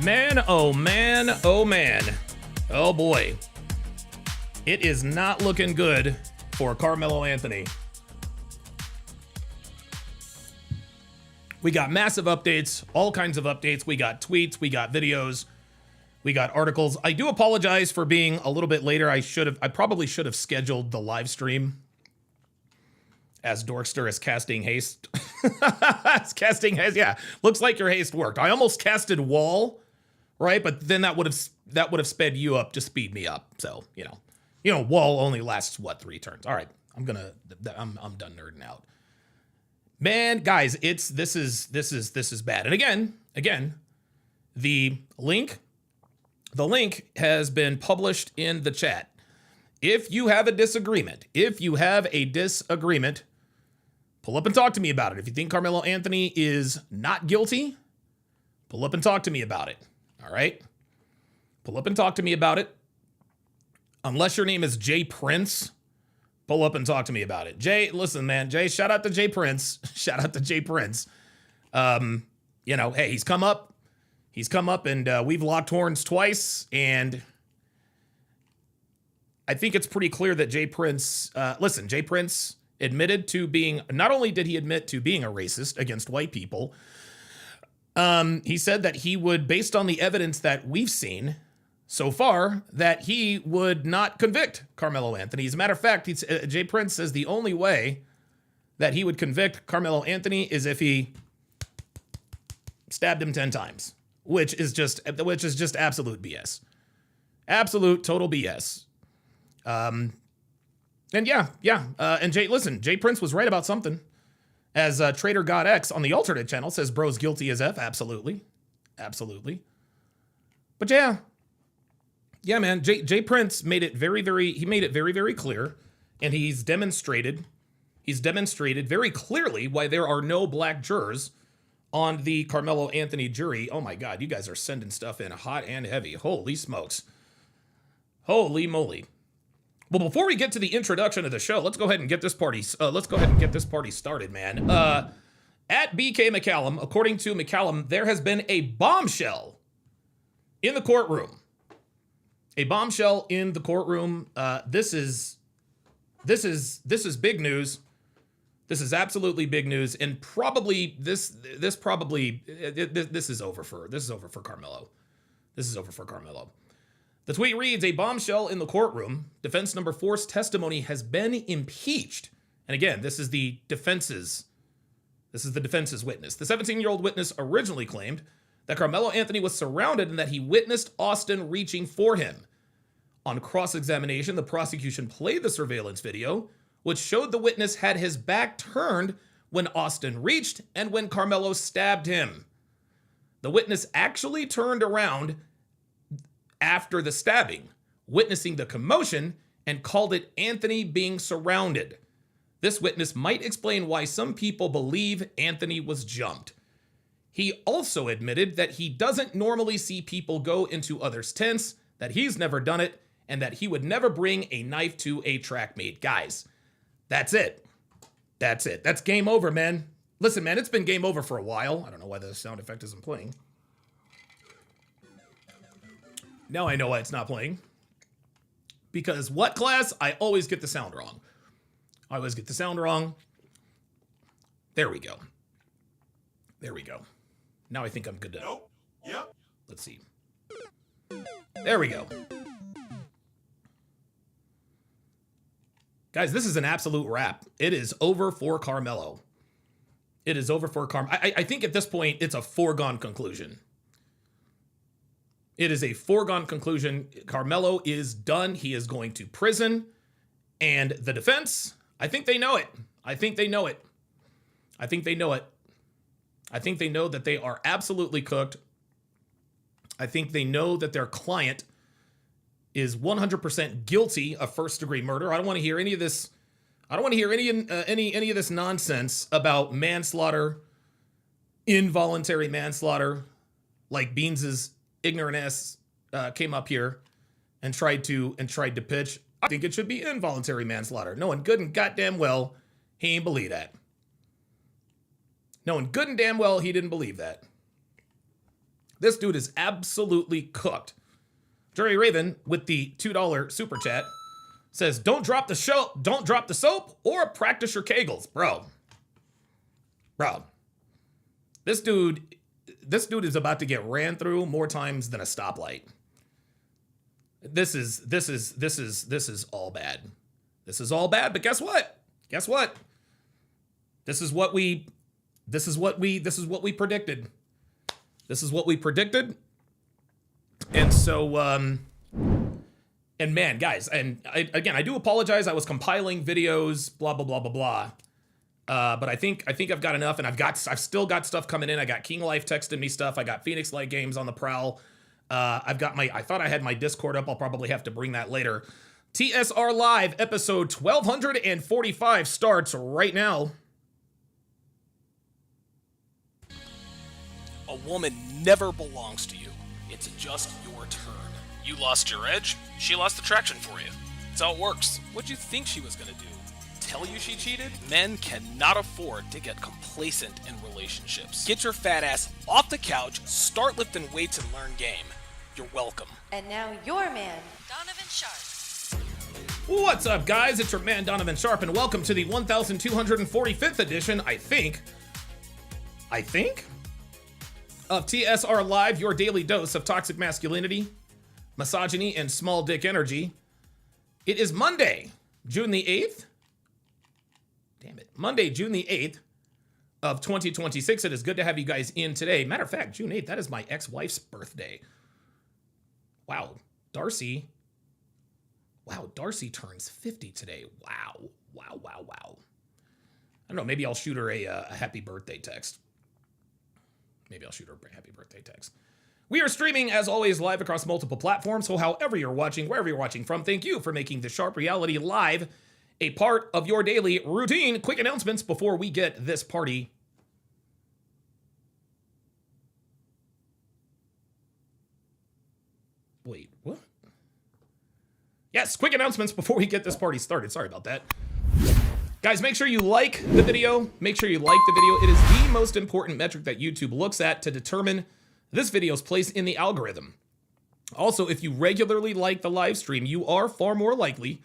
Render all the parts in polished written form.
Man, oh man, oh man. Oh boy. It is not looking good for Karmelo Anthony. We got massive updates, all kinds of updates. We got tweets, we got videos, we got articles. I do apologize for being a little bit later. I probably should have scheduled the live stream as Dorkster is casting haste. It's casting haste, yeah. Looks like your haste worked. I almost casted wall, right? But then that would have sped you up to speed me up. So, you know, wall only lasts what, 3 turns. All right, I'm done nerding out. Man, guys, this is bad. And again, the link has been published in the chat. If you have a disagreement, pull up and talk to me about it. If you think Karmelo Anthony is not guilty, pull up and talk to me about it. All right? Pull up and talk to me about it. Unless your name is Jay Prince, pull up and talk to me about it. Jay, listen, man. Jay, shout out to Jay Prince. Shout out to Jay Prince. You know, hey, he's come up. And we've locked horns twice. And I think it's pretty clear that Jay Prince, Jay Prince admitted to being, not only did he admit to being a racist against white people, he said that he would, based on the evidence that we've seen so far, that he would not convict Karmelo Anthony. As a matter of fact, Jay Prince says the only way that he would convict Karmelo Anthony is if he stabbed him 10 times, which is just absolute BS. Absolute total BS. And and Jay Prince was right about something. As Trader God X on the alternate channel says, bro's guilty as F. Absolutely. But yeah, man, Jay Prince made it very, very clear, and he's demonstrated very clearly why there are no black jurors on the Karmelo Anthony jury. Oh my God, you guys are sending stuff in hot and heavy. Holy smokes. Holy moly. Well, before we get to the introduction of the show, let's go ahead and get this party started, man. At BK McCallum, according to McCallum, there has been a bombshell in the courtroom. A bombshell in the courtroom. This is big news. This is absolutely big news, and probably this is over for Karmelo. This is over for Karmelo. The tweet reads, a bombshell in the courtroom. Defense number 4's testimony has been impeached. And again, this is the defense's witness. The 17-year-old witness originally claimed that Karmelo Anthony was surrounded and that he witnessed Austin reaching for him. On cross-examination, the prosecution played the surveillance video, which showed the witness had his back turned when Austin reached and when Karmelo stabbed him. The witness actually turned around after the stabbing, witnessing the commotion, and called it Anthony being surrounded. This witness might explain why some people believe Anthony was jumped. He also admitted that he doesn't normally see people go into others' tents, that he's never done it, and that he would never bring a knife to a track meet. Guys, that's it. That's it. That's game over, man. Listen, man, it's been game over for a while. I don't know why the sound effect isn't playing. Now I know why it's not playing. Because what, class? I always get the sound wrong. There we go. Now I think I'm good to... Nope. Yep. Let's see. There we go. Guys, this is an absolute wrap. It is over for Karmelo. I think at this point, it's a foregone conclusion. It is a foregone conclusion. Karmelo is done. He is going to prison. And the defense, I think they know it. I think they know that they are absolutely cooked. I think they know that their client is 100% guilty of first-degree murder. I don't want to hear any of this. I don't want to hear any of this nonsense about manslaughter, involuntary manslaughter, like Beans's ignorant ass came up here and tried to pitch. I think it should be involuntary manslaughter. Knowing good and goddamn well he ain't believe that. Knowing good and damn well he didn't believe that. This dude is absolutely cooked. Jerry Raven with the $2 super chat says, don't drop the soap or practice your kegels. Bro. This dude is about to get ran through more times than a stoplight. This is all bad. This is all bad, but guess what? This is what we predicted. This is what we predicted. And so, and man, guys, and I do apologize. I was compiling videos, blah, blah, blah, blah, blah. But I think I've got enough, and I've still got stuff coming in. I got King Life texting me stuff. I got Phoenix Light Games on the prowl. I thought I had my Discord up. I'll probably have to bring that later. TSR Live episode 1245 starts right now. A woman never belongs to you. It's just your turn. You lost your edge, she lost attraction for you. That's how it works. What'd you think she was gonna do? Tell you she cheated? Men cannot afford to get complacent in relationships. Get your fat ass off the couch, start lifting weights, and learn game. You're welcome. And now your man, Donovan Sharp. What's up, guys? It's your man, Donovan Sharp, and welcome to the 1245th edition, I think, of TSR Live, your daily dose of toxic masculinity, misogyny, and small dick energy. It is Monday, June the 8th. Monday, June the 8th of 2026. It is good to have you guys in today. Matter of fact, June 8th, that is my ex-wife's birthday. Wow, Darcy turns 50 today. Wow. I don't know, maybe I'll shoot her a happy birthday text. We are streaming, as always, live across multiple platforms, so however you're watching, wherever you're watching from, thank you for making the Sharp Reality Live a part of your daily routine. Quick announcements before we get this party. Wait, what? Yes, quick announcements before we get this party started. Sorry about that. Guys, make sure you like the video. It is the most important metric that YouTube looks at to determine this video's place in the algorithm. Also, if you regularly like the live stream, you are far more likely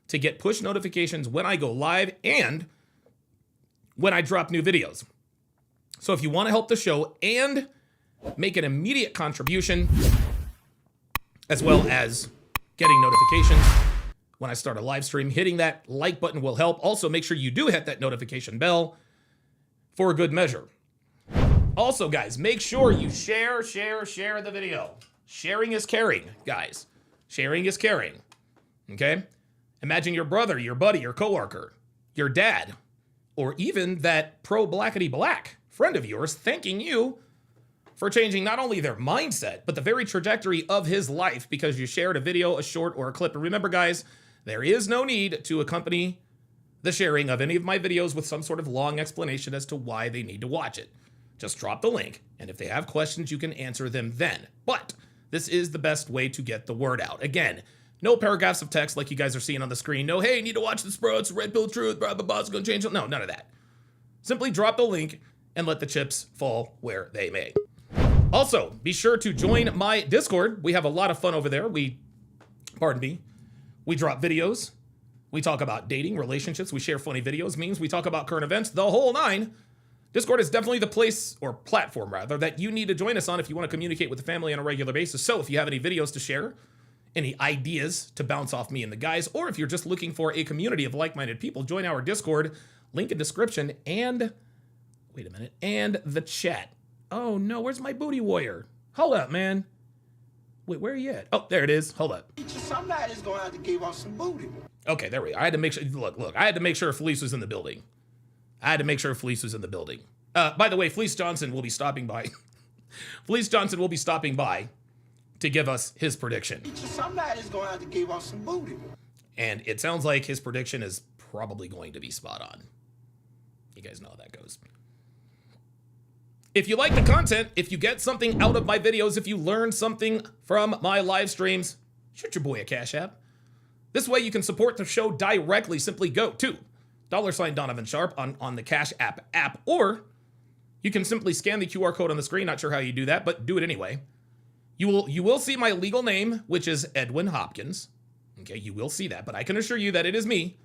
to get push notifications when I go live and when I drop new videos. So if you want to help the show and make an immediate contribution, as well as getting notifications when I start a live stream, hitting that like button will help. Also, make sure you do hit that notification bell for a good measure. Also, guys, make sure you share the video. Sharing is caring, guys. Sharing is caring, okay? Imagine your brother, your buddy, your coworker, your dad, or even that pro-blackety-black friend of yours thanking you for changing not only their mindset, but the very trajectory of his life because you shared a video, a short, or a clip. And remember, guys, there is no need to accompany the sharing of any of my videos with some sort of long explanation as to why they need to watch it. Just drop the link, and if they have questions, you can answer them then. But this is the best way to get the word out. Again, no paragraphs of text like you guys are seeing on the screen. No, hey, need to watch this, bro. It's red pill truth, blah, blah, blah, it's gonna change it. No, none of that. Simply drop the link and let the chips fall where they may. Also, be sure to join my Discord. We have a lot of fun over there. We drop videos. We talk about dating, relationships. We share funny videos, memes. We talk about current events, the whole nine. Discord is definitely the place, or platform rather, that you need to join us on if you want to communicate with the family on a regular basis. So if you have any videos to share, any ideas to bounce off me and the guys, or if you're just looking for a community of like-minded people, join our Discord, link in description, and, wait a minute, and the chat. Oh no, where's my booty warrior? Hold up, man. Wait, where are you at? Oh, there it is. Hold up. Somebody's going to have to give us some booty. Okay, there we go. I had to make sure, look, I had to make sure Felice was in the building. By the way, Felice Johnson will be stopping by. Felice Johnson will be stopping by to give us his prediction. Somebody's going to have to give us some booty. And it sounds like his prediction is probably going to be spot on. You guys know how that goes. If you like the content, if you get something out of my videos, if you learn something from my live streams, shoot your boy a Cash App. This way you can support the show directly. Simply go to $Donovan Sharp on the Cash App, or you can simply scan the QR code on the screen. Not sure how you do that, but do it anyway. You will see my legal name, which is Edwin Hopkins. Okay, you will see that, but I can assure you that it is me,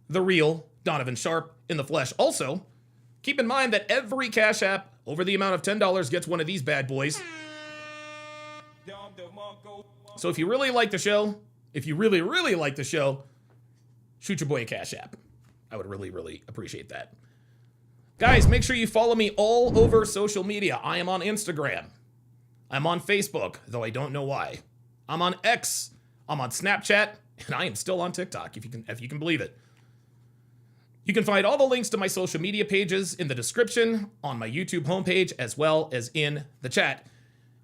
the real Donovan Sharp in the flesh. Also, keep in mind that every Cash App over the amount of $10 gets one of these bad boys. So if you really like the show, if you really, really like the show, shoot your boy a Cash App. I would really, really appreciate that. Guys, make sure you follow me all over social media. I am on Instagram. I'm on Facebook, though I don't know why. I'm on X. I'm on Snapchat, and I am still on TikTok, if you can believe it. You can find all the links to my social media pages in the description, on my YouTube homepage, as well as in the chat.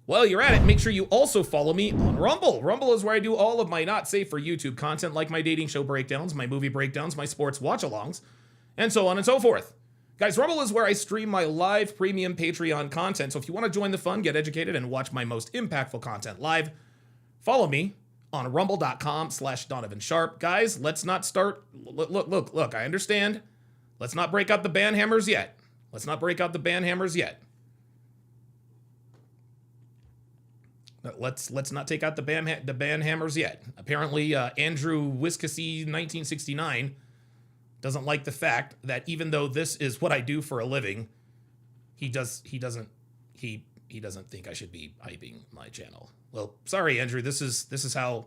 While you're at it, make sure you also follow me on Rumble. Rumble is where I do all of my not safe for YouTube content, like my dating show breakdowns, my movie breakdowns, my sports watch-alongs, and so on and so forth. Guys, Rumble is where I stream my live premium Patreon content, so if you want to join the fun, get educated, and watch my most impactful content live, follow me on rumble.com/Donovan Sharp. Guys, let's not start, look, I understand. Let's not break out the band hammers yet. Let's not break out the band hammers yet. Let's not take out the band hammers yet. Apparently, Andrew Wiskasey 1969 doesn't like the fact that even though this is what I do for a living, he doesn't think I should be hyping my channel. Well, sorry, Andrew. This is how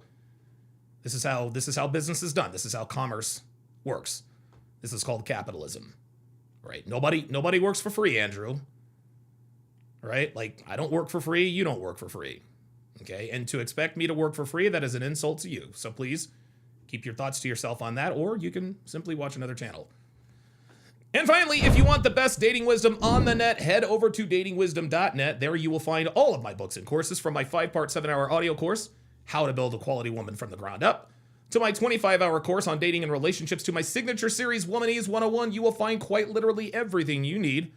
business is done. This is how commerce works. This is called capitalism, right? Nobody works for free, Andrew. Right? Like, I don't work for free. You don't work for free. Okay? And to expect me to work for free, that is an insult to you. So please keep your thoughts to yourself on that, or you can simply watch another channel. And finally, if you want the best dating wisdom on the net, head over to datingwisdom.net. There you will find all of my books and courses, from my 5-part 7-hour audio course, How to Build a Quality Woman from the Ground Up, to my 25-hour course on dating and relationships, to my signature series, Womanese 101. You will find quite literally everything you need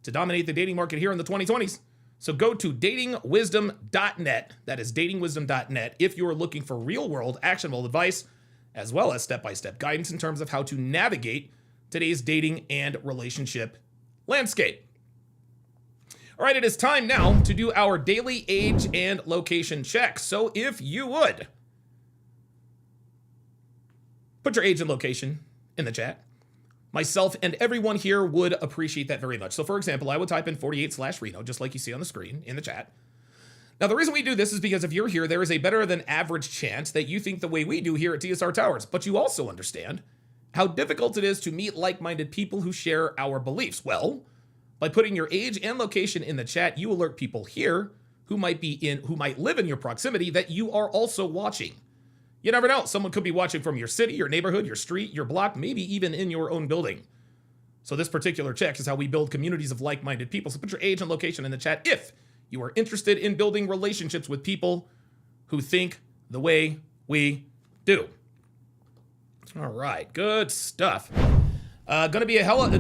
to dominate the dating market here in the 2020s. So go to datingwisdom.net. That is datingwisdom.net if you are looking for real-world, actionable advice, as well as step-by-step guidance in terms of how to navigate today's dating and relationship landscape. All right, it is time now to do our daily age and location check. So if you would, put your age and location in the chat. Myself and everyone here would appreciate that very much. So for example, I would type in 48/Reno, just like you see on the screen in the chat. Now, the reason we do this is because if you're here, there is a better than average chance that you think the way we do here at TSR Towers, but you also understand how difficult it is to meet like-minded people who share our beliefs. Well, by putting your age and location in the chat, you alert people here who might live in your proximity that you are also watching. You never know. Someone could be watching from your city, your neighborhood, your street, your block, maybe even in your own building. So this particular check is how we build communities of like-minded people. So put your age and location in the chat if you are interested in building relationships with people who think the way we do. All right, good stuff. Gonna be a hell of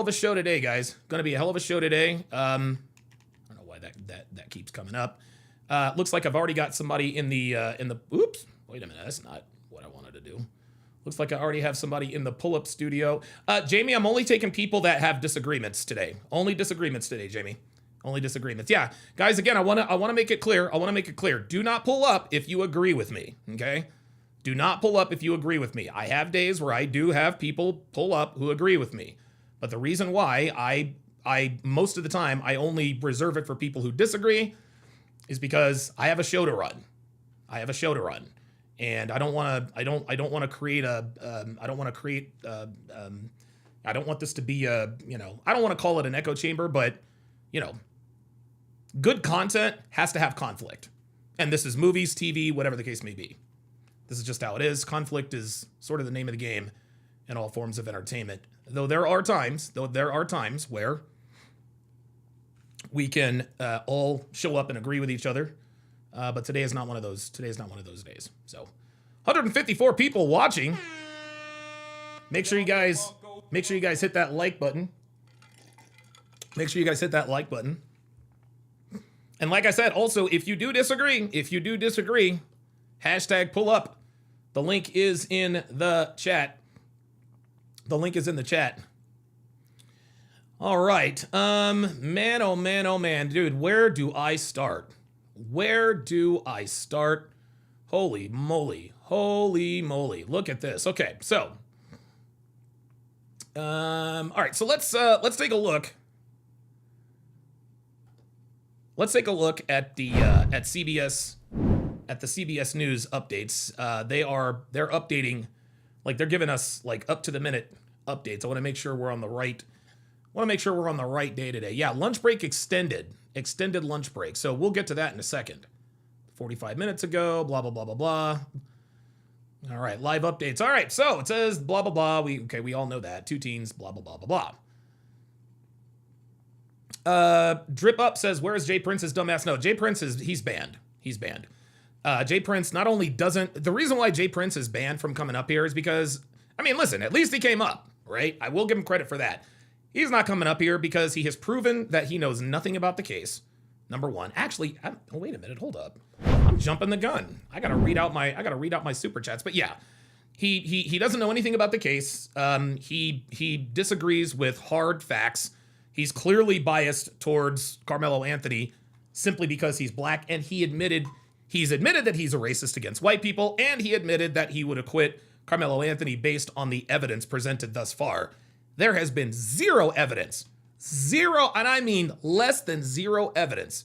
a show today, guys. Gonna be a hell of a show today. I don't know why that keeps coming up. Looks like I've already got somebody in the oops, wait a minute, that's not what I wanted to do. Looks like I already have somebody in the pull-up studio. Jamie, I'm only taking people that have disagreements today. Only disagreements today, Jamie. Only disagreements. Yeah, guys, again, I wanna make it clear. Do not pull up if you agree with me, okay? Do not pull up if you agree with me. I have days where I do have people pull up who agree with me. But the reason why I most of the time I only reserve it for people who disagree is because I have a show to run. And I don't want this to be a, I don't want to call it an echo chamber, but good content has to have conflict. And this is movies, TV, whatever the case may be. This is just how it is. Conflict is sort of the name of the game in all forms of entertainment. Though there are times where we can all show up and agree with each other. But today is not one of those. Days. So 154 people watching. Make sure you guys hit that like button. And like I said, also, if you do disagree, hashtag pull up. The link is in the chat. All right. Man, oh man, dude, where do I start? Where do I start? Holy moly. Holy moly. Look at this. Okay, so all right, so let's take a look. Let's take a look at the at CBS at the CBS News updates. They're updating, like they're giving us like up to the minute updates. I want to make sure we're on the right day today. Yeah, lunch break extended lunch break. So we'll get to that in a second. 45 minutes ago, blah blah blah blah blah. All right, live updates. All right, so it says blah blah blah. We all know that. 2 teens, blah blah blah blah blah. Drip Up says, where is Jay Prince's dumbass? No, Jay Prince he's banned. He's banned. Jay Prince not only doesn't, the reason why Jay Prince is banned from coming up here is because, I mean, listen, at least he came up, right? I will give him credit for that. He's not coming up here because he has proven that he knows nothing about the case. Number one. Actually, oh, wait a minute, hold up. I'm jumping the gun. I gotta read out my super chats. But yeah, he doesn't know anything about the case. He disagrees with hard facts. He's clearly biased towards Karmelo Anthony simply because he's black, and he's admitted that he's a racist against white people, and he admitted that he would acquit Karmelo Anthony based on the evidence presented thus far. There has been zero evidence, and I mean less than zero evidence,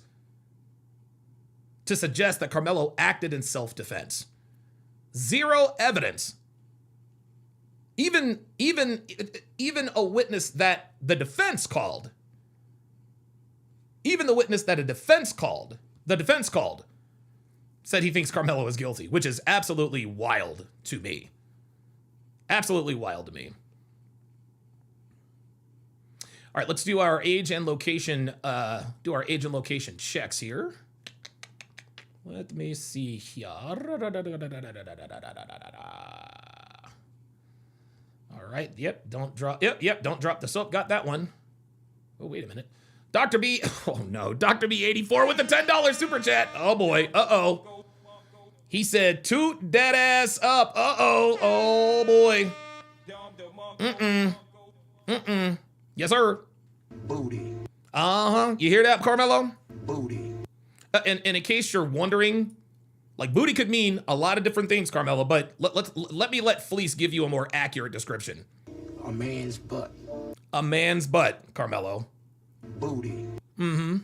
to suggest that Karmelo acted in self-defense. Zero evidence. Even a witness that the defense called. Even the witness that the defense called said he thinks Karmelo is guilty, which is absolutely wild to me. Absolutely wild to me. All right, let's do our age and location. Checks here. Let me see here. All right. Yep. Don't drop. Yep. Don't drop the soap. Got that one. Oh, wait a minute. Dr. B. Oh no. Dr. B 84 with the $10 super chat. Oh boy. Uh-oh. He said, toot dead ass up. Uh-oh. Oh boy. Yes, sir. Booty. Uh-huh. You hear that, Karmelo? Booty. And in case you're wondering, like, booty could mean a lot of different things, Karmelo, but let me let Fleece give you a more accurate description. A man's butt. A man's butt, Karmelo. Booty. Mm-hmm.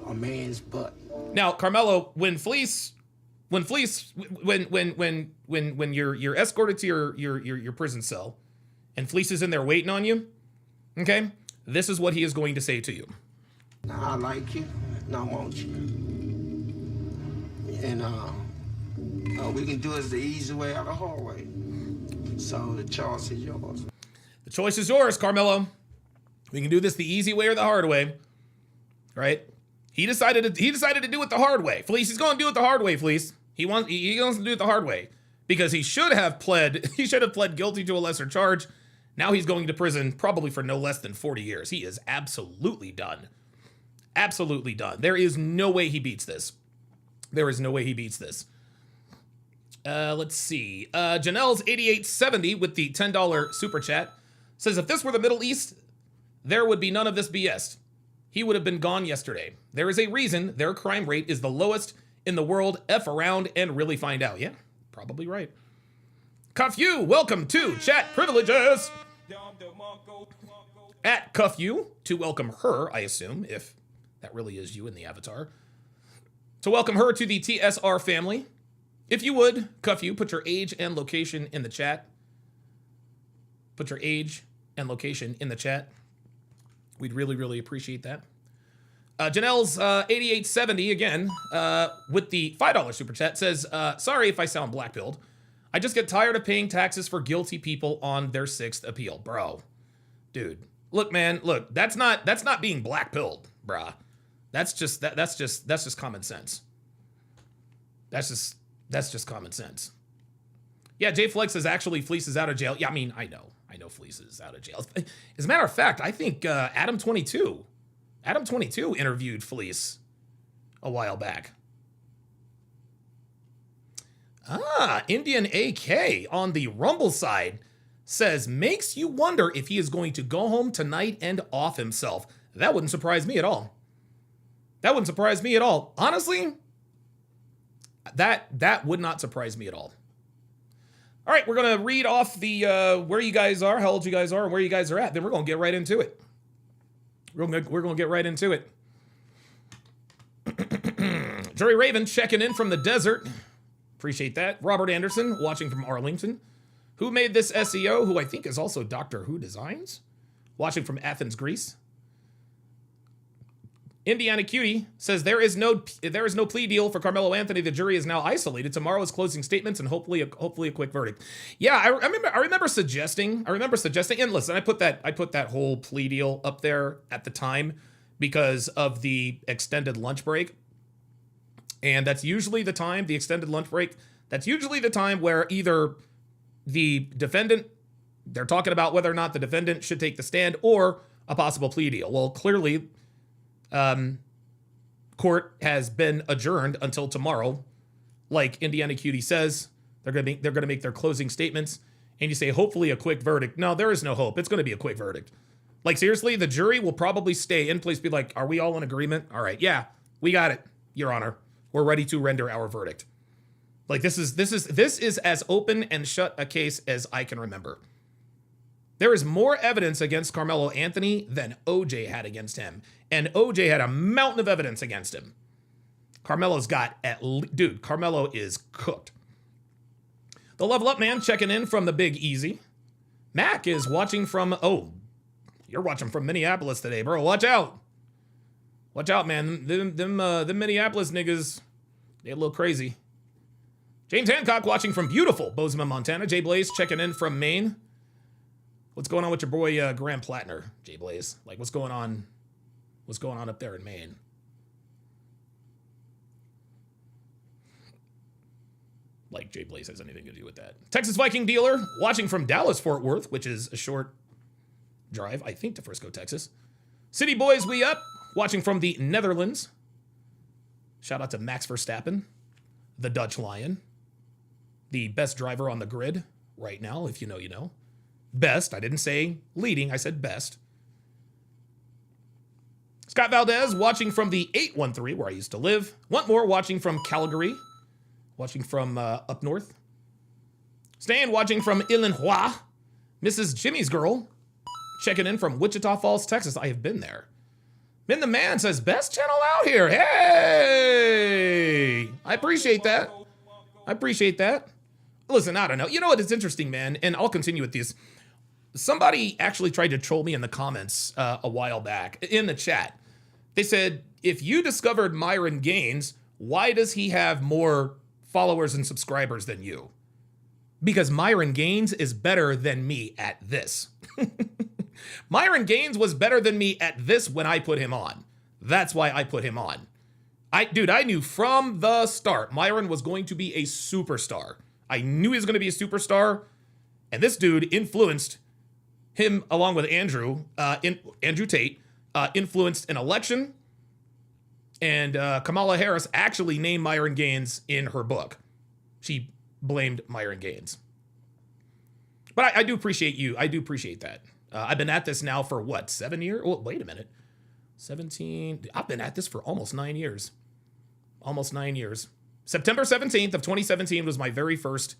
A man's butt. Now, Karmelo, when you're escorted to your prison cell, and Fleece is in there waiting on you, okay, this is what he is going to say to you. Now I like you, and I want you. And we can do it the easy way or the hard way. So the choice is yours. The choice is yours, Karmelo. We can do this the easy way or the hard way, right? He decided to do it the hard way. Fleece, he's going to do it the hard way, Fleece. He wants to do it the hard way because he should have pled guilty to a lesser charge. Now he's going to prison probably for no less than 40 years. He is absolutely done. Absolutely done. There is no way he beats this. There is no way he beats this. Let's see. Janelle's 8870 with the $10 super chat says, if this were the Middle East, there would be none of this BS. He would have been gone yesterday. There is a reason their crime rate is the lowest in the world. F around and really find out. Yeah, probably right. Cuff you, welcome to Chat Privileges. At Cuff you, to welcome her, I assume, if that really is you in the avatar. To welcome her to the TSR family. If you would, Cuff you, put your age and location in the chat. Put your age and location in the chat. We'd really, really appreciate that. Janelle's 8870 again with the $5 super chat says, sorry if I sound black-pilled. I just get tired of paying taxes for guilty people on their 6th appeal. Bro, dude, look, man, look, that's not being black-pilled, bruh. That's just common sense. That's just common sense. Yeah, Jay Flex is actually Fleece is out of jail. Yeah, I mean, I know Fleece is out of jail. As a matter of fact, I think Adam 22 interviewed Fleece a while back. Indian AK on the Rumble side says, makes you wonder if he is going to go home tonight and off himself. That wouldn't surprise me at all. Honestly, That would not surprise me at all. All right, we're gonna read off the where you guys are, how old you guys are, and where you guys are at. Then we're gonna get right into it. We're gonna get right into it. Jerry Raven checking in from the desert. Appreciate that. Robert Anderson watching from Arlington. Who made this SEO? Who I think is also Doctor Who Designs. Watching from Athens, Greece. Indiana Cutie says there is no plea deal for Carmelo Anthony. The jury is now isolated. Tomorrow is closing statements and hopefully a quick verdict. Yeah, I remember suggesting. And listen, I put that whole plea deal up there at the time because of the extended lunch break. And that's usually the time, the extended lunch break. That's usually the time where either the defendant, they're talking about whether or not the defendant should take the stand or a possible plea deal. Well, clearly, court has been adjourned until tomorrow. Like Indiana Cutie says, they're gonna make their closing statements, and you say hopefully a quick verdict. No, there is no hope. It's gonna be a quick verdict. Like seriously, the jury will probably stay in place, be like, are we all in agreement? All right, yeah, we got it, Your Honor. We're ready to render our verdict. Like this is as open and shut a case as I can remember. There is more evidence against Carmelo Anthony than OJ had against him. And OJ had a mountain of evidence against him. Carmelo's got dude, Carmelo is cooked. The Level Up Man checking in from the Big Easy. Mac is watching from, you're watching from Minneapolis today, bro. Watch out. Watch out, man. Them Minneapolis niggas, they a little crazy. James Hancock watching from beautiful Bozeman, Montana. Jay Blaze checking in from Maine. What's going on with your boy Graham Plattner, Jay Blaze? Like, what's going on? What's going on up there in Maine? Like, Jay Blaze has anything to do with that. Texas Viking Dealer watching from Dallas, Fort Worth, which is a short drive, I think, to Frisco, Texas. City Boys, we up. Watching from the Netherlands. Shout out to Max Verstappen, the Dutch Lion. The best driver on the grid right now, if you know, you know. Best. I didn't say leading. I said best. Scott Valdez watching from the 813 where I used to live. Want more watching from Calgary. Watching from up north. Stan watching from Illinois. Mrs. Jimmy's Girl checking in from Wichita Falls, Texas. I have been there. Min the Man says, best channel out here. Hey! I appreciate that. I appreciate that. Listen, I don't know. You know what? It's interesting, man. And I'll continue with these. Somebody actually tried to troll me in the comments a while back in the chat. They said, if you discovered Myron Gaines, why does he have more followers and subscribers than you? Because Myron Gaines is better than me at this. Myron Gaines was better than me at this when I put him on. That's why I put him on. I knew from the start Myron was going to be a superstar. I knew he was going to be a superstar. And this dude influenced him along with Andrew Tate, influenced an election. And Kamala Harris actually named Myron Gaines in her book. She blamed Myron Gaines. But I do appreciate you. I do appreciate that. I've been at this now for what, 7 years? Oh, wait a minute. 17. I've been at this for almost 9 years. Almost 9 years. September 17th of 2017 was my very first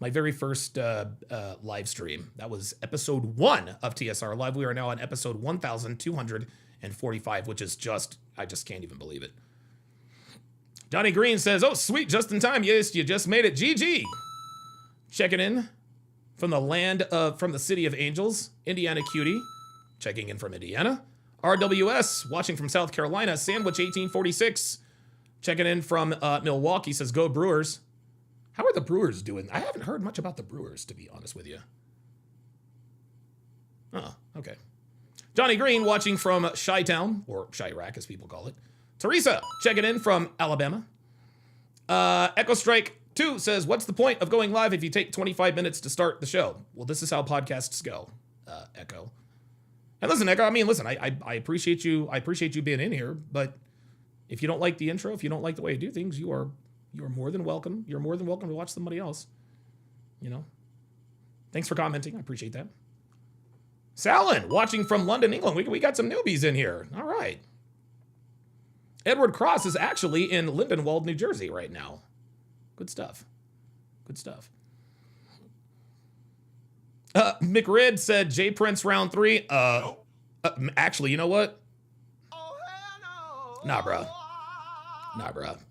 live stream. That was episode 1 of TSR Live. We are now on episode 1245, which is I just can't even believe it. Johnny Green says, oh, sweet, just in time. Yes, you just made it. GG. Checking in from the city of Angels, Indiana Cutie, checking in from Indiana. RWS, watching from South Carolina. Sandwich 1846, checking in from Milwaukee, says, go Brewers. How are the Brewers doing? I haven't heard much about the Brewers, to be honest with you. Oh, okay. Johnny Green, watching from Chi-Town, or Chirac, as people call it. Teresa, checking in from Alabama. Echo Strike 2 says, what's the point of going live if you take 25 minutes to start the show? Well, this is how podcasts go, Echo. And listen, Echo, I appreciate you. I appreciate you being in here, but if you don't like the intro, if you don't like the way I do things, you are more than welcome. You're more than welcome to watch somebody else. You know? Thanks for commenting. I appreciate that. Salin, watching from London, England. We got some newbies in here. All right. Edward Cross is actually in Lindenwold, New Jersey right now. Good stuff. Good stuff. McRid said J Prince round 3. Actually, you know what? Nah, bruh.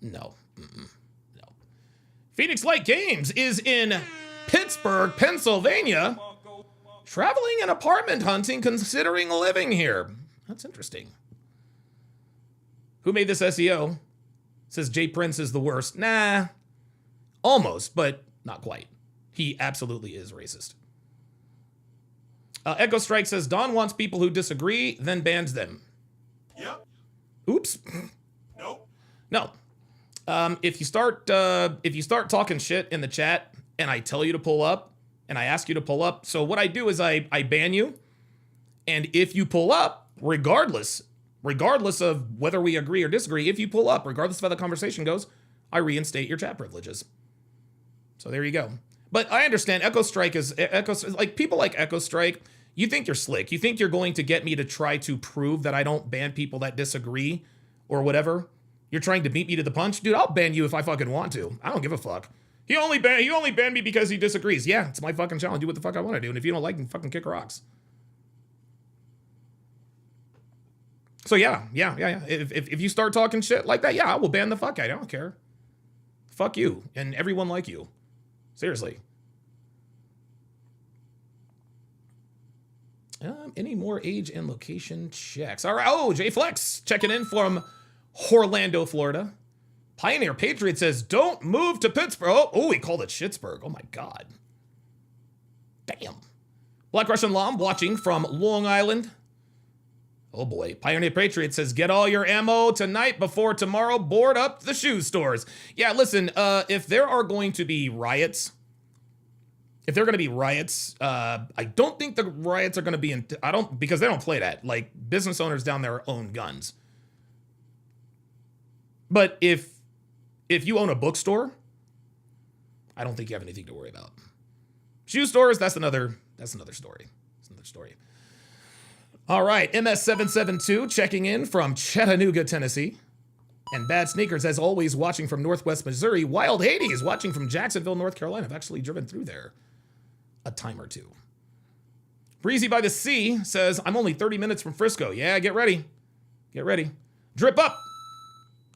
No. No. Phoenix Light Games is in Pittsburgh, Pennsylvania. Traveling and apartment hunting, considering living here. That's interesting. Who made this SEO? Says J Prince is the worst. Nah. Almost, but not quite. He absolutely is racist. Echo Strike says Don wants people who disagree, then bans them. Yep. Oops. Nope. No. If you start talking shit in the chat and I tell you to pull up and I ask you to pull up, so what I do is I ban you, and if you pull up, regardless of whether we agree or disagree, if you pull up, regardless of how the conversation goes, I reinstate your chat privileges. So there you go. But I understand Echo Strike is like people like Echo Strike. You think you're slick. You think you're going to get me to try to prove that I don't ban people that disagree or whatever. You're trying to beat me to the punch, dude. I'll ban you if I fucking want to. I don't give a fuck. He only banned me because he disagrees. Yeah, it's my fucking channel. Do what the fuck I want to do. And if you don't like me, fucking kick rocks. So yeah. If you start talking shit like that, yeah, I will ban the fuck out. I don't care. Fuck you and everyone like you. Seriously. Any more age and location checks? All right. Oh, J Flex checking in from Orlando, Florida. Pioneer Patriot says, don't move to Pittsburgh. Oh, he called it Schittsburg. Oh my God. Damn. Black Russian Lom watching from Long Island. Oh boy. Pioneer Patriot says, get all your ammo tonight before tomorrow. Board up the shoe stores. Yeah, listen, if there are going to be riots, I don't think the riots are going to be because they don't play that. Like, business owners down there own guns. But if you own a bookstore, I don't think you have anything to worry about. Shoe stores, that's another story. That's another story. All right, MS772 checking in from Chattanooga, Tennessee. And Bad Sneakers, as always, watching from Northwest Missouri. Wild Hades watching from Jacksonville, North Carolina. I've actually driven through there a time or two. Breezy by the Sea says, I'm only 30 minutes from Frisco. Yeah, get ready. Get ready. Drip up.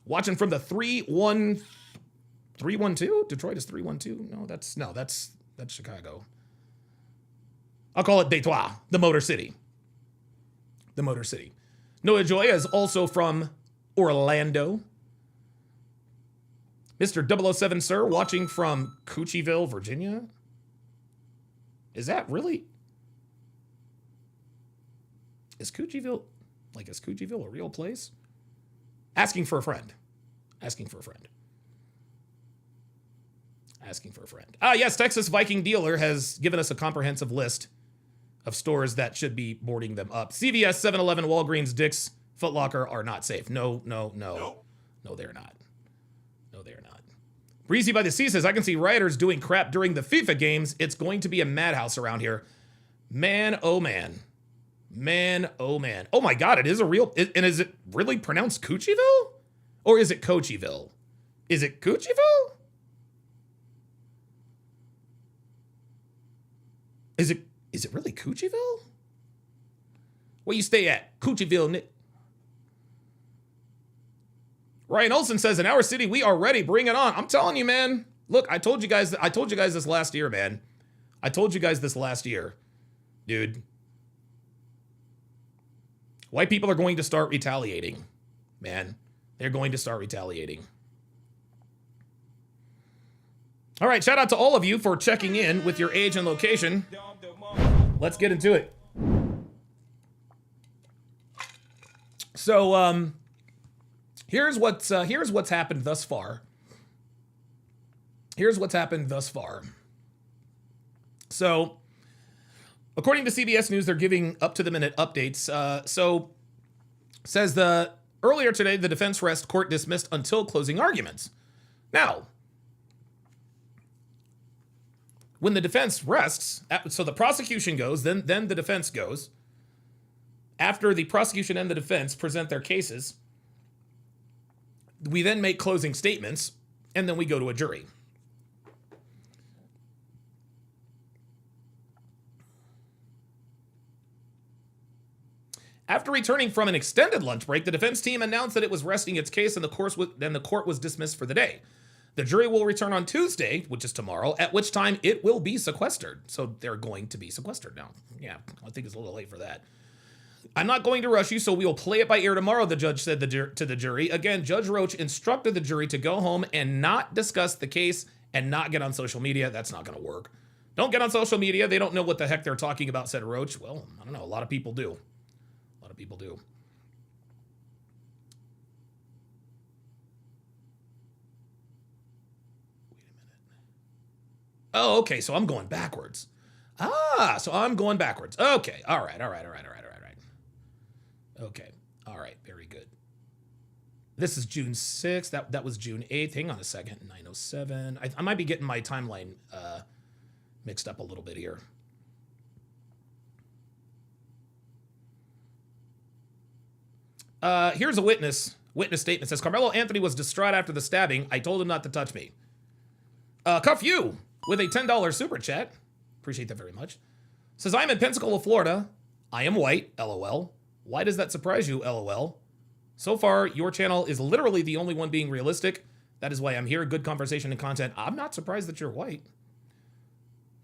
Watching from the 312? Detroit is 312? No, that's Chicago. I'll call it Detroit, the Motor City. The Motor City. Noah Joy is also from Orlando. Mr. 007 Sir watching from Coochieeville, Virginia. Is that really? Is Coochieeville a real place? Asking for a friend. Yes, Texas Viking Dealer has given us a comprehensive list of stores that should be boarding them up. CVS, 7-Eleven, Walgreens, Dick's, Foot Locker are not safe. No, they're not. No, they're not. Breezy by the Sea says, I can see rioters doing crap during the FIFA games. It's going to be a madhouse around here. Man, oh man. Oh my God, it is a real, and is it really pronounced Coochieeville? Or is it Coacheville? Is it Coochieeville? Is it really Coochieeville? Where you stay at? Coochieeville, Nick. Ryan Olson says, in our city, we are ready. Bring it on. I'm telling you, man. Look, I told you guys this last year, man. Dude. White people are going to start retaliating, man. They're going to start retaliating. All right, shout out to all of you for checking in with your age and location. Let's get into it. So, here's what's happened thus far. So, according to CBS News, they're giving up-to-the-minute updates. Says earlier today, the defense rest court dismissed until closing arguments. Now, when the defense rests, so the prosecution goes, then the defense goes. After the prosecution and the defense present their cases, We then make closing statements, and then we go to a jury. After returning from an extended lunch break, the defense team announced that it was resting its case and the court was dismissed for the day. The jury will return on Tuesday, which is tomorrow, at which time it will be sequestered. So they're going to be sequestered now. Yeah, I think it's a little late for that. I'm not going to rush you, so we will play it by ear tomorrow, the judge said to the jury. Again, Judge Roach instructed the jury to go home and not discuss the case and not get on social media. That's not going to work. Don't get on social media. They don't know what the heck they're talking about, said Roach. Well, I don't know. A lot of people do. People do. Wait a minute. Oh, okay. So I'm going backwards. So I'm going backwards. Okay. All right. Okay. All right. Very good. This is June 6th. That was June 8th. Hang on a second. 9:07. I might be getting my timeline mixed up a little bit here. Here's a witness statement. Says, Karmelo Anthony was distraught after the stabbing. I told him not to touch me. Cuff you with a $10 super chat. Appreciate that very much. Says, I'm in Pensacola, Florida. I am white, LOL. Why does that surprise you, LOL? So far, your channel is literally the only one being realistic. That is why I'm here. Good conversation and content. I'm not surprised that you're white.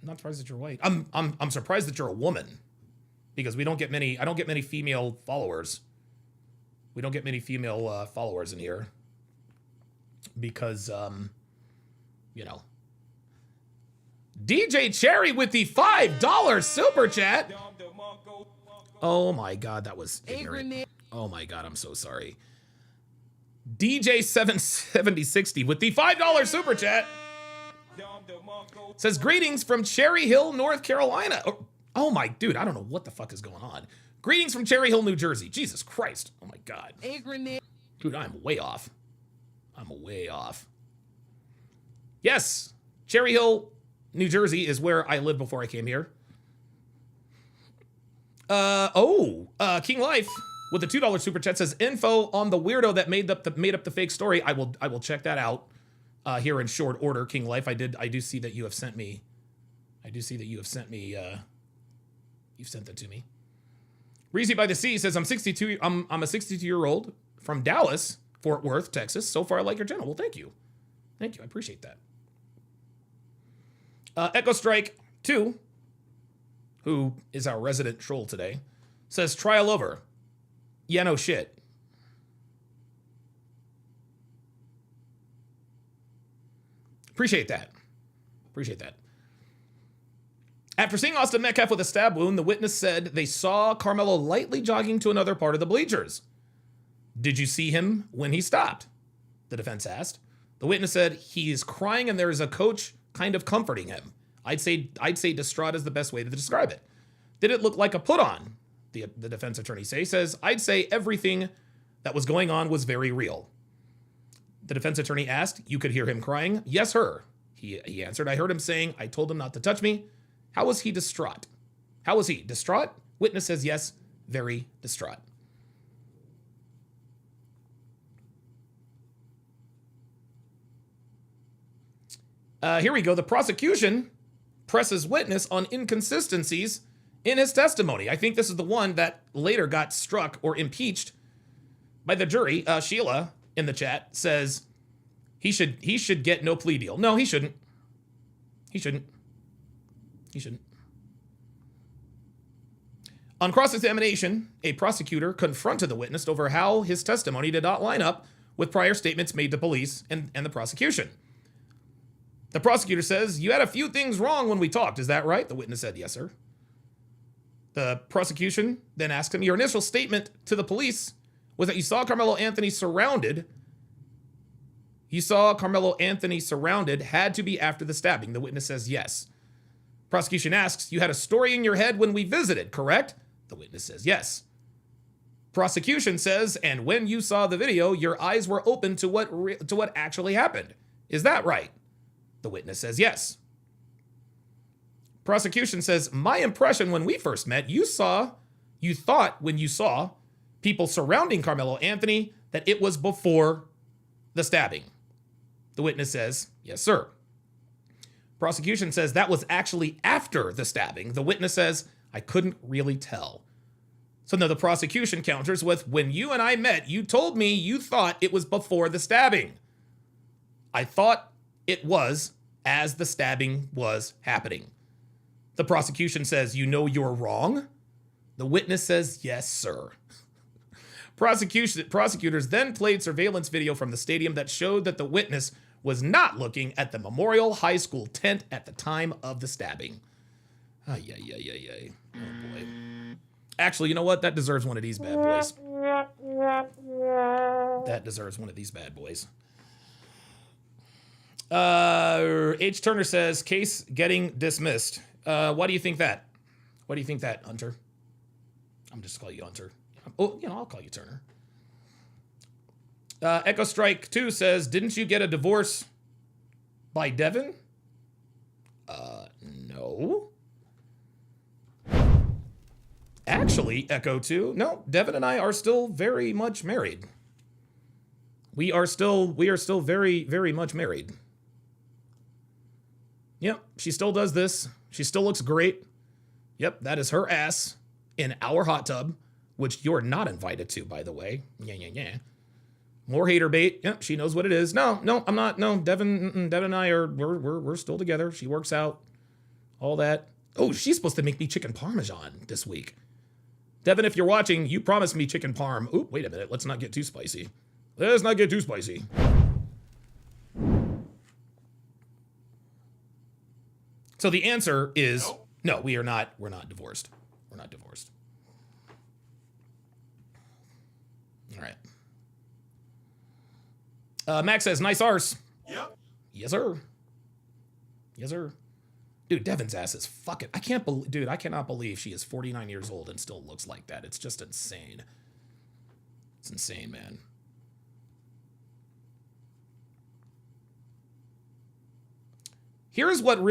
I'm not surprised that you're white. I'm surprised that you're a woman. Because I don't get many female followers. We don't get many female followers in here because, DJ Cherry with the $5 super chat. Oh my God, that was ignorant. Oh my God, I'm so sorry. DJ 77060 with the $5 super chat says, greetings from Cherry Hill, North Carolina. Oh my, dude, I don't know what the fuck is going on. Greetings from Cherry Hill, New Jersey. Jesus Christ. Oh my God. Dude, I'm way off. Yes, Cherry Hill, New Jersey is where I lived before I came here. King Life with the $2 super chat says, info on the weirdo that made up the fake story. I will check that out here in short order, King Life. I do see that you have sent me. You've sent that to me. Reezy by the Sea says, I'm 62. I'm a 62-year-old from Dallas, Fort Worth, Texas. So far, I like your channel. Well, thank you. I appreciate that. Echo Strike 2, who is our resident troll today, says, trial over. Yeah, no shit. Appreciate that. After seeing Austin Metcalf with a stab wound, the witness said they saw Karmelo lightly jogging to another part of the bleachers. Did you see him when he stopped? The defense asked. The witness said he is crying and there is a coach kind of comforting him. I'd say distraught is the best way to describe it. Did it look like a put on? The defense attorney says, I'd say everything that was going on was very real. The defense attorney asked, you could hear him crying? Yes, sir. He answered, I heard him saying, I told him not to touch me. How was he distraught? Distraught? Witness says yes, very distraught. Here we go. The prosecution presses witness on inconsistencies in his testimony. I think this is the one that later got struck or impeached by the jury. Sheila in the chat says he should get no plea deal. No, he shouldn't. On cross-examination, a prosecutor confronted the witness over how his testimony did not line up with prior statements made to police and the prosecution. The prosecutor says, you had a few things wrong when we talked, is that right? The witness said, yes, sir. The prosecution then asked him, your initial statement to the police was that you saw Karmelo Anthony surrounded. Had to be after the stabbing. The witness says, yes. Prosecution asks, you had a story in your head when we visited, correct? The witness says, yes. Prosecution says, and when you saw the video, your eyes were open to what actually happened. Is that right? The witness says, yes. Prosecution says, my impression when we first met, you thought when you saw people surrounding Karmelo Anthony that it was before the stabbing. The witness says, yes, sir. Prosecution says that was actually after the stabbing. The witness says, I couldn't really tell. So now the prosecution counters with, when you and I met, you told me you thought it was before the stabbing. I thought it was as the stabbing was happening. The prosecution says, you know you're wrong? The witness says, yes, sir. Prosecutors then played surveillance video from the stadium that showed that the witness was not looking at the Memorial High School tent at the time of the stabbing. Ay. Oh, boy. Actually, you know what? That deserves one of these bad boys. That deserves one of these bad boys. H. Turner says, case getting dismissed. Why do you think that? Why do you think that, Hunter? I'm just calling you Hunter. Oh, I'll call you Turner. Echo Strike 2 says, didn't you get a divorce by Devin? No. Actually, Echo 2, no, Devin and I are still very much married. We are still very, very much married. Yep, she still does this. She still looks great. Yep, that is her ass in our hot tub, which you're not invited to, by the way. Yeah. More hater bait. Yep, she knows what it is. No, I'm not. No, Devin and I we're still together. She works out, all that. Oh, she's supposed to make me chicken parmesan this week. Devin, if you're watching, you promised me chicken parm. Oop, wait a minute. Let's not get too spicy. Let's not get too spicy. So the answer is no, we're not divorced. We're not divorced. All right. Max says, nice arse. Yep. Yes, sir. Yes, sir. Dude, Devin's ass is fucking... I cannot believe she is 49 years old and still looks like that. It's just insane. It's insane, man. Here's sort of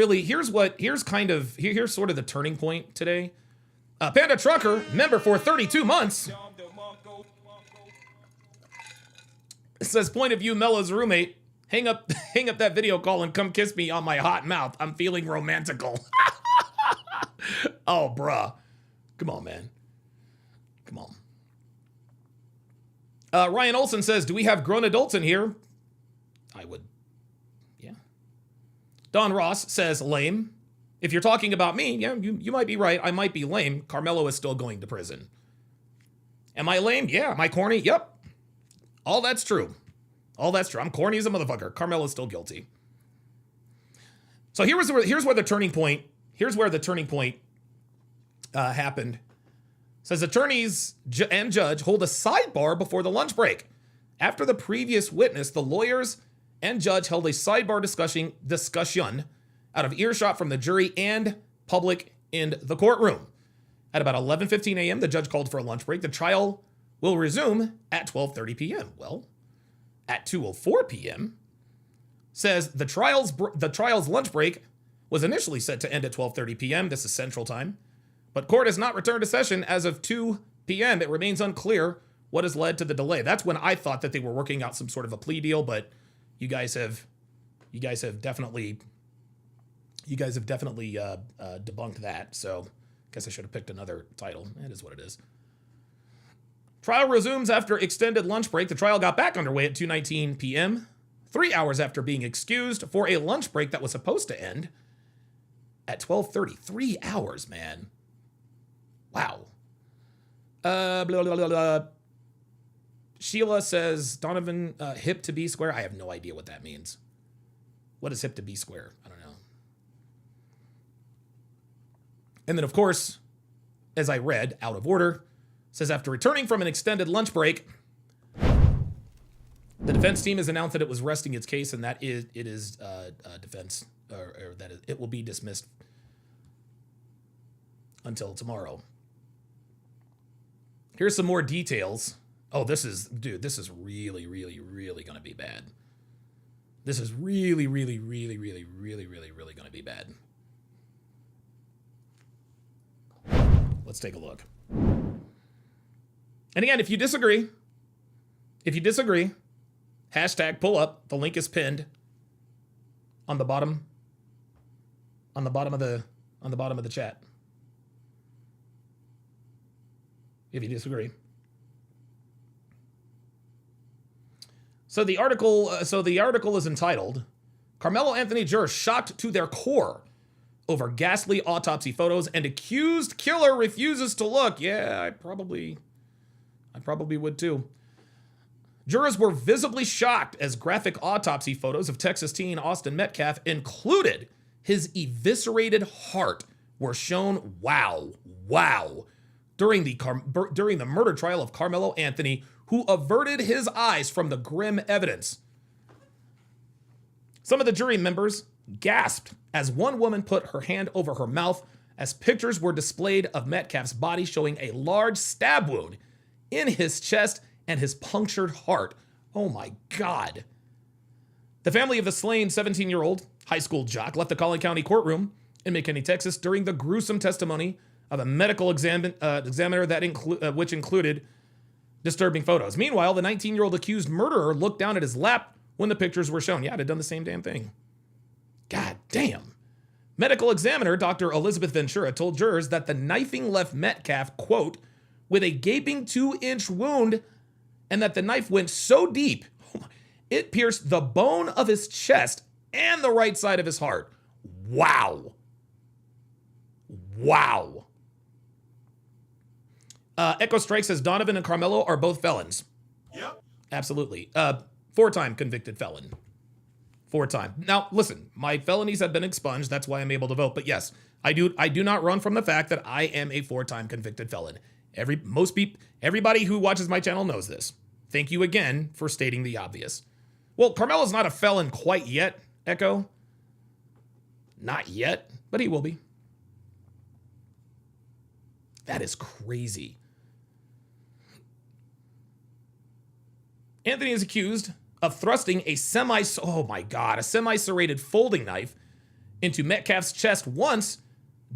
the turning point today. Panda Trucker, member for 32 months. It says, point of view, Mella's roommate. Hang up that video call and come kiss me on my hot mouth. I'm feeling romantical. Oh, bruh. Come on, man. Come on. Ryan Olson says, do we have grown adults in here? I would. Yeah. Don Ross says, lame. If you're talking about me, yeah, you might be right. I might be lame. Karmelo is still going to prison. Am I lame? Yeah. Am I corny? Yep. All that's true. All that's true. I'm corny as a motherfucker. Karmelo's still guilty. So here's where the turning point. Here's where the turning point happened. Says attorneys and judge hold a sidebar before the lunch break. After the previous witness, the lawyers and judge held a sidebar discussion out of earshot from the jury and public in the courtroom. At about 11:15 a.m., the judge called for a lunch break. The trial will resume at 12:30 p.m. Well, at 2:04 p.m., says the trial's lunch break was initially set to end at 12:30 p.m. This is Central Time, but court has not returned to session as of 2 p.m. It remains unclear what has led to the delay. That's when I thought that they were working out some sort of a plea deal, but you guys have definitely debunked that. So, guess I should have picked another title. It is what it is. Trial resumes after extended lunch break. The trial got back underway at 2:19 p.m., 3 hours after being excused for a lunch break that was supposed to end at 12:30. 3 hours, man. Wow. Blah, blah, blah, blah. Sheila says, Donovan, hip to be square. I have no idea what that means. What is hip to be square? I don't know. And then, of course, as I read, out of order, says after returning from an extended lunch break, the defense team has announced that it was resting its case, and that it is defense, or that it will be dismissed until tomorrow. Here's some more details. Oh, this is really, really, really going to be bad. This is really, really, really, really, really, really, really going to be bad. Let's take a look. And again, if you disagree, Hashtag pull up. The link is pinned on the bottom. On the bottom of the chat. If you disagree. So the article is entitled Karmelo Anthony jurors shocked to their core over ghastly autopsy photos and accused killer refuses to look. Yeah, I probably would too. Jurors were visibly shocked as graphic autopsy photos of Texas teen Austin Metcalf included his eviscerated heart were shown. Wow. During the murder trial of Karmelo Anthony, who averted his eyes from the grim evidence. Some of the jury members gasped as one woman put her hand over her mouth as pictures were displayed of Metcalf's body showing a large stab wound in his chest and his punctured heart. Oh my God. The family of the slain 17-year-old high school jock left the Collin County courtroom in McKinney, Texas during the gruesome testimony of a medical examiner that which included disturbing photos. Meanwhile, the 19-year-old accused murderer looked down at his lap when the pictures were shown. Yeah, I'd have done the same damn thing. God damn. Medical examiner Dr. Elizabeth Ventura told jurors that the knifing left Metcalf, quote, with a gaping 2-inch wound, and that the knife went so deep, it pierced the bone of his chest and the right side of his heart. Wow. Echo Strike says Donovan and Karmelo are both felons. Yep. Absolutely. 4-time convicted felon. 4-time. Now, listen, my felonies have been expunged. That's why I'm able to vote. But yes, I do not run from the fact that I am a 4-time convicted felon. Everybody who watches my channel knows this. Thank you again for stating the obvious. Well, Karmelo's not a felon quite yet, Echo. Not yet, but he will be. That is crazy. Anthony is accused of thrusting a semi-serrated folding knife into Metcalf's chest once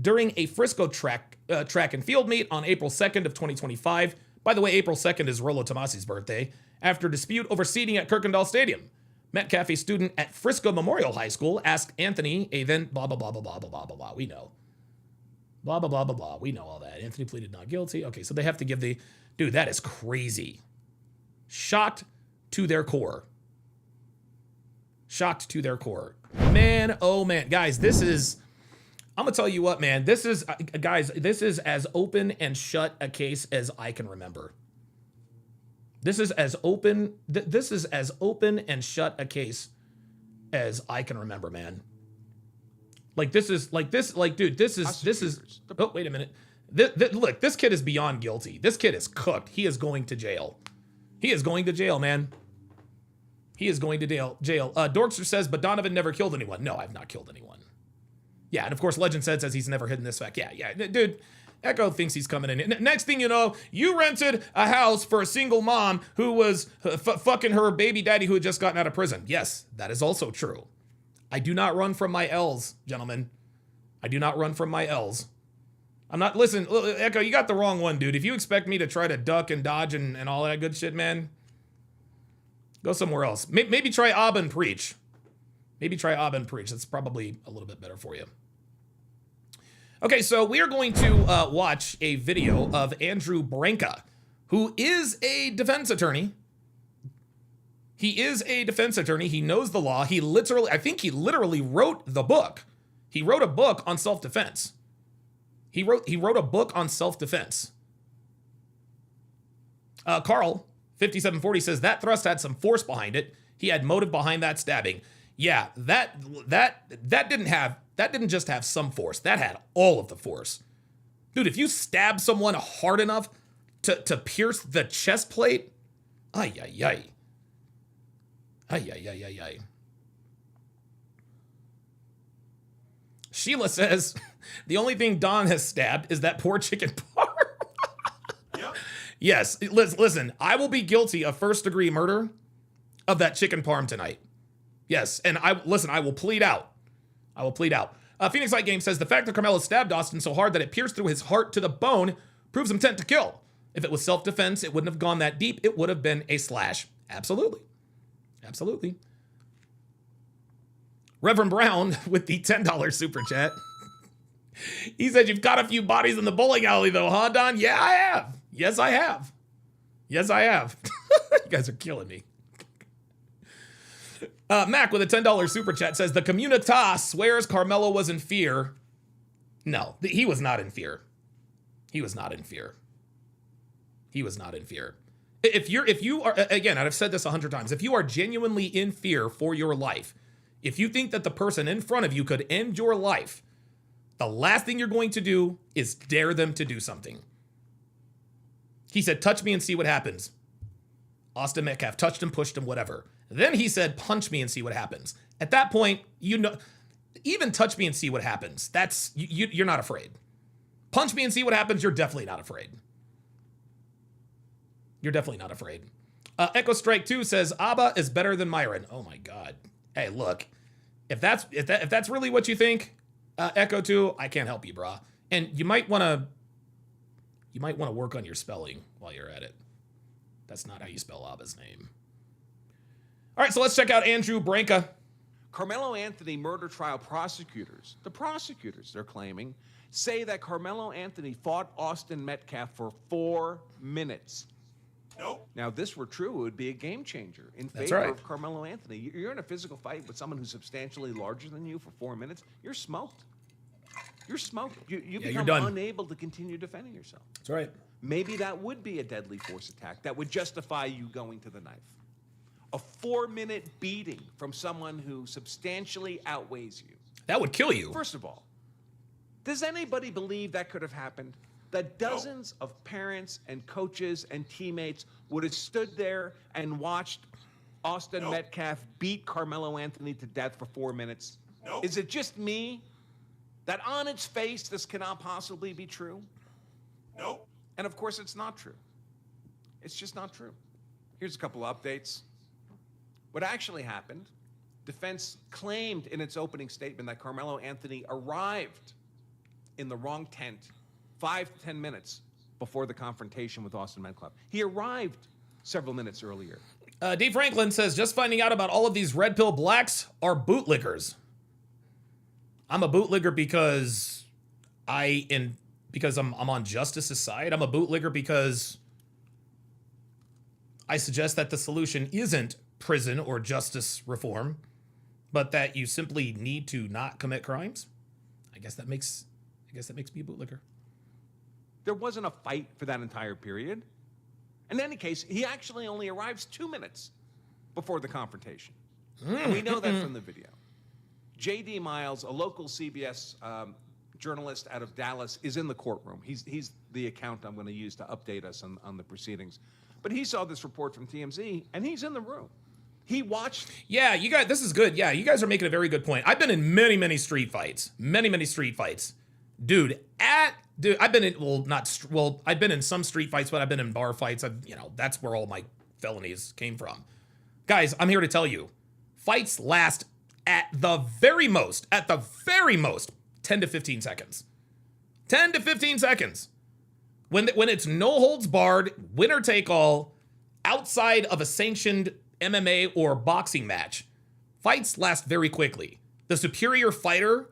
during a Frisco track and field meet on April 2nd of 2025. By the way, April 2nd is Rollo Tomasi's birthday. After dispute over seating at Kirkendall Stadium, Metcalf, a student at Frisco Memorial High School, asked Anthony a then blah, blah, blah, blah, blah, blah, blah, blah, blah. We know. Blah, blah, blah, blah, blah. We know all that. Anthony pleaded not guilty. Okay, so they have to give the... Dude, that is crazy. Shocked to their core. Shocked to their core. Man, oh man. Guys, this is... I'm going to tell you what, man. This is... Guys, this is as open and shut a case as I can remember. This is as open... This is as open and shut a case as I can remember, man. Like, this is... Like, this... Like, dude, this is... Oh, wait a minute. Look, this kid is beyond guilty. This kid is cooked. He is going to jail. He is going to jail, man. He is going to jail. Dorkster says, but Donovan never killed anyone. No, I've not killed anyone. Yeah, and of course, Legend says he's never hidden this fact. Yeah, dude. Echo thinks he's coming in. Next thing you know, you rented a house for a single mom who was fucking her baby daddy who had just gotten out of prison. Yes, that is also true. I do not run from my L's, gentlemen. I do not run from my L's. I'm not... Listen, Echo, you got the wrong one, dude. If you expect me to try to duck and dodge and all that good shit, man, go somewhere else. Maybe try Abba Preach. Maybe try Abba Preach. That's probably a little bit better for you. Okay, so we are going to watch a video of Andrew Branca, who is a defense attorney. He is a defense attorney. He knows the law. I think he literally wrote the book. He wrote a book on self-defense. He wrote a book on self-defense. Carl, 5740 says that thrust had some force behind it. He had motive behind that stabbing. Yeah, that didn't just have some force. That had all of the force. Dude, if you stab someone hard enough to pierce the chest plate, ay. Sheila says, the only thing Don has stabbed is that poor chicken parm. Yep. Yes, listen, I will be guilty of first-degree murder of that chicken parm tonight. Yes, and I will plead out. I will plead out. Phoenix Light Game says, the fact that Karmelo stabbed Austin so hard that it pierced through his heart to the bone proves intent to kill. If it was self-defense, it wouldn't have gone that deep. It would have been a slash. Absolutely. Absolutely. Reverend Brown with the $10 super chat. He said, you've got a few bodies in the bowling alley though, huh, Don? Yeah, I have. Yes, I have. Yes, I have. You guys are killing me. Mac with a $10 super chat says, the Communitas swears Karmelo was in fear. No, he was not in fear. He was not in fear. He was not in fear. If you are, again, I've said this 100 times, if you are genuinely in fear for your life, if you think that the person in front of you could end your life, the last thing you're going to do is dare them to do something. He said, touch me and see what happens. Austin Metcalf touched him, pushed him, whatever. Then he said, punch me and see what happens. At that point, you know, even touch me and see what happens. That's, you're not afraid. Punch me and see what happens. You're definitely not afraid. You're definitely not afraid. Echo Strike 2 says, Abba is better than Myron. Oh my God. Hey, look, if that's really what you think, Echo 2, I can't help you, brah. And you might want to work on your spelling while you're at it. That's not how you spell Abba's name. All right, so let's check out Andrew Branca. Karmelo Anthony murder trial prosecutors, the prosecutors, they're claiming, say that Karmelo Anthony fought Austin Metcalf for 4 minutes. Nope. Now, if this were true, it would be a game changer in That's favor right. of Karmelo Anthony. You're in a physical fight with someone who's substantially larger than you for 4 minutes. You're smoked. You're smoked. You you're become done. unable to continue defending yourself. That's right. Maybe that would be a deadly force attack that would justify you going to the knife. A 4-minute beating from someone who substantially outweighs you. That would kill you. First of all, does anybody believe that could have happened? That dozens of parents and coaches and teammates would have stood there and watched Austin Metcalf beat Karmelo Anthony to death for 4 minutes? No. Is it just me that on its face this cannot possibly be true? Nope. And of course it's not true. It's just not true. Here's a couple updates. What actually happened, defense claimed in its opening statement that Karmelo Anthony arrived in the wrong tent 5 to 10 minutes before the confrontation with Austin Metcalf. He arrived several minutes earlier. Dave Franklin says, just finding out about all of these red pill blacks are bootlickers. I'm a bootligger because I'm on justice's side. I'm a bootligger because I suggest that the solution isn't prison or justice reform, but that you simply need to not commit crimes. I guess that makes me a bootlicker. There wasn't a fight for that entire period. In any case, he actually only arrives 2 minutes before the confrontation. And we know that from the video. J.D. Miles, a local CBS journalist out of Dallas, is in the courtroom. He's the account I'm going to use to update us on the proceedings. But he saw this report from TMZ, and he's in the room. He watched. Yeah, you guys, this is good. Yeah, you guys are making a very good point. I've been in many street fights. Many street fights. Dude, I've been in, I've been in some street fights, but I've been in bar fights. That's where all my felonies came from. Guys, I'm here to tell you, fights last at the very most, 10 to 15 seconds. 10 to 15 seconds. When it's no holds barred, winner take all, outside of a sanctioned MMA or boxing match, fights last very quickly. The superior fighter,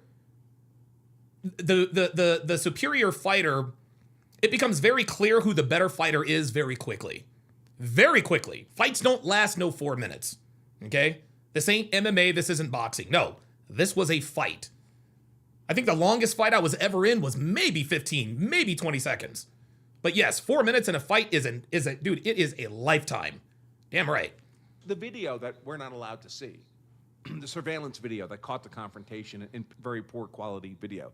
the superior fighter, it becomes very clear who the better fighter is very quickly. Very quickly. Fights don't last no 4 minutes. Okay? This ain't MMA, this isn't boxing. No, this was a fight. I think the longest fight I was ever in was maybe 15, maybe 20 seconds. But yes, 4 minutes in a fight dude, it is a lifetime. Damn right. The video that we're not allowed to see, the surveillance video that caught the confrontation in very poor quality video.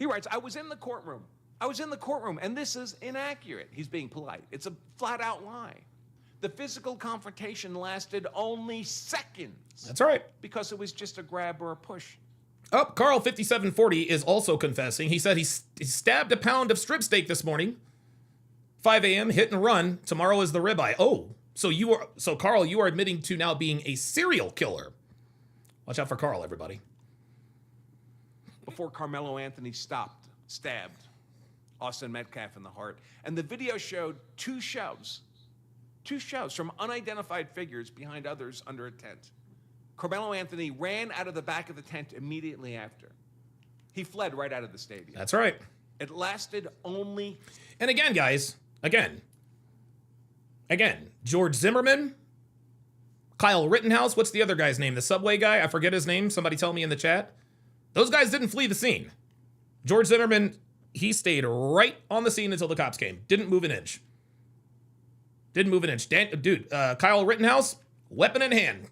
He writes, I was in the courtroom, and this is inaccurate. He's being polite. It's a flat out lie. The physical confrontation lasted only seconds. That's right. Because it was just a grab or a push. Oh, Carl5740 is also confessing. He said he stabbed a pound of strip steak this morning. 5 a.m., hit and run. Tomorrow is the ribeye. Oh, so Carl, you are admitting to now being a serial killer. Watch out for Carl, everybody. Before Karmelo Anthony stabbed Austin Metcalf in the heart. And the video showed two shoves 2 shows from unidentified figures behind others under a tent. Karmelo Anthony ran out of the back of the tent immediately after. He fled right out of the stadium. That's right. It lasted only... And again, guys, again, George Zimmerman, Kyle Rittenhouse, what's the other guy's name? The subway guy? I forget his name. Somebody tell me in the chat. Those guys didn't flee the scene. George Zimmerman, he stayed right on the scene until the cops came. Didn't move an inch. Didn't move an inch. Kyle Rittenhouse, weapon in hand.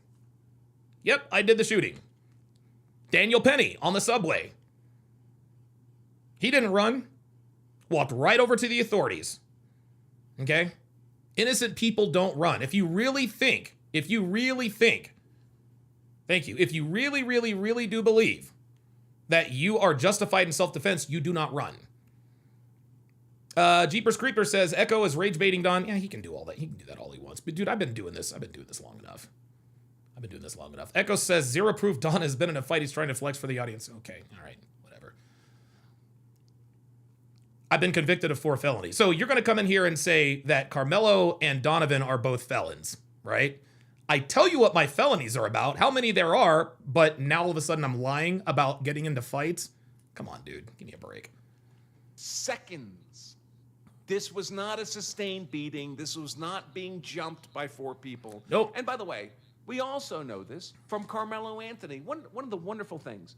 Yep, I did the shooting. Daniel Penny on the subway. He didn't run. Walked right over to the authorities. Okay? Innocent people don't run. If you really think, thank you, if you really, really, really do believe that you are justified in self-defense, you do not run. Jeepers Creeper says, Echo is rage baiting Don. Yeah, he can do all that. He can do that all he wants. But dude, I've been doing this long enough. Echo says, zero proof Don has been in a fight. He's trying to flex for the audience. Okay, all right, whatever. I've been convicted of 4 felonies. So you're going to come in here and say that Karmelo and Donovan are both felons, right? I tell you what my felonies are about, how many there are, but now all of a sudden I'm lying about getting into fights. Come on, dude. Give me a break. Seconds. This was not a sustained beating. This was not being jumped by 4 people. Nope. And by the way, we also know this from Karmelo Anthony. One of the wonderful things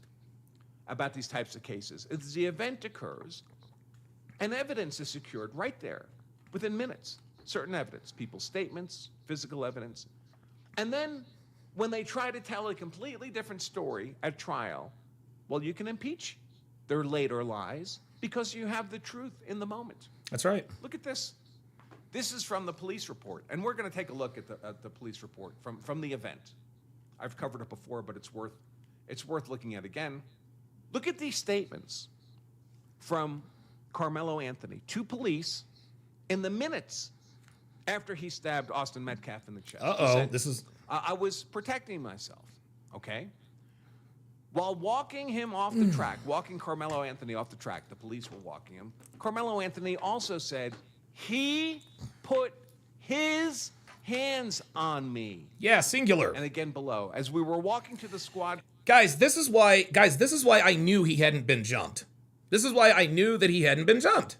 about these types of cases is the event occurs and evidence is secured right there within minutes. Certain evidence, people's statements, physical evidence. And then when they try to tell a completely different story at trial, well, you can impeach their later lies because you have the truth in the moment. That's right. Look at this. This is from the police report, and we're going to take a look at the police report from the event. I've covered it before, but it's worth looking at again. Look at these statements from Karmelo Anthony to police in the minutes after he stabbed Austin Metcalf in the chest. This is... I was protecting myself, okay? While walking him off the track, walking Karmelo Anthony off the track, the police were walking him, Karmelo Anthony also said, he put his hands on me. Yeah, singular. And again below, as we were walking to the squad. This is why I knew he hadn't been jumped. This is why I knew that he hadn't been jumped.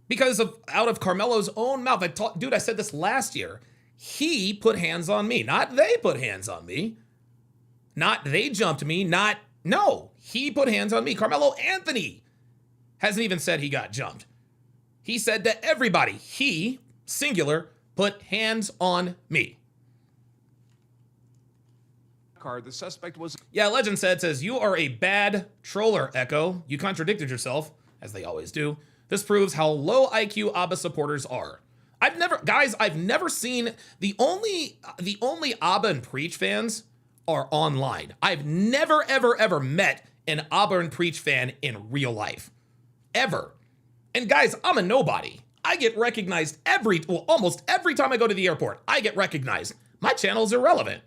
Because out of Karmelo's own mouth, I said this last year. He put hands on me, not they put hands on me. Not they jumped me, no, he put hands on me. Karmelo Anthony hasn't even said he got jumped. He said to everybody, he, singular, put hands on me. The suspect was... Yeah, Legend says, you are a bad troller, Echo. You contradicted yourself, as they always do. This proves how low IQ ABBA supporters are. I've never seen... The only ABBA and Preach fans are online. I've never, ever, ever met an ABBA and Preach fan in real life. Ever. And guys, I'm a nobody. I get recognized almost every time I go to the airport. I get recognized. My channel's irrelevant.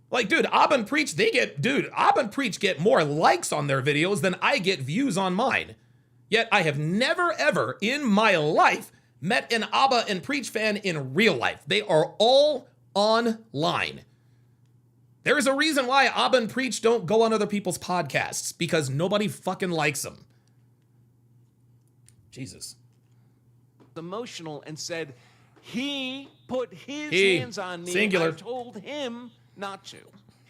Like, dude, ABBA and Preach, ABBA and Preach get more likes on their videos than I get views on mine. Yet I have never, ever in my life met an ABBA and Preach fan in real life. They are all online. There is a reason why ABBA and Preach don't go on other people's podcasts, because nobody fucking likes them. Jesus. Emotional and said, he put his hands on me. Singular. I told him not to.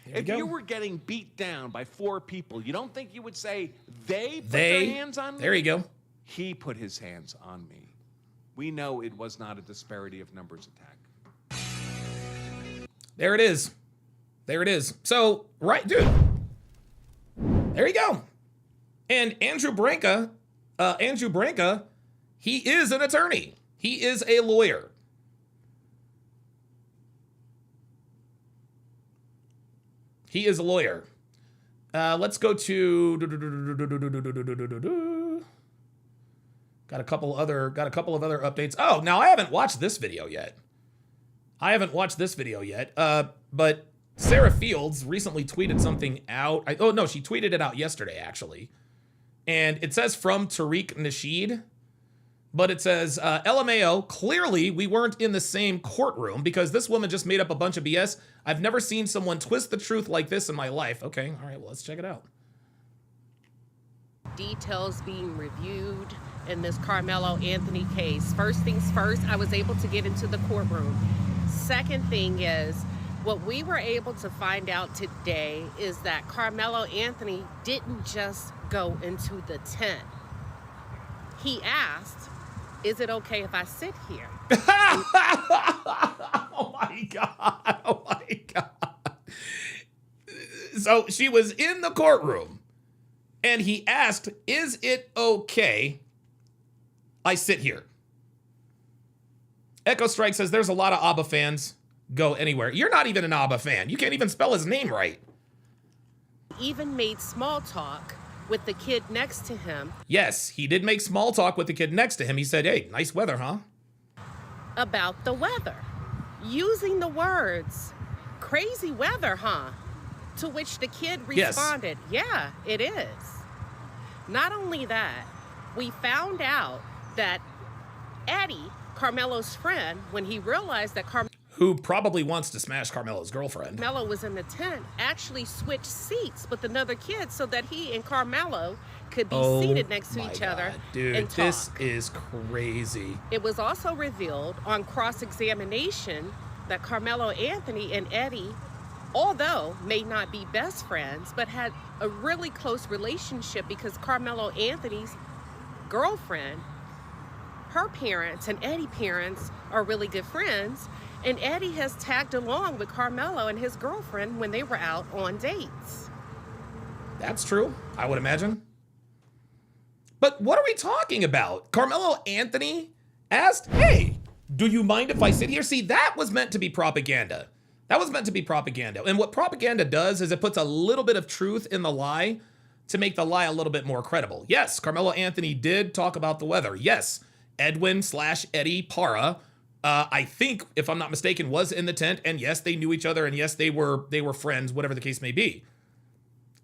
If you were getting beat down by 4 people, you don't think you would say, they put their hands on me? There you go. He put his hands on me. We know it was not a disparity of numbers attack. There it is. There it is. So, right, dude. There you go. And Andrew Branca, he is an attorney. He is a lawyer. He is a lawyer. Let's go to got a couple of other updates. Oh, now I haven't watched this video yet. But Sarah Fields recently tweeted something out. She tweeted it out yesterday, actually. And it says from Tariq Nasheed. But it says, LMAO, clearly we weren't in the same courtroom because this woman just made up a bunch of BS. I've never seen someone twist the truth like this in my life. Okay, all right, well, let's check it out. Details being reviewed in this Karmelo Anthony case. First things first, I was able to get into the courtroom. Second thing is, what we were able to find out today is that Karmelo Anthony didn't just go into the tent. He asked, is it okay if I sit here? Oh my God. Oh my God. So she was in the courtroom and he asked, is it okay I sit here? Echo Strike says there's a lot of ABBA fans. Go anywhere. You're not even an ABBA fan. You can't even spell his name right. Even made small talk with the kid next to him. Yes, he did make small talk with the kid next to him. He said, hey, nice weather, huh? About the weather. Using the words, crazy weather, huh? To which the kid responded, yes. Yeah, it is. Not only that, we found out that Eddie, Karmelo's friend, when he realized that who probably wants to smash Karmelo's girlfriend. Karmelo was in the tent, actually switched seats with another kid so that he and Karmelo could be seated next to each other dude, and talk. This is crazy. It was also revealed on cross-examination that Karmelo Anthony and Eddie, although may not be best friends, but had a really close relationship because Karmelo Anthony's girlfriend, her parents and Eddie's parents are really good friends. And Eddie has tagged along with Karmelo and his girlfriend when they were out on dates. That's true, I would imagine. But what are we talking about? Karmelo Anthony asked, hey, do you mind if I sit here? See, that was meant to be propaganda. That was meant to be propaganda. And what propaganda does is it puts a little bit of truth in the lie to make the lie a little bit more credible. Yes, Karmelo Anthony did talk about the weather. Yes, Edwin/Eddie Para, I think, if I'm not mistaken, was in the tent, and yes, they knew each other, and yes, they were friends, whatever the case may be.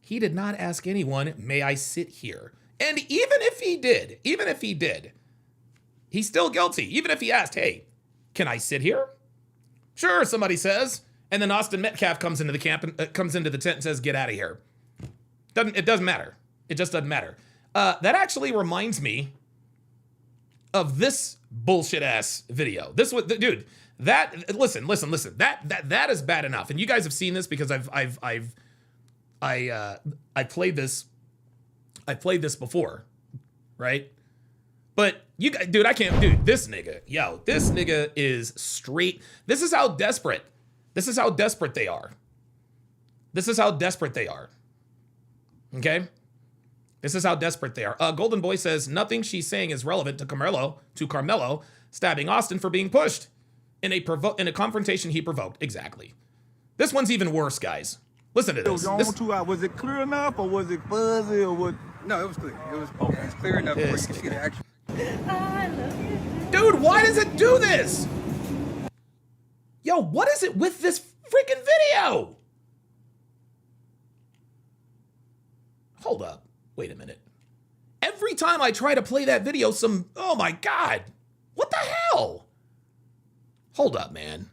He did not ask anyone, may I sit here? And even if he did, he's still guilty. Even if he asked, hey, can I sit here? Sure, somebody says, and then Austin Metcalf comes into the camp and comes into the tent and says, get out of here. It doesn't matter. It just doesn't matter. That actually reminds me of this bullshit ass video. This was, dude, that, listen, that is bad enough. And you guys have seen this because I played this before, right? But you guys, dude, I can't, dude, this nigga is straight. This is how desperate they are. Okay? This is how desperate they are. Golden Boy says, nothing she's saying is relevant to Karmelo stabbing Austin for being pushed in a confrontation he provoked. Exactly. This one's even worse, guys. Listen to this. Was it clear enough or was it fuzzy or what? No, it was clear. It was clear enough where you can see the action. Dude, why does it do this? Yo, what is it with this freaking video? Hold up. Wait a minute. Every time I try to play that video, oh my God. What the hell? Hold up, man.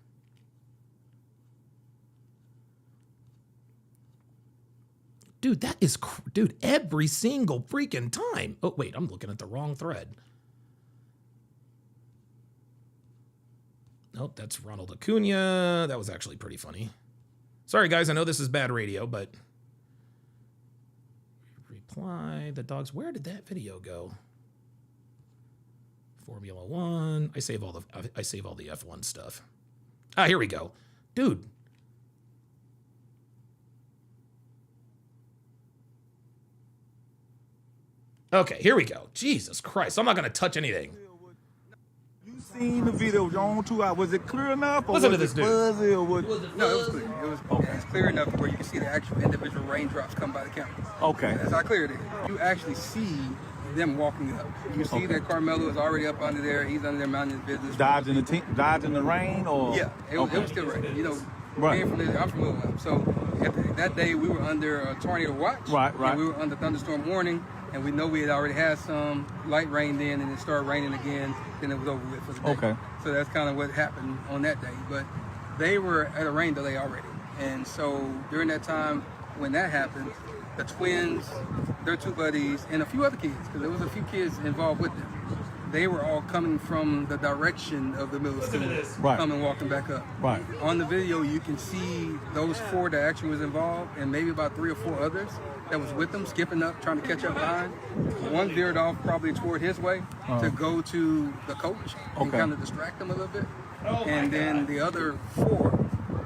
Dude, that is, dude, every single freaking time. Oh, wait, I'm looking at the wrong thread. Nope, that's Ronald Acuna. That was actually pretty funny. Sorry, guys, I know this is bad radio, but... Reply, the dogs, where did that video go? Formula One. I save all the F1 stuff. Ah, here we go. Dude. Okay, here we go. Jesus Christ, I'm not gonna touch anything. You seen the video on 2 hours. Was it clear enough or Listen to was this it dude. fuzzy or what? No, it was clear. It was clear enough where you can see the actual individual raindrops come by the camera. Okay. That's how clear it is. You actually see them walking up. You see that Karmelo is already up under there. He's under there minding his business. Dodging the rain or? Yeah, it was still raining. You know, Right. I'm familiar with them. So that day we were under a tornado watch. Right. And we were under thunderstorm warning. And we know we had already had some light rained in, and it started raining again. Then it was over with for the day. Okay. So that's kind of what happened on that day. But they were at a rain delay already. And so during that time when that happened, the twins, their two buddies, and a few other kids, because there was a few kids involved with them, they were all coming from the direction of the middle school, Right. coming walking back up. Right. On the video, you can see those 4 that actually was involved, and maybe about 3 or 4 others that was with them, skipping up, trying to catch up behind. One veered off probably toward his way to go to the coach and Okay. kind of distract him a little bit. And then the other 4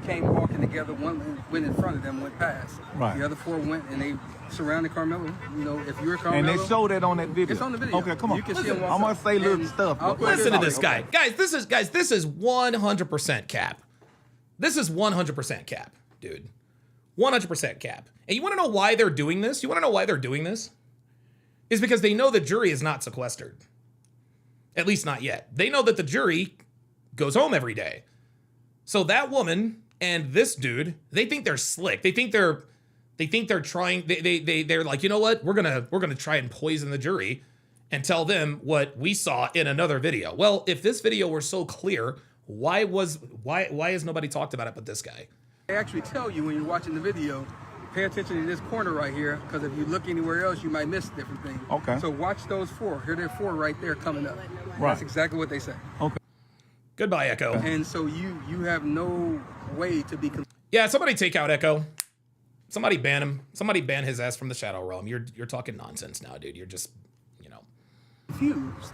came walking together. One went in front of them, went past. Right. The other 4 went and they surrounded Carmelo. You know, if you're Carmelo, And they showed that on that video. it's on the video. Okay, come on. You can see him walk I'm gonna up. say little And stuff. I'll but- put Listen to this this guy. Guys, this is 100% cap. This is 100% cap, dude. 100% cap. And you want to know why they're doing this? You want to know why they're doing this? Is because they know the jury is not sequestered. At least not yet. They know that the jury goes home every day. So that woman and this dude, they think they're slick. They think they're trying. They're like, you know what? We're gonna try and poison the jury and tell them what we saw in another video. Well, if this video were so clear, why has nobody talked about it but this guy? They actually tell you when you're watching the video, pay attention to this corner right here, because if you look anywhere else, you might miss different things. Okay. So watch those 4. Here, there are 4 right there coming up. Right. That's exactly what they say. Okay. Goodbye, Echo. And so you have no way to be Yeah, somebody take out Echo. Somebody ban him. Somebody ban his ass from the Shadow Realm. You're talking nonsense now, dude. You're just, you know. confused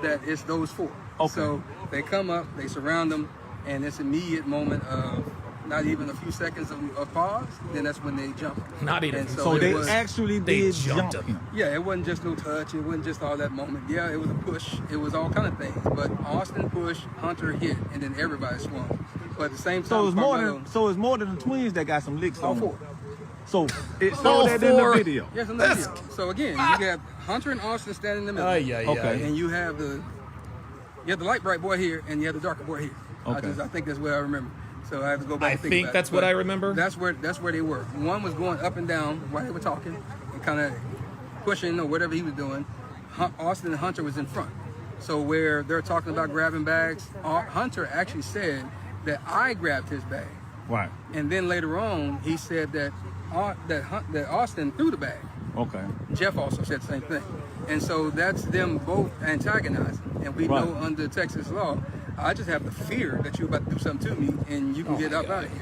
that it's those 4. Okay. So they come up, they surround them, and it's immediate moment of not even a few seconds of pause. Then that's when they jump. Not even. And So it they was- actually they did jumped jump him. him. Yeah, it wasn't just no touch. It wasn't just all that moment. Yeah, it was a push. It was all kind of things. But Austin pushed, Hunter hit, and then everybody swung. But at the same time, So it's Carmelo, more than the twins that got some licks all on 4. them. So it showed All that in the 4. video. Yes, in the video. So again, you have Hunter and Austin standing in the middle. Yeah. Okay. And you have the light bright boy here, and you have the darker boy here. Okay. I think that's what I remember. So I have to go back. I and think think about that's it. what But I remember. That's where they were. One was going up and down while they were talking, and kind of pushing or whatever he was doing. Austin and Hunter was in front. So where they're talking about grabbing bags, Hunter actually said that I grabbed his bag, Right. and then later on he said that Austin threw the bag. Okay. Jeff also said the same thing. And so that's them both antagonizing. And we Right. know under Texas law, I just have the fear that you're about to do something to me and you can get up out of here.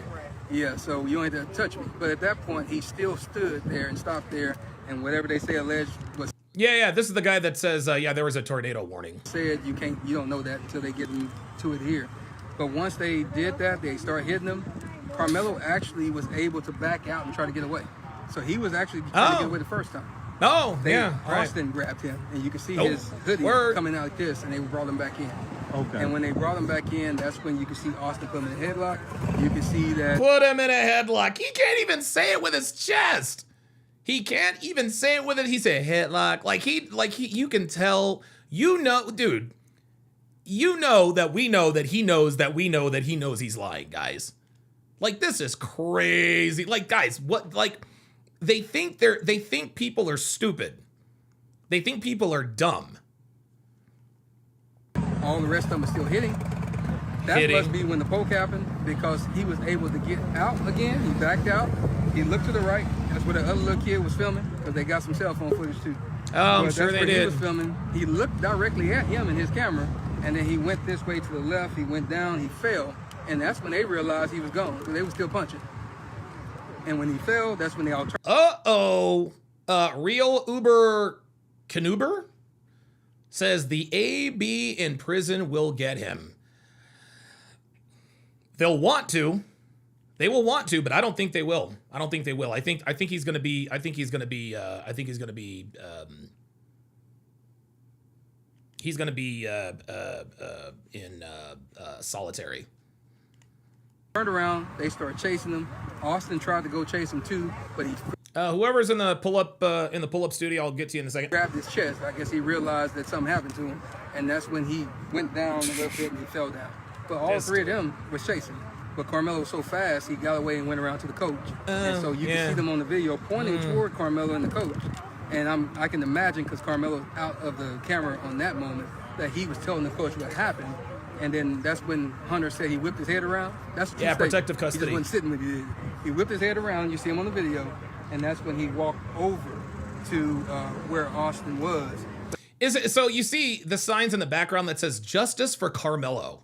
Yeah, so you don't have to touch me. But at that point, he still stood there and stopped there. And whatever they say alleged was Yeah. This is the guy that says, there was a tornado warning. said, you don't know that until they get into it here. But once they did that, they started hitting him. Karmelo actually was able to back out and try to get away. So he was actually trying to get away the first time. Oh, yeah. All right. Austin grabbed him, and you can see Oh, his hoodie word. coming out like this, and they brought him back in. Okay. And when they brought him back in, that's when you can see Austin put him in a headlock. You can see that Put him in a headlock. He can't even say it with his chest. He can't even say it with it. He said headlock. You can tell, dude, you know that we know that he knows that we know that he knows he's lying, guys. Like, this is crazy. Like, guys, they think people are stupid. They think people are dumb. all the rest of them are still hitting. That Hitting. must be when the poke happened, because he was able to get out again. He backed out. He looked to the right. That's where the other little kid was filming, because they got some cell phone footage too. I'm But sure that's they where He did. was filming. He looked directly at him in his camera, and then he went this way to the left. He went down. He fell, and that's when they realized he was gone. So they were still punching. And when he fell, that's when they all turned. Real Uber Canuber says the AB in prison will get him. They'll want to. They will want to, but I don't think they will. I don't think they will. I think he's gonna be in solitary. Turned around. They started chasing him. Austin tried to go chase him too, but he Whoever's in the pull-up studio, I'll get to you in a second. grabbed his chest. I guess he realized that something happened to him, and that's when he went down a little bit and he fell down. But all Pissed. three of them was chasing. But Karmelo was so fast, he got away and went around to the coach. And so you can see them on the video pointing toward Karmelo and the coach. And I can imagine, because Karmelo out of the camera on that moment, that he was telling the coach what happened. And then that's when Hunter said he whipped his head around. That's a true statement. Protective He custody. just wasn't sitting with you. He whipped his head around. You see him on the video. And that's when he walked over to where Austin was. Is it, so you see the signs in the background that says justice for Karmelo.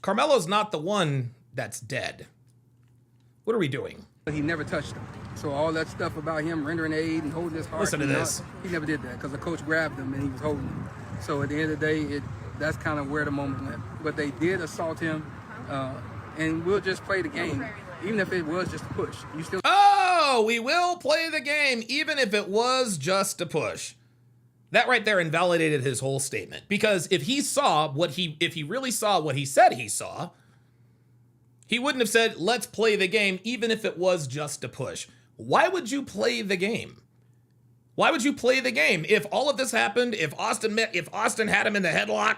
Carmelo's not the one that's dead. What are we doing? But he never touched him. So all that stuff about him rendering aid and holding his heart. Listen to this. He never did that because the coach grabbed him and he was holding him. So at the end of the day, that's kind of where the moment went. But they did assault him, and we'll just play the game, even if it was just a push. You still. Oh, we will play the game, even if it was just a push. That right there invalidated his whole statement, because if he really saw what he said he saw, he wouldn't have said, "Let's play the game," even if it was just a push. Why would you play the game? Why would you play the game? If all of this happened, if Austin had him in the headlock,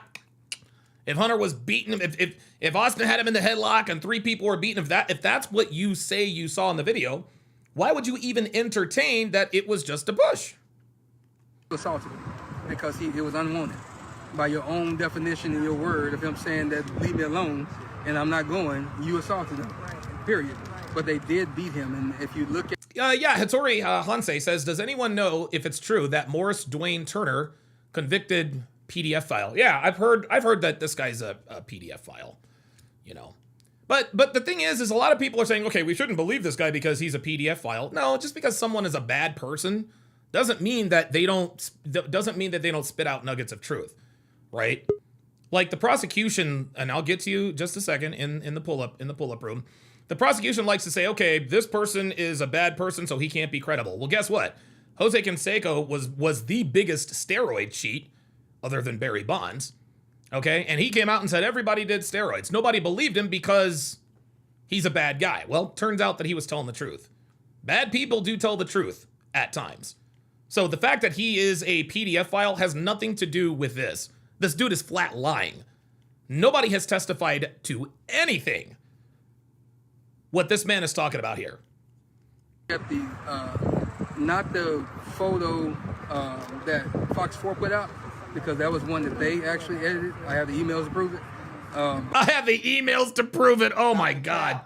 if Hunter was beating him, if Austin had him in the headlock and 3 people were beating him, if that's what you say you saw in the video, why would you even entertain that it was just a push? Assaulted him because it was unwanted. By your own definition and your word of him saying that leave me alone and I'm not going, you assaulted him. Period. But they did beat him, and if you look at Hattori Hansei says, does anyone know if it's true that Morris Dwayne Turner convicted PDF file? Yeah, I've heard that this guy's a PDF file, you know. But the thing is a lot of people are saying, okay, we shouldn't believe this guy because he's a PDF file. No, just because someone is a bad person doesn't mean that they don't spit out nuggets of truth, right? Like the prosecution, and I'll get to you just a second in the pull-up room. The prosecution likes to say, okay, this person is a bad person, so he can't be credible. Well, guess what? Jose Canseco was the biggest steroid cheat, other than Barry Bonds, okay? And he came out and said everybody did steroids. Nobody believed him because he's a bad guy. Well, turns out that he was telling the truth. Bad people do tell the truth at times. So the fact that he is a PDF file has nothing to do with this. This dude is flat lying. Nobody has testified to anything what this man is talking about here. the not the photo that Fox 4 put out, because that was one that they actually edited. I have the emails to prove it. I have the emails to prove it. Oh my God.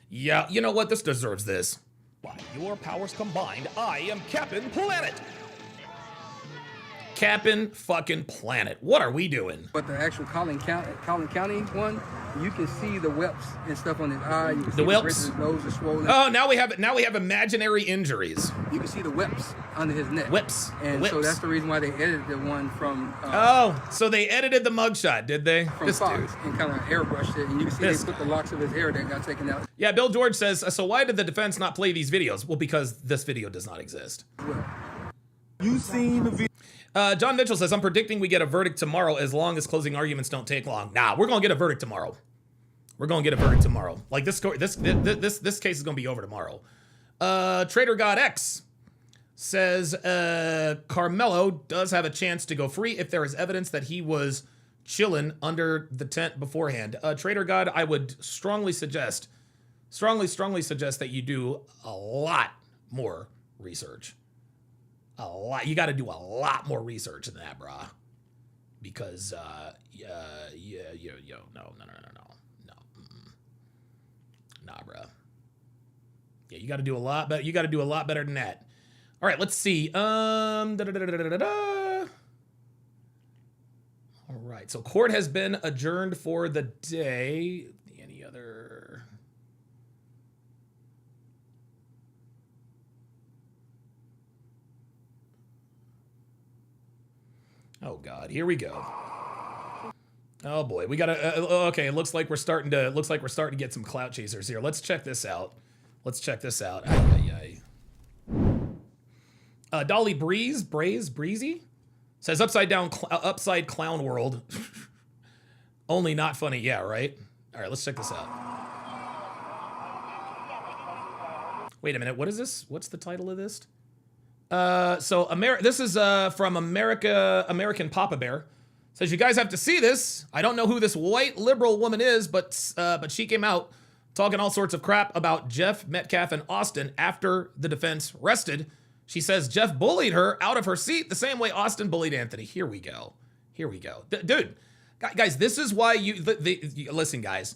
Yeah, you know what? This deserves this. By your powers combined, I am Captain Planet. Captain fucking Planet. What are we doing? But the actual Collin County one, you can see the whelps and stuff on his eye. You can see The whelps? His nose is swollen. Oh, now we have imaginary injuries. You can see the whelps under his neck. Whips. And Whips. so that's the reason why they edited the one from So they edited the mugshot, did they? from This Fox dude. and kind of airbrushed it, and you can see This they put the locks of his hair that got taken out. Yeah, Bill George says, so why did the defense not play these videos? Well, because this video does not exist. You seen the video? John Mitchell says, I'm predicting we get a verdict tomorrow as long as closing arguments don't take long. Nah, we're going to get a verdict tomorrow. We're going to get a verdict tomorrow. Like this case is going to be over tomorrow. Trader God X says, Karmelo does have a chance to go free if there is evidence that he was chilling under the tent beforehand. Trader God, I would strongly suggest that you do a lot more research. A lot. You got to do a lot more research than that, brah. Because, no. Nah, bruh. Yeah, you got to do a lot better. You got to do a lot better than that. All right, let's see. All right, so court has been adjourned for the day. Any other? Oh God, here we go. Oh boy, we gotta. Okay, it looks like we're starting to get some clout chasers here. Let's check this out. Dolly Breezy says upside clown world. Only not funny. Yeah, right. All right, let's check this out. Wait a minute. What is this? What's the title of this? This is from American Papa Bear. Says, you guys have to see this. I don't know who this white liberal woman is, but she came out talking all sorts of crap about Jeff Metcalf and Austin after the defense rested She says Jeff bullied her out of her seat the same way Austin bullied Anthony. Here we go. Here we go. Dude, guys, this is why listen, guys.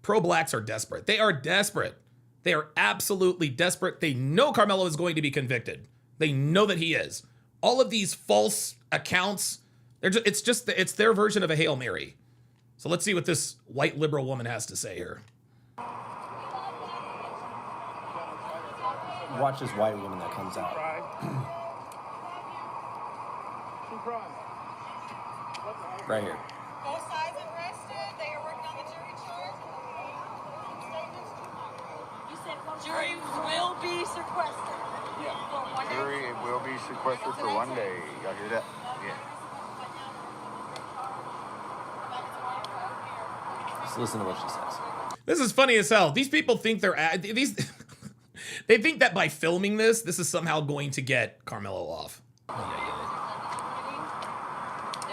Pro-blacks are desperate. They are desperate. They are absolutely desperate. They know Karmelo is going to be convicted. They know that he is. All of these false accounts, it's their version of a Hail Mary. So let's see what this white liberal woman has to say here. Watch this white woman that comes out. Right here. Both sides arrested. They are working on the jury charge. You said jury will be sequestered. Yeah. For 1 day? Jury will be sequestered for 1 day. Y'all hear that? Yeah. Just listen to what she says. This is funny as hell. These people think they think that by filming this is somehow going to get Karmelo off. The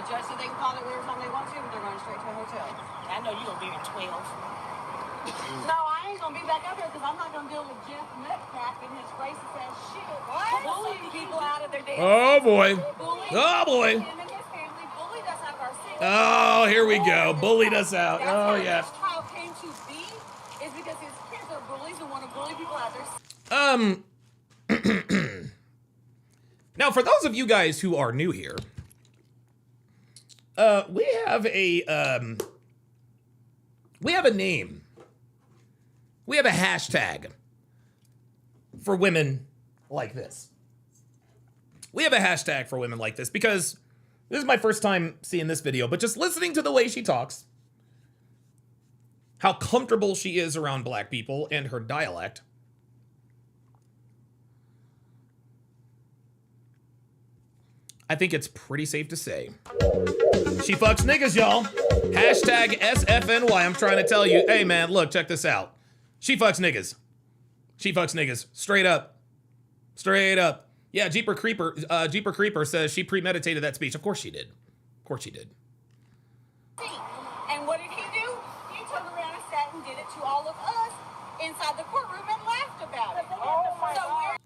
judge said they can call it whatever time they want to, but they're going straight to a hotel. I know you're going to be at 12. No, I ain't going to be back up here because I'm not going to deal with Jeff Metcalf and his racist ass shit. What? Bullying people out of their damn Oh boy. Bullying Oh boy. him and his family bullied us out of our city. Oh, here we go. Bullied us out. That's Oh how yeah. this trial came to be, is because his kids are bullies and want to bully people out there. Now, for those of you guys who are new here, we have a name. We have a hashtag for women like this. We have a hashtag for women like this because this is my first time seeing this video, but just listening to the way she talks, how comfortable she is around black people and her dialect, I think it's pretty safe to say she fucks niggas, y'all. Hashtag SFNY. I'm trying to tell you, hey man, look, check this out. She fucks niggas. She fucks niggas. Straight up. Straight up. Yeah, Jeeper Creeper says she premeditated that speech. Of course she did. Of course she did. And what did he do? He turned around and sat and did it to all of us inside the courtroom and laughed about it.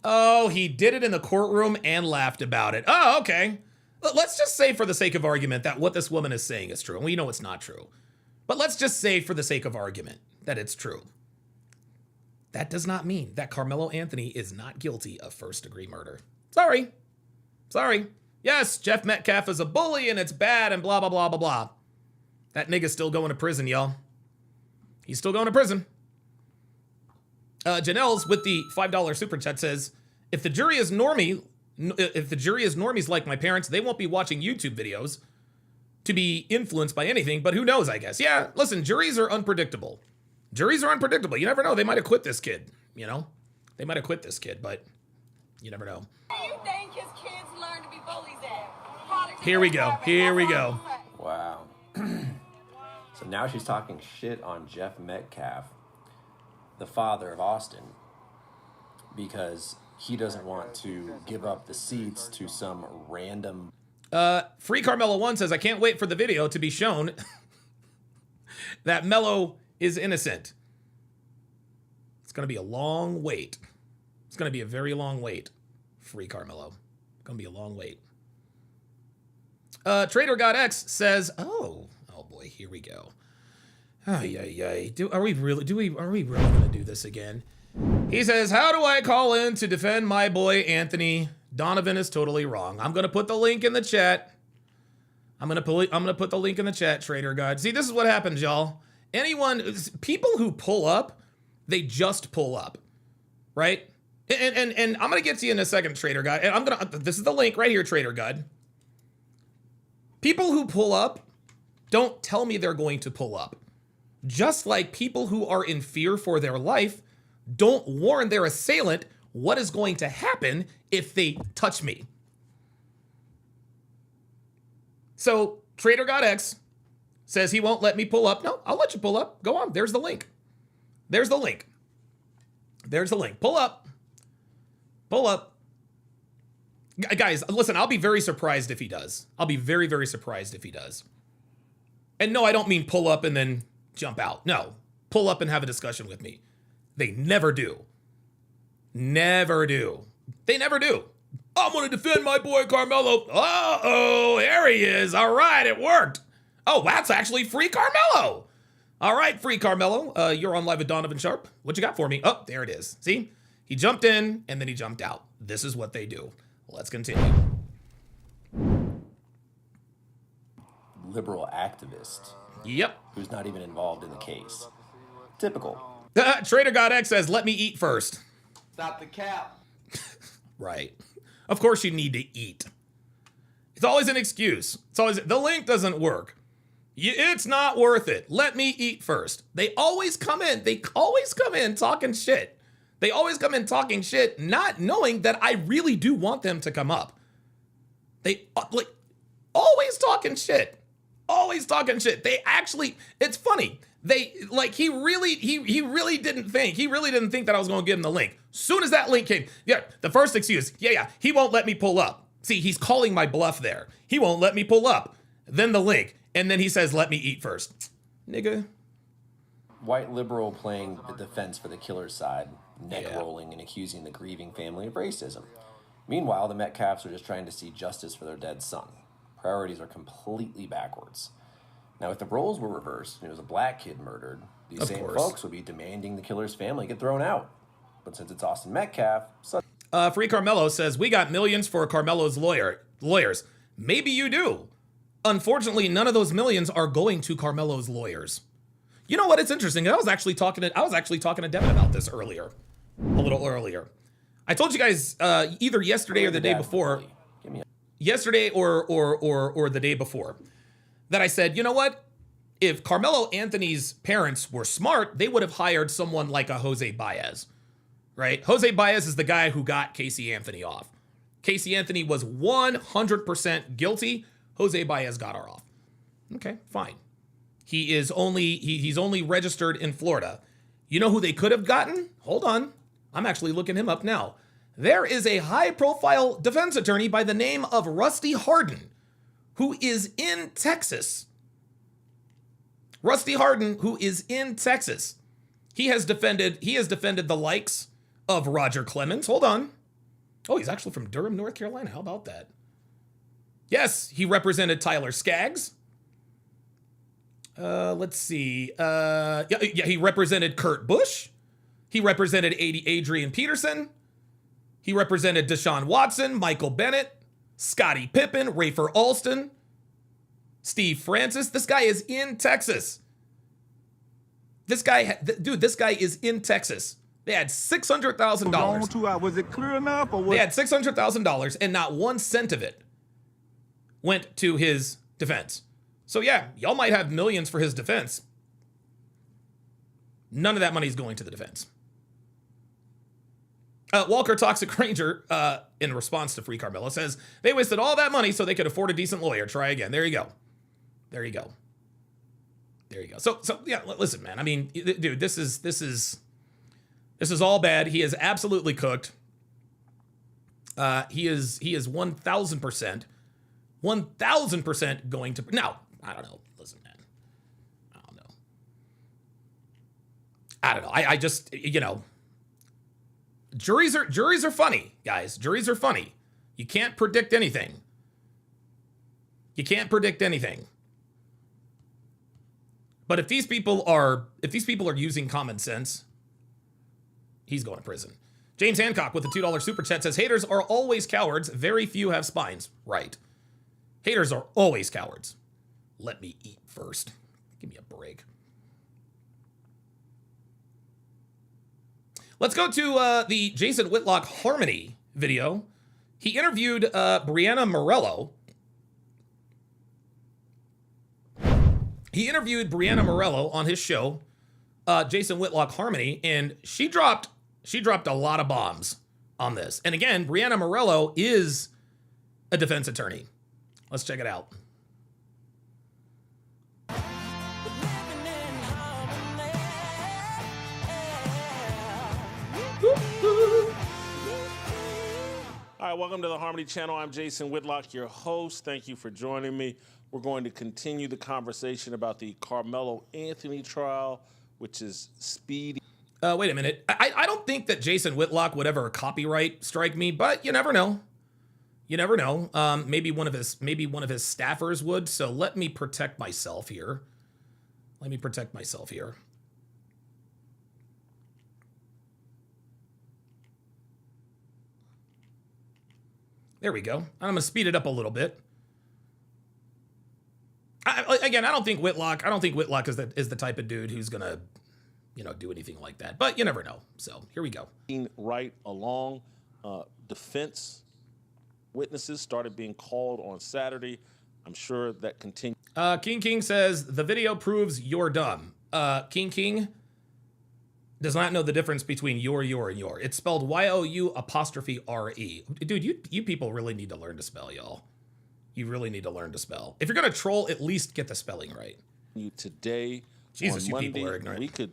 Oh, he did it in the courtroom and laughed about it. Oh, okay. Let's just say for the sake of argument that what this woman is saying is true. And we know it's not true. But let's just say for the sake of argument that it's true. That does not mean that Karmelo Anthony is not guilty of first-degree murder. Sorry. Sorry. Yes, Jeff Metcalf is a bully and it's bad and blah, blah, blah, blah, blah. That nigga's still going to prison, y'all. He's still going to prison. Janelle's with the $5 super chat says, if the jury is normies like my parents, they won't be watching YouTube videos to be influenced by anything, but who knows, I guess. Yeah, listen, juries are unpredictable. Juries are unpredictable. You never know. They might have quit this kid, you know? They might have quit this kid, but you never know. What do you think his kids learn to be bullies at? Here we go. Here we go. Wow. So now she's talking shit on Jeff Metcalf, the father of Austin, because he doesn't want to give up the seats to some random... Free Karmelo 1 says, I can't wait for the video to be shown that Melo is innocent. It's going to be a long wait. It's going to be a very long wait. Free Karmelo. Going to be a long wait. Trader God X says, oh boy, here we go. Are we really going to do this again? He says, how do I call in to defend my boy Anthony? Donovan is totally wrong. I'm going to put the link in the chat. I'm going to put the link in the chat, Trader God. See, this is what happens, y'all. People who pull up, they just pull up, right? And I'm going to get to you in a second, Trader God. And this is the link right here, Trader God. People who pull up don't tell me they're going to pull up. Just like people who are in fear for their life don't warn their assailant what is going to happen if they touch me. So Trader God X says he won't let me pull up. No, I'll let you pull up. Go on. There's the link. There's the link. There's the link. Pull up. Pull up. Guys, listen, I'll be very surprised if he does. I'll be very, very surprised if he does. And no, I don't mean pull up and then jump out. No, pull up and have a discussion with me. They never do. Never do. They never do. I'm going to defend my boy Karmelo. Uh-oh, there he is. All right, it worked. Oh, that's actually free Karmelo. All right, free Karmelo. You're on live with Donovan Sharp. What you got for me? Oh, there it is. See? He jumped in, and then he jumped out. This is what they do. Let's continue. Liberal activist. Yep. Who's not even involved in the case. Typical. Trader God X says, let me eat first. Stop the cap. Right. Of course you need to eat. It's always an excuse. It's always, the link doesn't work. It's not worth it. Let me eat first. They always come in. They always come in talking shit. They always come in talking shit, not knowing that I really do want them to come up. They like always talking shit. Always talking shit. They actually, it's funny. They like he really didn't think that I was going to give him the link. Soon as that link came, yeah, the first excuse, he won't let me pull up. See, he's calling my bluff there. He won't let me pull up. Then the link, and then he says, let me eat first. Nigga. White liberal playing the defense for the killer's side, neck rolling and accusing the grieving family of racism. Meanwhile, the Metcalfs are just trying to see justice for their dead son. Priorities are completely backwards. Now, if the roles were reversed and it was a black kid murdered, these same folks would be demanding the killer's family get thrown out. But since it's Austin Metcalf, Free Karmelo says, we got millions for Karmelo's lawyers. Maybe you do. Unfortunately, none of those millions are going to Karmelo's lawyers. You know what? It's interesting. I was actually talking to Devin about this earlier, a little earlier. I told you guys either yesterday or the day before, yesterday or the day before, that I said, you know what? If Carmelo Anthony's parents were smart, they would have hired someone like a Jose Baez, right? Jose Baez is the guy who got Casey Anthony off. Casey Anthony was 100% guilty. Jose Baez got her off. Okay, fine. He's only registered in Florida. You know who they could have gotten? Hold on. I'm actually looking him up now. There is a high-profile defense attorney by the name of Rusty Hardin, who is in Texas. Rusty Hardin, who is in Texas. He has defended the likes of Roger Clemens. Hold on. Oh, he's actually from Durham, North Carolina. How about that? Yes, he represented Tyler Skaggs. Let's see. He represented Kurt Busch. He represented Adrian Peterson. He represented Deshaun Watson, Michael Bennett, Scottie Pippen, Rafer Alston, Steve Francis. This guy is in Texas. This guy is in Texas. They had $600,000. Was it clear enough? Or they had $600,000 and not 1 cent of it went to his defense. So yeah, y'all might have millions for his defense. None of that money is going to the defense. Walker Toxic Ranger, in response to Free Karmelo, says, they wasted all that money so they could afford a decent lawyer. Try again. There you go. There you go. There you go. So yeah, listen, man. I mean, dude, this is all bad. He is absolutely cooked. He is 1,000% going to, now, I don't know. Listen, man. I don't know. I just, you know, juries are funny, guys. Juries are funny. You can't predict anything. You can't predict anything. But if these people are using common sense, he's going to prison. James Hancock with the $2 super chat says, haters are always cowards. Very few have spines. Right. Haters are always cowards. Let me eat first. Give me a break. Let's go to the Jason Whitlock Harmony video. He interviewed Brianna Morello. He interviewed Brianna Morello on his show, Jason Whitlock Harmony, and she dropped a lot of bombs on this. And again, Brianna Morello is a defense attorney. Let's check it out. All right, welcome to the Harmony Channel. I'm Jason Whitlock, your host. Thank you for joining me. We're going to continue the conversation about the Carmelo Anthony trial, which is speedy. Wait a minute. I don't think that Jason Whitlock would ever copyright strike me, but you never know. You never know. Maybe one of his staffers would. So let me protect myself here. There we go. I'm gonna speed it up a little bit. Again, I don't think Whitlock is the type of dude who's gonna, do anything like that. But you never know. So here we go. Right along, defense witnesses started being called on Saturday. I'm sure that continues. King says the video proves you're dumb. King does not know the difference between your, and your. It's spelled YOU''RE. Dude, you people really need to learn to spell, y'all. You really need to learn to spell. If you're gonna troll, at least get the spelling right. Today, Jesus, on you Monday, people are ignorant. We could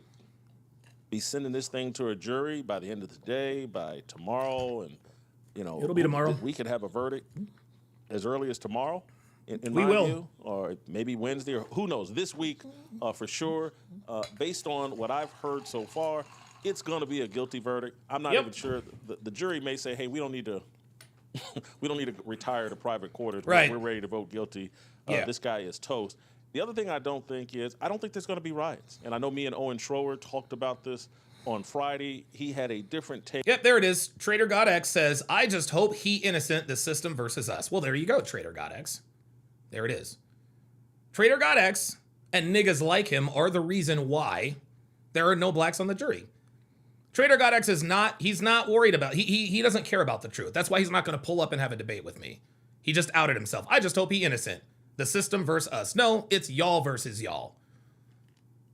be sending this thing to a jury by the end of the day, by tomorrow, and it'll be tomorrow. We could have a verdict as early as tomorrow. In we my will. view, or maybe Wednesday, or who knows, this week for sure. Based on what I've heard so far, it's going to be a guilty verdict. I'm not even sure. The jury may say, "Hey, we don't need to retire to private quarters. Right. We're ready to vote guilty. Yeah. This guy is toast." The other thing I don't think there's going to be riots. And I know me and Owen Schroer talked about this on Friday. He had a different take. Yep, there it is. Trader God X says, I just hope he innocent, the system versus us. Well, there you go, Trader God X. There it is. Trader God X and niggas like him are the reason why there are no blacks on the jury. Trader God X he's not worried about, he doesn't care about the truth. That's why he's not going to pull up and have a debate with me. He just outed himself. I just hope he innocent. The system versus us. No, it's y'all versus y'all.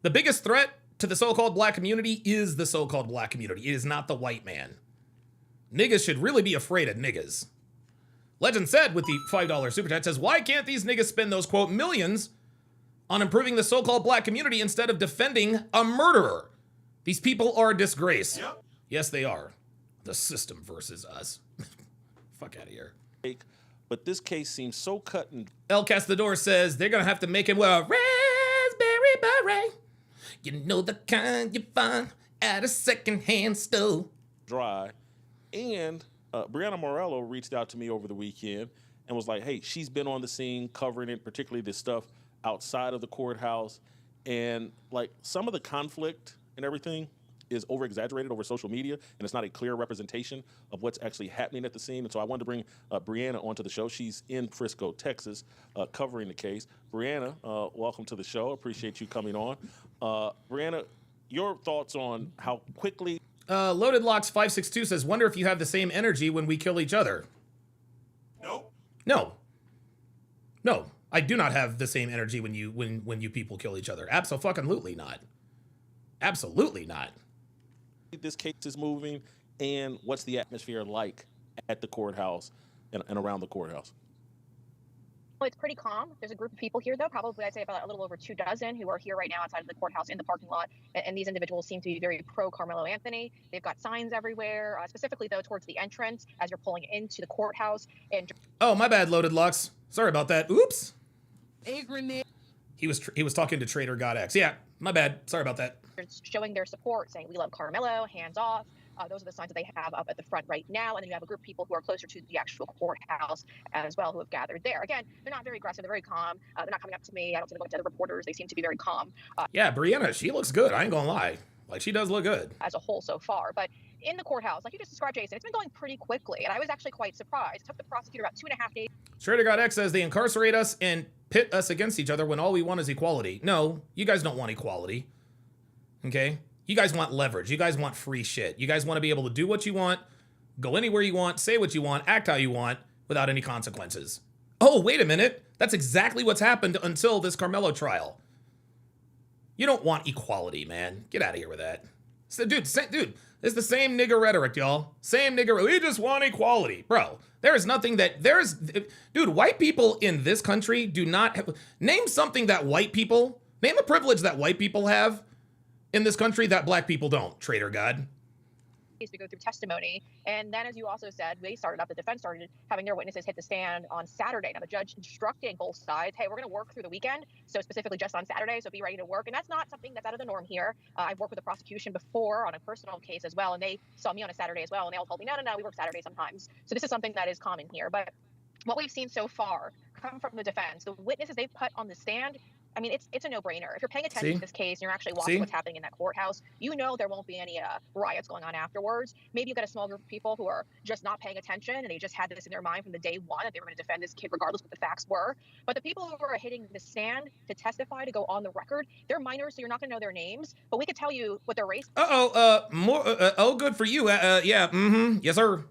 The biggest threat to the so-called black community is the so-called black community. It is not the white man. Niggas should really be afraid of niggas. Legend said with the $5 super chat says, why can't these niggas spend those, quote, millions on improving the so-called black community instead of defending a murderer? These people are a disgrace. Yep. Yes, they are. The system versus us. Fuck out of here. But this case seems so cut and... El Castador says they're going to have to make him wear a raspberry beret. You know the kind you find at a secondhand store. Dry. And Brianna Morello reached out to me over the weekend and was like, hey, she's been on the scene covering it, particularly this stuff outside of the courthouse. And like some of the conflict and everything is over-exaggerated over social media, and it's not a clear representation of what's actually happening at the scene. And so I wanted to bring Brianna onto the show. She's in Frisco, Texas, covering the case. Brianna, welcome to the show. Appreciate you coming on. Brianna, your thoughts on how quickly... Loaded Locks 562 says, wonder if you have the same energy when we kill each other. No, I do not have the same energy when you people kill each other. Abso-fucking-lutely not. Absolutely not. This case is moving, and what's the atmosphere like at the courthouse and around the courthouse? Well, it's pretty calm. There's a group of people here, though, probably I'd say about a little over 24 who are here right now outside of the courthouse in the parking lot. And these individuals seem to be very pro Karmelo Anthony. They've got signs everywhere, specifically, though, towards the entrance as you're pulling into the courthouse. And oh, my bad, Loaded Locks. Sorry about that. Oops. Agron. He was talking to Trader God X. Yeah, my bad. Sorry about that. Showing their support, saying, we love Karmelo, hands off. Those are the signs that they have up at the front right now. And then you have a group of people who are closer to the actual courthouse as well who have gathered there. Again, they're not very aggressive. They're very calm. They're not coming up to me. I don't see them going to other reporters. They seem to be very calm. Yeah, Brianna, she looks good. I ain't gonna lie. Like, she does look good. As a whole so far. But in the courthouse, like you just described, Jason, it's been going pretty quickly. And I was actually quite surprised. It took the prosecutor about 2.5 days. Trader God X says they incarcerate us and pit us against each other when all we want is equality. No, you guys don't want equality. Okay? You guys want leverage. You guys want free shit. You guys want to be able to do what you want, go anywhere you want, say what you want, act how you want without any consequences. Oh, wait a minute. That's exactly what's happened until this Karmelo trial. You don't want equality, man. Get out of here with that. So, dude, it's the same nigger rhetoric, y'all. Same nigger. We just want equality. Bro, there is nothing that dude, white people in this country do not have, name something that name a privilege that white people have in this country that black people don't, Trader God. to go through testimony. And then, as you also said, the defense started having their witnesses hit the stand on Saturday. Now, the judge instructing both sides, hey, we're going to work through the weekend, so specifically just on Saturday, so be ready to work. And that's not something that's out of the norm here. I've worked with the prosecution before on a personal case as well, and they saw me on a Saturday as well, and they all told me, no, we work Saturday sometimes. So this is something that is common here. But what we've seen so far come from the defense, the witnesses they've put on the stand, I mean, it's a no-brainer. If you're paying attention to this case and you're actually watching what's happening in that courthouse, you know there won't be any riots going on afterwards. Maybe you've got a small group of people who are just not paying attention and they just had this in their mind from the day one that they were going to defend this kid regardless of what the facts were. But the people who are hitting the stand to testify, to go on the record, they're minors, so you're not going to know their names. But we could tell you what their race. Good for you. Yes, sir.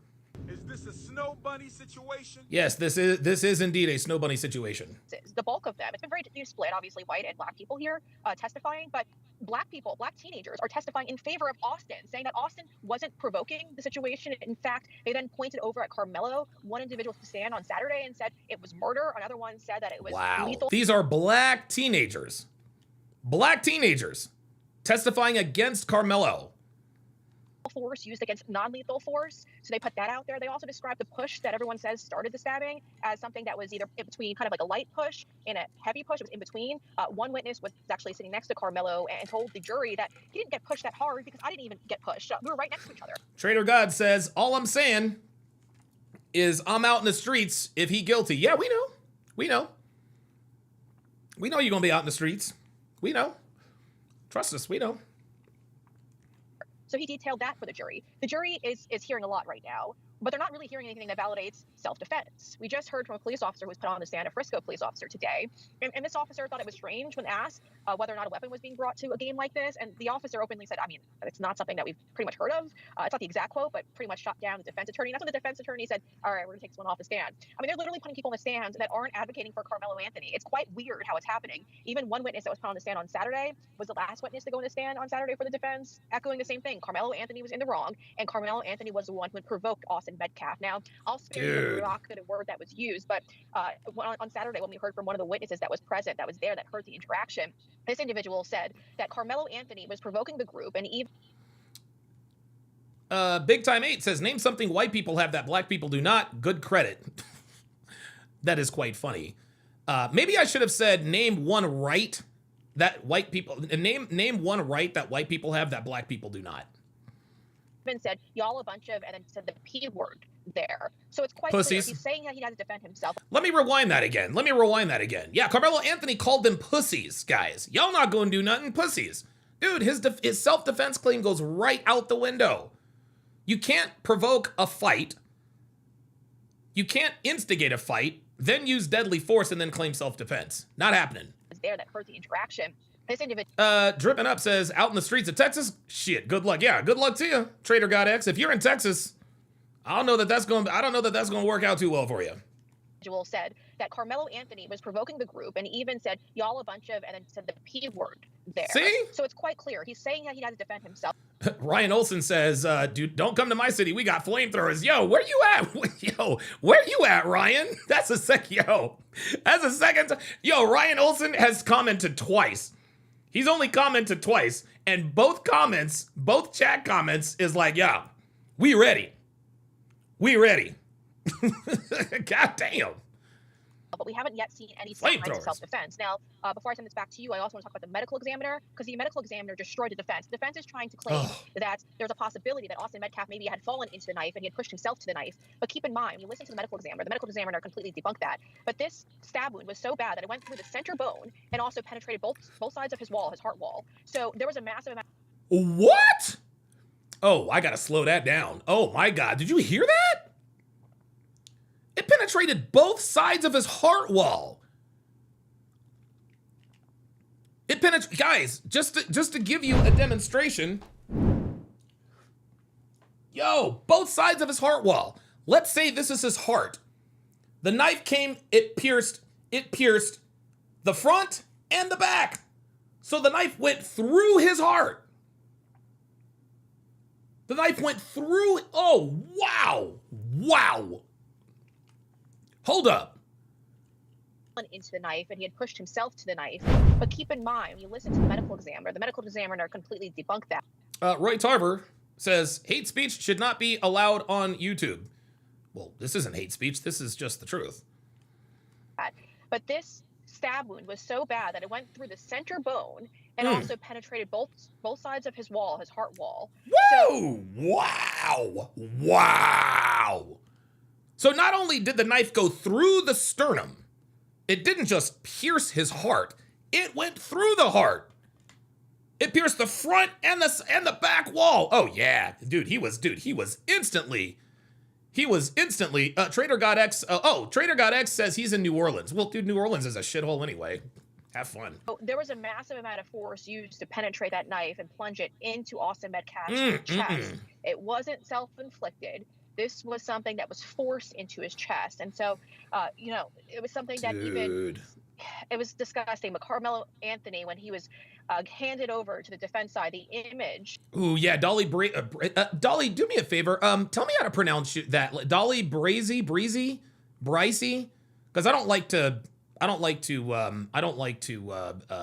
Is this a snow bunny situation? Yes, this is indeed a snow bunny situation. The bulk of them, it's been very split, obviously white and black people here testifying, but black teenagers are testifying in favor of Austin, saying that Austin wasn't provoking the situation. In fact, they then pointed over at Karmelo. One individual to stand on Saturday and said it was murder. Another one said that it was lethal. These are black teenagers testifying against Karmelo. Force used against non-lethal force, so they put that out there. They also described the push that everyone says started the stabbing as something that was either in between, kind of like a light push and a heavy push. It was in between. One witness was actually sitting next to Karmelo and told the jury that he didn't get pushed that hard because I didn't even get pushed. We were right next to each other. Trader God says, all I'm saying is I'm out in the streets if he guilty. Yeah, we know you're gonna be out in the streets. We know. Trust us, we know. So he detailed that for the jury. The jury is hearing a lot right now, but they're not really hearing anything that validates self-defense. We just heard from a police officer who was put on the stand, a Frisco police officer today, and this officer thought it was strange when asked whether or not a weapon was being brought to a game like this, and the officer openly said, I mean, it's not something that we've pretty much heard of. It's not the exact quote, but pretty much shot down the defense attorney. And that's when the defense attorney said, all right, we're gonna take this one off the stand. I mean, they're literally putting people on the stand that aren't advocating for Karmelo Anthony. It's quite weird how it's happening. Even one witness that was put on the stand on Saturday was the last witness to go on the stand on Saturday for the defense, echoing the same thing. Karmelo Anthony was in the wrong, and Karmelo Anthony was the one who had provoked Austin Metcalf. Now, I'll spare you the provocative word that was used, but on Saturday, when we heard from one of the witnesses that was present, that was there, that heard the interaction, this individual said that Karmelo Anthony was provoking the group, and even Big Time 8 says, name something white people have that black people do not. Good credit. That is quite funny. Maybe I should have said, name one right that white people, name one right that white people have that black people do not. said, y'all a bunch of, and then said the P word there. So it's quite Pussies. clear. He's saying that he had to defend himself. Let me rewind that again. Yeah, Karmelo Anthony called them pussies, guys. Y'all not gonna do nothing, pussies. Dude, his self-defense claim goes right out the window. You can't provoke a fight. You can't instigate a fight, then use deadly force and then claim self-defense. Not happening. Was there that heard the interaction. This individual. Dripping Up says, out in the streets of Texas? Shit, good luck. Yeah, good luck to you, Trader God X. If you're in Texas, I don't know that that's going to work out too well for you. Said that Karmelo Anthony was provoking the group, and he even said, y'all a bunch of, and then said the P word there. See? So it's quite clear. He's saying that he had to defend himself. Ryan Olson says, dude, don't come to my city. We got flamethrowers. Yo, where you at? Yo, where you at, Ryan? That's a second time. Yo, Ryan Olson has commented twice. He's only commented twice, and both chat comments is like, yeah, we ready. God damn. But we haven't yet seen any signs of self-defense. Now, before I send this back to you, I also want to talk about the medical examiner, because the medical examiner destroyed the defense. The defense is trying to claim that there's a possibility that Austin Metcalf maybe had fallen into the knife and he had pushed himself to the knife. But keep in mind, when you listen to the medical examiner completely debunked that. But this stab wound was so bad that it went through the center bone and also penetrated both sides of his wall, his heart wall. So there was a massive amount. What? Oh, I gotta slow that down. Oh my God, did you hear that? It penetrated both sides of his heart wall. Guys, just to give you a demonstration. Yo, both sides of his heart wall. Let's say this is his heart. The knife came, it pierced the front and the back. So the knife went through his heart. The knife went through, oh, wow. Hold up. Into the knife, and he had pushed himself to the knife. But keep in mind, when you listen to the medical examiner completely debunked that. Roy Tarver says hate speech should not be allowed on YouTube. Well, this isn't hate speech. This is just the truth. But this stab wound was so bad that it went through the center bone and also penetrated both sides of his wall, his heart wall. Whoa! Wow! Wow! So not only did the knife go through the sternum, it didn't just pierce his heart, it went through the heart. It pierced the front and the back wall. Oh yeah, dude, he was instantly. Trader God X. Trader God X says he's in New Orleans. Well, dude, New Orleans is a shithole anyway. Have fun. There was a massive amount of force used to penetrate that knife and plunge it into Austin Metcalf's chest. It wasn't self-inflicted. This was something that was forced into his chest. And so, it was something that it was disgusting. But Karmelo Anthony, when he was handed over to the defense side, the image. Ooh, yeah, Dolly, Dolly, do me a favor. Tell me how to pronounce that. Dolly Brycey? Because I don't like to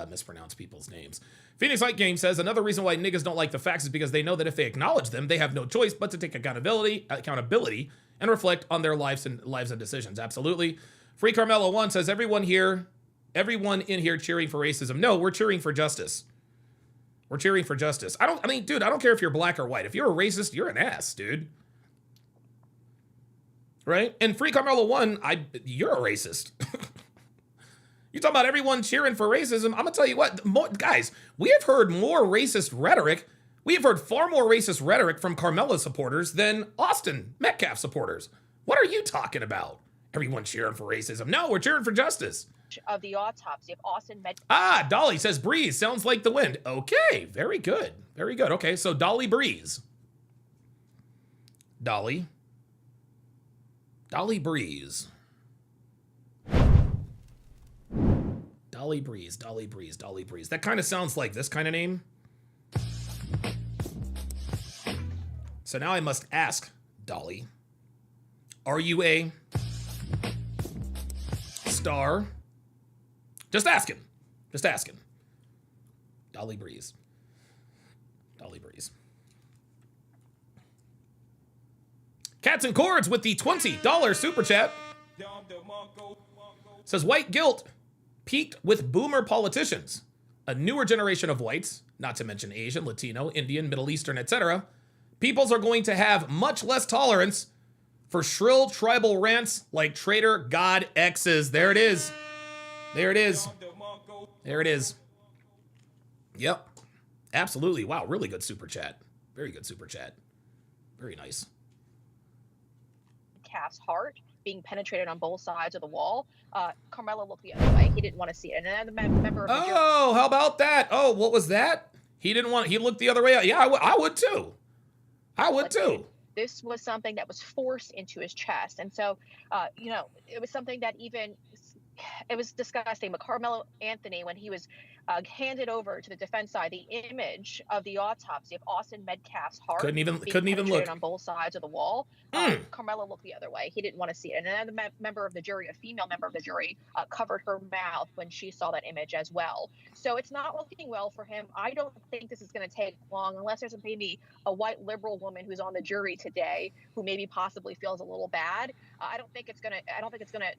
mispronounce people's names. Phoenix Light Game says another reason why niggas don't like the facts is because they know that if they acknowledge them, they have no choice but to take accountability, and reflect on their lives and decisions. Absolutely. Free Karmelo 1 says everyone in here cheering for racism. No, we're cheering for justice. We're cheering for justice. I don't care if you're black or white. If you're a racist, you're an ass, dude. Right? And Free Karmelo 1, you're a racist. You talking about everyone cheering for racism? I'm gonna tell you what, guys, we have heard more racist rhetoric. We have heard far more racist rhetoric from Karmelo supporters than Austin Metcalf supporters. What are you talking about? Everyone cheering for racism. No, we're cheering for justice. Of the autopsy of Austin Metcalf. Dolly says breeze sounds like the wind. Okay, very good. Very good. Okay, so Dolly Breeze. Dolly Breeze. Dolly Breeze. That kind of sounds like this kind of name. So now I must ask, Dolly, are you a star? Just asking. Dolly Breeze. Cats and Cords with the $20 super chat. Says white guilt peaked with boomer politicians. A newer generation of whites, not to mention Asian, Latino, Indian, Middle Eastern, etc., peoples are going to have much less tolerance for shrill tribal rants like Trader God X's. There it is. Yep. Absolutely. Wow, really good super chat. Very good super chat. Very nice. Calf's heart being penetrated on both sides of the wall. Karmelo looked the other way. He didn't want to see it. And another member of the jury. Oh, how about that? Oh, what was that? He looked the other way. Yeah, I would too. This was something that was forced into his chest. And so, it was something that it was disgusting. But Karmelo Anthony, when he was handed over to the defense side, the image of the autopsy of Austin Metcalf's heart couldn't even look on both sides of the wall. Karmelo looked the other way. He didn't want to see it. And another member of the jury, a female member of the jury, covered her mouth when she saw that image as well. So it's not looking well for him. I don't think this is going to take long, unless there's maybe a white liberal woman who's on the jury today who maybe possibly feels a little bad. I don't think it's gonna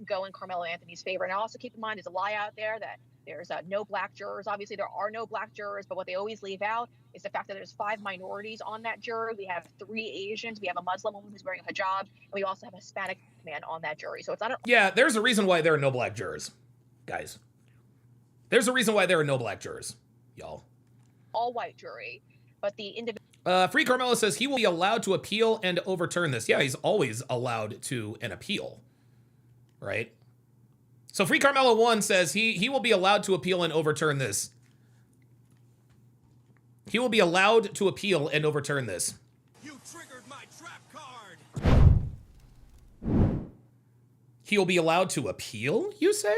go in Karmelo Anthony's favor. And also keep in mind, there's a lie out there that there's no black jurors. Obviously, there are no black jurors, but what they always leave out is the fact that there's 5 minorities on that jury. We have 3 Asians. We have a Muslim woman who's wearing a hijab, and we also have a Hispanic man on that jury. So it's not. Yeah, there's a reason why there are no black jurors, guys. There's a reason why there are no black jurors, y'all. All white jury, but the individual. Free Karmelo says he will be allowed to appeal and overturn this. Yeah, he's always allowed to an appeal, right? So Free Karmelo 1 says he will be allowed to appeal and overturn this. He will be allowed to appeal and overturn this. You triggered my trap card. He'll be allowed to appeal, you say?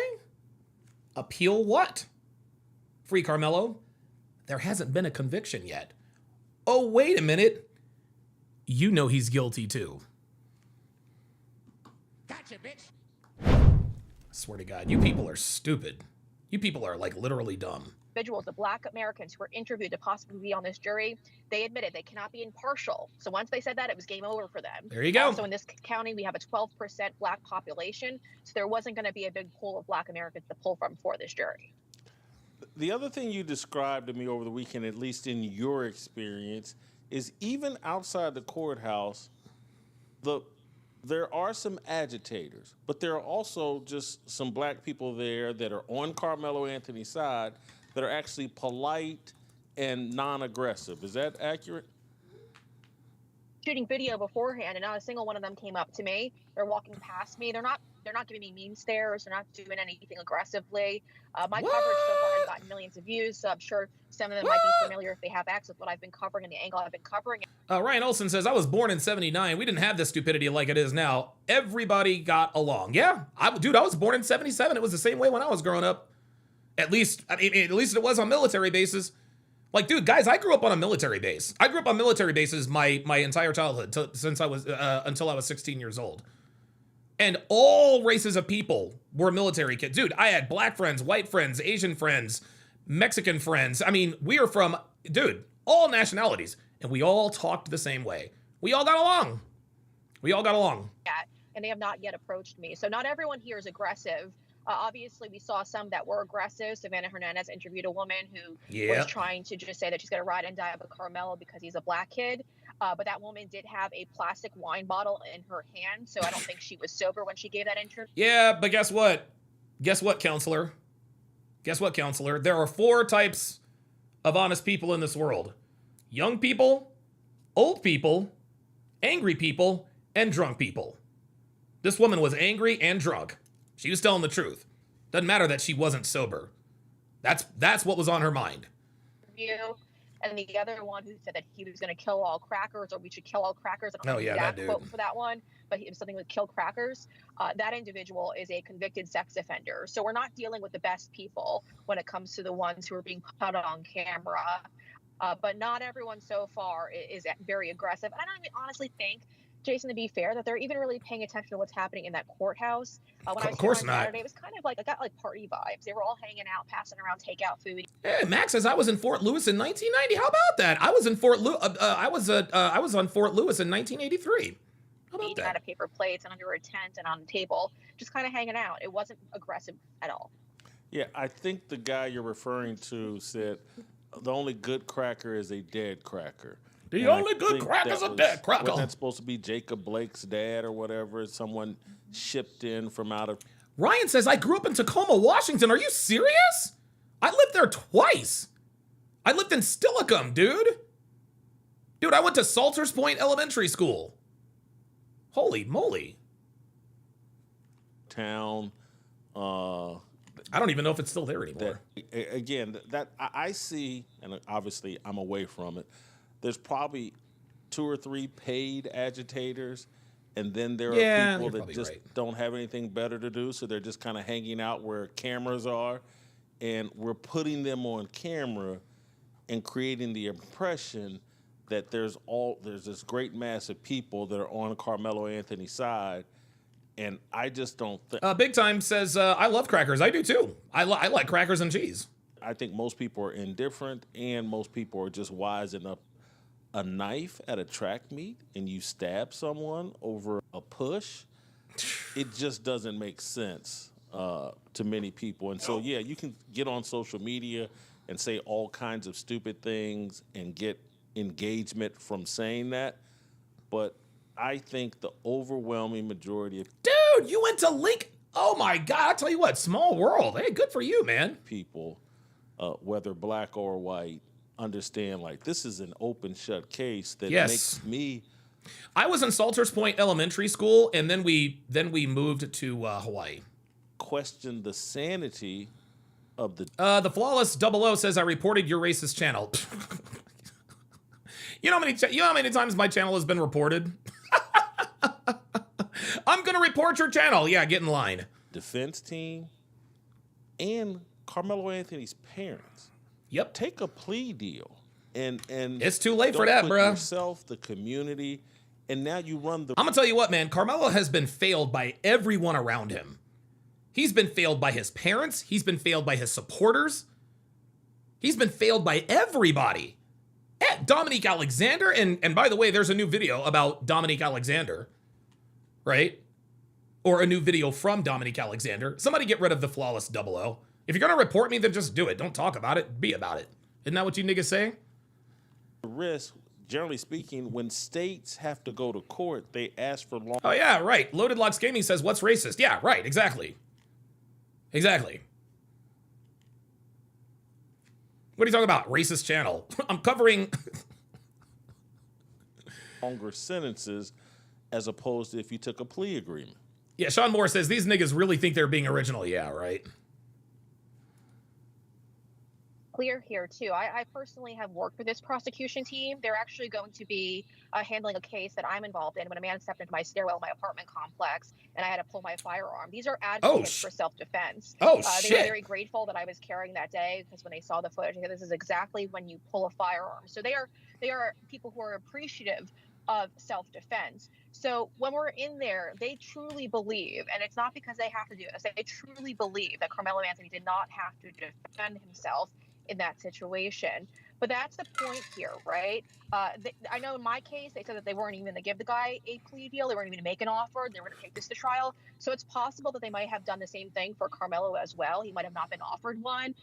Appeal what? Free Karmelo? There hasn't been a conviction yet. Oh, wait a minute. You know he's guilty too. Gotcha, bitch. Swear to God, you people are stupid. You people are like literally dumb. Individuals, the Black Americans who were interviewed to possibly be on this jury, they admitted they cannot be impartial. So once they said that, it was game over for them. There you go. Also, in this county, we have a 12% Black population, so there wasn't going to be a big pool of Black Americans to pull from for this jury. The other thing you described to me over the weekend, at least in your experience, is even outside the courthouse, there are some agitators, but there are also just some Black people there that are on Karmelo Anthony's side that are actually polite and non-aggressive. Is that accurate? Shooting video beforehand, and not a single one of them came up to me. They're walking past me. They're not giving me mean stares. They're not doing anything aggressively. My coverage so far has gotten millions of views, so I'm sure some of them might be familiar if they have access with what I've been covering and the angle I've been covering. Ryan Olson says, I was born in 79. We didn't have this stupidity like it is now. Everybody got along. Yeah, dude, I was born in 77. It was the same way when I was growing up. At least it was on military bases. Like, dude, guys, I grew up on a military base. I grew up on military bases my entire childhood since I was until I was 16 years old. And all races of people were military kids. Dude, I had Black friends, white friends, Asian friends, Mexican friends. I mean, we are from, dude, all nationalities. And we all talked the same way. We all got along. And they have not yet approached me. So not everyone here is aggressive. Obviously, we saw some that were aggressive. Savannah Hernandez interviewed a woman who was trying to just say that she's going to ride and die with Karmelo because he's a Black kid. But that woman did have a plastic wine bottle in her hand, so I don't think she was sober when she gave that interview. Yeah, but guess what? Guess what, counselor? There are 4 types of honest people in this world. Young people, old people, angry people, and drunk people. This woman was angry and drunk. She was telling the truth. Doesn't matter that she wasn't sober. That's what was on her mind. And the other one who said that he was going to kill all crackers, or we should kill all crackers. I don't know the exact quote for that one, but it was something with kill crackers. That individual is a convicted sex offender. So we're not dealing with the best people when it comes to the ones who are being caught on camera. But not everyone so far is very aggressive. And I don't even honestly think, Jason, to be fair, that they're even really paying attention to what's happening in that courthouse. When I was here on Saturday, it was kind of like, I got like party vibes. They were all hanging out, passing around takeout food. Hey, Max says I was in Fort Lewis in 1990. How about that? I was in Fort Lewis. I was on Fort Lewis in 1983. How about that? Out of paper plates and under a tent and on a table, just kind of hanging out. It wasn't aggressive at all. Yeah, I think the guy you're referring to said the only good cracker is a dead cracker. The only good cracker is a dead cracker. Wasn't that supposed to be Jacob Blake's dad or whatever? Someone shipped in from out of... Ryan says, I grew up in Tacoma, Washington. Are you serious? I lived there twice. I lived in Steilacoom, dude. Dude, I went to Salters Point Elementary School. Holy moly. Town. I don't even know if it's still there anymore. That I see, and obviously I'm away from it, there's probably 2 or 3 paid agitators, and then there are people that just don't have anything better to do, so they're just kind of hanging out where cameras are, and we're putting them on camera and creating the impression that there's this great mass of people that are on Karmelo Anthony's side, and I just don't think... Big Time says, I love crackers. I do too. I like crackers and cheese. I think most people are indifferent, and most people are just wising up. A knife at a track meet and you stab someone over a push, it just doesn't make sense to many people. And so, yeah, you can get on social media and say all kinds of stupid things and get engagement from saying that. But I think the overwhelming majority of... Dude, you went to Link. Oh, my God. I tell you what, small world. Hey, good for you, man. People, whether Black or white, understand like this is an open shut case that makes me... I was in Salters Point Elementary School, and then we moved to Hawaii. Question the sanity of the... The Flawless 00 says, I reported your racist channel. You know how many times my channel has been reported? I'm gonna report your channel. Yeah, get in line. Defense team and Karmelo Anthony's parents. Yep. Take a plea deal. And it's too late for that, bro. Yourself, the community, and now you run the... I'm gonna tell you what, man. Karmelo has been failed by everyone around him. He's been failed by his parents. He's been failed by his supporters. He's been failed by everybody. Dominique Alexander, and by the way, there's a new video about Dominique Alexander, right? Or a new video from Dominique Alexander. Somebody get rid of the flawless 00. If you're going to report me, then just do it. Don't talk about it. Be about it. Isn't that what you niggas say? The risk, generally speaking, when states have to go to court, they ask for long. Oh, yeah, right. Loaded Locks Gaming says, what's racist? Yeah, right. Exactly. Exactly. What are you talking about? Racist channel. I'm covering longer sentences as opposed to if you took a plea agreement. Yeah, Sean Moore says these niggas really think they're being original. Yeah, right. Clear here too. I personally have worked with this prosecution team. They're actually going to be handling a case that I'm involved in when a man stepped into my stairwell in my apartment complex and I had to pull my firearm. These are advocates for self-defense. Oh, they were very grateful that I was carrying that day because when they saw the footage, they said, this is exactly when you pull a firearm. So they are people who are appreciative of self-defense. So when we're in there, they truly believe, and it's not because they have to do this, they truly believe that Karmelo Anthony did not have to defend himself in that situation. But that's the point here, right? I know in my case, they said that they weren't even going to give the guy a plea deal. They weren't even going to make an offer. They were going to take this to trial. So it's possible that they might have done the same thing for Karmelo as well. He might have not been offered one.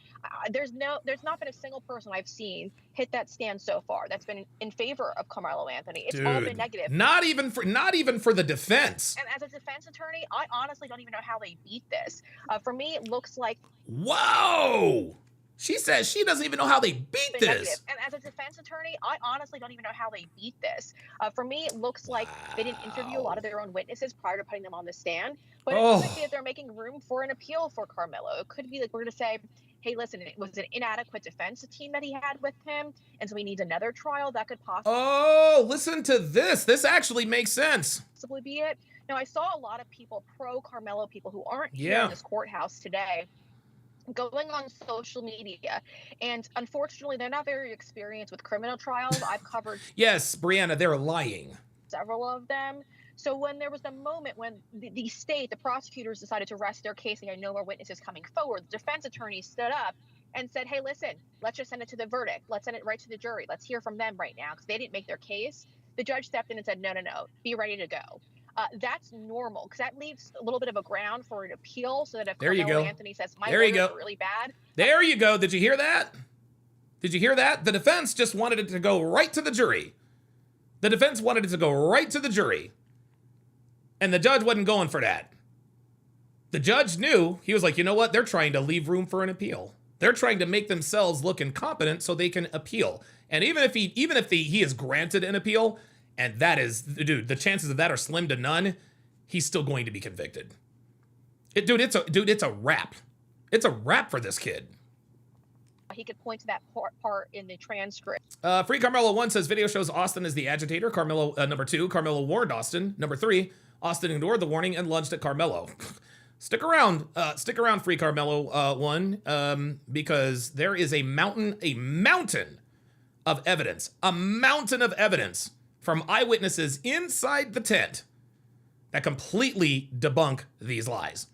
There's not been a single person I've seen hit that stand so far that's been in favor of Karmelo Anthony. It's all been negative. Not even for the defense. And as a defense attorney, I honestly don't even know how they beat this. For me, it looks like whoa. She says she doesn't even know how they beat this. Negative. And as a defense attorney, I honestly don't even know how they beat this. For me, it looks like they didn't interview a lot of their own witnesses prior to putting them on the stand. But it could be that they're making room for an appeal for Karmelo. It could be like we're going to say, hey, listen, it was an inadequate defense team that he had with him, and so he needs another trial. That could possibly... Oh, listen to this. This actually makes sense. Possibly be it. Now, I saw a lot of people, pro-Karmelo people, who aren't here in this courthouse today, going on social media, and unfortunately they're not very experienced with criminal trials. I've covered yes, Brianna, they're lying, several of them. So when there was the moment when the prosecutors decided to rest their case and had no more witnesses coming forward, the defense attorney stood up and said, hey, listen, let's just send it to the verdict. Let's send it right to the jury. Let's hear from them right now because they didn't make their case. The judge stepped in and said, no, be ready to go. That's normal because that leaves a little bit of a ground for an appeal so that if Karmelo Anthony says, my lawyers are really bad. There you go. Did you hear that? Did you hear that? The defense just wanted it to go right to the jury. The defense wanted it to go right to the jury. And the judge wasn't going for that. The judge knew. He was like, you know what? They're trying to leave room for an appeal. They're trying to make themselves look incompetent so they can appeal. And even if he is granted an appeal, and that is, dude, the chances of that are slim to none, he's still going to be convicted. It's a wrap. It's a wrap for this kid. He could point to that part in the transcript. Free Karmelo 1 says video shows Austin as the agitator. Karmelo, number 2, Karmelo warned Austin. Number 3, Austin ignored the warning and lunged at Karmelo. Stick around, Free Karmelo 1, because there is a mountain of evidence from eyewitnesses inside the tent that completely debunk these lies.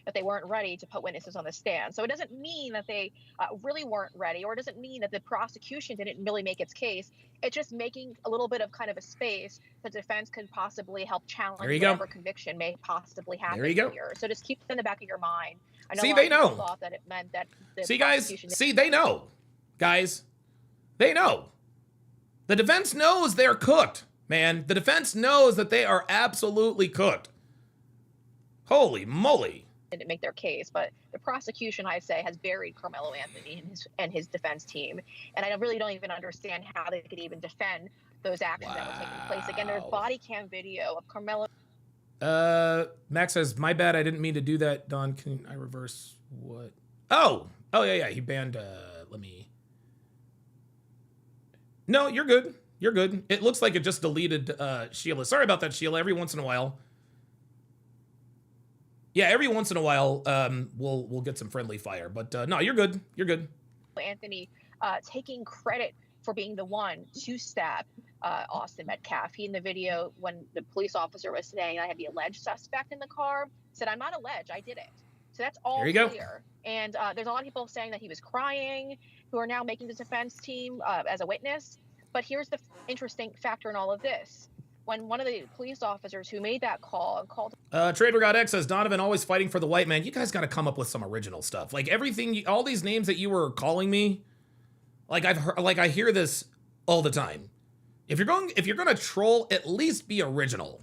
That they weren't ready to put witnesses on the stand. So it doesn't mean that they really weren't ready, or it doesn't mean that the prosecution didn't really make its case. It's just making a little bit of kind of a space the defense could possibly help challenge whatever conviction may possibly happen here. So just keep it in the back of your mind. I know they know. Thought that it meant that the they know. Guys, they know. The defense knows they're cooked, man. The defense knows that they are absolutely cooked. Holy moly. Didn't make their case, but the prosecution, I say, has buried Karmelo Anthony and his defense team. And I really don't even understand how they could even defend those actions that were taking place. Again, there's body cam video of Karmelo. Max says, my bad, I didn't mean to do that. Don, can I reverse what? Oh, yeah. He banned, let me. No, you're good. You're good. It looks like it just deleted Sheila. Sorry about that, Sheila. Every once in a while. Yeah, every once in a while, we'll get some friendly fire. But no, you're good. You're good. Anthony taking credit for being the one to stab Austin Metcalf. He, in the video, when the police officer was saying I had the alleged suspect in the car, said, I'm not alleged, I did it. So that's all There you go. clear. And there's a lot of people saying that he was crying, who are now making the defense team as a witness. But here's the interesting factor in all of this. When one of the police officers who mmade that call and called... Trader God X says, Donovan always fighting for the white man. You guys got to come up with some original stuff. Like everything, all these names that you were calling me, like I've heard, like I hear this all the time. If you're going to troll, at least be original.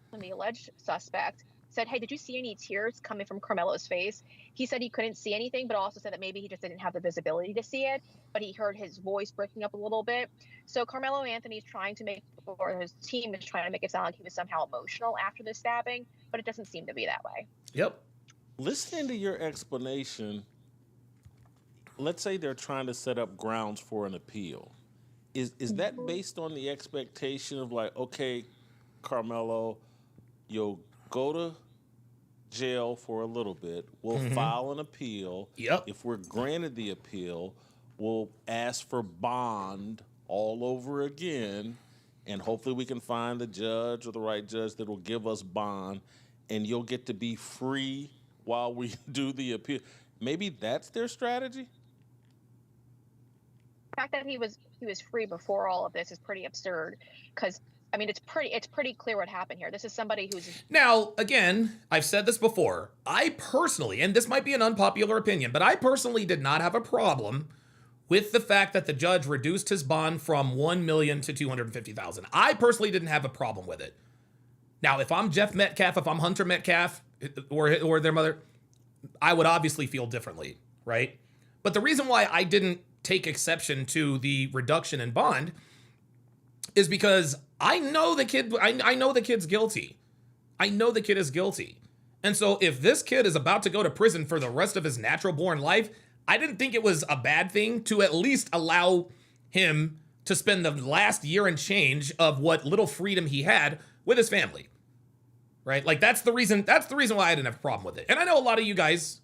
When the alleged suspect said, hey, did you see any tears coming from Karmelo's face? He said he couldn't see anything, but also said that maybe he just didn't have the visibility to see it, but he heard his voice breaking up a little bit. So Karmelo Anthony's trying to make, or his team is trying to make it sound like he was somehow emotional after the stabbing, but it doesn't seem to be that way. Yep. Listening to your explanation, let's say they're trying to set up grounds for an appeal. Is that based on the expectation of like, okay, Karmelo, you'll go to jail for a little bit. We'll file an appeal. Yep. If we're granted the appeal, we'll ask for bond all over again, and hopefully we can find the judge or the right judge that will give us bond, and you'll get to be free while we do the appeal. Maybe that's their strategy? The fact that he was free before all of this is pretty absurd, because I mean, it's pretty clear what happened here. This is somebody who's... Now, again, I've said this before. I personally, and this might be an unpopular opinion, but I personally did not have a problem with the fact that the judge reduced his bond from $1 million to $250,000. I personally didn't have a problem with it. Now, if I'm Jeff Metcalf, if I'm Hunter Metcalf, or their mother, I would obviously feel differently, right? But the reason why I didn't take exception to the reduction in bond is because I know the kid. I know the kid's guilty. I know the kid is guilty. And so if this kid is about to go to prison for the rest of his natural born life, I didn't think it was a bad thing to at least allow him to spend the last year and change of what little freedom he had with his family. Right? Like that's the reason why I didn't have a problem with it. And I know a lot of you guys,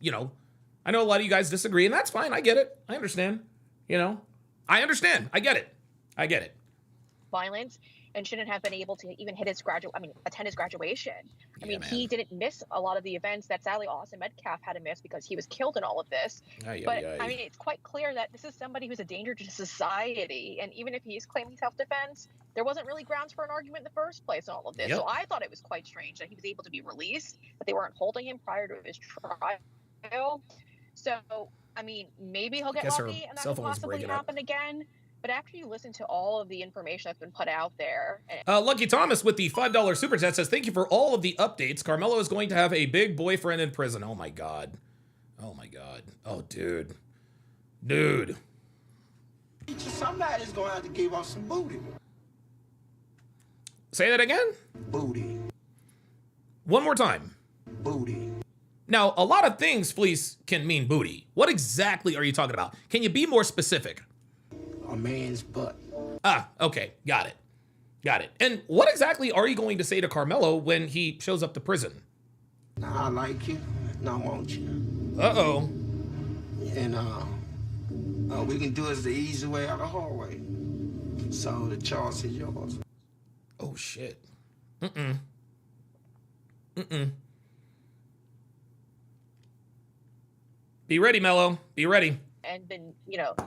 you know, I know a lot of you guys disagree, and that's fine. I get it. I understand. You know, I understand. I get it. Violence, and shouldn't have been able to even attend his graduation. I mean, he didn't miss a lot of the events that sadly Austin Metcalf had to miss because he was killed in all of this. I mean, it's quite clear that this is somebody who's a danger to society, and even if he's claiming self-defense, there wasn't really grounds for an argument in the first place in all of this. Yep. So I thought it was quite strange that he was able to be released, that they weren't holding him prior to his trial. So, I mean, maybe he'll get lucky and that will possibly happen again. But after you listen to all of the information that's been put out there... Lucky Thomas with the $5 super chat says, thank you for all of the updates. Karmelo is going to have a big boyfriend in prison. Oh my God. Oh my God. Oh, dude. Dude. Somebody's going to have to give us some booty. Say that again? Booty. One more time. Booty. Now, a lot of things, Fleece, can mean booty. What exactly are you talking about? Can you be more specific? A man's butt. Ah, okay. Got it. And what exactly are you going to say to Karmelo when he shows up to prison? Now, I like you. Now, I want you. Uh-oh. And we can do it the easy way or the hard way. So the choice is yours. Oh, shit. Be ready, Mello. Be ready. And been,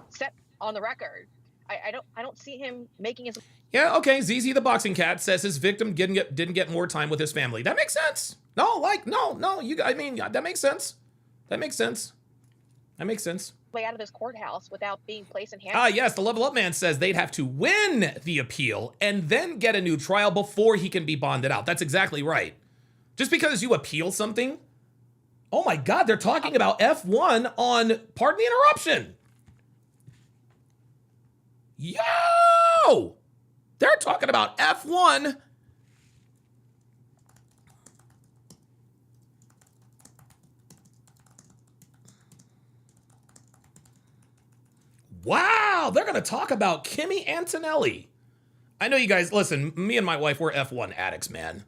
set on the record. I don't see him making his... Yeah, okay. ZZ the Boxing Cat says his victim didn't get more time with his family. That makes sense. No, that makes sense. That makes sense. Way out of this courthouse without being placed in handcuffs. Yes, the Level Up Man says they'd have to win the appeal and then get a new trial before he can be bonded out. That's exactly right. Just because you appeal something... Oh my God, they're talking about F1 on... Pardon the interruption. Yo! They're talking about F1. Wow, they're going to talk about Kimi Antonelli. I know you guys, listen, me and my wife, we're F1 addicts, man.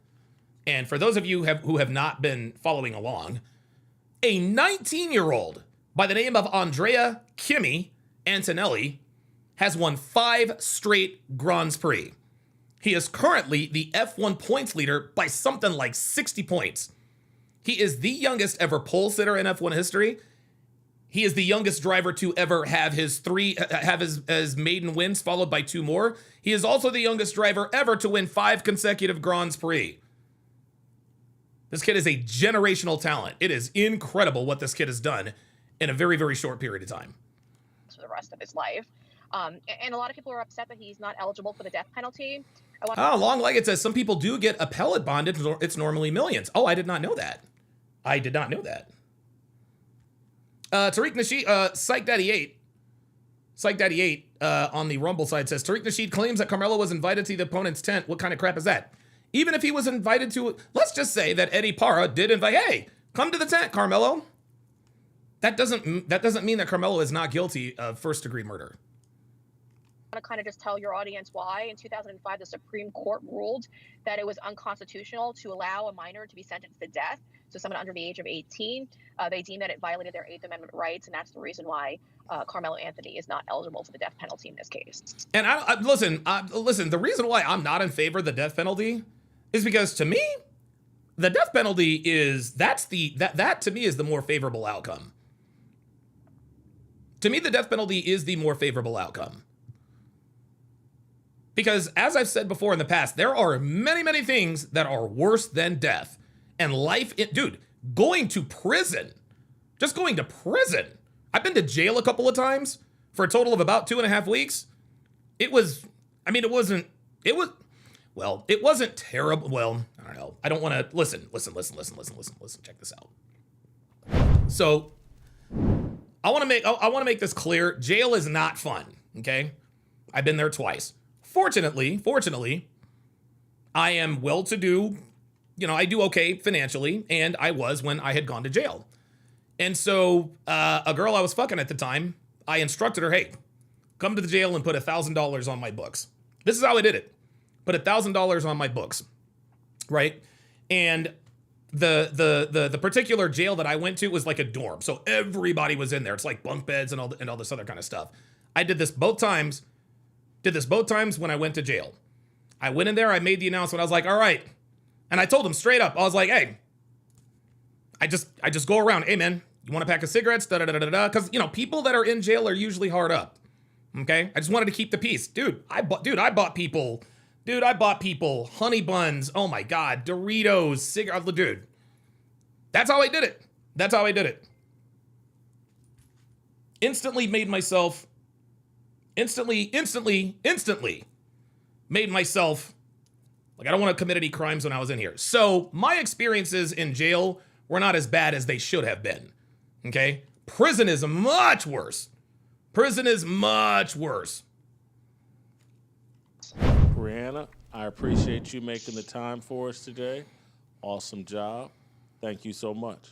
And for those of you who have not been following along, a 19-year-old by the name of Andrea Kimi Antonelli has won 5 straight Grands Prix. He is currently the F1 points leader by something like 60 points. He is the youngest ever pole sitter in F1 history. He is the youngest driver to ever have his maiden wins followed by 2 more. He is also the youngest driver ever to win 5 consecutive Grands Prix. This kid is a generational talent. It is incredible what this kid has done in a very, very short period of time. For the rest of his life. And a lot of people are upset that he's not eligible for the death penalty. Long-legged says some people do get appellate bond. It's normally millions. Oh, I did not know that. I did not know that. Tariq Nasheed, Psych Daddy 8 on the Rumble side says, Tariq Nasheed claims that Karmelo was invited to the opponent's tent. What kind of crap is that? Even if he was invited to, let's just say that Eddie Parra did invite, hey, come to the tent, Karmelo. That doesn't mean that Karmelo is not guilty of first-degree murder. I want to kind of just tell your audience why. In 2005, the Supreme Court ruled that it was unconstitutional to allow a minor to be sentenced to death. So someone under the age of 18, they deemed that it violated their 8th Amendment rights, and that's the reason why Karmelo Anthony is not eligible for the death penalty in this case. And listen, the reason why I'm not in favor of the death penalty is because to me, the death penalty is that to me is the more favorable outcome. To me, the death penalty is the more favorable outcome. Because as I've said before in the past, there are many, many things that are worse than death. And dude, going to prison, just going to prison. I've been to jail a couple of times for a total of about 2.5 weeks. It wasn't terrible. Well, I don't know. I don't want to, listen, check this out. So I want to make this clear. Jail is not fun, okay? I've been there twice. Fortunately, I am well-to-do. You know, I do okay financially, and I was when I had gone to jail. And so a girl I was fucking at the time, I instructed her, hey, come to the jail and put $1,000 on my books. This is how I did it. Put $1,000 on my books, right? And the particular jail that I went to was like a dorm. So everybody was in there. It's like bunk beds and all this other kind of stuff. I did this both times. When I went to jail. I went in there, I made the announcement. I was like, all right. And I told them straight up, I was like, hey, I just go around, hey man, you want a pack of cigarettes? Because, you know, people that are in jail are usually hard up. Okay? I just wanted to keep the peace. I bought people honey buns. Oh my God. Doritos, cigarettes. Dude. That's how I did it. Instantly made myself like I don't want to commit any crimes when I was in here. So my experiences in jail were not as bad as they should have been. Okay? Prison is much worse. Brianna, I appreciate you making the time for us today. Awesome job. Thank you so much.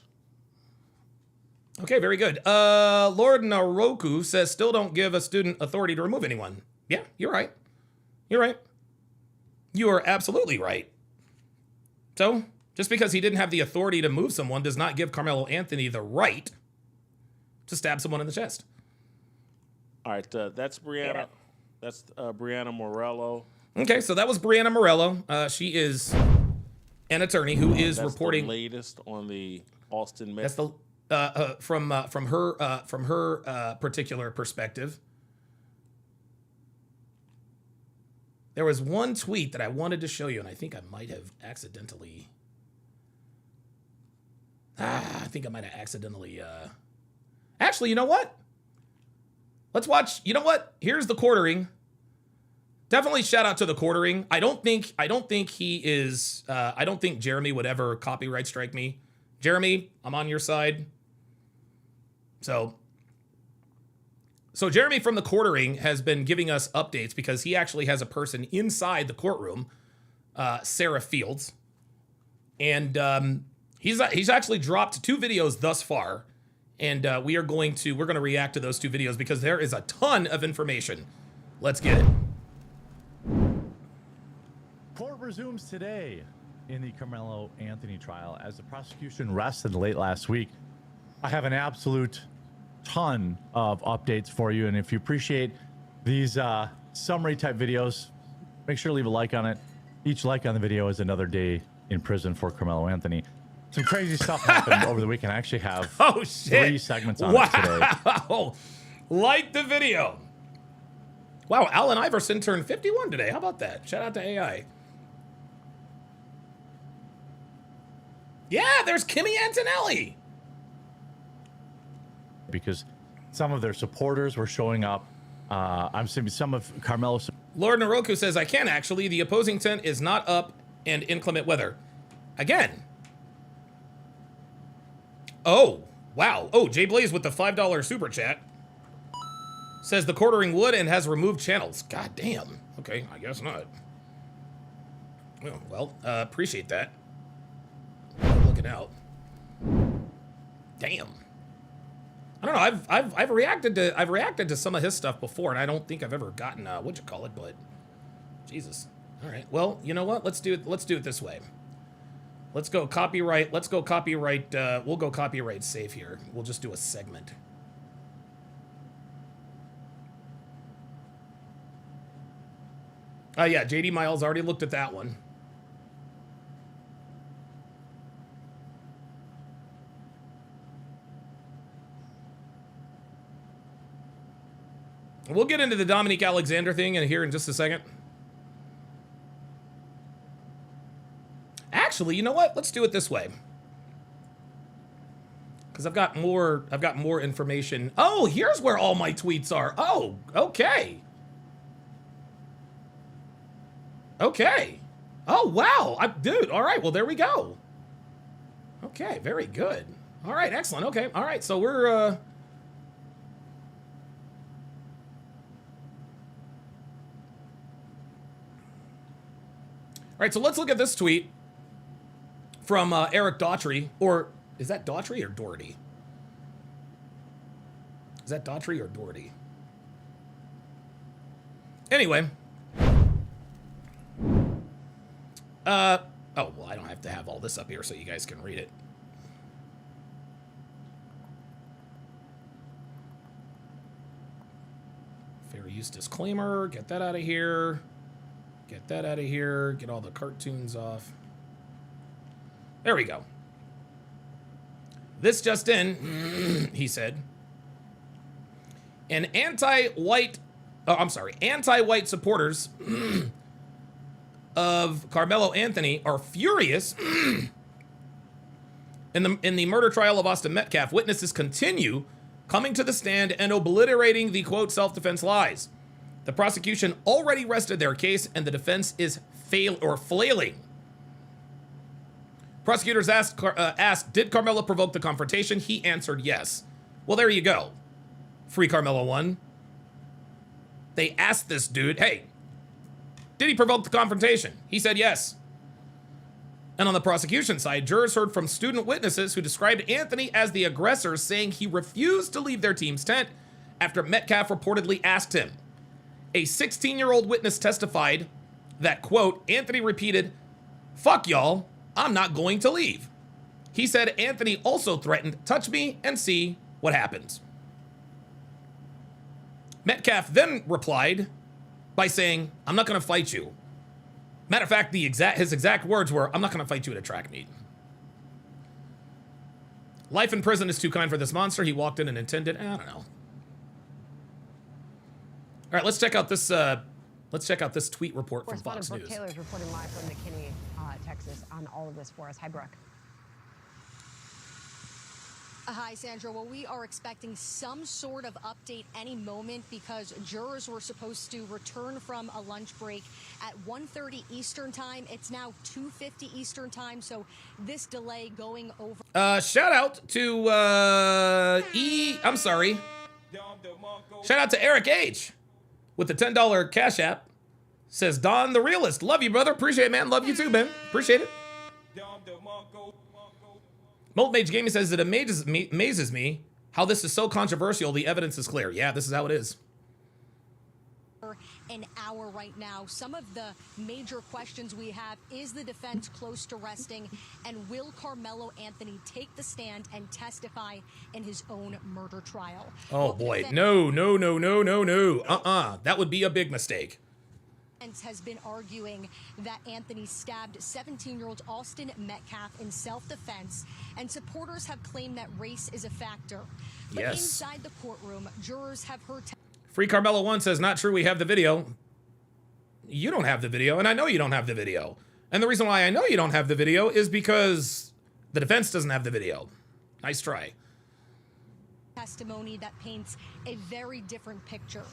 Okay, very good. Lord Naroku says, still don't give a student authority to remove anyone. Yeah, you're right. You are absolutely right. So, just because he didn't have the authority to move someone does not give Karmelo Anthony the right to stab someone in the chest. All right, that's Brianna. Yeah. That's Brianna Morello. Okay, so that was Brianna Morello. She is an attorney who is reporting the latest on the Austin. That's the from her particular perspective. There was one tweet that I wanted to show you, and I think I might have accidentally. Actually, you know what? Let's watch. You know what? Here's the quartering. Definitely shout out to the quartering. I don't think he is. I don't think Jeremy would ever copyright strike me. Jeremy, I'm on your side. So Jeremy from the quartering has been giving us updates because he actually has a person inside the courtroom, Sarah Fields, and he's actually dropped 2 videos thus far, and we're going to react to those 2 videos because there is a ton of information. Let's get it. Court resumes today in the Karmelo Anthony trial as the prosecution rested late last week. I have an absolute ton of updates for you, and if you appreciate these summary type videos, make sure to leave a like on it. Each like on the video is another day in prison for Karmelo Anthony. Some crazy stuff happened over the weekend. I actually have Oh, shit. 3 segments on it today. Wow. Like the video. Wow, Allen Iverson turned 51 today. How about that? Shout out to AI. Yeah, there's Kimmy Antonelli. Because some of their supporters were showing up. I'm seeing some of Karmelo's. Lord Naroku says, I can actually. The opposing tent is not up and inclement weather. Again. Oh, wow. Oh, Jay Blaze with the $5 super chat. Says the quartering wood and has removed channels. God damn. Okay, I guess not. Well, appreciate that. Looking out. Damn. I don't know. I've reacted to some of his stuff before, and I don't think I've ever gotten what you call it, but Jesus. All right. Well, you know what? Let's do it this way. Let's go copyright. We'll go copyright safe here. We'll just do a segment. Yeah, JD Miles already looked at that one. We'll get into the Dominique Alexander thing here in just a second. Actually, you know what? Let's do it this way. Because I've got more information. Oh, here's where all my tweets are. Oh, okay. Okay. Oh, wow. Dude, all right. Well, there we go. Okay, very good. All right, excellent. Okay, all right. So we're... All right, so let's look at this tweet from Eric Daughtry. Or is that Daughtry or Doherty? Is that Daughtry or Doherty? Anyway. Oh, well, I don't have to have all this up here so you guys can read it. Fair use disclaimer. Get that out of here. Get that out of here. Get all the cartoons off. There we go. This just in, he said. Anti-white supporters of Karmelo Anthony are furious in the murder trial of Austin Metcalf. Witnesses continue coming to the stand and obliterating the, quote, self-defense lies. The prosecution already rested their case, and the defense is flailing. Prosecutors asked, did Karmelo provoke the confrontation? He answered yes. Well, there you go. Free Karmelo 1. They asked this dude, hey, did he provoke the confrontation? He said yes. And on the prosecution side, jurors heard from student witnesses who described Anthony as the aggressor, saying he refused to leave their team's tent after Metcalf reportedly asked him. A 16-year-old witness testified that, quote, Anthony repeated, fuck y'all, I'm not going to leave. He said Anthony also threatened, touch me and see what happens. Metcalf then replied by saying, I'm not going to fight you. Matter of fact, his exact words were, I'm not going to fight you at a track meet. Life in prison is too kind for this monster. He walked in and intended, I don't know. All right, let's check out this tweet report from Fox News. Brooke Taylor is reporting live from McKinney, Texas, on all of this for us. Hi, Brooke. Hi, Sandra. Well, we are expecting some sort of update any moment because jurors were supposed to return from a lunch break at 1:30 Eastern time. It's now 2:50 Eastern time, so this delay going over. Shout out to Shout out to Eric H. with the $10 Cash App. Says Don the Realist. Love you, brother. Appreciate it, man. Love you too, man. Appreciate it. Molten Mage Gaming says it amazes me how this is so controversial. The evidence is clear. Yeah, this is how it is. An hour right now. Some of the major questions we have: is the defense close to resting, and will Karmelo Anthony take the stand and testify in his own murder trial? Oh boy, no. That would be a big mistake. Has been arguing that Anthony stabbed 17-year-old Austin Metcalf in self-defense, and supporters have claimed that race is a factor. But Yes. inside the courtroom, jurors have heard. Free Karmelo 1 says, not true, we have the video. You don't have the video, and I know you don't have the video. And the reason why I know you don't have the video is because the defense doesn't have the video. Nice try. Testimony that paints a very different picture.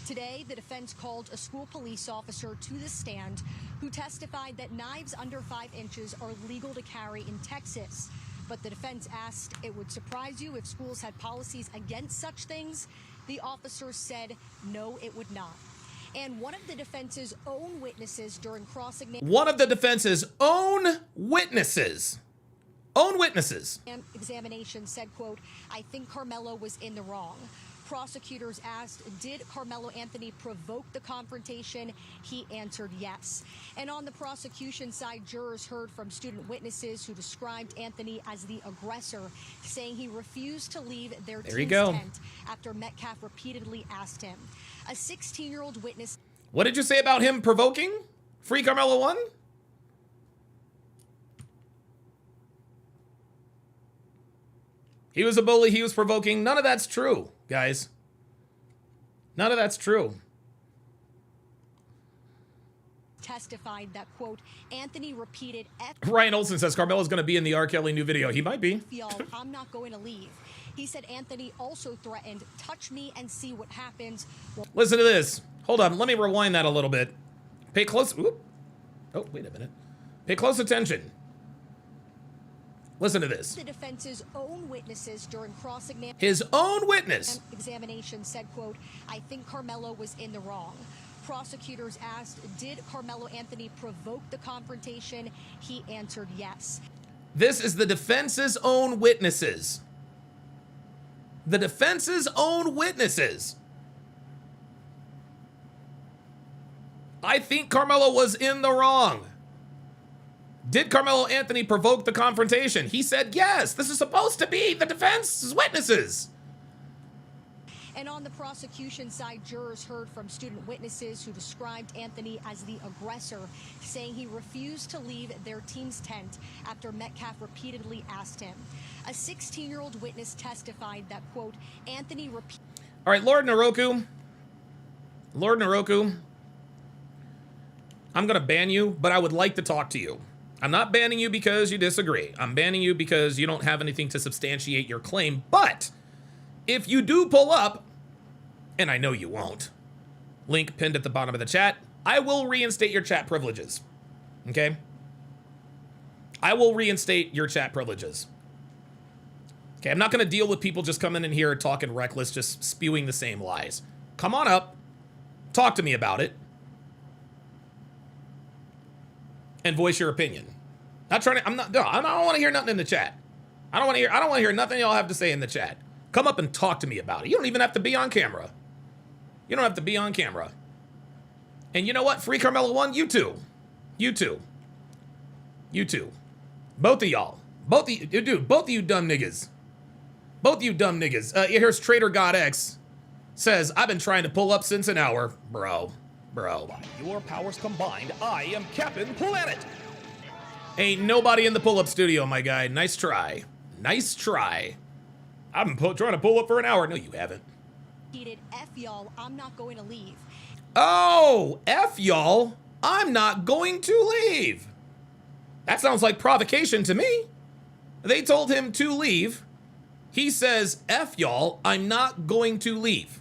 Today, the defense called a school police officer to the stand who testified that knives under 5 inches are legal to carry in Texas. But the defense asked, it would surprise you if schools had policies against such things. The officer said, no, it would not. And one of the defense's own witnesses during examination said, quote, I think Karmelo was in the wrong. Prosecutors asked, did Karmelo Anthony provoke the confrontation? He answered yes. And on the prosecution side, jurors heard from student witnesses who described Anthony as the aggressor, saying he refused to leave their team's tent after Metcalf repeatedly asked him. A 16-year-old witness. What did you say about him provoking? Free Karmelo 1? He was a bully, he was provoking. None of that's true, guys. None of that's true. Testified that, quote, Anthony repeated Ryan Olson says Karmelo's going to be in the R. Kelly new video. He might be. Y'all, I'm not going to leave. He said Anthony also threatened, touch me and see what happens. Listen to this. Hold on, let me rewind that a little bit. Pay close. Whoop. Oh, wait a minute. Pay close attention. Listen to this. The defense's own witnesses during cross-examination. His own witness. Examination said, quote, I think Karmelo was in the wrong. Prosecutors asked, did Karmelo Anthony provoke the confrontation? He answered yes. This is the defense's own witnesses. The defense's own witnesses. I think Karmelo was in the wrong. Did Karmelo Anthony provoke the confrontation? He said yes. This is supposed to be the defense's witnesses. And on the prosecution side, jurors heard from student witnesses who described Anthony as the aggressor, saying he refused to leave their team's tent after Metcalf repeatedly asked him. A 16-year-old witness testified that, quote, Anthony repeated. All right, Lord Naroku. Lord Naroku. I'm going to ban you, but I would like to talk to you. I'm not banning you because you disagree. I'm banning you because you don't have anything to substantiate your claim. But if you do pull up, and I know you won't, link pinned at the bottom of the chat, I will reinstate your chat privileges. Okay? I will reinstate your chat privileges. Okay, I'm not going to deal with people just coming in here talking reckless, just spewing the same lies. Come on up. Talk to me about it. And voice your opinion. Not trying to, I don't want to hear nothing in the chat. I don't want to hear nothing y'all have to say in the chat. Come up and talk to me about it. You don't even have to be on camera. You don't have to be on camera. And you know what? Free Karmelo 1, you too. You too. You too. Both of y'all. Both of you, dude, both of you dumb niggas. Both of you dumb niggas. Here's Trader God X. Says, I've been trying to pull up since an hour. Bro. By your powers combined, I am Captain Planet. Ain't nobody in the pull-up studio, my guy. Nice try. Nice try. I've been trying to pull up for an hour. No, you haven't. F y'all, I'm not going to leave. Oh, F y'all, I'm not going to leave. That sounds like provocation to me. They told him to leave. He says, F y'all, I'm not going to leave.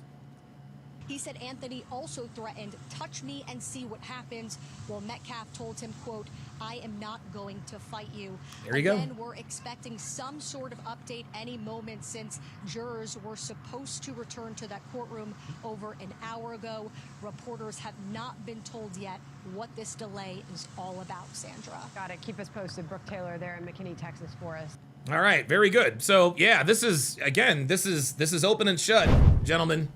He said Anthony also threatened, touch me and see what happens, while Metcalf told him, quote, I am not going to fight you. There you go. Again, we're expecting some sort of update any moment since jurors were supposed to return to that courtroom over an hour ago. Reporters have not been told yet what this delay is all about, Sandra. Got it. Keep us posted. Brooke Taylor there in McKinney, Texas for us. All right, very good. So yeah, this is open and shut, gentlemen.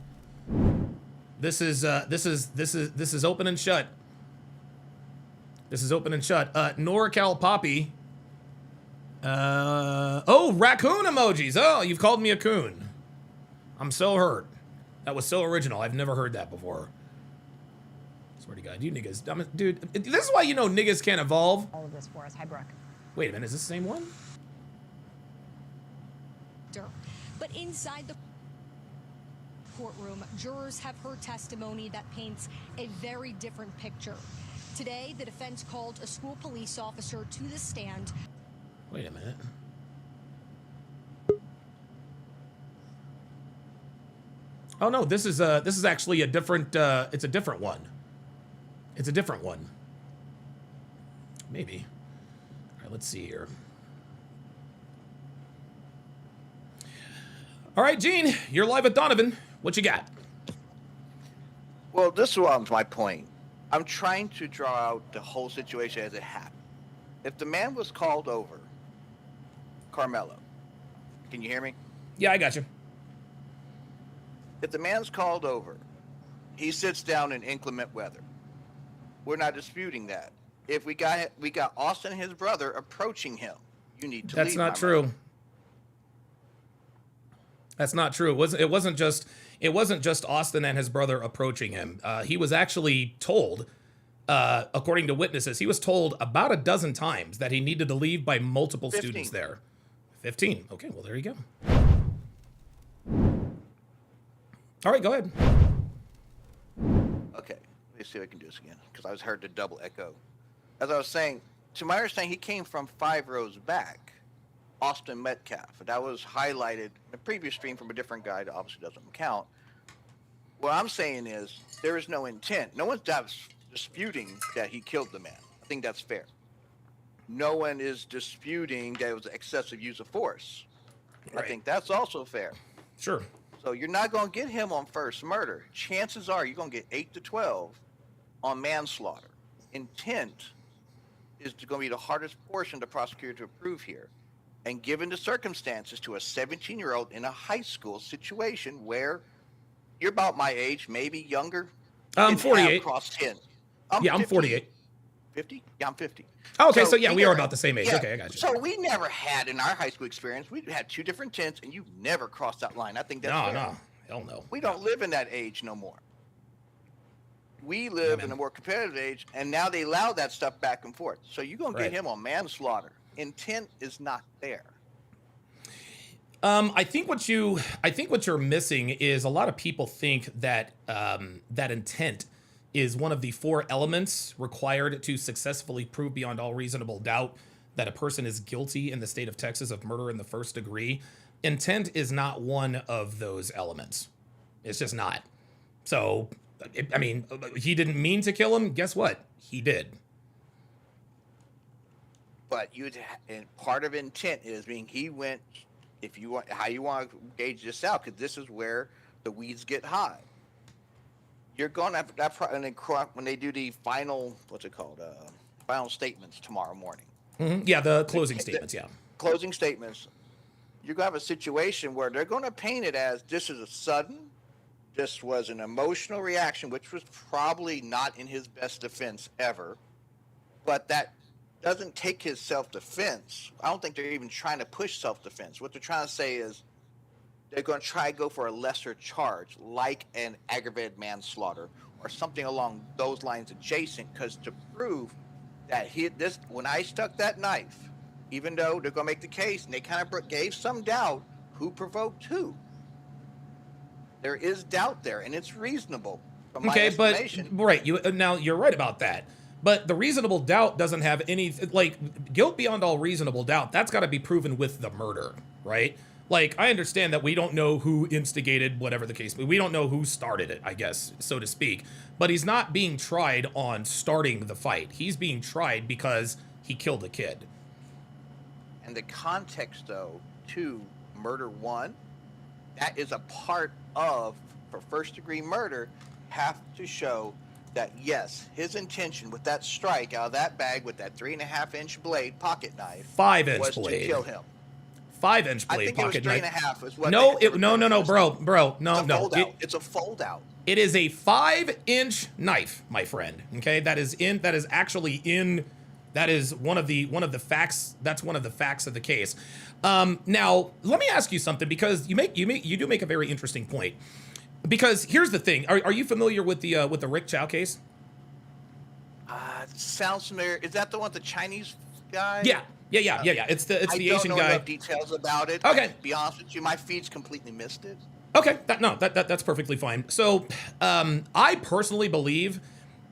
This is open and shut. This is open and shut. NorCal Poppy. Oh, raccoon emojis. Oh, you've called me a coon. I'm so hurt. That was so original. I've never heard that before. Swear to God, you niggas, dude. This is why you know niggas can't evolve. All of this for us. Hi, Brooke. Wait a minute, is this the same one? But inside the courtroom, jurors have heard testimony that paints a very different picture. Today, the defense called a school police officer to the stand. Wait a minute. Oh no, this is actually a different. It's a different one. It's a different one. Maybe. All right, let's see here. All right, Gene, you're live with Donovan. What you got? Well, this was my point. I'm trying to draw out the whole situation as it happened. If the man was called over, Karmelo, can you hear me? Yeah, I got you. If the man's called over, he sits down in inclement weather. We're not disputing that. If we got Austin and his brother approaching him, you need to leave. That's not true. That's not true. It wasn't just Austin and his brother approaching him. He was actually told, according to witnesses, he was told about a dozen times that he needed to leave by multiple 15. students there. 15. Okay, well, there you go. All right, go ahead. Okay, let me see if I can do this again, because I was heard the double echo. As I was saying, to my understanding, he came from 5 rows back, Austin Metcalf. That was highlighted in a previous stream from a different guy that obviously doesn't count. What I'm saying is there is no intent. No one's disputing that he killed the man. I think that's fair. No one is disputing that it was excessive use of force. Right. I think that's also fair. Sure. So you're not going to get him on first murder. Chances are you're going to get 8 to 12 on manslaughter. Intent is going to be the hardest portion the prosecutor to prove here. And given the circumstances to a 17-year-old in a high school situation where you're about my age, maybe younger. I'm 48. Cross 10. I'm 48. 50? Yeah, I'm 50. Oh, okay, so yeah, we are about the same age. Yeah, okay, I got you. So we never had in our high school experience, we had 2 different tents, and you never crossed that line. I think that's fair. No, hell no. We don't live in that age no more. We live in a more competitive age, and now they allow that stuff back and forth. So you're going to get him on manslaughter. Intent is not there. I think what you're missing is a lot of people think that that intent is one of the 4 elements required to successfully prove beyond all reasonable doubt that a person is guilty in the state of Texas of murder in the first degree. Intent is not one of those elements. It's just not. So, I mean, he didn't mean to kill him. Guess what? He did. But and part of intent is being he went. If you want, how you want to gauge this out, because this is where the weeds get high. You're going to have that, and then when they do the final, what's it called, final statements tomorrow morning. Mm-hmm. Yeah, the closing statements. Yeah, closing statements. You're going to have a situation where they're going to paint it as this is a sudden, this was an emotional reaction, which was probably not in his best defense ever, but that doesn't take his self-defense. I don't think they're even trying to push self-defense. What they're trying to say is they're going to try to go for a lesser charge, like an aggravated manslaughter or something along those lines adjacent, because to prove that when I stuck that knife, even though they're going to make the case, and they kind of gave some doubt, who provoked who? There is doubt there, and it's reasonable. From my estimation. But right, now you're right about that. But the reasonable doubt doesn't have any, like, guilt beyond all reasonable doubt. That's got to be proven with the murder, right? Like, I understand that we don't know who instigated whatever the case, but we don't know who started it, I guess, so to speak. But he's not being tried on starting the fight. He's being tried because he killed a kid. And the context, though, to murder 1, that is a part of, for first-degree murder, have to show that, yes, his intention with that strike out of that bag with that 3.5-inch blade pocket knife 5-inch was blade to kill him. 5-inch blade pocket knife. I think it was 3.5 is what. No, bro. No. It's a fold out. It is a 5-inch knife, my friend. Okay, that is actually in. That is one of the facts. That's one of the facts of the case. Now, let me ask you something, because you do make a very interesting point. Because here's the thing: Are you familiar with the Rick Chow case? Sounds familiar. Is that the one with the Chinese guy? Yeah. It's the I Asian don't know guy. enough details about it. Okay. To be honest with you, my feed's completely missed it. Okay, that's perfectly fine. So, I personally believe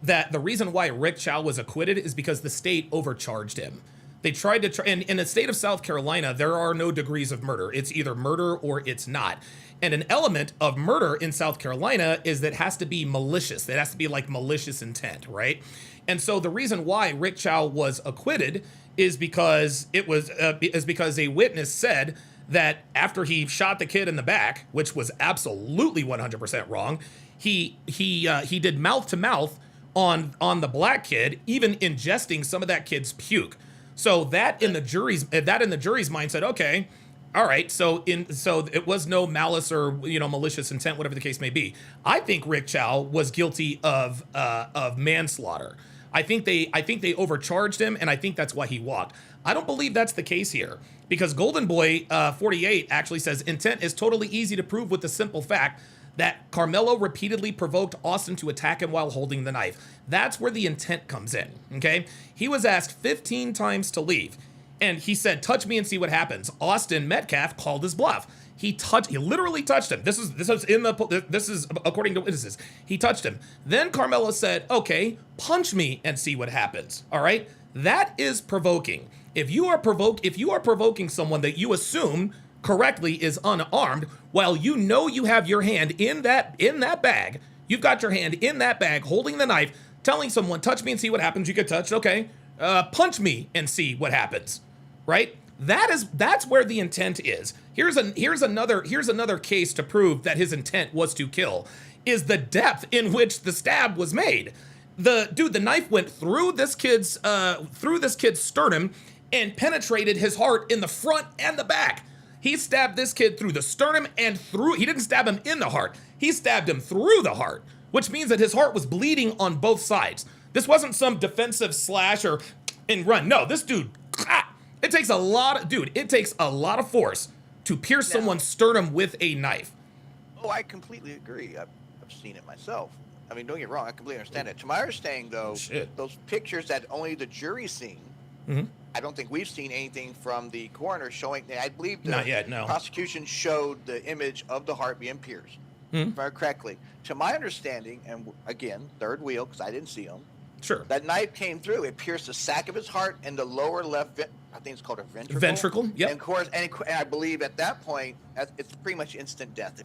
that the reason why Rick Chow was acquitted is because the state overcharged him. They tried to, and in the state of South Carolina, there are no degrees of murder. It's either murder or it's not. And an element of murder in South Carolina is that it has to be malicious. It has to be like malicious intent, right? And so the reason why Rick Chow was acquitted is because because a witness said that after he shot the kid in the back, which was absolutely 100% wrong, he did mouth to mouth on the black kid, even ingesting some of that kid's puke. So that in the jury's mind said, okay, all right, so it was no malice or malicious intent, whatever the case may be. I think Rick Chow was guilty of manslaughter. I think they overcharged him, and I think that's why he walked. I don't believe that's the case here, because Golden Boy 48 actually says intent is totally easy to prove with the simple fact that Karmelo repeatedly provoked Austin to attack him while holding the knife. That's where the intent comes in, okay? He was asked 15 times to leave, and he said, touch me and see what happens. Austin Metcalf called his bluff. He literally touched him. This is according to witnesses. He touched him. Then Karmelo said, okay, punch me and see what happens, all right? That is provoking. If you are provoking someone that you assume correctly is unarmed, while you know you have your hand in that bag, you've got your hand in that bag holding the knife, telling someone, touch me and see what happens. You get touched, okay. Punch me and see what happens, right? That's where the intent is. Here's another case to prove that his intent was to kill, is the depth in which the stab was made. The knife went through this kid's sternum and penetrated his heart in the front and the back. He stabbed this kid through the sternum and he didn't stab him in the heart. He stabbed him through the heart, which means that his heart was bleeding on both sides. This wasn't some defensive slash and run. No, this dude, it takes a lot of force to pierce someone's sternum with a knife. Oh, I completely agree. I've seen it myself. I mean, don't get me wrong, I completely understand it. To my understanding, though, those pictures that only the jury's seen, I don't think we've seen anything from the coroner showing. I believe the prosecution showed the image of the heart being pierced, if I correctly. To my understanding, and again, third wheel, because I didn't see him. Sure. That knife came through. It pierced the sac of his heart and the lower left. I think it's called a ventricle. Ventricle. Yep. And of course, and I believe at that point, it's pretty much instant death.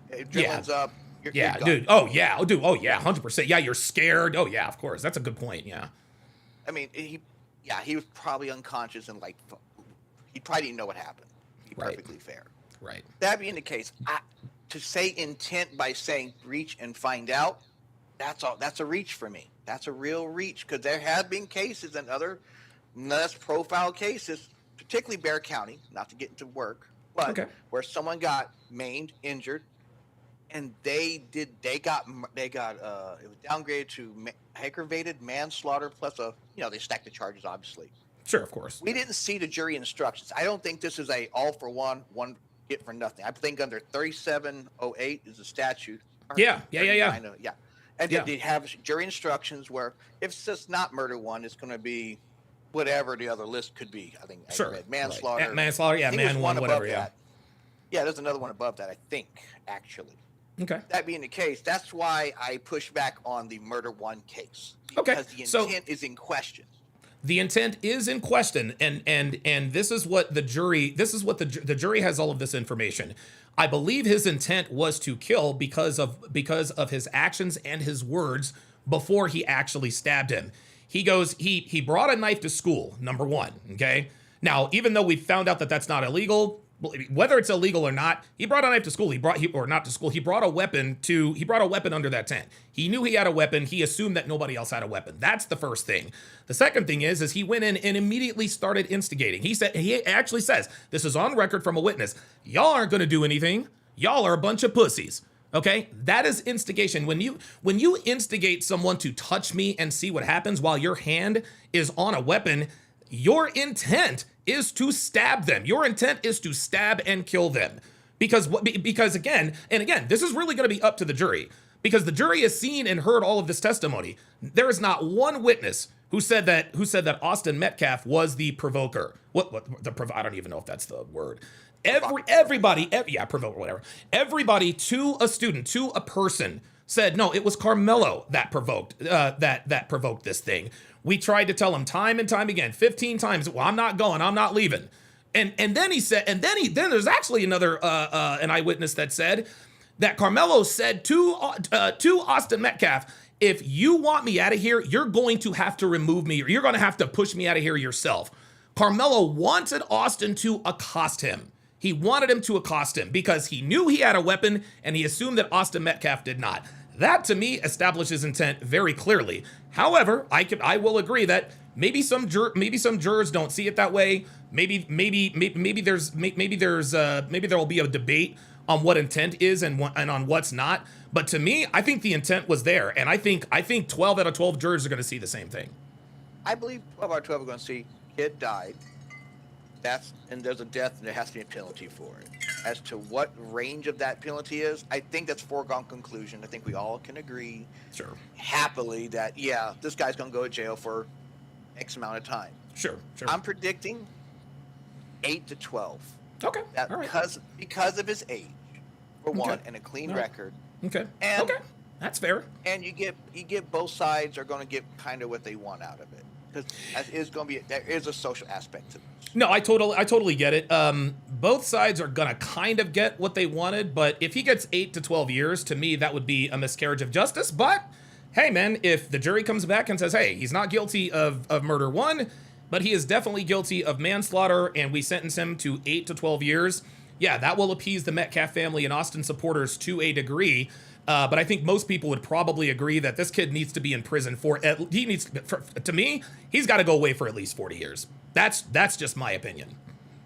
If adrenaline's up. You're dude. Oh yeah, 100%. Yeah, you're scared. Oh yeah, of course. That's a good point. Yeah. I mean, he was probably unconscious and he probably didn't know what happened. To be perfectly fair. Right. That being the case, to say intent by saying reach and find out, that's a reach for me. That's a real reach, because there have been cases and other less profile cases, particularly Bexar County, not to get into work, but where someone got maimed, injured, and they got it was downgraded to aggravated manslaughter plus they stacked the charges, obviously. Sure, of course. We didn't see the jury instructions. I don't think this is a all for one get for nothing. I think under 3708 is the statute. Yeah. And they have jury instructions where if it's just not murder one, it's going to be whatever the other list could be. I think manslaughter. Right. Manslaughter, man one, whatever, Yeah, there's another one above that, I think, actually. Okay. That being the case, that's why I push back on the murder one case. Okay. Because the intent is in question. The intent is in question, and this is what the jury has all of this information. I believe his intent was to kill because of his actions and his words before he actually stabbed him. He goes, he brought a knife to school, number one, okay? Now, even though we found out that that's not illegal, whether it's illegal or not, he brought a knife to school. He brought a weapon under that tent. He knew he had a weapon. He assumed that nobody else had a weapon. That's the first thing. The second thing is he went in and immediately started instigating. He actually says, this is on record from a witness, y'all aren't going to do anything. Y'all are a bunch of pussies. Okay? That is instigation. When you instigate someone to touch me and see what happens while your hand is on a weapon, your intent is to stab them. Your intent is to stab and kill them. Because again, this is really going to be up to the jury. because the jury has seen and heard all of this testimony. There is not one witness who said that Austin Metcalf was the provoker. I don't even know if that's the word. Everybody, provoker, whatever. Everybody to a student, to a person, said no, it was Karmelo that provoked that provoked this thing. We tried to tell him time and time again, 15 times. Well, I'm not going. I'm not leaving. And then he said, then there's actually another an eyewitness that said that Karmelo said to Austin Metcalf, if you want me out of here, you're going to have to remove me, or you're going to have to push me out of here yourself. Karmelo wanted Austin to accost him. He wanted him to accost him because he knew he had a weapon and he assumed that Austin Metcalf did not. That to me establishes intent very clearly. However, I will agree that maybe some jurors don't see it that way. Maybe there will be a debate on what intent is and on what's not. But to me, I think the intent was there, and I think 12 out of 12 jurors are going to see the same thing. I believe 12 out of 12 are going to see kid died. And there's a death, and there has to be a penalty for it. As to what range of that penalty is, I think that's foregone conclusion. I think we all can agree, happily, that this guy's going to go to jail for X amount of time. Sure. I'm predicting 8 to 12. Okay. That all right. because of his age, for one, and a clean record. Okay. And, that's fair. And you get both sides are going to get kind of what they want out of it, because there is a social aspect to this. No, I totally get it. Both sides are gonna kind of get what they wanted, but if he gets 8 to 12 years, to me that would be a miscarriage of justice. But hey, man, if the jury comes back and says, hey, he's not guilty of murder 1, but he is definitely guilty of manslaughter, and we sentence him to 8 to 12 years, yeah, that will appease the Metcalf family and Austin supporters to a degree. But I think most people would probably agree that this kid needs to be in prison to me, he's got to go away for at least 40 years. That's just my opinion.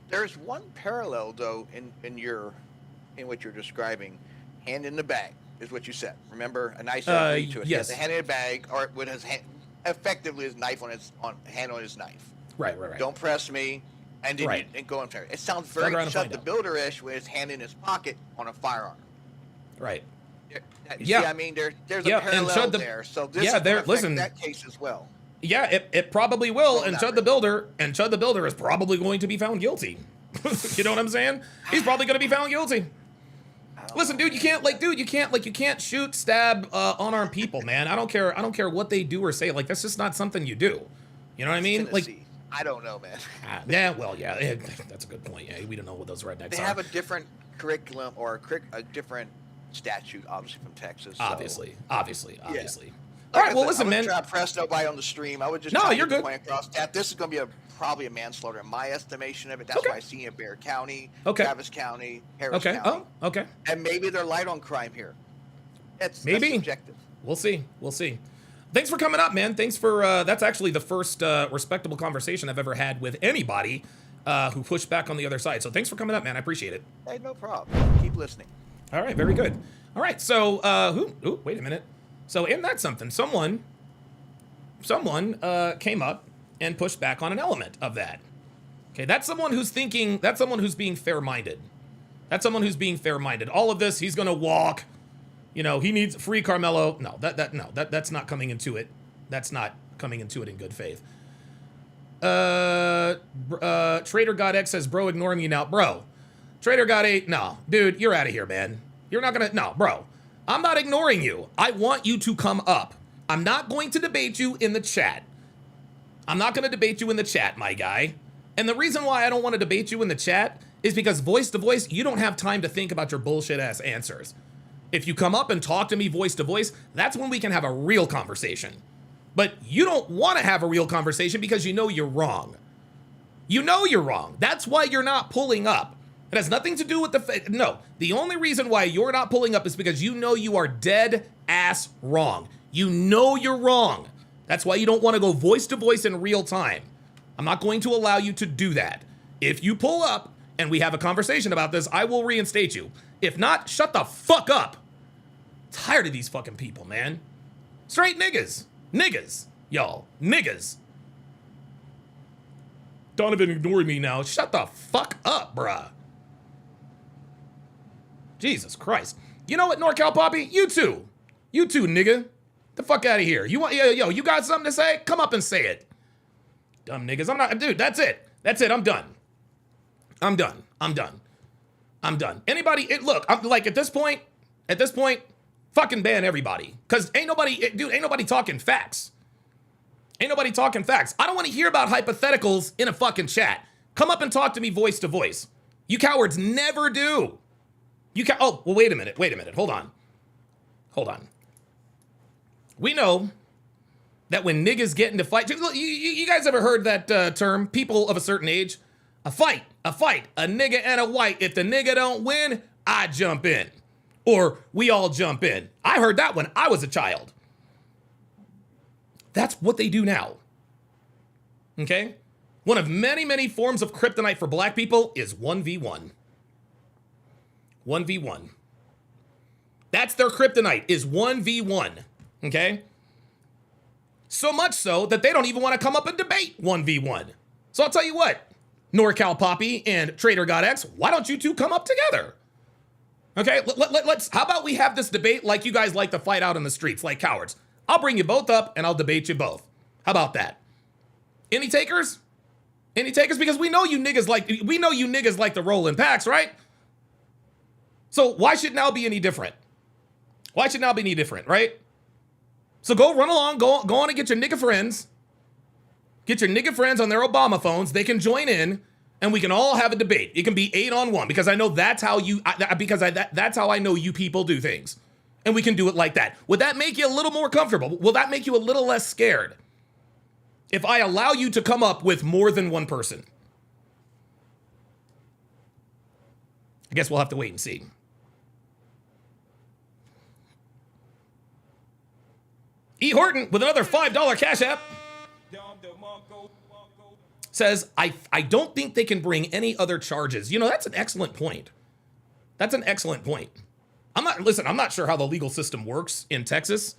There's one parallel though in what you're describing. Hand in the bag is what you said. Remember, a nice to it. Yes. He has a hand in a bag, or with his hand, effectively his knife hand on his knife. Right. Don't press me, and then and go and carry. It sounds very Shut the Builder-ish with his hand in his pocket on a firearm. Right. See, I mean, there's a parallel there. So this is affect that case as well. Yeah, it probably will. And Chud the Builder is probably going to be found guilty. You know what I'm saying? He's probably going to be found guilty. Listen, dude, you can't shoot, stab unarmed people, man. I don't care what they do or say. Like, that's just not something you do. You know what I mean? Tennessee. Like, I don't know, man. That's a good point. Yeah, we don't know what those rednecks are. They have a different curriculum or a different statute, obviously, from Texas. So. Obviously. Yeah. All right, well, listen, man. I'm trying to press nobody on the stream. I would just you're good. Point across that this is going to be probably a manslaughter in my estimation of it. That's why I see in Bexar County, Travis County, Harris County. Oh, okay. And maybe they're light on crime here. That's subjective. We'll see. Thanks for coming up, man. Thanks for that's actually the first respectable conversation I've ever had with anybody who pushed back on the other side. So thanks for coming up, man. I appreciate it. Hey, no problem. Keep listening. All right, very good. All right, so wait a minute. So in that something, someone came up and pushed back on an element of that. Okay, that's someone who's being fair-minded. All of this, he's gonna walk. You know, he needs free Karmelo. No, that's not coming into it. That's not coming into it in good faith. Trader God X says, bro, ignoring you now. Bro, Trader God 8, no. Dude, you're out of here, man. You're not gonna, no, bro. I'm not ignoring you. I want you to come up. I'm not going to debate you in the chat. My guy. And the reason why I don't want to debate you in the chat is because voice to voice, you don't have time to think about your bullshit ass answers. If you come up and talk to me voice to voice, that's when we can have a real conversation. But you don't want to have a real conversation because you know you're wrong. That's why you're not pulling up. It has nothing to do with the only reason why you're not pulling up is because you know you are dead ass wrong. You know you're wrong. That's why you don't want to go voice to voice in real time. I'm not going to allow you to do that. If you pull up and we have a conversation about this, I will reinstate you. If not, shut the fuck up. Tired of these fucking people, man. Straight niggas. Y'all. Niggas. Donovan ignoring me now. Shut the fuck up, bruh. Jesus Christ. You know what, NorCal Poppy? You too. You too, nigga. The fuck out of here. You want, yo, you got something to say? Come up and say it. Dumb niggas. I'm not, dude, that's it. That's it. I'm done. I'm done. I'm done. I'm done. Anybody, look, I'm like, at this point, fucking ban everybody. Cause ain't nobody talking facts. Ain't nobody talking facts. I don't want to hear about hypotheticals in a fucking chat. Come up and talk to me voice to voice. You cowards never do. Oh, well, wait a minute. Hold on. We know that when niggas get into fight, you guys ever heard that term, people of a certain age? A fight, a nigga and a white. If the nigga don't win, I jump in. Or we all jump in. I heard that when I was a child. That's what they do now. Okay? One of many, many forms of kryptonite for black people is 1v1. 1v1. That's their kryptonite, is 1v1. Okay? So much so that they don't even want to come up and debate 1v1. So I'll tell you what, NorCal Poppy and Trader God X, why don't you two come up together? Okay, let's, how about we have this debate like you guys like to fight out in the streets, like cowards. I'll bring you both up and I'll debate you both. How about that? Any takers? Any takers? Because we know you niggas like to roll in packs, right? So why should now be any different? Why should now be any different, right? So go run along, go on and get your nigga friends. Get your nigga friends on their Obama phones. They can join in and we can all have a debate. It can be 8-on-1 because I know that's how that's how I know you people do things. And we can do it like that. Would that make you a little more comfortable? Will that make you a little less scared? If I allow you to come up with more than one person? I guess we'll have to wait and see. E. Horton with another $5 Cash App says, I don't think they can bring any other charges. You know, that's an excellent point. That's an excellent point. I'm not sure how the legal system works in Texas.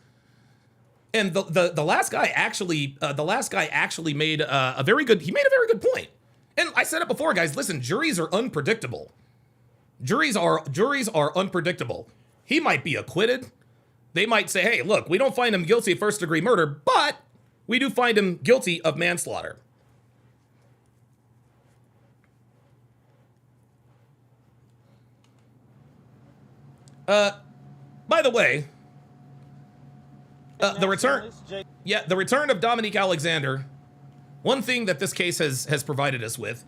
And the last guy actually made a very good point. And I said it before, guys, listen, juries are unpredictable. Juries are unpredictable. He might be acquitted. They might say, hey, look, we don't find him guilty of first-degree murder, but we do find him guilty of manslaughter. By the way, the return of Dominique Alexander, one thing that this case has provided us with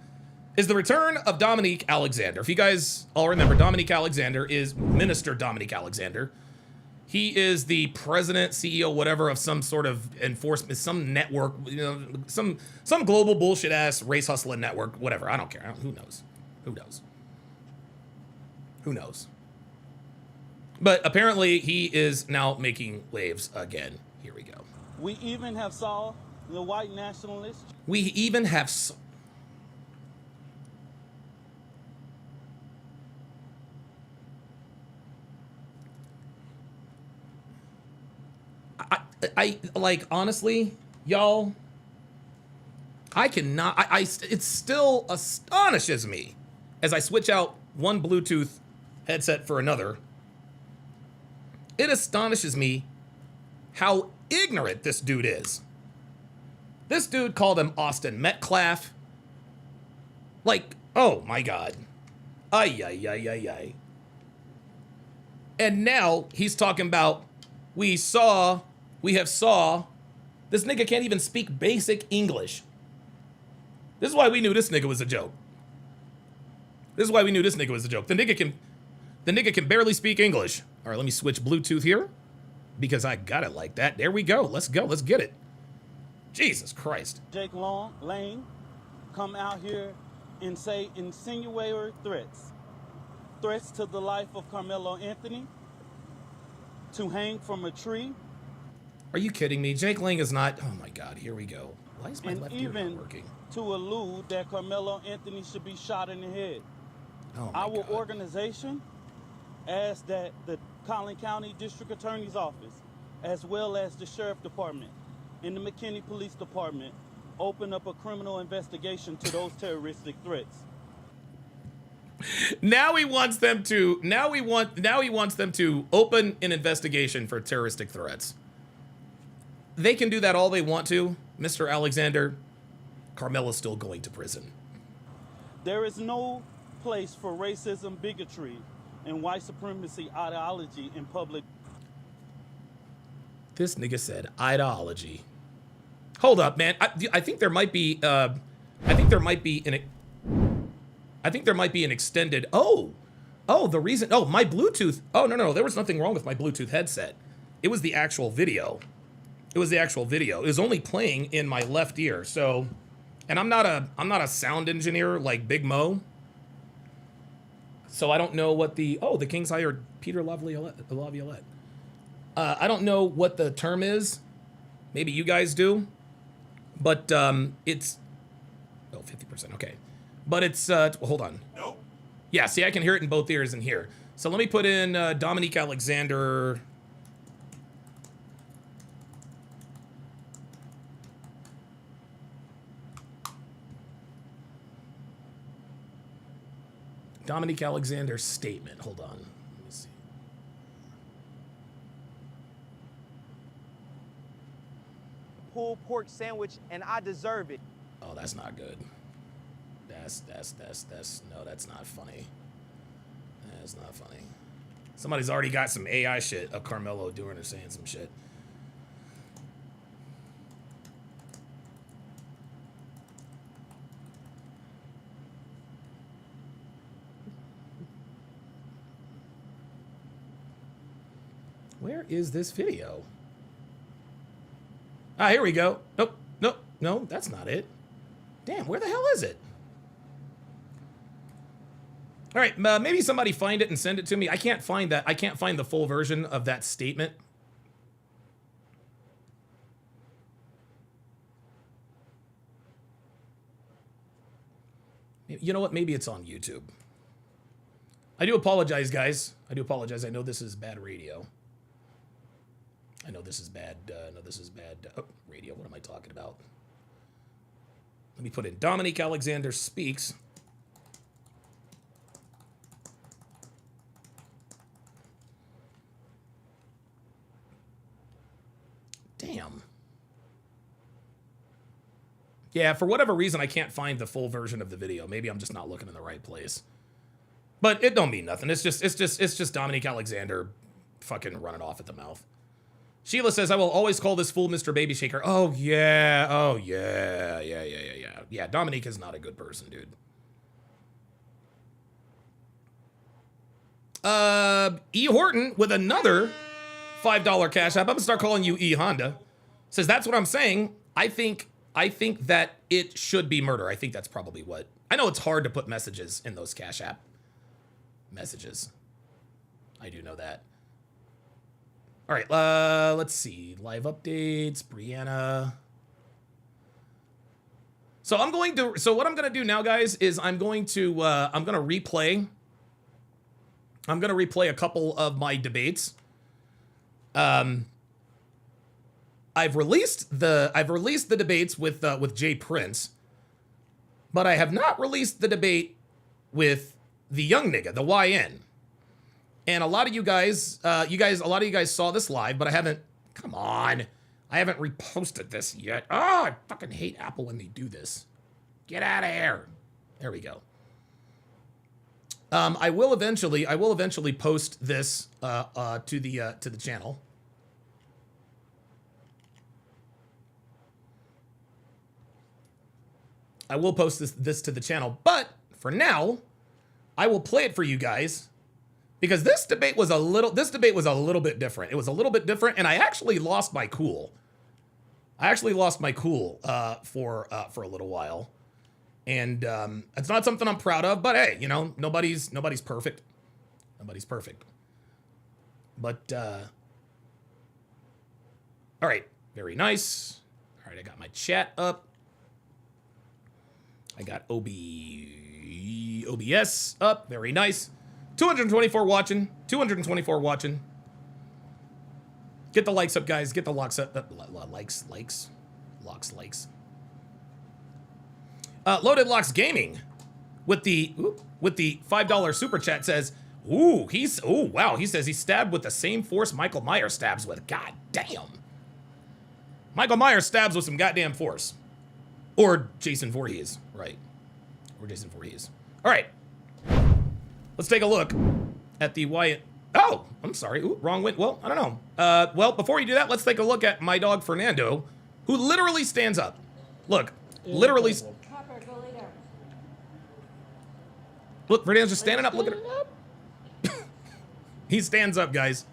is the return of Dominique Alexander. If you guys all remember, Dominique Alexander is Minister Dominique Alexander. He is the president, CEO, whatever, of some sort of enforcement, some network, you know, some global bullshit ass race hustling network, whatever. I don't care. Who knows? Who knows? Who knows? But apparently he is now making waves again. Here we go. We even have saw the white nationalists. We even have. I like, honestly, y'all, I cannot, it still astonishes me as I switch out one Bluetooth headset for another. It astonishes me how ignorant this dude is. This dude called him Austin Metcalf. Like, oh my God. Ay. And now he's talking about, we have saw, this nigga can't even speak basic English. This is why we knew this nigga was a joke. The nigga can barely speak English. All right, let me switch Bluetooth here because I got it like that. There we go. Let's go. Let's get it. Jesus Christ. Jake Lane come out here and say insinuatory threats to the life of Karmelo Anthony, to hang from a tree. Are you kidding me? Jake Lang is not. Oh my God, here we go. Why is my left ear not working? Working? To allude that Karmelo Anthony should be shot in the head. Oh Our organization asked that the Collin County District Attorney's Office, as well as the Sheriff Department and the McKinney Police Department, open up a criminal investigation to those terroristic threats. Now he wants them to. Now he wants them to open an investigation for terroristic threats. They can do that all they want to, Mr. Alexander. Karmelo's still going to prison. There is no place for racism, bigotry, and white supremacy ideology in public. This nigga said ideology. Hold up, man. I think there might be. I think there might be an extended. Oh, the reason. Oh, my Bluetooth. Oh no, there was nothing wrong with my Bluetooth headset. It was the actual video. It was only playing in my left ear. So, and I'm not a sound engineer like Big Mo. So I don't know what the Kings hired Peter Laviolette. I don't know what the term is. Maybe you guys do. But it's 50%. Okay. But it's well, hold on. Nope. Yeah, see, I can hear it in both ears in here. So let me put in Dominique Alexander. Dominique Alexander's statement. Hold on. Let me see. Pulled pork sandwich, and I deserve it. Oh, that's not good. That's no, that's not funny. That's not funny. Somebody's already got some AI shit of Karmelo doing or saying some shit. Where is this video? Ah, here we go. Nope, that's not it. Damn, where the hell is it? All right, maybe somebody find it and send it to me. I can't find that. I can't find the full version of that statement. You know what? Maybe it's on YouTube. I do apologize, guys. I do apologize. I know this is bad radio. I know this is bad. Radio. What am I talking about? Let me put in Dominique Alexander speaks. Damn. Yeah, for whatever reason, I can't find the full version of the video. Maybe I'm just not looking in the right place. But it don't mean nothing. It's just Dominique Alexander fucking running off at the mouth. Sheila says, I will always call this fool Mr. Baby Shaker. Oh, yeah. Yeah, Dominique is not a good person, dude. E. Horton with another $5 cash app. I'm gonna start calling you E. Honda. Says, that's what I'm saying. I think that it should be murder. I think that's probably what. I know it's hard to put messages in those cash app messages. I do know that. All right, let's see. Live updates, Brianna. So what I'm gonna do now, guys, is I'm gonna replay a couple of my debates. I've released the debates with Jay Prince, but I have not released the debate with the young nigga, the YN. And a lot of you guys saw this live, but I haven't reposted this yet. Oh, I fucking hate Apple when they do this. Get out of here. There we go. I will eventually post this to the channel. I will post this to the channel, but for now, I will play it for you guys. Because this debate was a little bit different. It was a little bit different, and I actually lost my cool. For a little while, and it's not something I'm proud of. But hey, you know, nobody's perfect. Nobody's perfect. But all right, very nice. All right, I got my chat up. I got OBS up. Very nice. 224 watching. 224 watching. Get the likes up, guys. Get the likes up. Likes. Loaded Locks Gaming with the $5 super chat says, "Ooh, wow." He says he stabbed with the same force Michael Myers stabs with. God damn. Michael Myers stabs with some goddamn force. Or Jason Voorhees, right? Or Jason Voorhees. All right. Let's take a look at the Wyatt. Oh, I'm sorry. Ooh, wrong win. Well, I don't know. Well, before you do that, let's take a look at my dog Fernando, who literally stands up. Look, literally. Look, Fernando's just standing up. Look at her. He stands up, guys.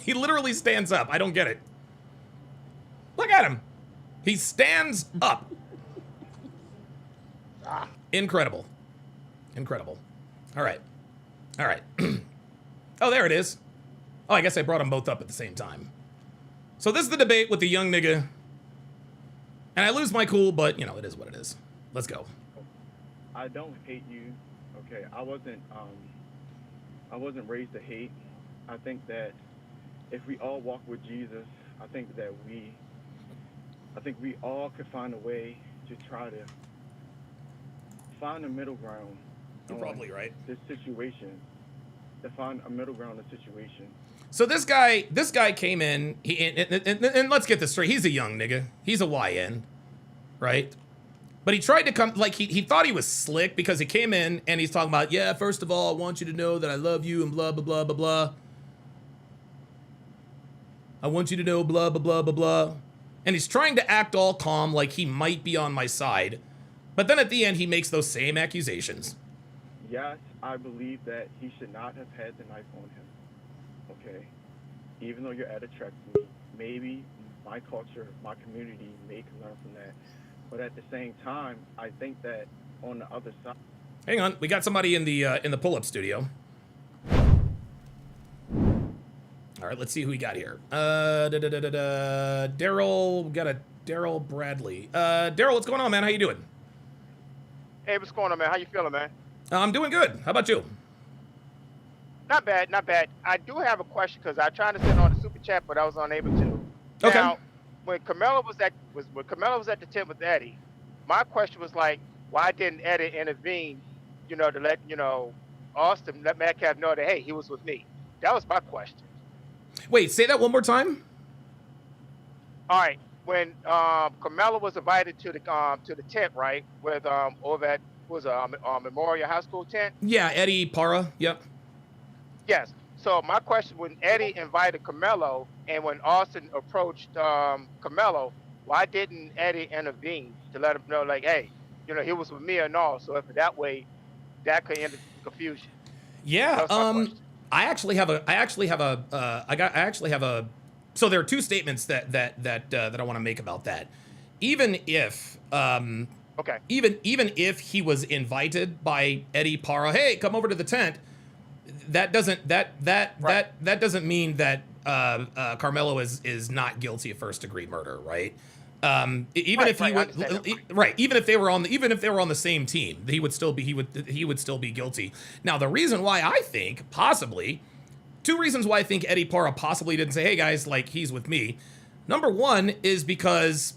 He literally stands up. I don't get it. Look at him. He stands up. Incredible. Incredible. All right. All right. Oh, there it is. Oh, I guess I brought them both up at the same time. So this is the debate with the young nigga. And I lose my cool, but, you know, it is what it is. Let's go. I don't hate you. Okay, I wasn't raised to hate. I think that if we all walk with Jesus, I think we all could find a way to try to find a middle ground. You're probably right. This situation, to find a middle ground in the situation. So this guy came in, and let's get this straight. He's a young nigga. He's a YN, right? But he tried to come, like, he thought he was slick because he came in and he's talking about, yeah, first of all, I want you to know that I love you and blah, blah, blah, blah, blah. I want you to know blah, blah, blah, blah, blah. And he's trying to act all calm like he might be on my side. But then at the end, he makes those same accusations. Yes, I believe that he should not have had the knife on him. Okay? Even though you're at a track meet, maybe my culture, my community may can learn from that. But at the same time, I think that on the other side. Hang on, we got somebody in the pull-up studio. All right, let's see who we got here. Daryl, we got a Daryl Bradley. Daryl, what's going on, man? How you doing? Hey, what's going on, man? How you feeling, man? I'm doing good. How about you? Not bad, not bad. I do have a question because I tried to send on the super chat, but I was unable to. Okay. Now, when Karmelo was at the tent with Eddie, my question was like, why didn't Eddie intervene? You know, to let Austin, let Metcalf know that hey, he was with me. That was my question. Wait, say that one more time. All right. When Karmelo was invited to the tent, right, with over at Memorial High School tent. Yeah, Eddie Parra. Yep. Yes. So my question: when Eddie invited Karmelo, and when Austin approached Karmelo, why didn't Eddie intervene to let him know, like, hey, he was with me and all? So if that way, that could end the confusion. Yeah. I actually have a. So there are two statements that I want to make about that. Even if okay. Even if he was invited by Eddie Parra, hey, come over to the tent. That doesn't mean that Karmelo is not guilty of first degree murder, right? Even if they were on the same team, he would still be guilty. Now, the reason why I think possibly two reasons why I think Eddie Parra possibly didn't say, hey guys, like, he's with me. Number one is because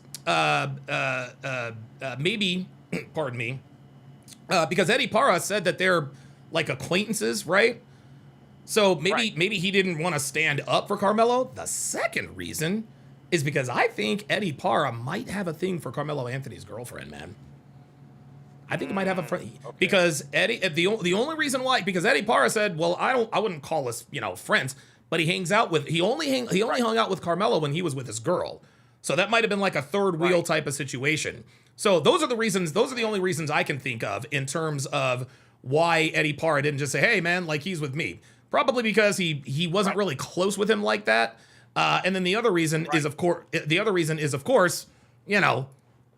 maybe pardon me, because Eddie Parra said that they're like acquaintances, right? So maybe he didn't want to stand up for Karmelo. The second reason is because I think Eddie Parra might have a thing for Carmelo Anthony's girlfriend, man. I think he might have a friend because the only reason why, because Eddie Parra said, well, I wouldn't call us, friends, but he only hung out with Karmelo when he was with his girl. So that might have been like a third wheel type of situation. So those are the only reasons I can think of in terms of why Eddie Parra didn't just say, hey man, like, he's with me. Probably because he wasn't really close with him like that. And then the other reason is of course,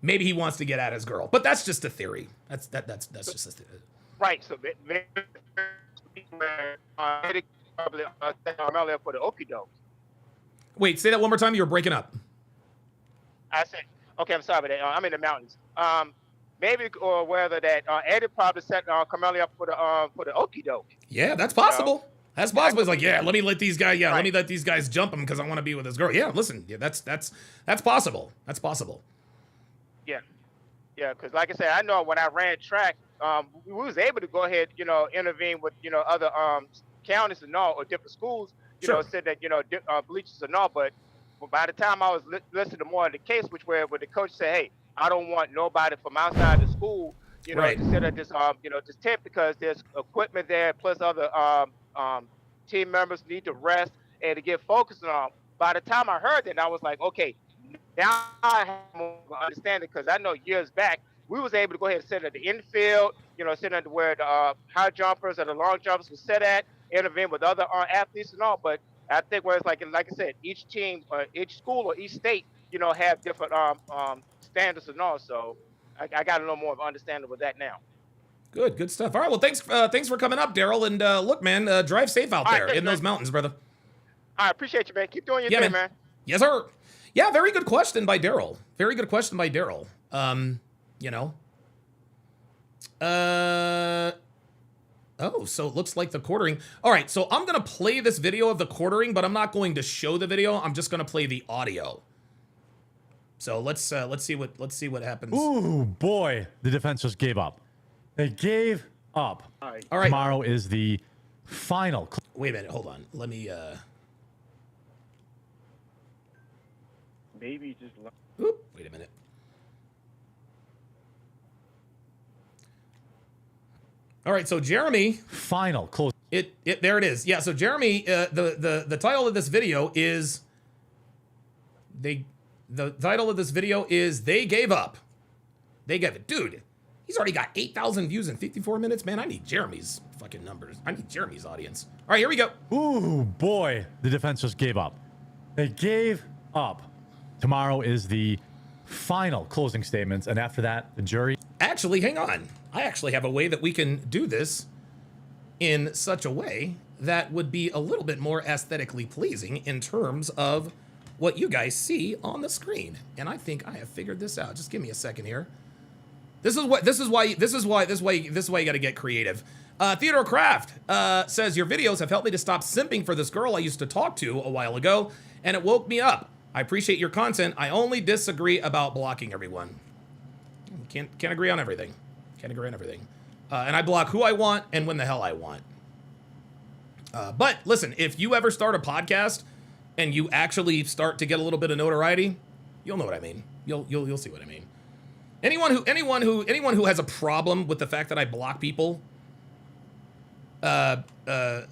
maybe he wants to get at his girl. But that's just a theory. That's just a theory. Right. So Eddie Carmelo for the okie doke. Wait, say that one more time. You were breaking up. I said, okay, I'm sorry, but I'm in the mountains. Maybe or whether that Eddie probably set Carmelo up for the okie doke. Yeah, that's possible. That's possible. It's like, let me let these guys jump him because I want to be with this girl. Yeah, listen, that's possible. That's possible. Yeah, because like I said, I know when I ran track, we was able to go ahead, intervene with, other counties and all, or different schools, said that, bleachers and all, but by the time I was listening to more of the case, where the coach said, hey, I don't want nobody from outside the school, Right. to sit at this, this tent, because there's equipment there, plus other team members need to rest and to get focused on. By the time I heard that, I was like, okay, now I have more understanding, because I know years back we was able to go ahead and sit at the infield, sit at where the high jumpers and the long jumpers was set at, intervene with other athletes and all. But I think where it's like I said, each team, each school or each state, have different standards and all. So I got a little more of understanding with that now. Good stuff. All right, well, thanks for coming up, Daryl. And look, man, drive safe out there in those mountains, brother. I appreciate you, man. Keep doing your thing, man. Yes, sir. Yeah, very good question by Daryl. Oh, so it looks like the quartering. All right, so I'm gonna play this video of the quartering, but I'm not going to show the video. I'm just gonna play the audio. So let's see what happens. Ooh, boy, the defense just gave up. They gave up. All right. Tomorrow is the final. Wait a minute, hold on. Let me. Maybe just. Oop, wait a minute. All right, so Jeremy. Final close. There it is. Yeah, so Jeremy, the title of this video is. The title of this video is They Gave Up. They gave it. Dude, he's already got 8,000 views in 54 minutes. Man, I need Jeremy's fucking numbers. I need Jeremy's audience. All right, here we go. Ooh, boy, the defense just gave up. They gave up. Tomorrow is the final closing statements, and after that, the jury. Actually, hang on. I actually have a way that we can do this in such a way that would be a little bit more aesthetically pleasing in terms of what you guys see on the screen. And I think I have figured this out. Just give me a second here. This is why you got to get creative. Theodore Kraft says, your videos have helped me to stop simping for this girl I used to talk to a while ago, and it woke me up. I appreciate your content. I only disagree about blocking everyone. Can't agree on everything. Can't agree on everything. And I block who I want and when the hell I want. But listen, if you ever start a podcast and you actually start to get a little bit of notoriety, you'll know what I mean. You'll see what I mean. Anyone who has a problem with the fact that I block people, with the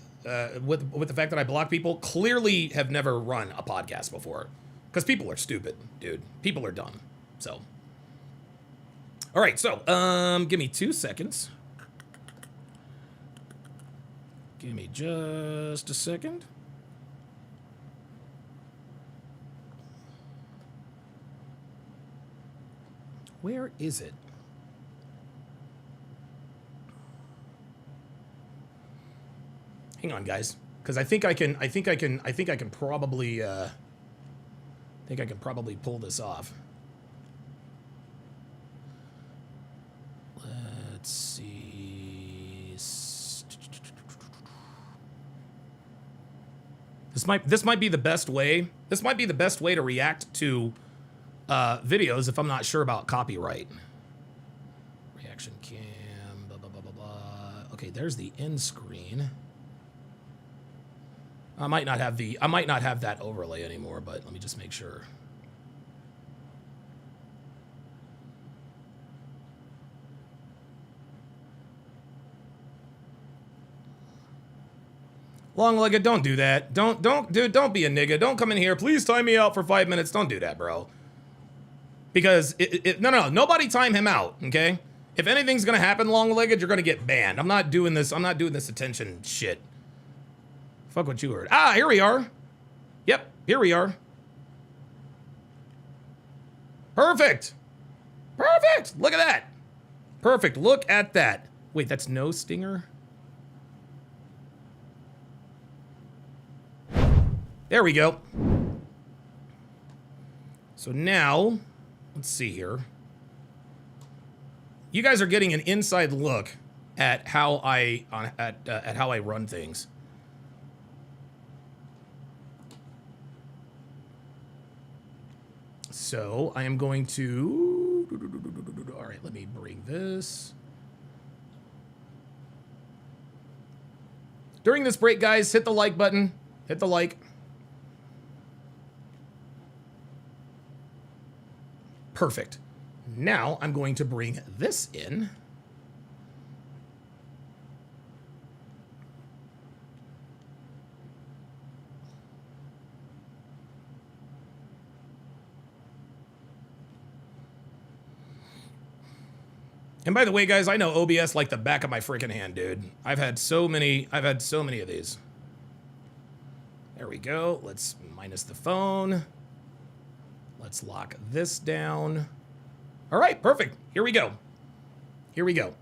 fact that I block people, clearly have never run a podcast before, because people are stupid, dude. People are dumb. So, all right. So, give me 2 seconds. Give me just a second. Where is it? Hang on, guys, because I think I can probably pull this off. Let's see. This might be the best way. This might be the best way to react to videos if I'm not sure about copyright. Reaction cam, blah, blah, blah, blah, blah. Okay, there's the end screen. I might not have that overlay anymore, but let me just make sure. Long-legged, don't do that. Don't be a nigga. Don't come in here. Please time me out for 5 minutes. Don't do that, bro. Because no, nobody time him out, okay? If anything's gonna happen, long-legged, you're gonna get banned. I'm not doing this attention shit. Fuck what you heard. Ah, here we are. Yep, here we are. Perfect. Perfect. Look at that. Perfect. Look at that. Wait, that's no stinger? There we go. So now, let's see here. You guys are getting an inside look at how I run things. So I am going to. All right, let me bring this During this break, guys, hit the like button. Hit the like. Perfect. Now I'm going to bring this in. And by the way, guys, I know OBS like the back of my freaking hand, dude. I've had so many of these. There we go. Let's minus the phone. Let's lock this down. All right, perfect. Here we go. Here we go.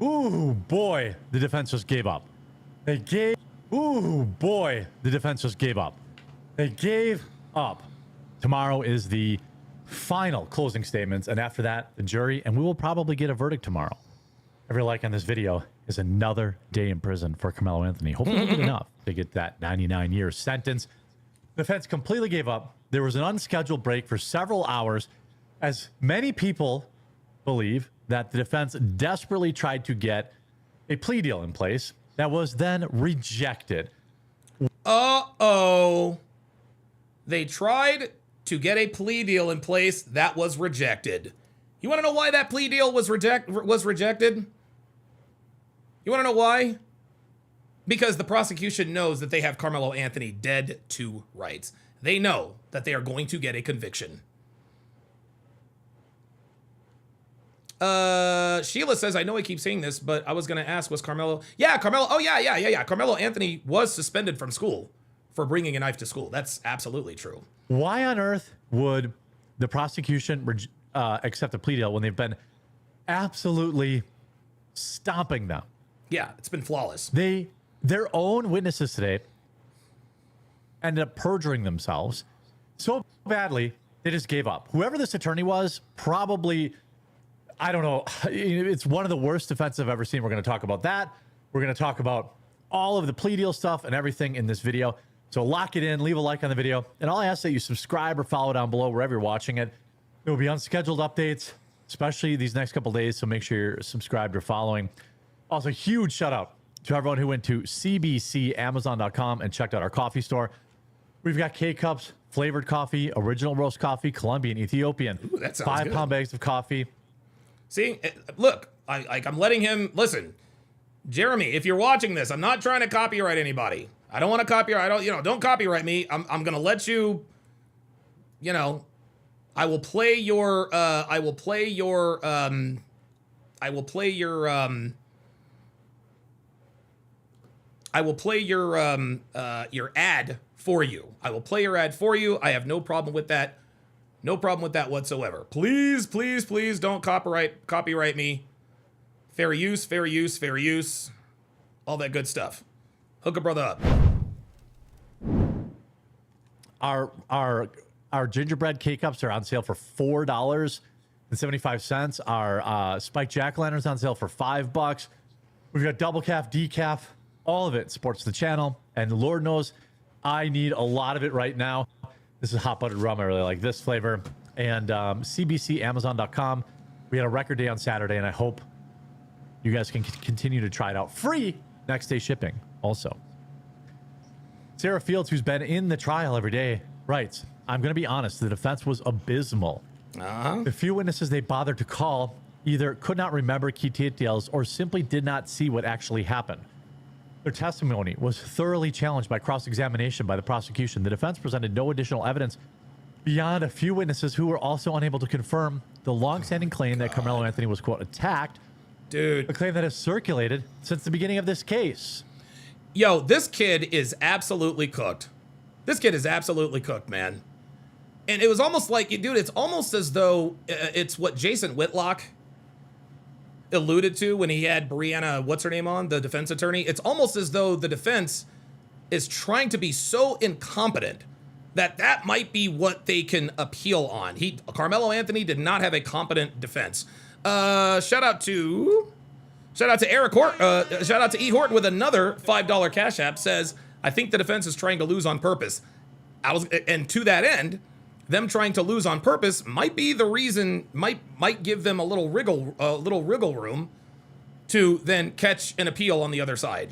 Ooh, boy, the defense just gave up. Ooh, boy, the defense just gave up. They gave up. Tomorrow is the final closing statements, and after that, the jury, and we will probably get a verdict tomorrow. Every like on this video is another day in prison for Karmelo Anthony. Hopefully he'll get enough to get that 99-year sentence. The defense completely gave up. There was an unscheduled break for several hours, as many people believe that the defense desperately tried to get a plea deal in place that was then rejected. Uh-oh. They tried to get a plea deal in place that was rejected. You want to know why that plea deal was rejected? You want to know why? Because the prosecution knows that they have Karmelo Anthony dead to rights. They know that they are going to get a conviction. Sheila says, I know I keep saying this, but I was going to ask, was Karmelo... Yeah, Karmelo... Oh, yeah. Karmelo Anthony was suspended from school for bringing a knife to school. That's absolutely true. Why on earth would the prosecution accept a plea deal when they've been absolutely stomping them? Yeah, it's been flawless. Their own witnesses today ended up perjuring themselves so badly, they just gave up. Whoever this attorney was, probably... I don't know. It's one of the worst defenses I've ever seen. We're going to talk about that. We're going to talk about all of the plea deal stuff and everything in this video. So lock it in, leave a like on the video, and I'll ask that you subscribe or follow down below wherever you're watching it. There will be unscheduled updates, especially these next couple days, so make sure you're subscribed or following. Also, huge shout out to everyone who went to cbcamazon.com and checked out our coffee store. We've got K-Cups, flavored coffee, original roast coffee, Colombian, Ethiopian. Ooh, that sounds good. 5-pound bags of coffee. See, look, I'm letting him listen. Jeremy, if you're watching this, I'm not trying to copyright anybody. I don't want to copyright. Don't copyright me. I'm gonna let you. I will play your. I will play your ad for you. I will play your ad for you. I have no problem with that. No problem with that whatsoever. Please, please, please don't copyright me. Fair use, fair use, fair use. All that good stuff. Hook a brother up. Our gingerbread K-Cups are on sale for $4.75. Our spiked jack-o'-lanterns on sale for $5. We've got double calf, decaf. All of it supports the channel. And Lord knows I need a lot of it right now. This is hot buttered rum. I really like this flavor. And cbcamazon.com. We had a record day on Saturday, and I hope you guys can continue to try it out. Free next day shipping also. Sarah Fields, who's been in the trial every day, writes, I'm going to be honest, the defense was abysmal. The few witnesses they bothered to call either could not remember key details or simply did not see what actually happened. Their testimony was thoroughly challenged by cross-examination by the prosecution. The defense presented no additional evidence beyond a few witnesses who were also unable to confirm the long-standing claim that Karmelo Anthony was, quote, attacked. Dude. A claim that has circulated since the beginning of this case. Yo, this kid is absolutely cooked. This kid is absolutely cooked, man. And it was almost like, dude, it's almost as though it's what Jason Whitlock alluded to when he had Brianna, what's her name on, the defense attorney. It's almost as though the defense is trying to be so incompetent that might be what they can appeal on. Karmelo Anthony did not have a competent defense. Shout out to Eric Hort. Shout out to E. Horton with another $5 Cash App. Says, I think the defense is trying to lose on purpose. And to that end, them trying to lose on purpose might be the reason, might give them a little wriggle room to then catch an appeal on the other side.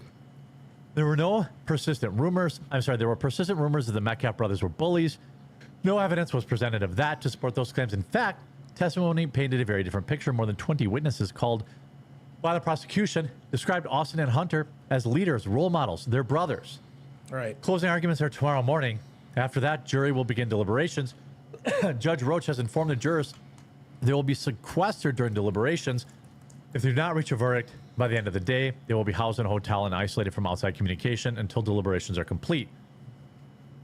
There were no persistent rumors. There were persistent rumors that the Metcalf brothers were bullies. No evidence was presented of that to support those claims. In fact, testimony painted a very different picture. More than 20 witnesses called by the prosecution described Austin and Hunter as leaders, role models, their brothers. All right. Closing arguments are tomorrow morning. After that, jury will begin deliberations. Judge Roach has informed the jurors they will be sequestered during deliberations. If they do not reach a verdict by the end of the day, they will be housed in a hotel and isolated from outside communication until deliberations are complete.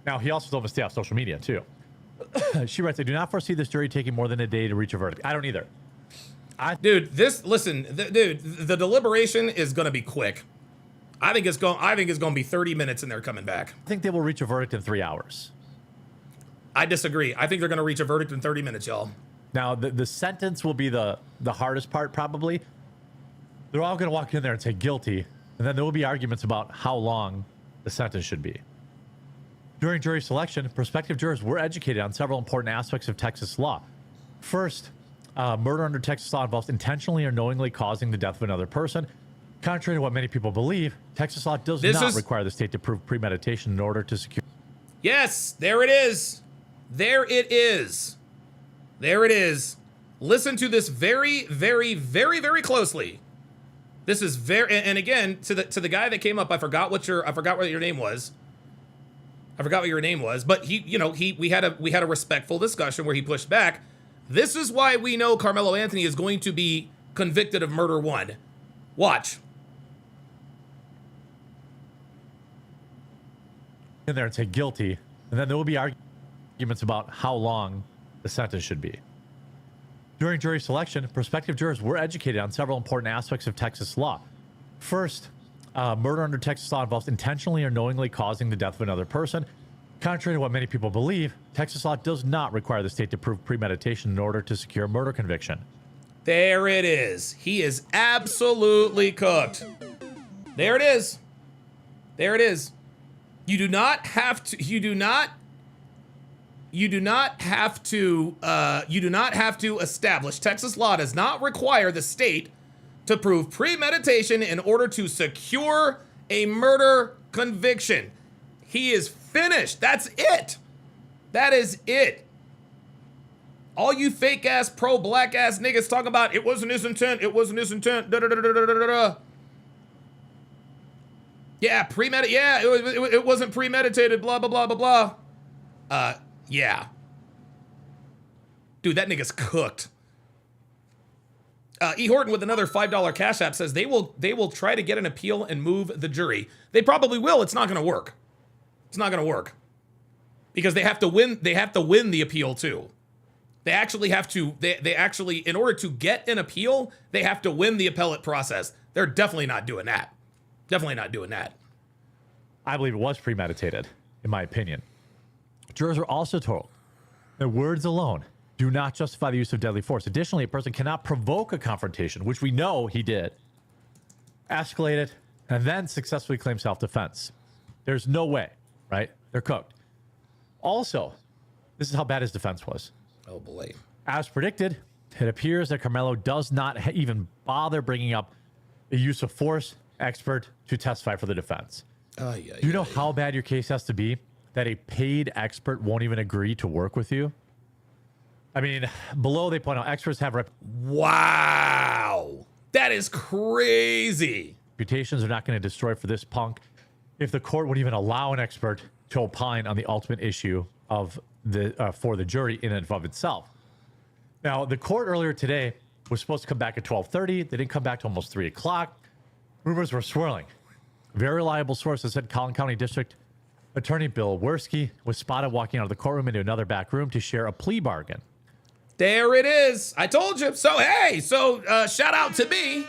Now, he also told them to stay off social media, too. She writes, I do not foresee this jury taking more than a day to reach a verdict. I don't either. Dude, the deliberation is going to be quick. I think it's going to be 30 minutes and they're coming back. I think they will reach a verdict in 3 hours. I disagree. I think they're going to reach a verdict in 30 minutes, y'all. Now, the sentence will be the hardest part, probably. They're all going to walk in there and say guilty, and then there will be arguments about how long the sentence should be. During jury selection, prospective jurors were educated on several important aspects of Texas law. First, murder under Texas law involves intentionally or knowingly causing the death of another person. Contrary to what many people believe, Texas law does not require the state to prove premeditation in order to secure. Yes, there it is. There it is. There it is. Listen to this very, very, very, very closely. This is very, and again, to the guy that came up, I forgot what your name was. But we had a respectful discussion where he pushed back. This is why we know Karmelo Anthony is going to be convicted of murder 1. Watch. In there and say guilty, and then there will be arguments about how long the sentence should be. During jury selection, prospective jurors were educated on several important aspects of Texas law. First, murder under Texas law involves intentionally or knowingly causing the death of another person. Contrary to what many people believe, Texas law does not require the state to prove premeditation in order to secure a murder conviction. There it is. He is absolutely cooked. There it is. There it is. You do not have to establish. Texas law does not require the state to prove premeditation in order to secure a murder conviction. He is finished. That's it. That is it. All you fake ass pro black ass niggas talking about it wasn't his intent. It wasn't his intent. Da, da, da, da, da, da, da. Yeah, yeah, it wasn't premeditated, blah, blah, blah, blah, blah. Yeah. Dude, that nigga's cooked. E. Horton with another $5 Cash App says they will try to get an appeal and move the jury. They probably will. It's not going to work. It's not going to work. Because they have to win the appeal too. They actually have to, they actually, in order to get an appeal, they have to win the appellate process. They're definitely not doing that. Definitely not doing that. I believe it was premeditated, in my opinion. Jurors were also told that words alone do not justify the use of deadly force. Additionally, a person cannot provoke a confrontation, which we know he did, escalate it, and then successfully claim self-defense. There's no way, right? They're cooked. Also, this is how bad his defense was. Oh, boy. As predicted, it appears that Karmelo does not even bother bringing up the use of force expert to testify for the defense. Do you know how bad your case has to be that a paid expert won't even agree to work with you? I mean, below they point out experts have wow. That is crazy. Reputations are not going to destroy for this punk if the court would even allow an expert to opine on the ultimate issue of for the jury in and of itself. Now, the court earlier today was supposed to come back at 12:30. They didn't come back to almost 3 o'clock. Rumors were swirling. Very reliable sources said Collin County District Attorney Bill Werski was spotted walking out of the courtroom into another back room to share a plea bargain. There it is. I told you. So, hey, shout out to me.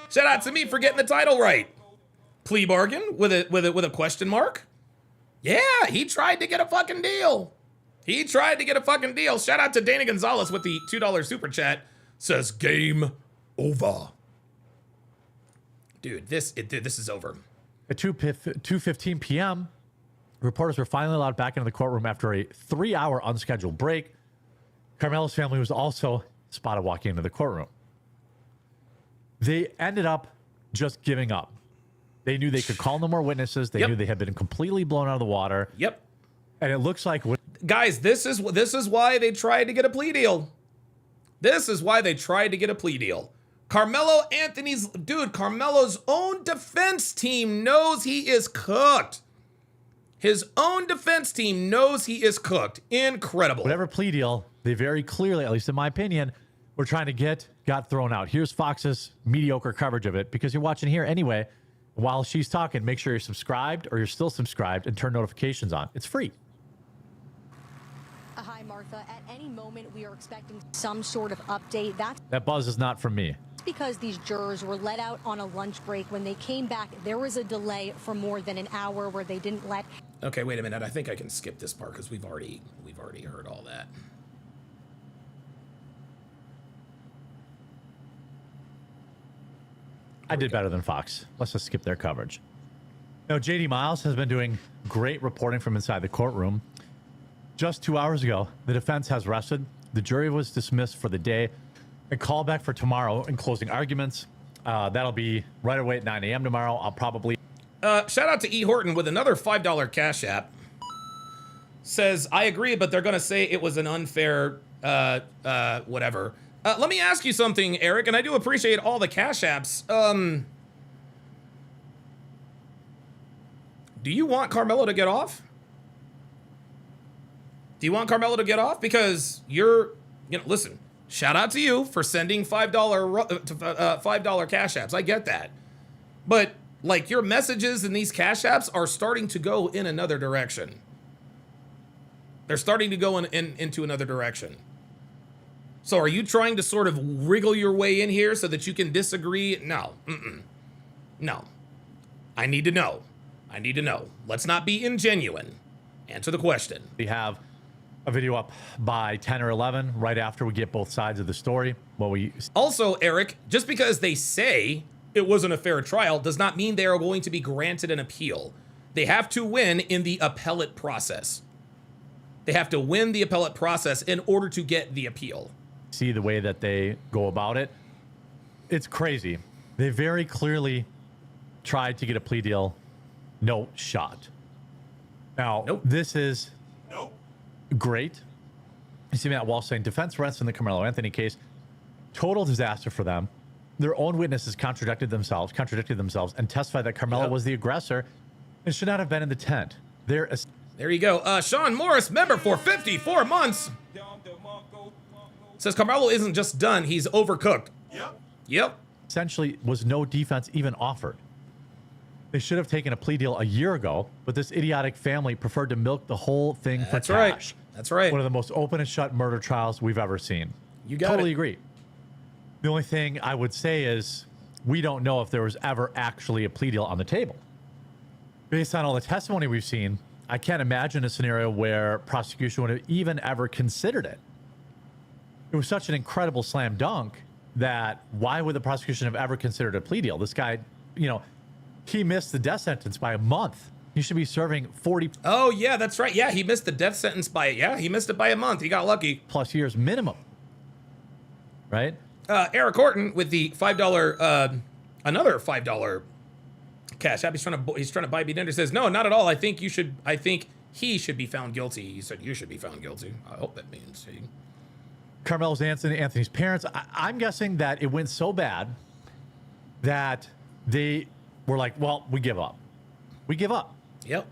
Shout out to me for getting the title right. Plea bargain with a question mark. Yeah, he tried to get a fucking deal. He tried to get a fucking deal. Shout out to Dana Gonzalez with the $2 super chat. Says game over. Dude, this is over. At 2:15 p.m., reporters were finally allowed back into the courtroom after a 3-hour unscheduled break. Karmelo's family was also spotted walking into the courtroom. They ended up just giving up. They knew they could call no more witnesses. They knew they had been completely blown out of the water. Yep. And it looks like guys, this is why they tried to get a plea deal. This is why they tried to get a plea deal. Karmelo Anthony's Karmelo's own defense team knows he is cooked. His own defense team knows he is cooked. Incredible. Whatever plea deal they very clearly, at least in my opinion, were trying to get got thrown out. Here's Fox's mediocre coverage of it, because you're watching here anyway. While she's talking, make sure you're subscribed, or you're still subscribed, and turn notifications on. It's free. Hi, Martha. At any moment, we are expecting some sort of update. That's That buzz is not from me. because these jurors were let out on a lunch break. When they came back, there was a delay for more than an hour where they didn't let. Okay, wait a minute. I think I can skip this part because we've already heard all that. I did better than Fox. Let's just skip their coverage. Now, JD Miles has been doing great reporting from inside the courtroom. Just 2 hours ago, the defense has rested. The jury was dismissed for the day. A call back for tomorrow in closing arguments. That'll be right away at 9 a.m. tomorrow. I'll probably... Shout out to E. Horton with another $5 Cash App. Says, I agree, but they're going to say it was an unfair, whatever. Let me ask you something, Eric, and I do appreciate all the Cash Apps. Do you want Karmelo to get off? Do you want Karmelo to get off? Because listen, shout out to you for sending $5 Cash Apps. I get that. But, like, your messages in these Cash Apps are starting to go in another direction. They're starting to go into another direction. So are you trying to sort of wriggle your way in here so that you can disagree? No. No. I need to know. I need to know. Let's not be ingenuine. Answer the question. We have a video up by 10 or 11 right after we get both sides of the story. Also, Eric, just because they say it wasn't a fair trial does not mean they are going to be granted an appeal. They have to win in the appellate process. They have to win the appellate process in order to get the appeal. See the way that they go about it. It's crazy. They very clearly tried to get a plea deal. No shot. Now, this is great. You see Matt Walsh saying defense rests in the Karmelo Anthony case. Total disaster for them. Their own witnesses contradicted themselves, and testified that Karmelo was the aggressor and should not have been in the tent. There you go. Sean Morris, member for 54 months. Says Karmelo isn't just done, he's overcooked. Yep. Essentially was no defense even offered. They should have taken a plea deal a year ago, but this idiotic family preferred to milk the whole thing for cash. Right. That's right. One of the most open and shut murder trials we've ever seen. You got Totally it. agree. The only thing I would say is we don't know if there was ever actually a plea deal on the table. Based on all the testimony we've seen, I can't imagine a scenario where prosecution would have even ever considered it. It was such an incredible slam dunk that why would the prosecution have ever considered a plea deal? This guy, he missed the death sentence by a month. He should be serving 40. Oh, yeah, that's right. Yeah, he missed the death sentence he missed it by a month. He got lucky. Plus years minimum. Right? Eric Horton with the $5, another $5 Cash App. He's trying to buy me dinner. Says, no, not at all. I think he should be found guilty. He said you should be found guilty. I hope that means he. Carmelo's Anthony's parents, I'm guessing that it went so bad that they were like, well, we give up. We give up. Yep.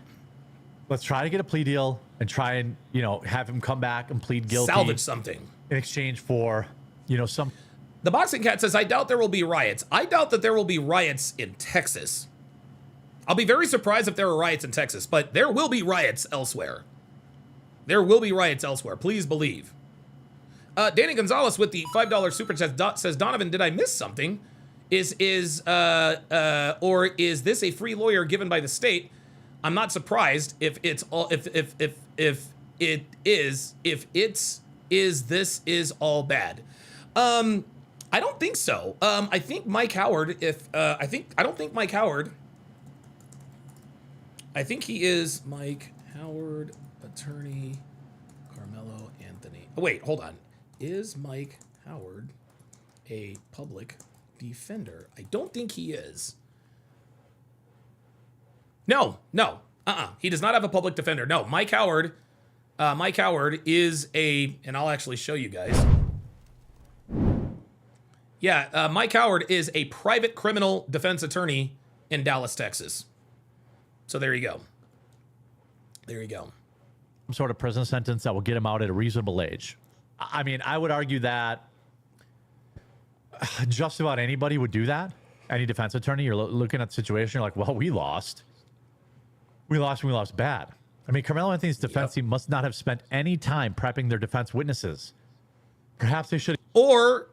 Let's try to get a plea deal and try and, have him come back and plead guilty. Salvage something. In exchange for, some. The Boxing Cat says, I doubt there will be riots. I doubt that there will be riots in Texas. I'll be very surprised if there are riots in Texas, but there will be riots elsewhere. There will be riots elsewhere. Please believe. Danny Gonzalez with the $5 super chat says, Donovan, did I miss something? Or is this a free lawyer given by the state? I'm not surprised if this is all bad. I don't think so. I think Mike Howard, I think he is Mike Howard, attorney, Karmelo Anthony. Oh, wait, hold on. Is Mike Howard a public defender. I don't think he is. No. He does not have a public defender. No, Mike Howard is a, and I'll actually show you guys. Yeah, Mike Howard is a private criminal defense attorney in Dallas, Texas. So there you go. There you go. Some sort of prison sentence that will get him out at a reasonable age. I mean, I would argue that just about anybody would do that. Any defense attorney, you're looking at the situation, you're like, well, we lost. We lost bad. I mean, Karmelo Anthony's defense team must not have spent any time prepping their defense witnesses. Perhaps they should. Or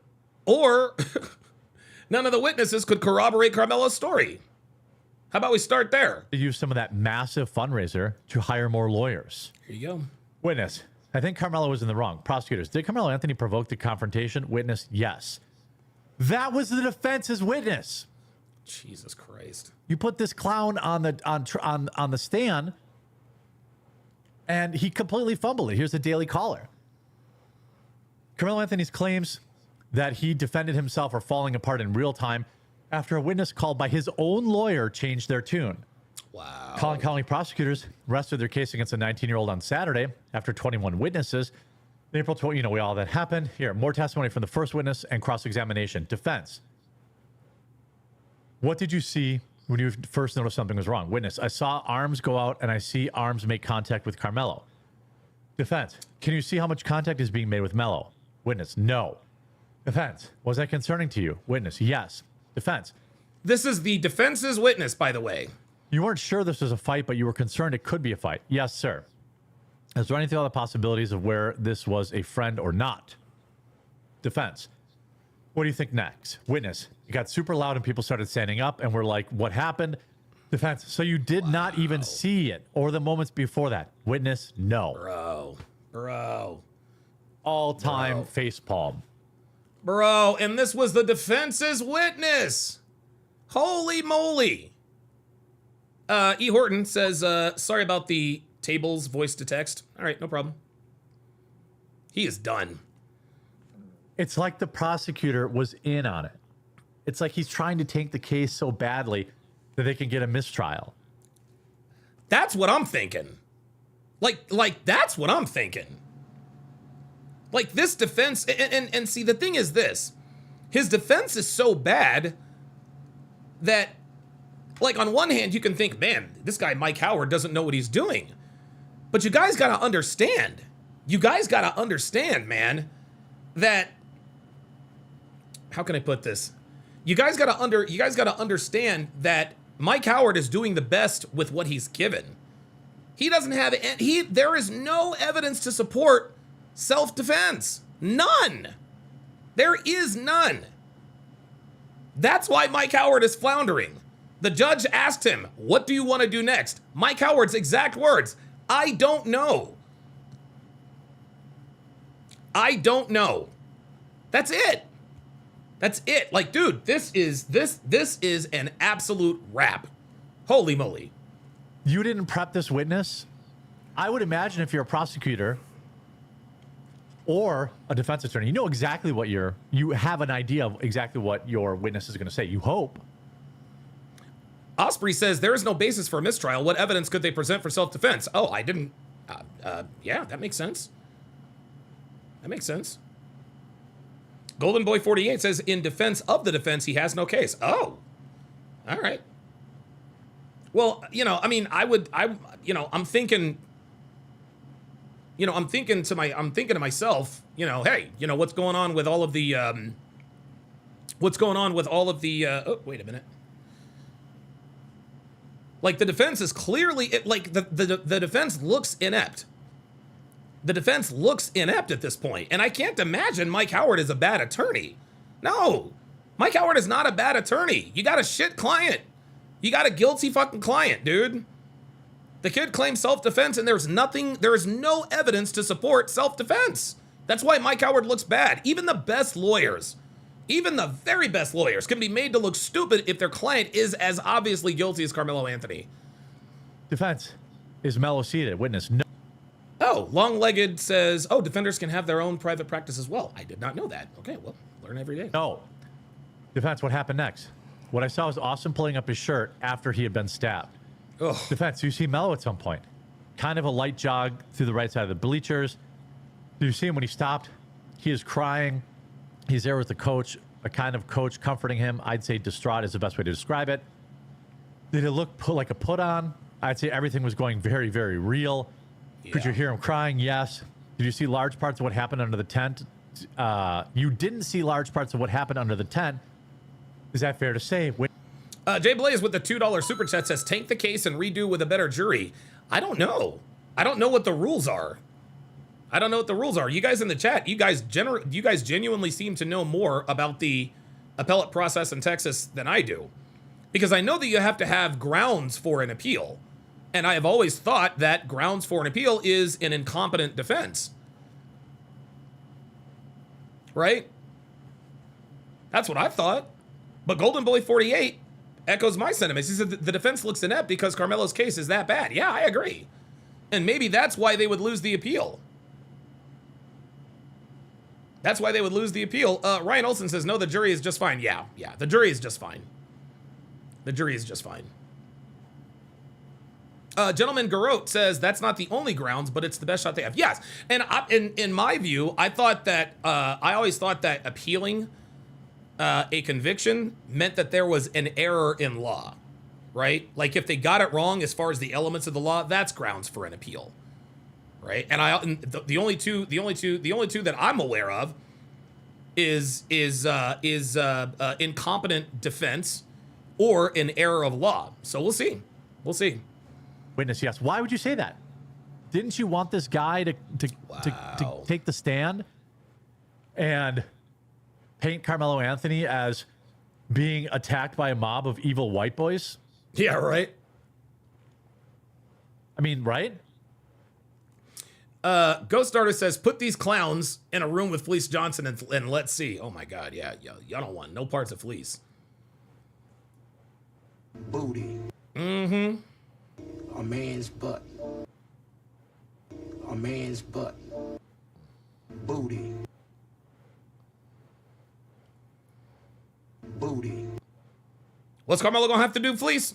none of the witnesses could corroborate Karmelo's story. How about we start there? Use some of that massive fundraiser to hire more lawyers. Here you go. Witness. I think Karmelo was in the wrong. Prosecutors. Did Karmelo Anthony provoke the confrontation? Witness. Yes. That was the defense's witness. Jesus Christ. You put this clown on the stand, and he completely fumbled it. Here's the Daily Caller. Karmelo Anthony's claims that he defended himself are falling apart in real time after a witness called by his own lawyer changed their tune. Wow. Collin County prosecutors rested their case against a 19-year-old on Saturday after 21 witnesses. In April 20, we all that happened. Here, more testimony from the first witness and cross-examination. Defense. What did you see when you first noticed something was wrong? Witness. I saw arms go out and I see arms make contact with Karmelo. Defense. Can you see how much contact is being made with Melo? Witness. No. Defense. Was that concerning to you? Witness. Yes. Defense. This is the defense's witness, by the way. You weren't sure this was a fight, but you were concerned it could be a fight. Yes, sir. Is there anything other possibilities of where this was a friend or not? Defense. What do you think next? Witness. It got super loud and people started standing up and we're like, what happened? Defense. So you did not even see it or the moments before that? Witness. No. Bro. All-time facepalm. Bro, and this was the defense's witness. Holy moly. E. Horton says, sorry about the tables voice to text. All right, no problem. He is done. It's like the prosecutor was in on it. It's like he's trying to tank the case so badly that they can get a mistrial. That's what I'm thinking. Like that's what I'm thinking. Like this defense, and see, the thing is this. His defense is so bad that, like, on one hand, you can think, man, this guy Mike Howard doesn't know what he's doing. But you guys got to understand. You guys got to understand, man, that, how can I put this? You guys got to understand that Mike Howard is doing the best with what he's given. He doesn't have there is no evidence to support self-defense. None. There is none. That's why Mike Howard is floundering. The judge asked him, what do you want to do next? Mike Howard's exact words, I don't know. I don't know. That's it. That's it. Like, dude, this is an absolute wrap. Holy moly. You didn't prep this witness? I would imagine if you're a prosecutor or a defense attorney, you know exactly what you have an idea of exactly what your witness is going to say. You hope. Osprey says there is no basis for a mistrial. What evidence could they present for self-defense? Oh, I didn't. Yeah, that makes sense. That makes sense. Golden Boy 48 says in defense of the defense, he has no case. Oh, all right. Well, I mean, I'm thinking to myself, hey, what's going on with all of the, oh, wait a minute. Like, the defense is clearly, the defense looks inept. The defense looks inept at this point, and I can't imagine Mike Howard is a bad attorney. No, Mike Howard is not a bad attorney. You got a shit client. You got a guilty fucking client, dude. The kid claims self-defense, and there is no evidence to support self-defense. That's why Mike Howard looks bad. Even the best lawyers, even the very best lawyers, can be made to look stupid if their client is as obviously guilty as Karmelo Anthony. Defense. Is Melo seated? Witness. No. Oh, Long-Legged says, oh, defenders can have their own private practice as well. I did not know that. Okay, well, learn every day. No. Defense, what happened next? What I saw was Austin pulling up his shirt after he had been stabbed. Ugh. Defense, you see Melo at some point. Kind of a light jog through the right side of the bleachers. Did you see him when he stopped? He is crying. He's there with the coach, a kind of coach comforting him. I'd say distraught is the best way to describe it. Did it look like a put on? I'd say everything was going very, very real. Could you hear him crying? Yes. Did you see large parts of what happened under the tent? You didn't see large parts of what happened under the tent. Is that fair to say? Jay Blaze with the $2 super chat says, tank the case and redo with a better jury. I don't know. I don't know what the rules are. I don't know what the rules are. You guys in the chat, you guys genuinely seem to know more about the appellate process in Texas than I do. Because I know that you have to have grounds for an appeal. And I have always thought that grounds for an appeal is an incompetent defense. Right? That's what I thought. But Golden Boy 48 echoes my sentiments. He said the defense looks inept because Karmelo's case is that bad. Yeah, I agree. And maybe that's why they would lose the appeal. That's why they would lose the appeal. Ryan Olson says, no, the jury is just fine. Yeah, the jury is just fine. The jury is just fine. Gentleman Garot says, that's not the only grounds, but it's the best shot they have. Yes, and in my view, I always thought that appealing a conviction meant that there was an error in law, right? Like if they got it wrong as far as the elements of the law, that's grounds for an appeal, right? And the only two that I'm aware of is incompetent defense or an error of law. So we'll see. We'll see. Witness, yes. Why would you say that? Didn't you want this guy to take the stand and paint Karmelo Anthony as being attacked by a mob of evil white boys? Yeah, right. I mean, right? Ghost Starter says, put these clowns in a room with Fleece Johnson and let's see. Oh my God, yeah. Y'all don't want no parts of Fleece. Booty. Mm-hmm. A man's butt. A man's butt. Booty. Booty. What's Karmelo gonna have to do, Fleece?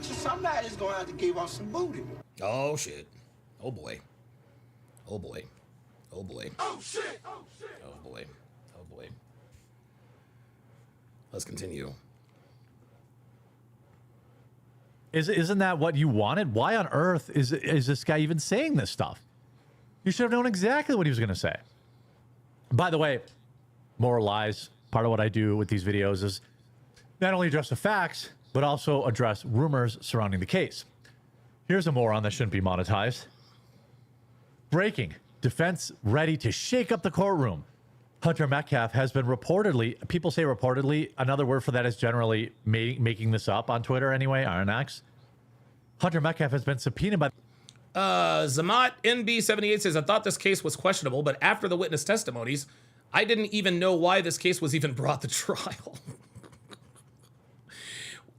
Somebody's gonna have to give us some booty. Oh shit. Oh boy. Oh boy. Oh boy. Oh shit! Oh shit! Oh boy. Oh boy. Let's continue. Isn't that what you wanted? Why on earth is this guy even saying this stuff? You should have known exactly what he was going to say. By the way, more lies. Part of what I do with these videos is not only address the facts, but also address rumors surrounding the case. Here's a moron that shouldn't be monetized. Breaking. Defense ready to shake up the courtroom. Hunter Metcalf has been reportedly, people say reportedly, another word for that is generally making this up on Twitter anyway, RNX. Hunter Metcalf has been subpoenaed by... Zamat NB78 says, I thought this case was questionable, but after the witness testimonies, I didn't even know why this case was even brought to trial.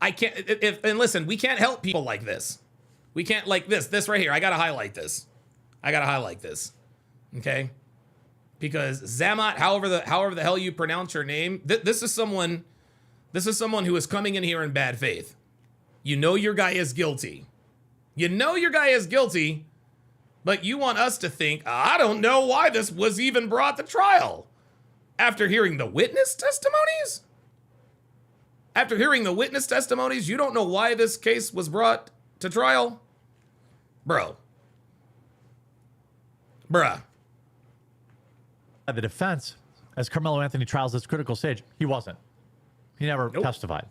I can't, and listen, we can't help people like this. We can't, like this right here. I gotta highlight this. Okay? Because Zamat, however the hell you pronounce your name, this is someone who is coming in here in bad faith. You know your guy is guilty. But you want us to think, I don't know why this was even brought to trial. After hearing the witness testimonies? You don't know why this case was brought to trial? Bruh. The defense, as Karmelo Anthony trials this critical stage, he wasn't. He never testified.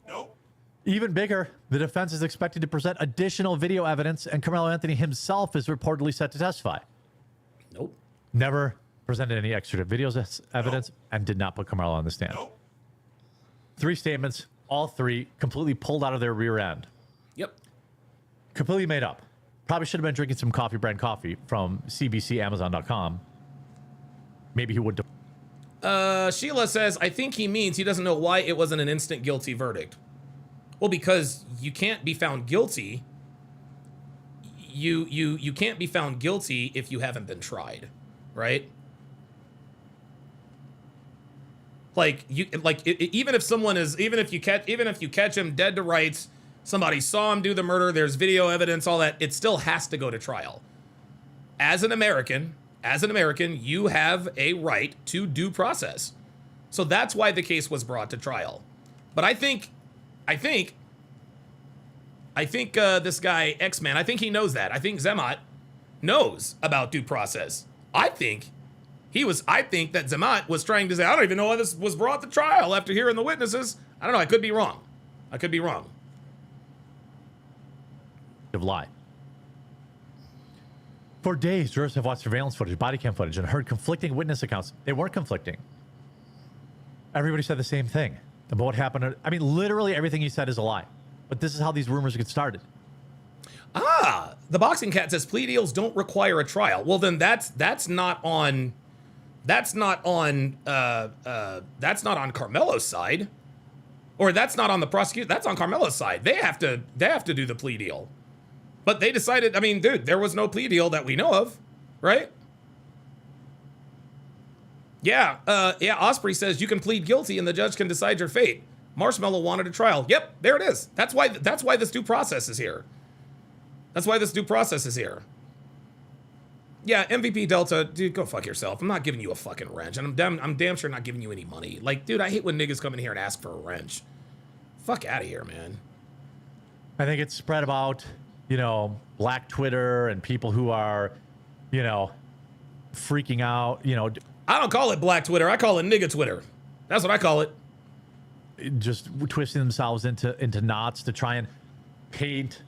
Nope. Even bigger, the defense is expected to present additional video evidence, and Karmelo Anthony himself is reportedly set to testify. Nope. Never presented any extra videos as evidence and did not put Karmelo on the stand. Nope. 3 statements, all 3 completely pulled out of their rear end. Yep. Completely made up. Probably should have been drinking some coffee brand coffee from cbcamazon.com. Maybe he would. Sheila says, I think he means he doesn't know why it wasn't an instant guilty verdict. Well, because you can't be found guilty. You can't be found guilty if you haven't been tried, right? Like even if you catch him dead to rights, somebody saw him do the murder, there's video evidence, all that, it still has to go to trial. As an American, you have a right to due process. So that's why the case was brought to trial. But I think this guy X-Man, I think he knows that. I think Zemat knows about due process. I think that Zemat was trying to say, I don't even know why this was brought to trial after hearing the witnesses. I don't know. I could be wrong. Of lie. For days, jurors have watched surveillance footage, body cam footage, and heard conflicting witness accounts. They weren't conflicting. Everybody said the same thing about what happened. I mean, literally everything he said is a lie. But this is how these rumors get started. The Boxing Cat says plea deals don't require a trial. Well, then that's not on Karmelo's side, or that's not on the prosecutor. That's on Karmelo's side. They have to do the plea deal. But they decided, I mean, dude, there was no plea deal that we know of, right? Yeah, Osprey says you can plead guilty and the judge can decide your fate. Marshmallow wanted a trial. Yep, there it is. That's why this due process is here. Yeah, MVP Delta, dude, go fuck yourself. I'm not giving you a fucking wrench, and I'm damn sure not giving you any money. Like, dude, I hate when niggas come in here and ask for a wrench. Fuck out of here, man. I think it's spread about, Black Twitter and people who are, freaking out, I don't call it Black Twitter. I call it nigga Twitter. That's what I call it. Just twisting themselves into knots to try and paint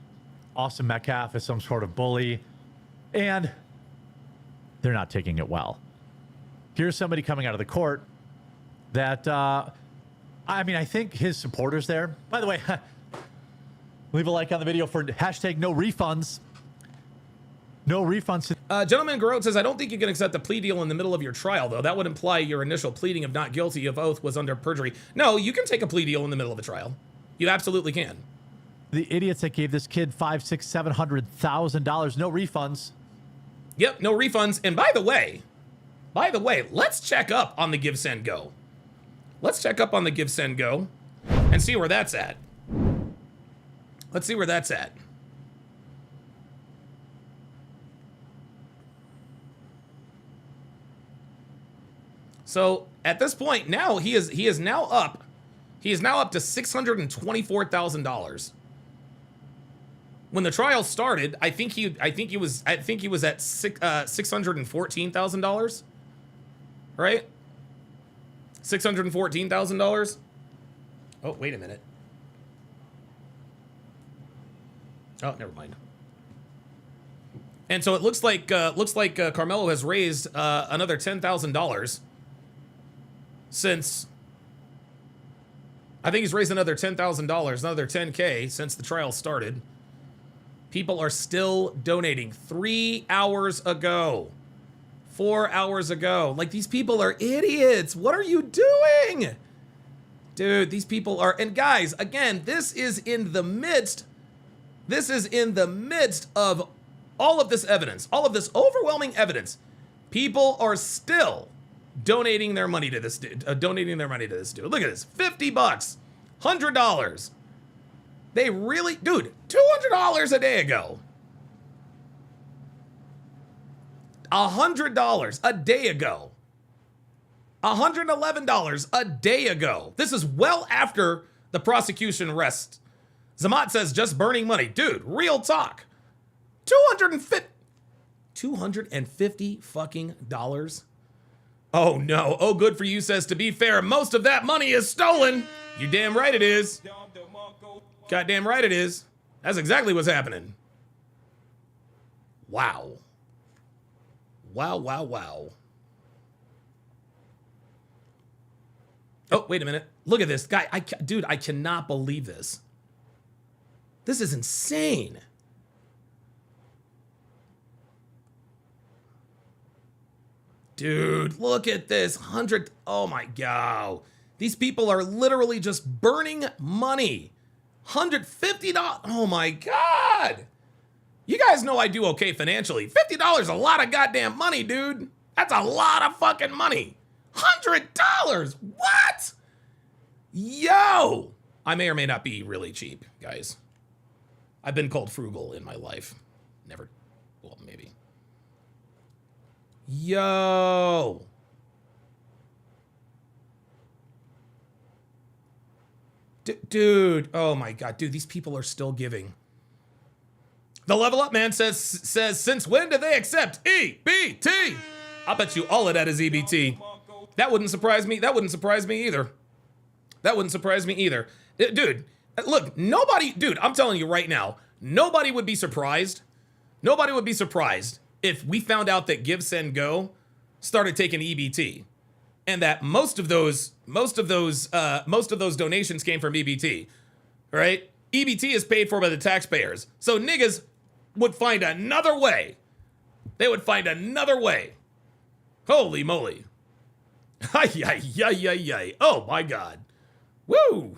Austin Metcalf as some sort of bully. And they're not taking it well. Here's somebody coming out of the court that, I think his supporters there, by the way, leave a like on the video for hashtag no refunds. No refunds. Gentleman Garot says, I don't think you can accept a plea deal in the middle of your trial, though. That would imply your initial pleading of not guilty of oath was under perjury. No, you can take a plea deal in the middle of a trial. You absolutely can. The idiots that gave this kid $500,000, $600,000, $700,000, no refunds. Yep, no refunds. And by the way, let's check up on the Give, Send, Go. Let's check up on the Give, Send, Go and see where that's at. Let's see where that's at. So at this point now he is now up to $624,000. When the trial started, I think he was at $614,000, right? $614,000. Oh, wait a minute. Oh, never mind. And so it looks like Karmelo has raised another $10,000 since. I think he's raised another $10,000, another 10K since the trial started. People are still donating. 3 hours ago, 4 hours ago. Like, these people are idiots. What are you doing? Dude, these people are, and guys, again, this is in the midst of all of this evidence, all of this overwhelming evidence. People are still donating their money to this dude. Look at this, $50, $100. They really, dude, $200 a day ago. $100 a day ago. $111 a day ago. This is well after the prosecution rests. Zamat says just burning money. Dude, real talk. $250 fucking dollars. Oh no. Oh, good for you says, to be fair, most of that money is stolen. You damn right it is. Goddamn right it is. That's exactly what's happening. Wow. Wow, wow, wow. Oh, wait a minute. Look at this guy. Dude, I cannot believe this. This is insane. Dude, look at this. Oh my God. These people are literally just burning money. $150. Oh my God. You guys know I do okay financially. $50 is a lot of goddamn money, dude. That's a lot of fucking money. $100. What? Yo, I may or may not be really cheap, guys. I've been called frugal in my life. Never, well, maybe. Yo. Dude, oh my God, dude, these people are still giving. The Level Up Man says, since when did they accept EBT? I bet you all of that is EBT. That wouldn't surprise me. That wouldn't surprise me either. That wouldn't surprise me either. Dude, look, nobody, dude, I'm telling you right now, nobody would be surprised. Nobody would be surprised if we found out that Give, Send, Go started taking EBT. And that most of those donations came from EBT, right? EBT is paid for by the taxpayers. So niggas would find another way. They would find another way. Holy moly. Ay. Oh my God. Woo.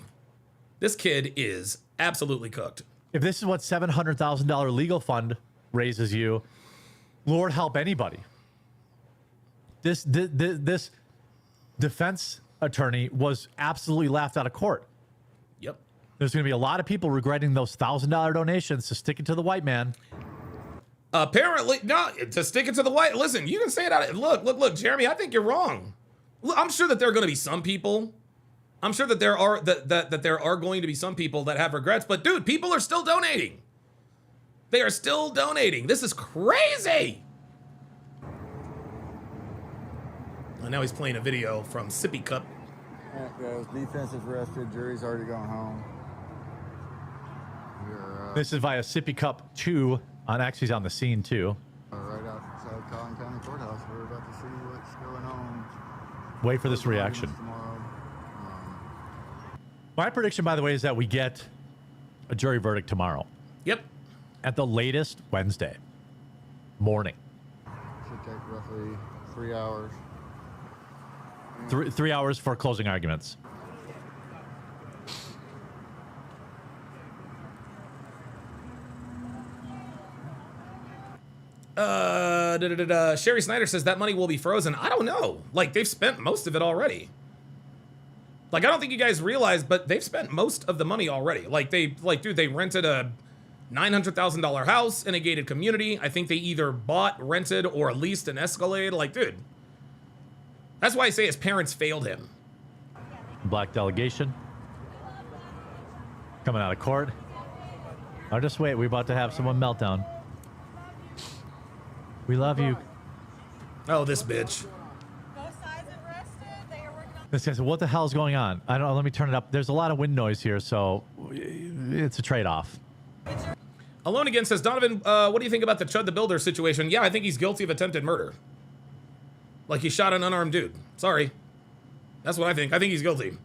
This kid is absolutely cooked. If this is what $700,000 legal fund raises you, Lord help anybody. This defense attorney was absolutely laughed out of court. Yep. There's going to be a lot of people regretting those $1,000 donations to stick it to the white man. Apparently, no, to stick it to the white. Listen, you can say it out. Look, Jeremy, I think you're wrong. Look, I'm sure that there are going to be some people. I'm sure that there are that there are going to be some people that have regrets. But dude, people are still donating. They are still donating. This is crazy. And now he's playing a video from Sippy Cup. Goes defensive arrested. Jury's already gone home. This is via Sippy Cup 2 on X. He's on the scene too. Right outside Collin County Courthouse. We're about to see what's going on. Wait for this reaction. My prediction, by the way, is that we get a jury verdict tomorrow. Yep. At the latest Wednesday morning. Should take roughly 3 hours. 3 hours for closing arguments. Sherry Snyder says that money will be frozen. I don't know. Like, they've spent most of it already. Like, I don't think you guys realize, but they've spent most of the money already. Dude, they rented a $900,000 house in a gated community. I think they either bought, rented, or leased an Escalade. Like, dude. That's why I say his parents failed him. Black delegation. Coming out of court. Oh, just wait. We're about to have someone meltdown. We love you. Oh, this bitch. This guy said, what the hell is going on? I don't know. Let me turn it up. There's a lot of wind noise here, so it's a trade-off. Alone Again says, Donovan, what do you think about the Chud the Builder situation? Yeah, I think he's guilty of attempted murder. Like, he shot an unarmed dude. Sorry. That's what I think. I think he's guilty.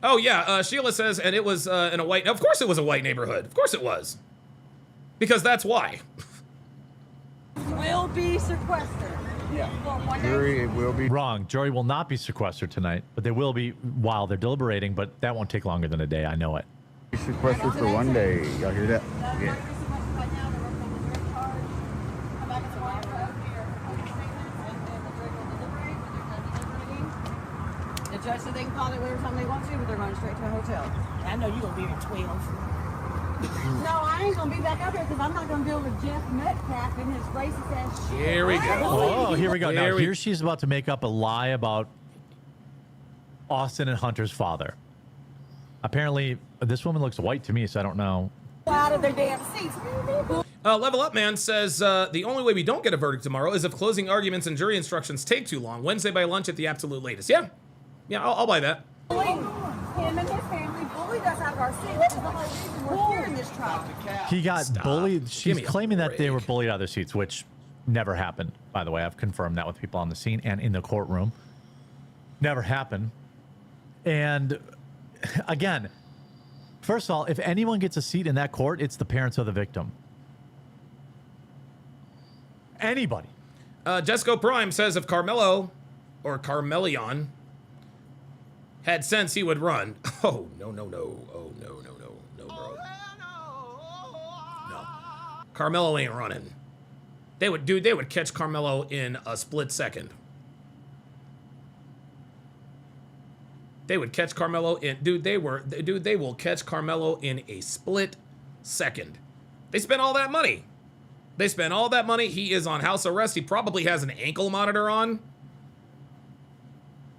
Oh, yeah. Sheila says, and it was in a white... Of course it was a white neighborhood. Of course it was. Because that's why. Will be sequestered. Yeah. Jury will be... Wrong. Jury will not be sequestered tonight, but they will be while they're deliberating, but that won't take longer than a day. I know it. Sequestered for 1 day. Y'all hear that? Yeah. The judge said they can call it whatever time they want to, but they're going straight to a hotel. I know you're going to be here at 12. No, I ain't going to be back up here because I'm not going to deal with Jeff Metcalf and his racist ass shit. Here we go. Oh, here we go. Now, here she's about to make up a lie about Austin and Hunter's father. Apparently, this woman looks white to me, so I don't know. Out of their damn seats. Level Up Man says, the only way we don't get a verdict tomorrow is if closing arguments and jury instructions take too long. Wednesday by lunch at the absolute latest. Yeah. Yeah, I'll buy that. Him and his family bullied us out of our seats, which is the whole reason we're here in this trial. He got bullied. She's claiming that they were bullied out of their seats, which never happened, by the way. I've confirmed that with people on the scene and in the courtroom. Never happened. And again, first of all, if anyone gets a seat in that court, it's the parents of the victim. Anybody. Jesco Prime says if Karmelo or Karmelion had sense, he would run. Oh, no. Oh, no, bro. No. Karmelo ain't running. They would catch Karmelo in a split second. They would catch Karmelo in, they will catch Karmelo in a split second. They spent all that money. They spent all that money. He is on house arrest. He probably has an ankle monitor on.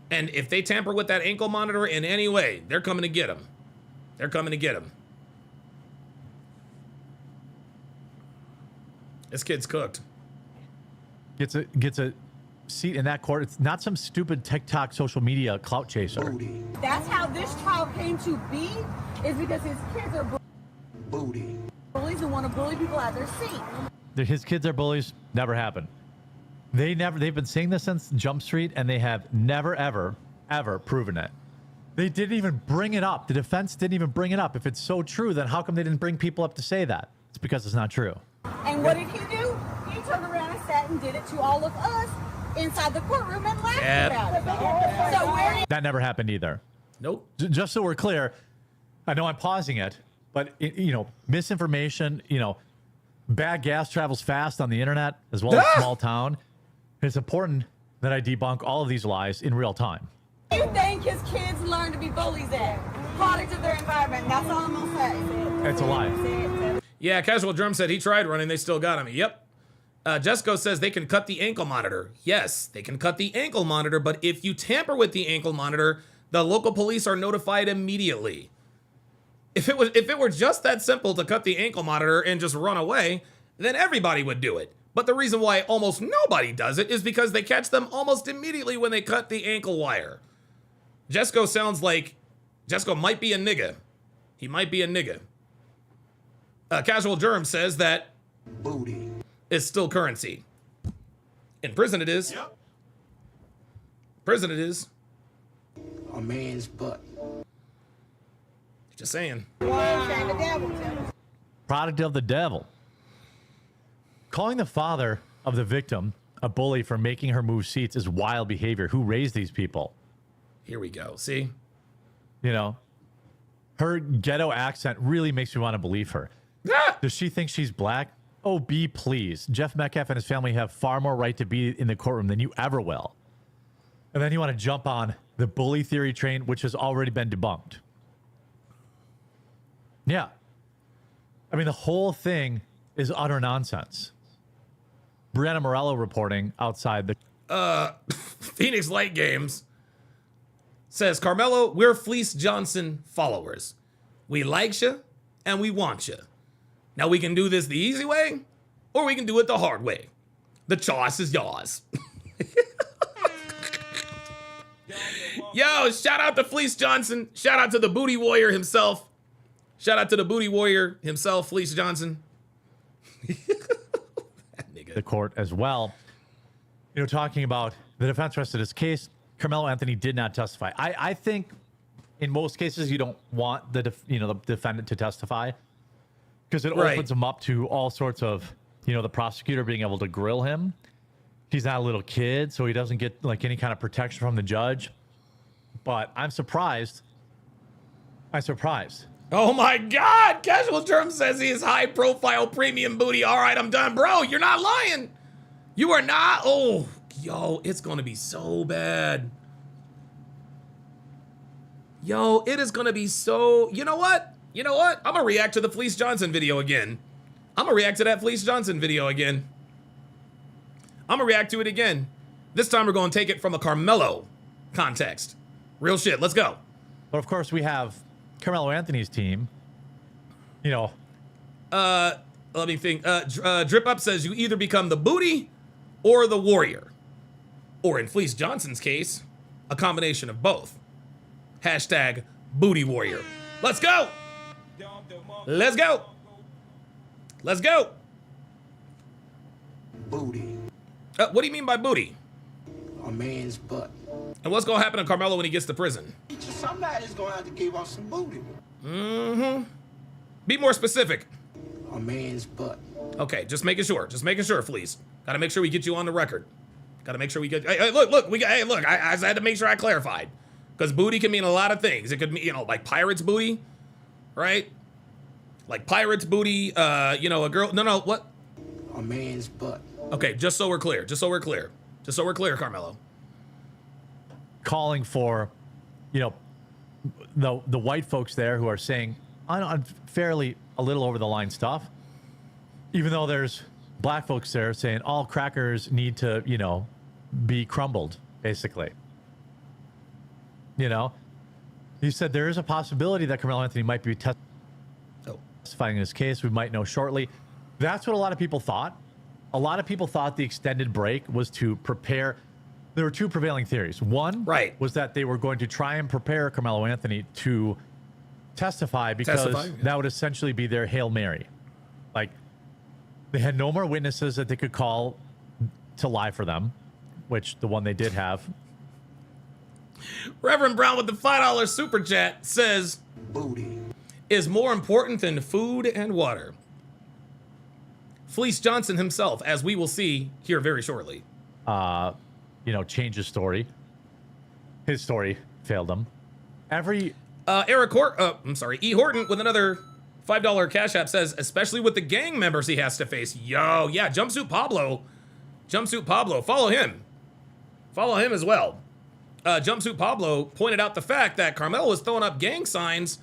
And if they tamper with that ankle monitor in any way, they're coming to get him. They're coming to get him. This kid's cooked. Gets a seat in that court. It's not some stupid TikTok social media clout chaser. That's how this trial came to be, is because his kids are Booty. bullies and want to bully people at their seat. His kids are bullies. Never happened. They've been saying this since Jump Street, and they have never, ever proven it. They didn't even bring it up. The defense didn't even bring it up. If it's so true, then how come they didn't bring people up to say that? It's because it's not true. And what did he do? He turned around and sat and did it to all of us inside the courtroom and laughed about it. So where That never happened either. Nope. Just so we're clear, I know I'm pausing it, but misinformation, bad gas travels fast on the internet as well as small town. It's important that I debunk all of these lies in real time. you think his kids learn to be bullies at? Product of their environment. That's all I'm gonna say. It's a lie. Yeah, Casual Drum said he tried running, they still got him. Yep. Jesco says they can cut the ankle monitor. Yes, they can cut the ankle monitor, but if you tamper with the ankle monitor, the local police are notified immediately. If it were just that simple to cut the ankle monitor and just run away, then everybody would do it. But the reason why almost nobody does it is because they catch them almost immediately when they cut the ankle wire. Jesco sounds like Jesco might be a nigga. He might be a nigga. Casual Germ says that booty is still currency. In prison it is. Yep. Prison it is. A man's butt. Just saying. Product of the devil. Calling the father of the victim a bully for making her move seats is wild behavior. Who raised these people? Here we go. See? You know, her ghetto accent really makes me want to believe her. Does she think she's black? Oh, be please. Jeff Metcalf and his family have far more right to be in the courtroom than you ever will. And then you want to jump on the bully theory train, which has already been debunked. Yeah. I mean, the whole thing is utter nonsense. Brianna Morello reporting outside the Phoenix Light Games says, Karmelo, we're Fleece Johnson followers. We likes you and we want you. Now we can do this the easy way or we can do it the hard way. The choice is yours. Yo, shout out to Fleece Johnson. Shout out to the Booty Warrior himself. Shout out to the Booty Warrior himself, Fleece Johnson. the court as well. You know, talking about the defense rest of this case, Karmelo Anthony did not testify. I think in most cases you don't want the defendant to testify because it opens him up to all sorts of, the prosecutor being able to grill him. He's not a little kid, so he doesn't get like any kind of protection from the judge. But I'm surprised. Oh my God! Casual Term says he is high profile premium booty. All right, I'm done. Bro, you're not lying. You are not. Oh, yo, it's going to be so bad. Yo, it is going to be so. You know what? I'm going to react to the Fleece Johnson video again. I'm going to react to that Fleece Johnson video again. I'm going to react to it again. This time we're going to take it from a Karmelo context. Real shit. Let's go. But of course, we have Karmelo Anthony's team. Let me think. Drip Up says you either become the booty or the warrior. Or in Fleece Johnson's case, a combination of both. Hashtag booty warrior. Let's go. Let's go. Let's go. Booty. What do you mean by booty? A man's butt. And what's going to happen to Karmelo when he gets to prison? Somebody's going to have to give us some booty. Mm-hmm. Be more specific. A man's butt. Okay, just making sure. Just making sure, Fleece. Got to make sure we get you on the record. Got to make sure we get... Hey, look. I had to make sure I clarified. Because booty can mean a lot of things. It could mean, like pirate's booty, right? Like pirate's booty, a girl... No, what? A man's butt. Okay, just so we're clear, Karmelo. Calling for, you know, the white folks there who are saying unfairly a little over the line stuff, even though there's black folks there saying all crackers need to, you know, be crumbled, basically. You know, he said there is a possibility that Karmelo Anthony might be testifying in his case. We might know shortly. That's what a lot of people thought. A lot of people thought the extended break was to prepare. There were two prevailing theories. One was that they were going to try and prepare Karmelo Anthony to testify because that would essentially be their Hail Mary. Like, they had no more witnesses that they could call to lie for them, which the one they did have. Reverend Brown with the $5 super chat says, booty is more important than food and water. Fleece Johnson himself, as we will see here very shortly. You know, change his story. His story failed him. E. Horton with another $5 Cash App says, especially with the gang members he has to face. Yo, yeah, Jumpsuit Pablo. Follow him as well. Jumpsuit Pablo pointed out the fact that Karmelo was throwing up gang signs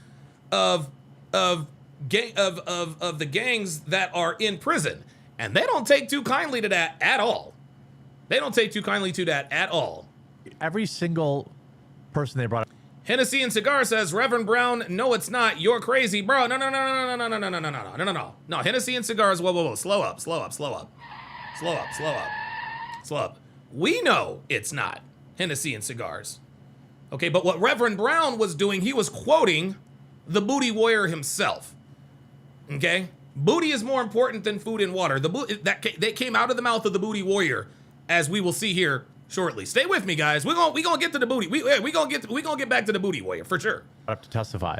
of the gangs that are in prison, and they don't take too kindly to that at all. Every single person they brought up. Hennessy and Cigar says, Reverend Brown, no, it's not. You're crazy, bro. No. Hennessy and Cigars, whoa. Slow up. We know it's not Hennessy and Cigars. Okay, but what Reverend Brown was doing, he was quoting the Booty Warrior himself. Okay? Booty is more important than food and water. They came out of the mouth of the Booty Warrior, as we will see here shortly. Stay with me, guys. We're gonna get to the booty. We gonna get back to the Booty Warrior for sure. Up to testify,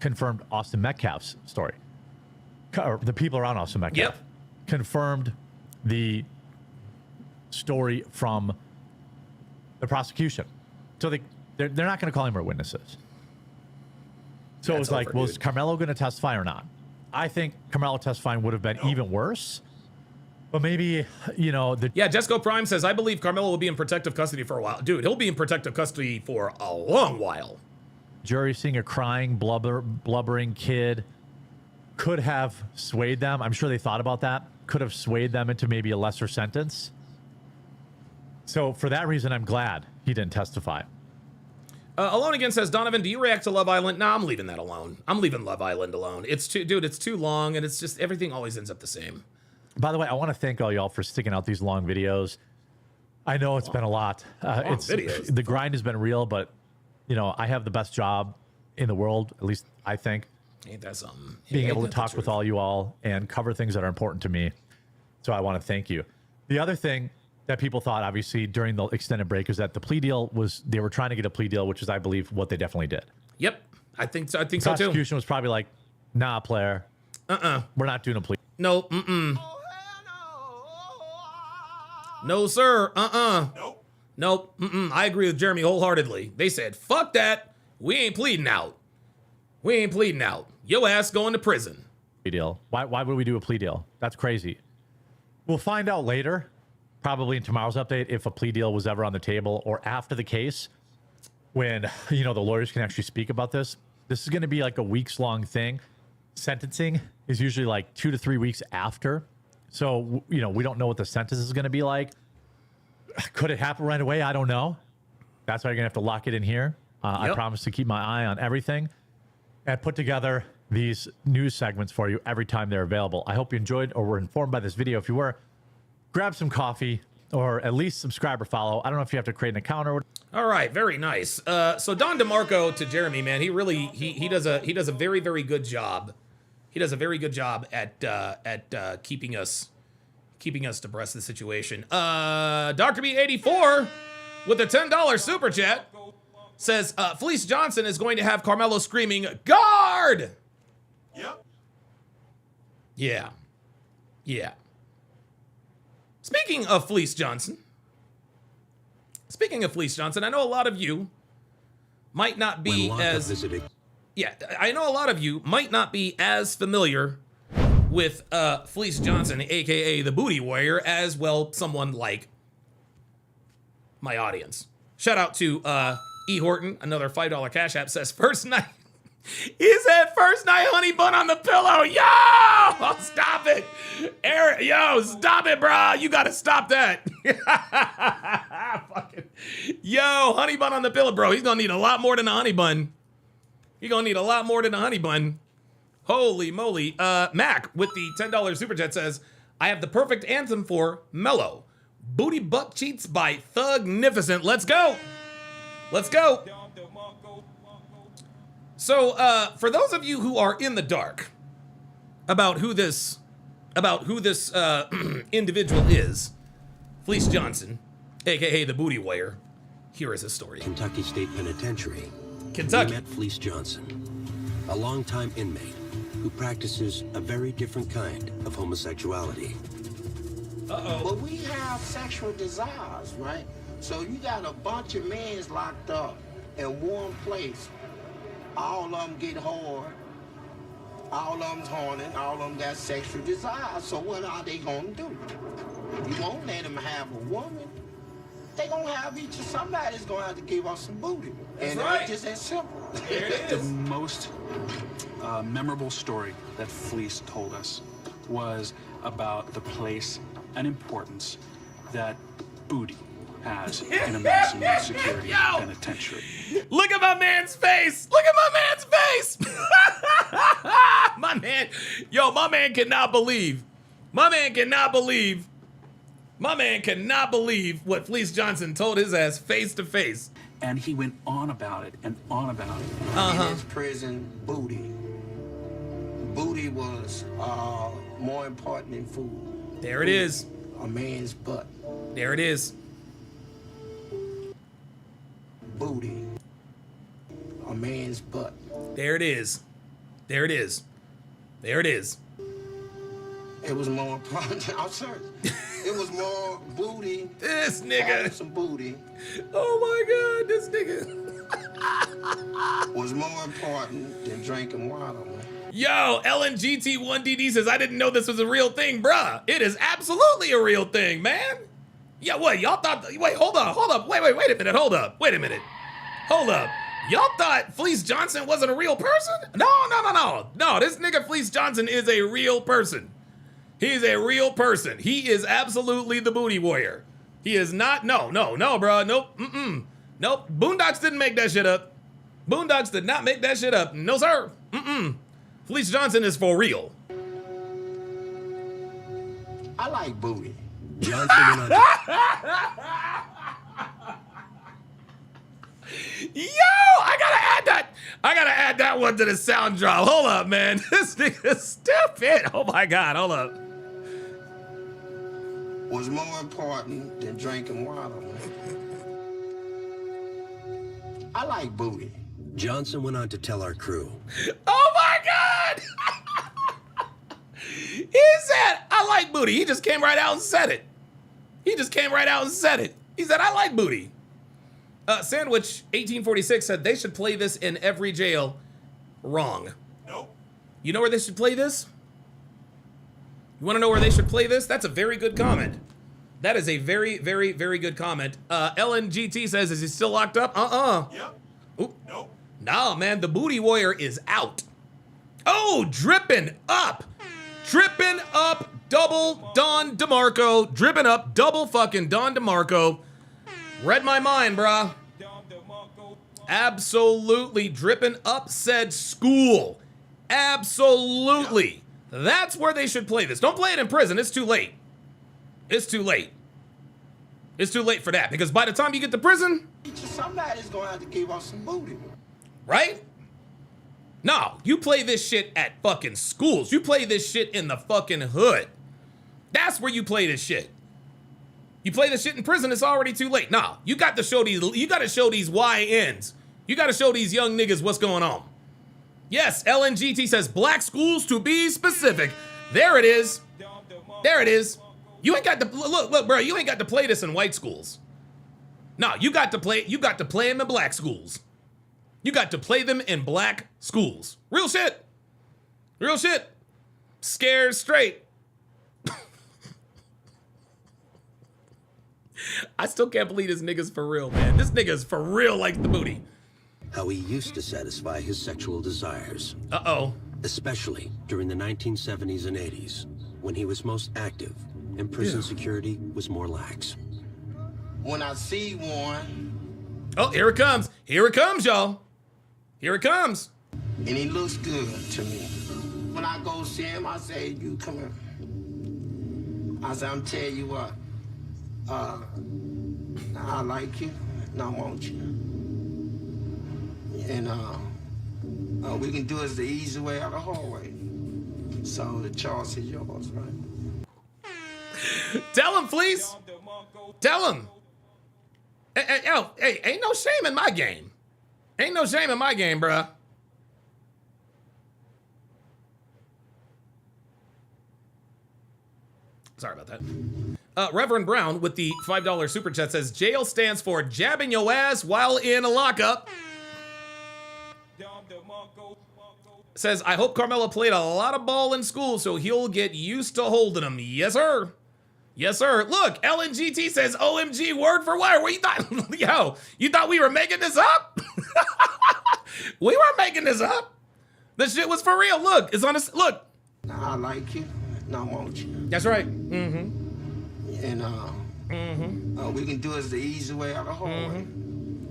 confirmed Austin Metcalf's story. Or the people around Austin Metcalf confirmed the story from the prosecution. So they're not going to call him or witnesses. So it was like, was Karmelo going to testify or not? I think Karmelo testifying would have been even worse. But maybe, you know, Jesco Prime says, I believe Karmelo will be in protective custody for a while. Dude, he'll be in protective custody for a long while. Jury seeing a crying, blubbering kid could have swayed them. I'm sure they thought about that. Could have swayed them into maybe a lesser sentence. So for that reason, I'm glad he didn't testify. Alone Again says, Donovan, do you react to Love Island? No, I'm leaving that alone. I'm leaving Love Island alone. It's too long, and it's just, everything always ends up the same. By the way, I want to thank all y'all for sticking out these long videos. I know it's been a lot. The grind has been real, but, you know, I have the best job in the world, at least I think. Ain't that something? Being able to talk with all you all and cover things that are important to me. So I want to thank you. The other thing that people thought, obviously, during the extended break is that the plea deal was, they were trying to get a plea deal, which is, I believe, what they definitely did. Yep. I think so too. Prosecution was probably like, nah, player. We're not doing a plea. No, No, sir. Nope. I agree with Jeremy wholeheartedly. They said, fuck that. We ain't pleading out. Yo ass going to prison. Plea deal. Why would we do a plea deal? That's crazy. We'll find out later, probably in tomorrow's update, if a plea deal was ever on the table or after the case, when, you know, the lawyers can actually speak about this. This is going to be like a weeks-long thing. Sentencing is usually like 2 to 3 weeks after. So, you know, we don't know what the sentence is going to be like. Could it happen right away? I don't know. That's why you're going to have to lock it in here. I promise to keep my eye on everything and put together these news segments for you every time they're available. I hope you enjoyed or were informed by this video. If you were, grab some coffee or at least subscribe or follow. I don't know if you have to create an account or what. All right, very nice. So Don DeMarco to Jeremy, man, he does a very, very good job. He does a very good job at keeping us abreast of the situation. Dr. B84 with a $10 super chat says Fleece Johnson is going to have Karmelo screaming guard. Yep. Yeah. Speaking of Fleece Johnson, I know a lot of you might not be as... Yeah, I know a lot of you might not be as familiar with Fleece Johnson, aka the Booty Warrior, as well someone like my audience. Shout out to E. Horton, another $5 Cash App, says first night. He said first night honey bun on the pillow. Yo, stop it. Eric, yo, stop it, bro. You gotta stop that. Fucking, yo, honey bun on the pillow, bro. He's gonna need a lot more than a honey bun. He's gonna need a lot more than a honey bun. Holy moly. Mac with the $10 super chat says, I have the perfect anthem for Mellow. Booty Butt Cheats by Thugnificent. Let's go. Let's go. So, for those of you who are in the dark about who this individual is, Fleece Johnson, aka the Booty Warrior, here is his story. Kentucky State Penitentiary. Kentucky. We met Fleece Johnson, a longtime inmate who practices a very different kind of homosexuality. But we have sexual desires, right? So you got a bunch of men locked up in one place. All of them get hard. All of them's horny. All of them got sexual desires. So what are they gonna do? You won't let them have a woman. They gonna have each. Somebody's gonna have to give us some booty. That's and right. It's just that simple. There it is. The most memorable story that Fleece told us was about the place and importance that booty has in a maximum security penitentiary. Look at my man's face. Look at my man's face. My man, yo, my man cannot believe. My man cannot believe what Fleece Johnson told his ass face to face. And he went on about it and on about it. In his prison, booty. Booty was more important than food. There it is. A man's butt. There it is. Booty. A man's butt. There it is. There it is. There it is. It was more important. I'm sorry. It was more booty. This nigga. Having some booty. Oh my God, this nigga. Was more important than drinking water, man. Yo, LNGT1DD says, I didn't know this was a real thing, bruh. It is absolutely a real thing, man. Yeah, what, y'all thought, wait, hold up. Wait a minute, hold up. Wait a minute. Hold up. Y'all thought Fleece Johnson wasn't a real person? No, this nigga Fleece Johnson is a real person. He's a real person. He is absolutely the Booty Warrior. He is not, no, bruh, nope, Nope, Boondocks didn't make that shit up. Boondocks did not make that shit up. No, sir, Fleece Johnson is for real. I like booty. Johnson went on Yo, I gotta add that one to the sound drop. Hold up, man. This nigga's stupid. Oh my God, hold up. Was more important than drinking water, man. I like booty. Johnson went on to tell our crew. Oh my God! He said, I like booty. He just came right out and said it. He said, I like booty. Sandwich 1846 said they should play this in every jail. Wrong. Nope. You know where they should play this? You want to know where they should play this? That's a very good comment. That is a very, very, very good comment. LNGT says, is he still locked up? Yep. Oop. Nope. Nah, man, the Booty Warrior is out. Oh, dripping up. Dripping up double Don DeMarco. Dripping up double fucking Don DeMarco. Read my mind, brah. Absolutely dripping up said school. Absolutely. That's where they should play this. Don't play it in prison. It's too late. It's too late. It's too late for that, because by the time you get to prison, somebody's gonna have to give us some booty. Right? No, you play this shit at fucking schools. You play this shit in the fucking hood. That's where you play this shit. You play this shit in prison, it's already too late. Nah, you got to show these YNs. You got to show these young niggas what's going on. Yes, LNGT says black schools to be specific. There it is. There it is. You ain't got to look, bro. You ain't got to play this in white schools. No, you got to play them in black schools. You got to play them in black schools. Real shit. Real shit. Scared straight. I still can't believe this nigga's for real, man. This nigga's for real like the booty. How he used to satisfy his sexual desires. Uh-oh. Especially during the 1970s and 80s, when he was most active and prison security was more lax. When I see one... Oh, here it comes. Here it comes, y'all. Here it comes. And he looks good to me. When I go see him, I say, you come here. I say, I'm telling you what. I like you, and I want you. And we can do it the easy way or the hard way. So the choice is yours, right? Tell him, please. Tell him. Hey, ain't no shame in my game. Ain't no shame in my game, bruh. Sorry about that. Reverend Brown with the $5 super chat says, jail stands for jabbing your ass while in a lockup. Says, I hope Karmelo played a lot of ball in school so he'll get used to holding them. Yes, sir. Yes, sir. Look, LNGT says, OMG, word for word. What you thought? Yo, you thought we were making this up? We weren't making this up. This shit was for real. Look, it's on this. Look. I like you, and I want you. That's right. Mm-hmm. And we can do it the easy way or the hard way.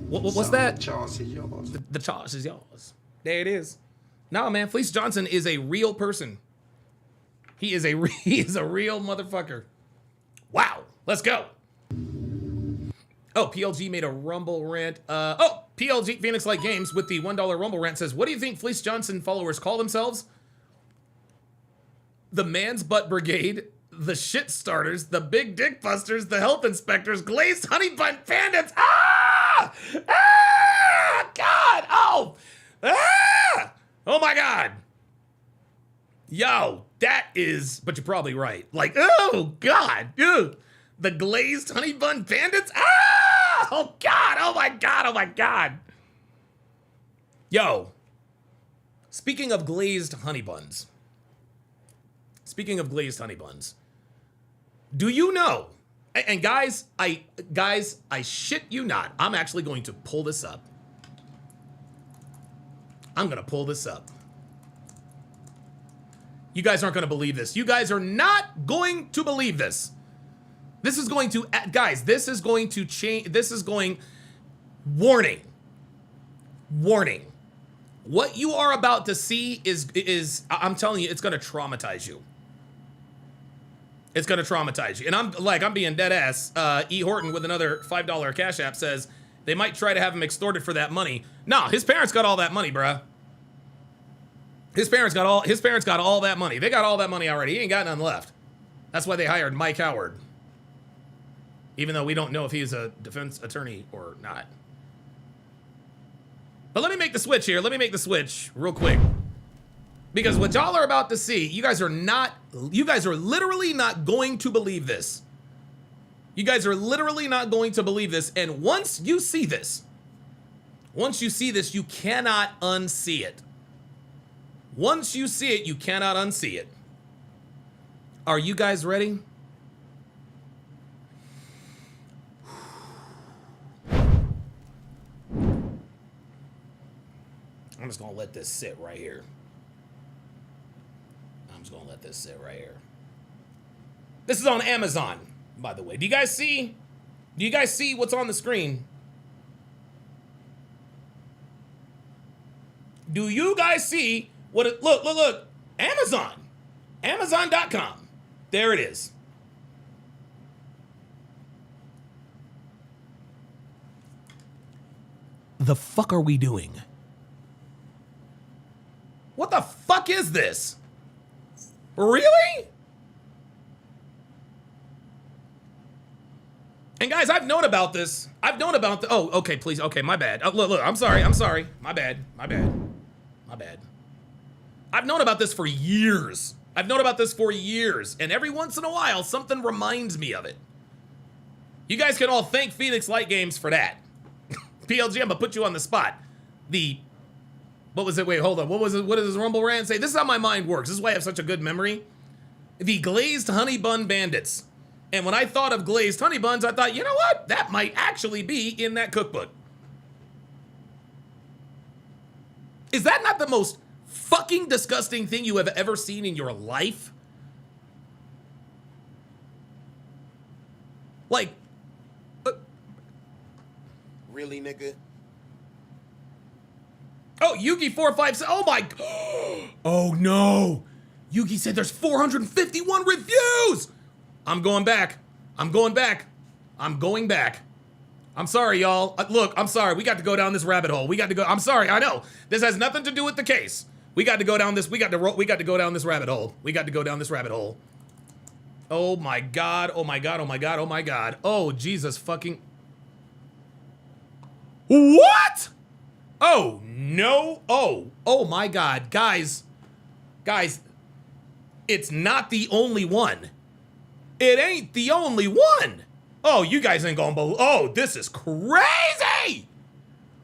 What's that? The choice is yours. The choice is yours. There it is. No, man, Fleece Johnson is a real person. He is a real motherfucker. Wow. Let's go. Oh, PLG made a Rumble rant. PLG Phoenix Light Games with the $1 Rumble rant says, what do you think Fleece Johnson followers call themselves? The Man's Butt Brigade, the Shit Starters, the Big Dick Busters, the Health Inspectors, Glazed Honey Bun Bandits. Ah! Ah! God! Oh! Ah! Oh my God! Yo, that is, but you're probably right. Like, oh God, dude. The Glazed Honey Bun Bandits? Ah! Oh God, oh my God, oh my God. Yo, speaking of glazed honey buns. Speaking of glazed honey buns. Do you know, and guys, I shit you not, I'm actually going to pull this up. I'm gonna pull this up. You guys aren't gonna believe this. You guys are not going to believe this. This is going to, guys, this is going to change, this is going, warning. Warning. What you are about to see is I'm telling you, it's gonna traumatize you. It's gonna traumatize you. And I'm being dead ass. E. Horton with another $5 Cash App says, they might try to have him extorted for that money. No, his parents got all that money, bruh. His parents got all that money. They got all that money already. He ain't got none left. That's why they hired Mike Howard. Even though we don't know if he's a defense attorney or not. But let me make the switch here. Let me make the switch real quick. Because what y'all are about to see, you guys are literally not going to believe this. You guys are literally not going to believe this. And once you see this, you cannot unsee it. Once you see it, you cannot unsee it. Are you guys ready? I'm just gonna let this sit right here. This is on Amazon, by the way. Do you guys see what's on the screen? Do you guys see what it, look, Amazon. Amazon.com. There it is. The fuck are we doing? What the fuck is this? Really? And guys, I've known about this. Oh, okay, please. Okay, my bad. Oh, look, I'm sorry. My bad. I've known about this for years. And every once in a while, something reminds me of it. You guys can all thank Phoenix Light Games for that. PLG, I'm gonna put you on the spot. The What was it? Wait, hold on. What was it? What does Rumble Rant say? This is how my mind works. This is why I have such a good memory. The glazed honey bun bandits. And when I thought of glazed honey buns, I thought, you know what? That might actually be in that cookbook. Is that not the most fucking disgusting thing you have ever seen in your life? Like, really, nigga? Oh, Yugi457. Oh my. Oh no. Yugi said there's 451 reviews. I'm going back. I'm going back. I'm going back. I'm sorry, y'all. Look, I'm sorry. We got to go down this rabbit hole. We got to go. I'm sorry. I know this has nothing to do with the case. We got to go down this. We got to go down this rabbit hole. We got to go down this rabbit hole. Oh my God. Oh my God. Oh my God. Oh my God. Oh Jesus fucking. What? Oh no. Oh my God. Guys, it's not the only one. It ain't the only one. Oh, you guys ain't gonna believe. Oh, this is crazy.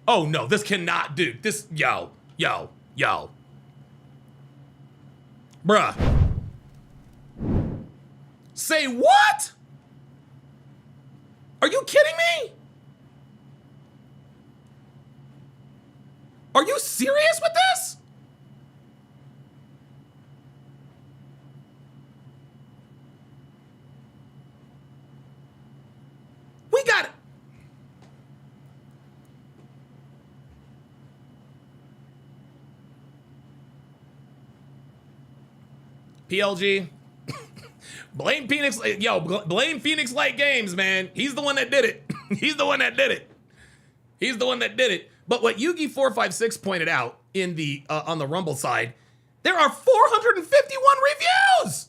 Oh no, this cannot do this. Yo. Bruh. Say what? Are you kidding me? Are you serious with this? We got it. PLG. Blame Phoenix. Yo, blame Phoenix Light Games, man. He's the one that did it. He's the one that did it. He's the one that did it. But what Yugi456 pointed out in the on the Rumble side, there are 451 reviews.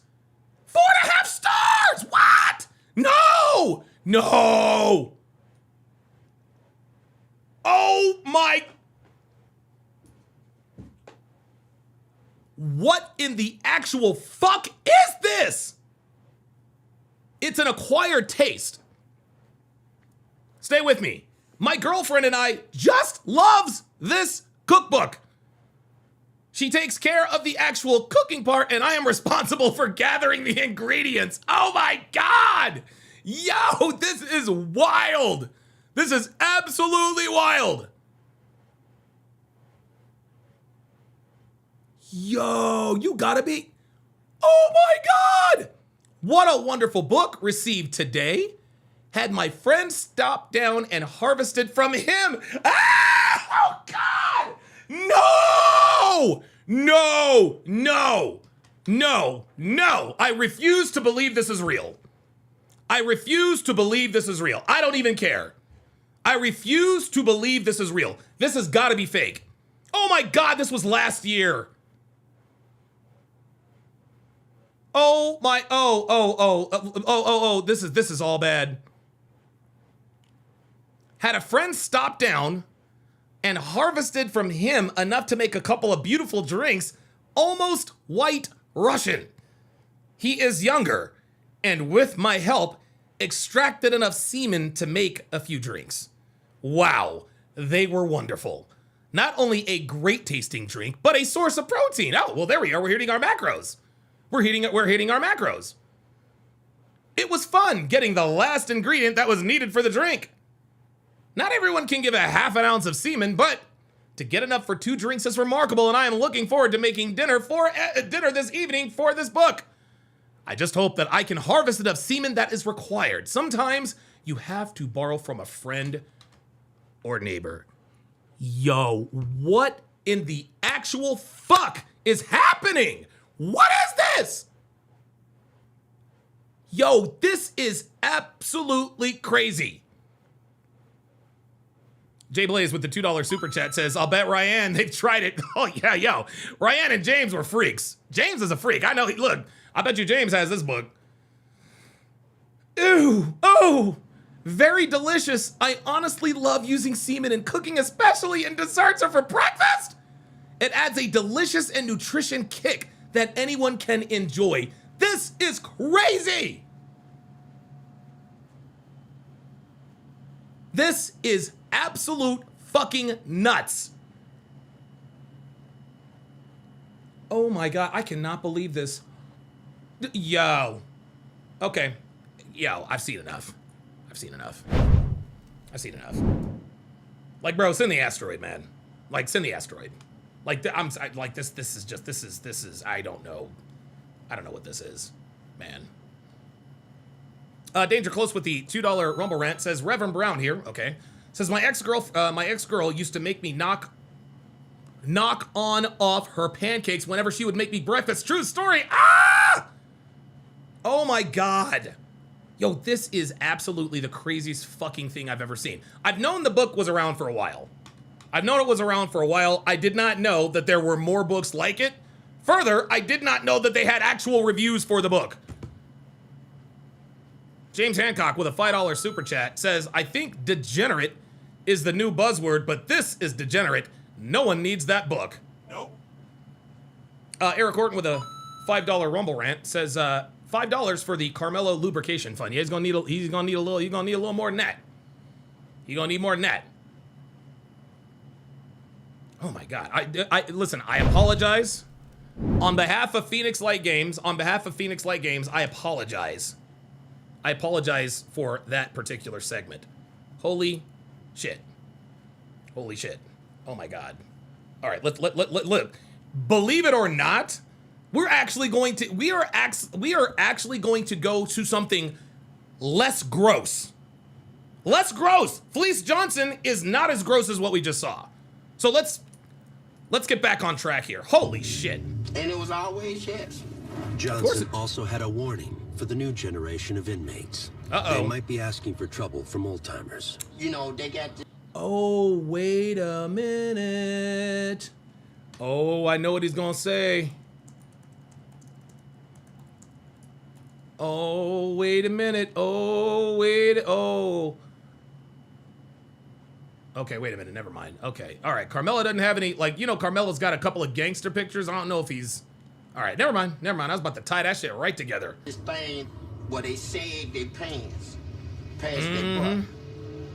4.5 stars. What? No. Oh my. What in the actual fuck is this? It's an acquired taste. Stay with me. My girlfriend and I just loves this cookbook. She takes care of the actual cooking part, and I am responsible for gathering the ingredients. Oh my God. Yo, this is wild. This is absolutely wild. Yo, you gotta be. Oh my God. What a wonderful book received today. Had my friend stop down and harvested from him. Ah! Oh God! No! I refuse to believe this is real. I don't even care. I refuse to believe this is real. This has got to be fake. Oh my God, this was last year. Oh my, this is all bad. Had a friend stop down and harvested from him enough to make a couple of beautiful drinks, almost white Russian. He is younger, and with my help, extracted enough semen to make a few drinks. Wow, they were wonderful. Not only a great tasting drink, but a source of protein. Oh, well, there we are. We're hitting our macros. We're hitting our macros. It was fun getting the last ingredient that was needed for the drink. Not everyone can give a half an ounce of semen, but to get enough for 2 drinks is remarkable, and I am looking forward to making dinner this evening for this book. I just hope that I can harvest enough semen that is required. Sometimes you have to borrow from a friend or neighbor. Yo, what in the actual fuck is happening? What is this? Yo, this is absolutely crazy. Jay Blaze with the $2 super chat says, I'll bet Ryan, they've tried it. Oh yeah, yo. Ryan and James were freaks. James is a freak. I know. Look, I bet you James has this book. Ew. Oh, very delicious. I honestly love using semen in cooking, especially in desserts or for breakfast. It adds a delicious and nutrition kick that anyone can enjoy. This is crazy. This is absolute fucking nuts. Oh my God, I cannot believe this. Yo. Okay. Yo, I've seen enough. I've seen enough. I've seen enough. Like, bro, send the asteroid, man. Like, send the asteroid. Like, like this is just, this is, I don't know. I don't know what this is, man. Danger Close with the $2 Rumble rant says, Reverend Brown here, okay. Says, my ex-girl used to make me knock on off her pancakes whenever she would make me breakfast. True story. Ah! Oh my God. Yo, this is absolutely the craziest fucking thing I've ever seen. I've known the book was around for a while. I've known it was around for a while. I did not know that there were more books like it. Further, I did not know that they had actual reviews for the book. James Hancock with a $5 super chat says, I think degenerate is the new buzzword, but this is degenerate. No one needs that book. Nope. Eric Horton with a $5 Rumble rant says, $5 for the Karmelo lubrication fund. Yeah, he's gonna need a little more than that. He's gonna need more than that. Oh my God. Listen, I apologize. On behalf of Phoenix Light Games, I apologize. I apologize for that particular segment. Holy shit. Holy shit. Oh my God. All right, look. Believe it or not, we are actually going to go to something less gross. Less gross. Fleece Johnson is not as gross as what we just saw. So let's get back on track here. Holy shit. And it was always yes. Johnson also had a warning for the new generation of inmates. Uh-oh. They might be asking for trouble from old-timers. You know, they got the... Oh, wait a minute. Oh, I know what he's gonna say. Oh, wait a minute. Oh, wait. Oh. Okay, wait a minute. Never mind. Okay. All right. Karmelo doesn't have any, like, you know, Carmelo's got a couple of gangster pictures. I don't know if he's... All right. Never mind. I was about to tie that shit right together. This thing where they sag their pants past their butt.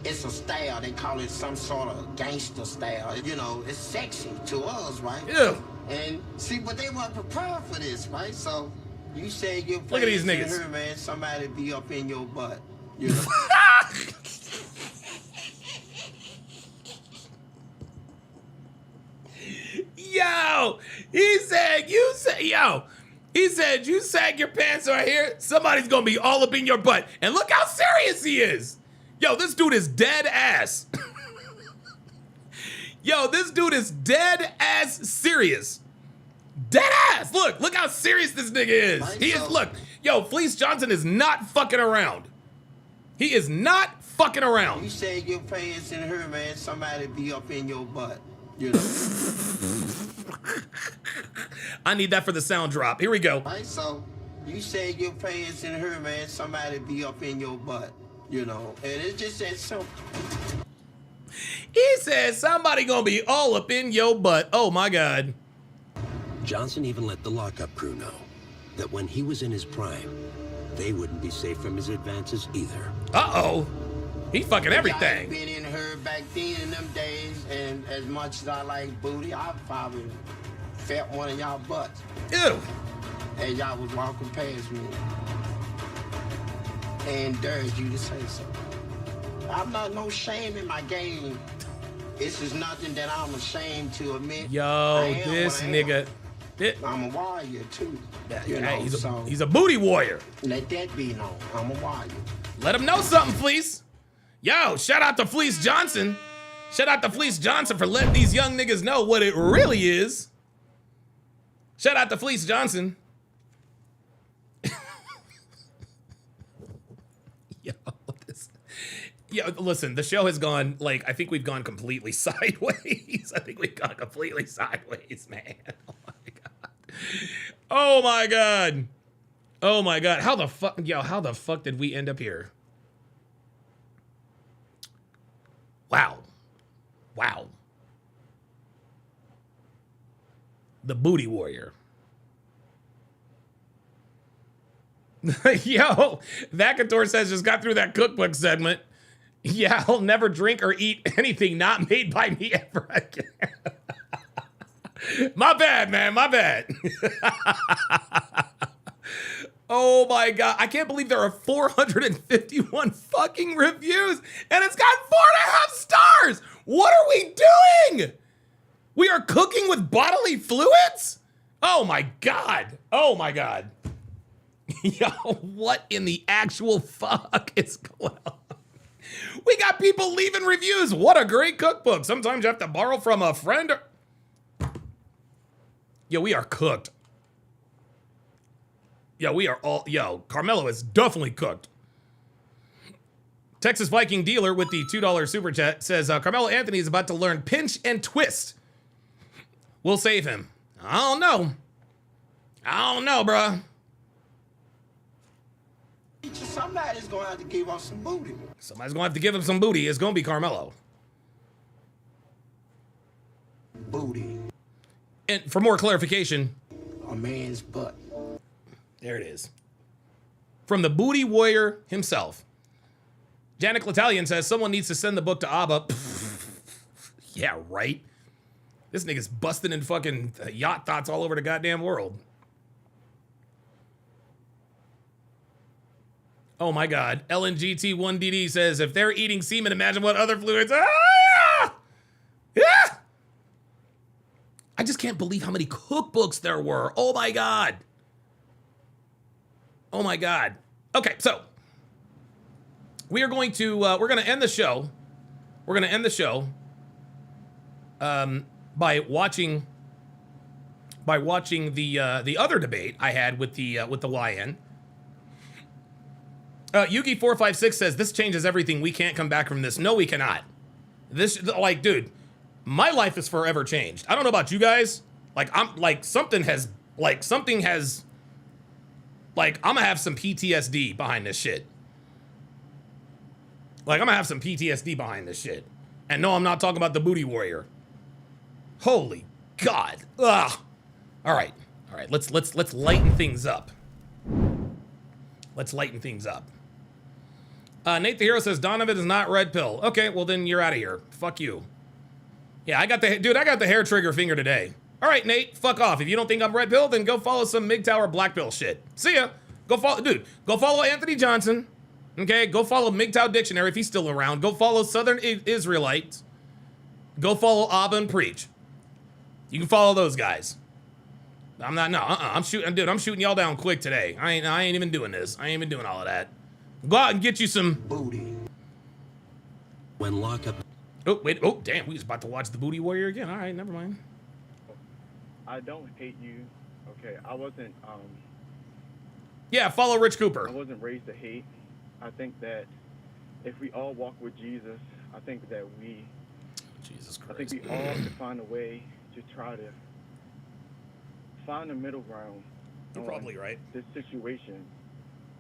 It's a style. They call it some sort of gangster style. You know, it's sexy to us, right? Ew. And see, but they weren't prepared for this, right? So you say your Look at these niggas. here, man, somebody be up in your butt. You know? Yo, he said, you sag your pants right here, somebody's gonna be all up in your butt. And look how serious he is. Yo, this dude is dead ass. Yo, this dude is dead ass serious. Dead ass. Look how serious this nigga is. He is, look, yo, Fleece Johnson is not fucking around. He is not fucking around. You sag your pants in her, man, somebody be up in your butt. You know? I need that for the sound drop. Here we go. Right, so you sag your pants in her, man, somebody be up in your butt. You know, and it's just that simple. He said somebody gonna be all up in your butt. Oh my God. Johnson even let the lockup crew know that when he was in his prime, they wouldn't be safe from his advances either. Uh-oh. He fucking everything. I've been in her back then in them days, and as much as I like booty, I probably felt one of y'all butts. Ew. And y'all was walking past me. And dared you to say so. I'm not no shame in my game. This is nothing that I'm ashamed to admit. Yo, this nigga. I'm a warrior too. He's a booty warrior. Let that be known. I'm a warrior. Let him know something, Fleece. Yo, shout out to Fleece Johnson. Shout out to Fleece Johnson for letting these young niggas know what it really is. Shout out to Fleece Johnson. Yo, listen, the show has gone, like, I think we've gone completely sideways. Man. Oh my God. Oh my God. How the fuck did we end up here? Wow. The booty warrior. Yo, Vacator says just got through that cookbook segment. Yeah, I'll never drink or eat anything not made by me ever again. My bad, man. My bad. Oh my God. I can't believe there are 451 fucking reviews and it's got 4.5 stars. What are we doing? We are cooking with bodily fluids? Oh my God. Oh my God. Yo, what in the actual fuck is going on? We got people leaving reviews. What a great cookbook. Sometimes you have to borrow from a friend. Yo, we are cooked. Yo, we are all... Yo, Karmelo is definitely cooked. Texas Viking Dealer with the $2 super chat says, Karmelo Anthony is about to learn pinch and twist. We'll save him. I don't know. I don't know, bruh. Somebody's going to have to give us some booty. Somebody's going to have to give him some booty. It's going to be Karmelo. Booty. And for more clarification... A man's butt. There it is. From the booty warrior himself. Janik L'Italian says, someone needs to send the book to Abba. Yeah, right. This nigga's busting in fucking yacht thoughts all over the goddamn world. Oh my God. LNGT1DD says, if they're eating semen, imagine what other fluids. Ah! Yeah! I just can't believe how many cookbooks there were. Oh my God. Oh my God. Okay, so we are going to we're going to end the show. We're going to end the show by watching the other debate I had with the YN. Yugi456 says this changes everything. We can't come back from this. No, we cannot. This, like, dude, my life is forever changed. I don't know about you guys. Like, I'm like something has like, I'm gonna have some PTSD behind this shit. Like, I'm gonna have some PTSD behind this shit. And no, I'm not talking about the booty warrior. Holy God. Ugh. All right. Let's lighten things up. Let's lighten things up. Nate the Hero says Donovan is not red pill. Okay, well then you're out of here. Fuck you. Yeah, I got the hair trigger finger today. All right, Nate, fuck off. If you don't think I'm red pill, then go follow some MGTOW black pill shit. See ya. Go follow Anthony Johnson. Okay, go follow MGTOW Dictionary if he's still around. Go follow Southern Israelites. Go follow Abba and Preach. You can follow those guys. I'm shooting y'all down quick today. I ain't even doing this. I ain't even doing all of that. Go out and get you some booty. When lockup. Oh, wait. Oh, damn. We was about to watch the Booty Warrior again. All right, never mind. I don't hate you. Okay, I wasn't. Yeah, follow Rich Cooper. I wasn't raised to hate. I think that if we all walk with Jesus, I think that we. Jesus Christ. I think we all should find a way to try to find a middle ground. You're probably right. This situation.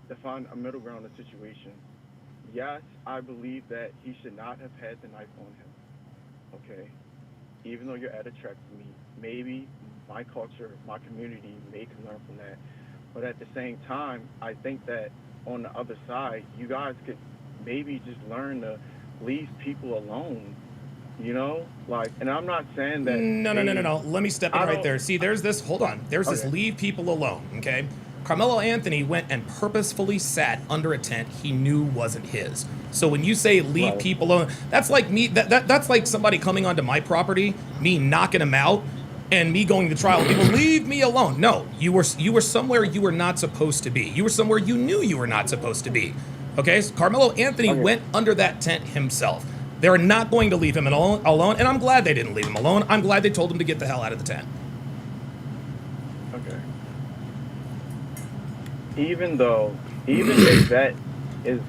To find a middle ground in the situation. Yes, I believe that he should not have had the knife on him. Okay? Even though you're at a track meet, maybe my culture, my community may can learn from that. But at the same time, I think that on the other side, you guys could maybe just learn to leave people alone. You know? Like, and I'm not saying that... No. Let me step in right there. See, there's this... Hold on. There's this leave people alone, okay? Karmelo Anthony went and purposefully sat under a tent he knew wasn't his. So when you say leave people alone, that's like me. That's like somebody coming onto my property, me knocking him out, and me going to trial. People leave me alone. No, you were somewhere you were not supposed to be. You were somewhere you knew you were not supposed to be. Okay, so Karmelo Anthony went under that tent himself. They're not going to leave him alone, and I'm glad they didn't leave him alone. I'm glad they told him to get the hell out of the tent. Okay. Even if that is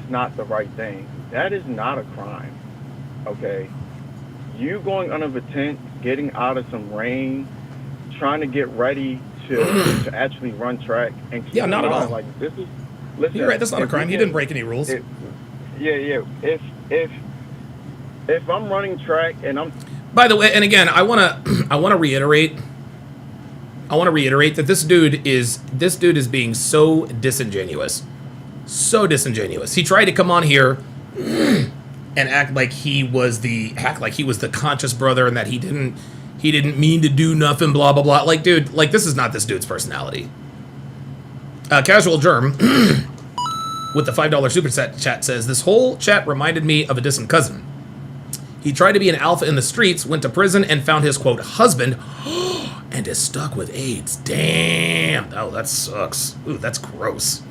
not the right thing, that is not a crime. Okay, you going under the tent, getting out of some rain, trying to get ready to actually run track and keep not at all. Like this is. Listen, you're right. That's not a crime. He didn't break any rules. If I'm running track and I'm. By the way, and again, I want to reiterate that this dude is being so disingenuous. So disingenuous. He tried to come on here and act like he was the conscious brother and that he didn't He didn't mean to do nothing, blah, blah, blah. Like, dude, like, this is not this dude's personality. Casual Germ with the $5 super chat says, this whole chat reminded me of a distant cousin. He tried to be an alpha in the streets, went to prison, and found his, quote, husband, and is stuck with AIDS. Damn. Oh, that sucks. Ooh, that's gross.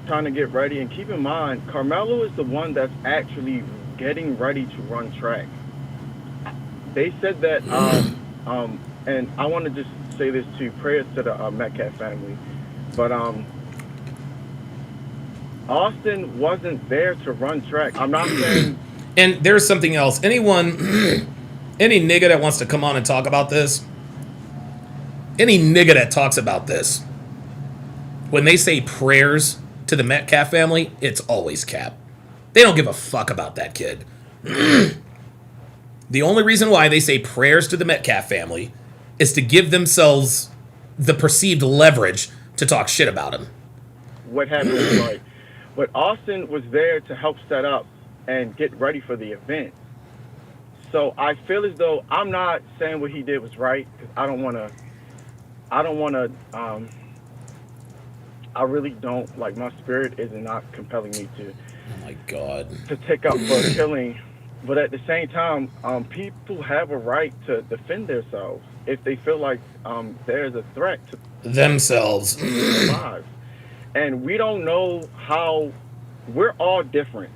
Trying to get ready, and keep in mind, Karmelo is the one that's actually getting ready to run track. They said that, and I want to just say this too, prayers to the Metcalf family, but Austin wasn't there to run track. I'm not saying. And there's something else. Anyone, any nigga that wants to come on and talk about this, any nigga that talks about this, when they say prayers to the Metcalf family, it's always cap. They don't give a fuck about that kid. The only reason why they say prayers to the Metcalf family is to give themselves the perceived leverage to talk shit about him. What happened was right. But Austin was there to help set up and get ready for the event. So I feel as though I'm not saying what he did was right, because I really don't, like, my spirit is not compelling me to. Oh my God. To take up for killing. But at the same time, people have a right to defend themselves if they feel like there's a threat to themselves. Their lives. And we don't know how. We're all different.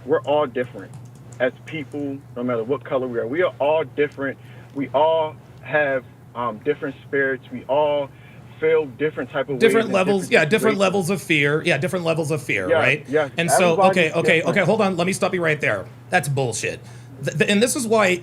We're all different as people, no matter what color we are. We are all different. We all have different spirits. We all feel different type of different ways levels, different levels of fear. Yeah, different levels of fear, right? Yeah. And so, okay, hold on. Let me stop you right there. That's bullshit. And this is why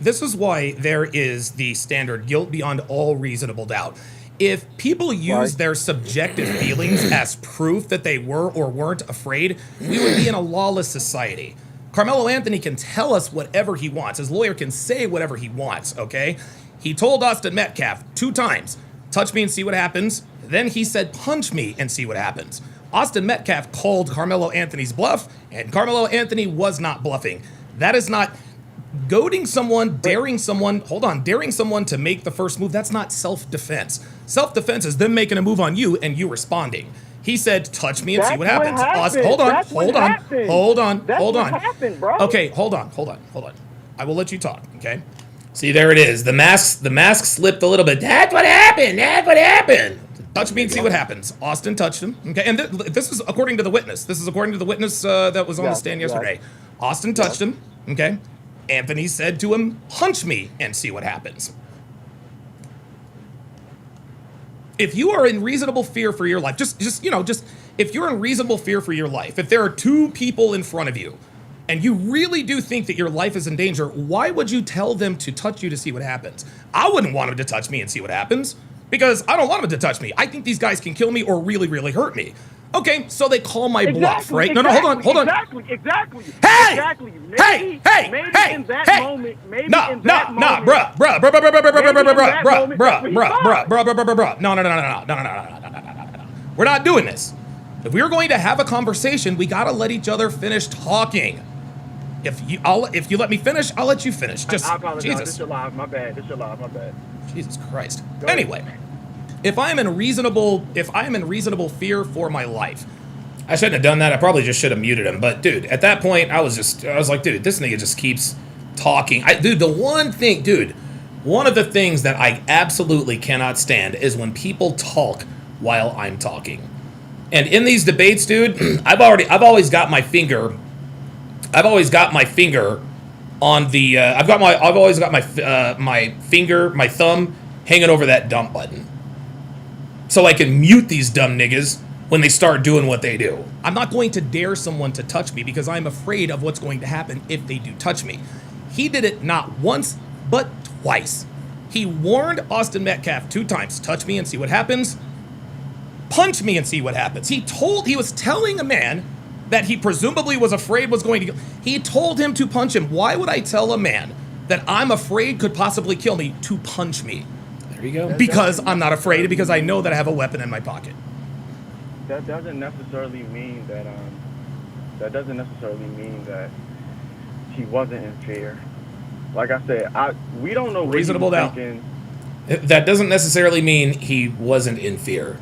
there is the standard guilt beyond all reasonable doubt. If people use their subjective feelings as proof that they were or weren't afraid, we would be in a lawless society. Karmelo Anthony can tell us whatever he wants. His lawyer can say whatever he wants, okay? He told Austin Metcalf 2 times, touch me and see what happens. Then he said, punch me and see what happens. Austin Metcalf called Karmelo Anthony's bluff, and Karmelo Anthony was not bluffing. That is not goading someone, daring someone to make the first move. That's not self-defense. Self-defense is them making a move on you and you responding. He said, touch me and see what happens. Hold on. Happened, bro. Okay, hold on. I will let you talk, okay? See, there it is. The mask slipped a little bit. That's what happened. Touch me and see what happens. Austin touched him, okay? And this is according to the witness. That was on the stand yesterday. Austin touched him, okay? Anthony said to him, punch me and see what happens. If you are in reasonable fear for your life, if you're in reasonable fear for your life, if there are 2 people in front of you and you really do think that your life is in danger, why would you tell them to touch you to see what happens? I wouldn't want them to touch me and see what happens because I don't want them to touch me. I think these guys can kill me or really, really hurt me. Okay, so they call my bluff, right? No, hold on. Exactly. Hey! Exactly. Hey! In that moment, No. We're not doing this. If we're going to have a conversation, we gotta let each other finish talking. If you let me finish, I'll let you finish. I apologize. Jesus. This is live. My bad. Jesus Christ. Anyway. If I am in reasonable fear for my life, I shouldn't have done that. I probably just should have muted him. But dude, at that point, I was like, dude, this nigga just keeps talking. One of the things that I absolutely cannot stand is when people talk while I'm talking. And in these debates, dude, I've always got my finger on the. I've always got my thumb hanging over that dump button. So I can mute these dumb niggas when they start doing what they do. I'm not going to dare someone to touch me because I'm afraid of what's going to happen if they do touch me. He did it not once, but twice. He warned Austin Metcalf 2 times, touch me and see what happens, punch me and see what happens. He was telling a man that he presumably was afraid was going to kill. He told him to punch him. Why would I tell a man that I'm afraid could possibly kill me to punch me? There you go. Because I'm not afraid, because I know that I have a weapon in my pocket. That doesn't necessarily mean that he wasn't in fear. Like I said, we don't know what Reasonable he was doubt. thinking. That doesn't necessarily mean he wasn't in fear.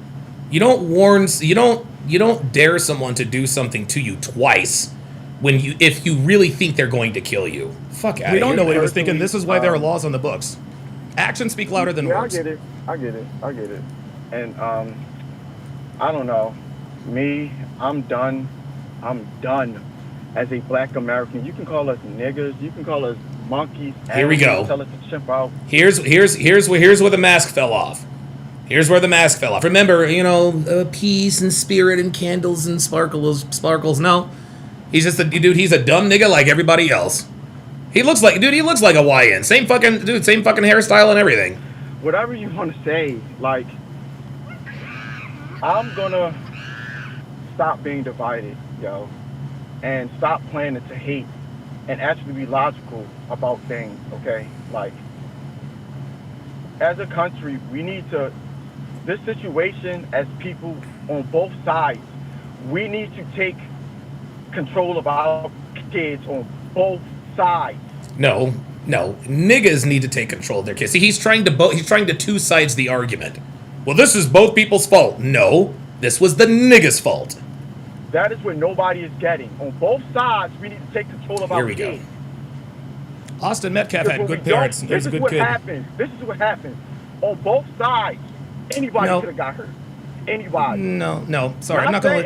You don't dare someone to do something to you twice if you really think they're going to kill you. Fuck out of here. We don't know what he was thinking. This is why there are laws on the books. Actions speak louder than words. I get it. And I don't know. Me, I'm done. As a black American, you can call us niggers, you can call us monkeys. Here we go. Tell us to chimp out. Here's where the mask fell off. Here's where the mask fell off. Remember, peace and spirit and candles and sparkles. No, he's just he's a dumb nigga like everybody else. He looks like a YN. Same fucking hairstyle and everything. Whatever you want to say, like, I'm gonna stop being divided, yo, and stop planning to hate and actually be logical about things, okay? Like, as a country, we need to, this situation, as people on both sides, we need to take control of our kids on both sides. No, niggas need to take control of their kids. See, he's trying to two sides the argument. Well, this is both people's fault. No, this was the niggas' fault. That is what nobody is getting. On both sides, we need to take control of our kids. Here we go. Austin Metcalf had good parents. He was a good kid. This is what happens. On both sides, anybody could have got hurt. Anybody. No. Sorry, I'm not gonna.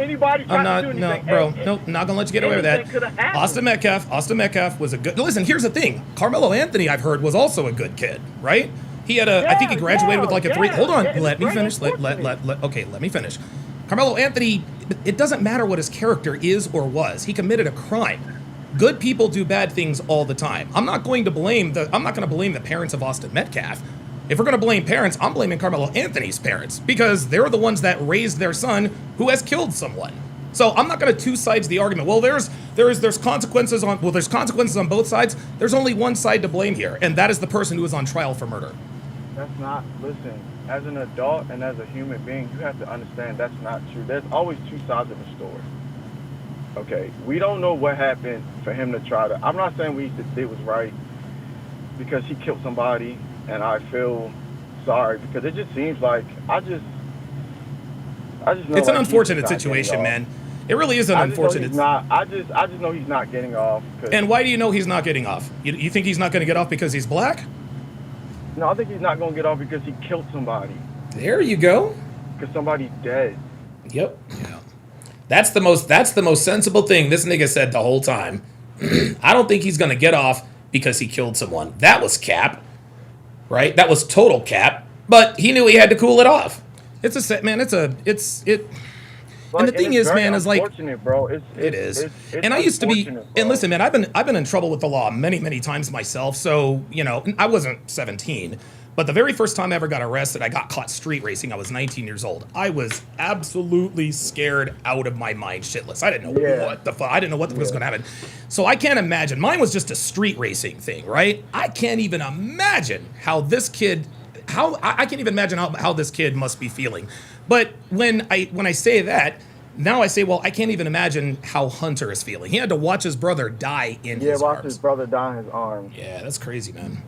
Not gonna let you get away with that. Austin Metcalf was a good. Listen, here's the thing. Carmelo Anthony, I've heard, was also a good kid, right? He had I think he graduated with like a 3. Hold on, let me finish. Let me finish. Carmelo Anthony, it doesn't matter what his character is or was. He committed a crime. Good people do bad things all the time. I'm not going to blame the parents of Austin Metcalf. If we're going to blame parents, I'm blaming Carmelo Anthony's parents because they're the ones that raised their son who has killed someone. So I'm not going to two sides the argument. Well, there's consequences on both sides. There's only one side to blame here, and that is the person who is on trial for murder. That's not, listen, as an adult and as a human being, you have to understand that's not true. There's always two sides of the story. Okay, we don't know what happened for him to try to, I'm not saying what he did was right because he killed somebody, and I feel sorry because it just seems like I just know it's an like unfortunate situation, man. It really is an unfortunate. I just know he's not getting off. And why do you know he's not getting off? You think he's not going to get off because he's black? No, I think he's not going to get off because he killed somebody. There you go. Because somebody's dead. Yep. Yeah. That's the most sensible thing this nigga said the whole time. I don't think he's going to get off because he killed someone. That was cap. Right? That was total cap. But he knew he had to cool it off. And the thing is, man, is like, bro. It is. And I used to be, and listen, man, I've been in trouble with the law many times myself. So, I wasn't 17, but the very first time I ever got arrested, I got caught street racing. I was 19 years old. I was absolutely scared out of my mind, shitless. I didn't know what the fuck. I didn't know what was going to happen. So I can't imagine. Mine was just a street racing thing, right? I can't even imagine how this kid. I can't even imagine how this kid must be feeling. But when I say that, now I say, well, I can't even imagine how Hunter is feeling. He had to watch his brother die in his arms. Yeah, watch his brother die in his arms. Yeah, that's crazy, man.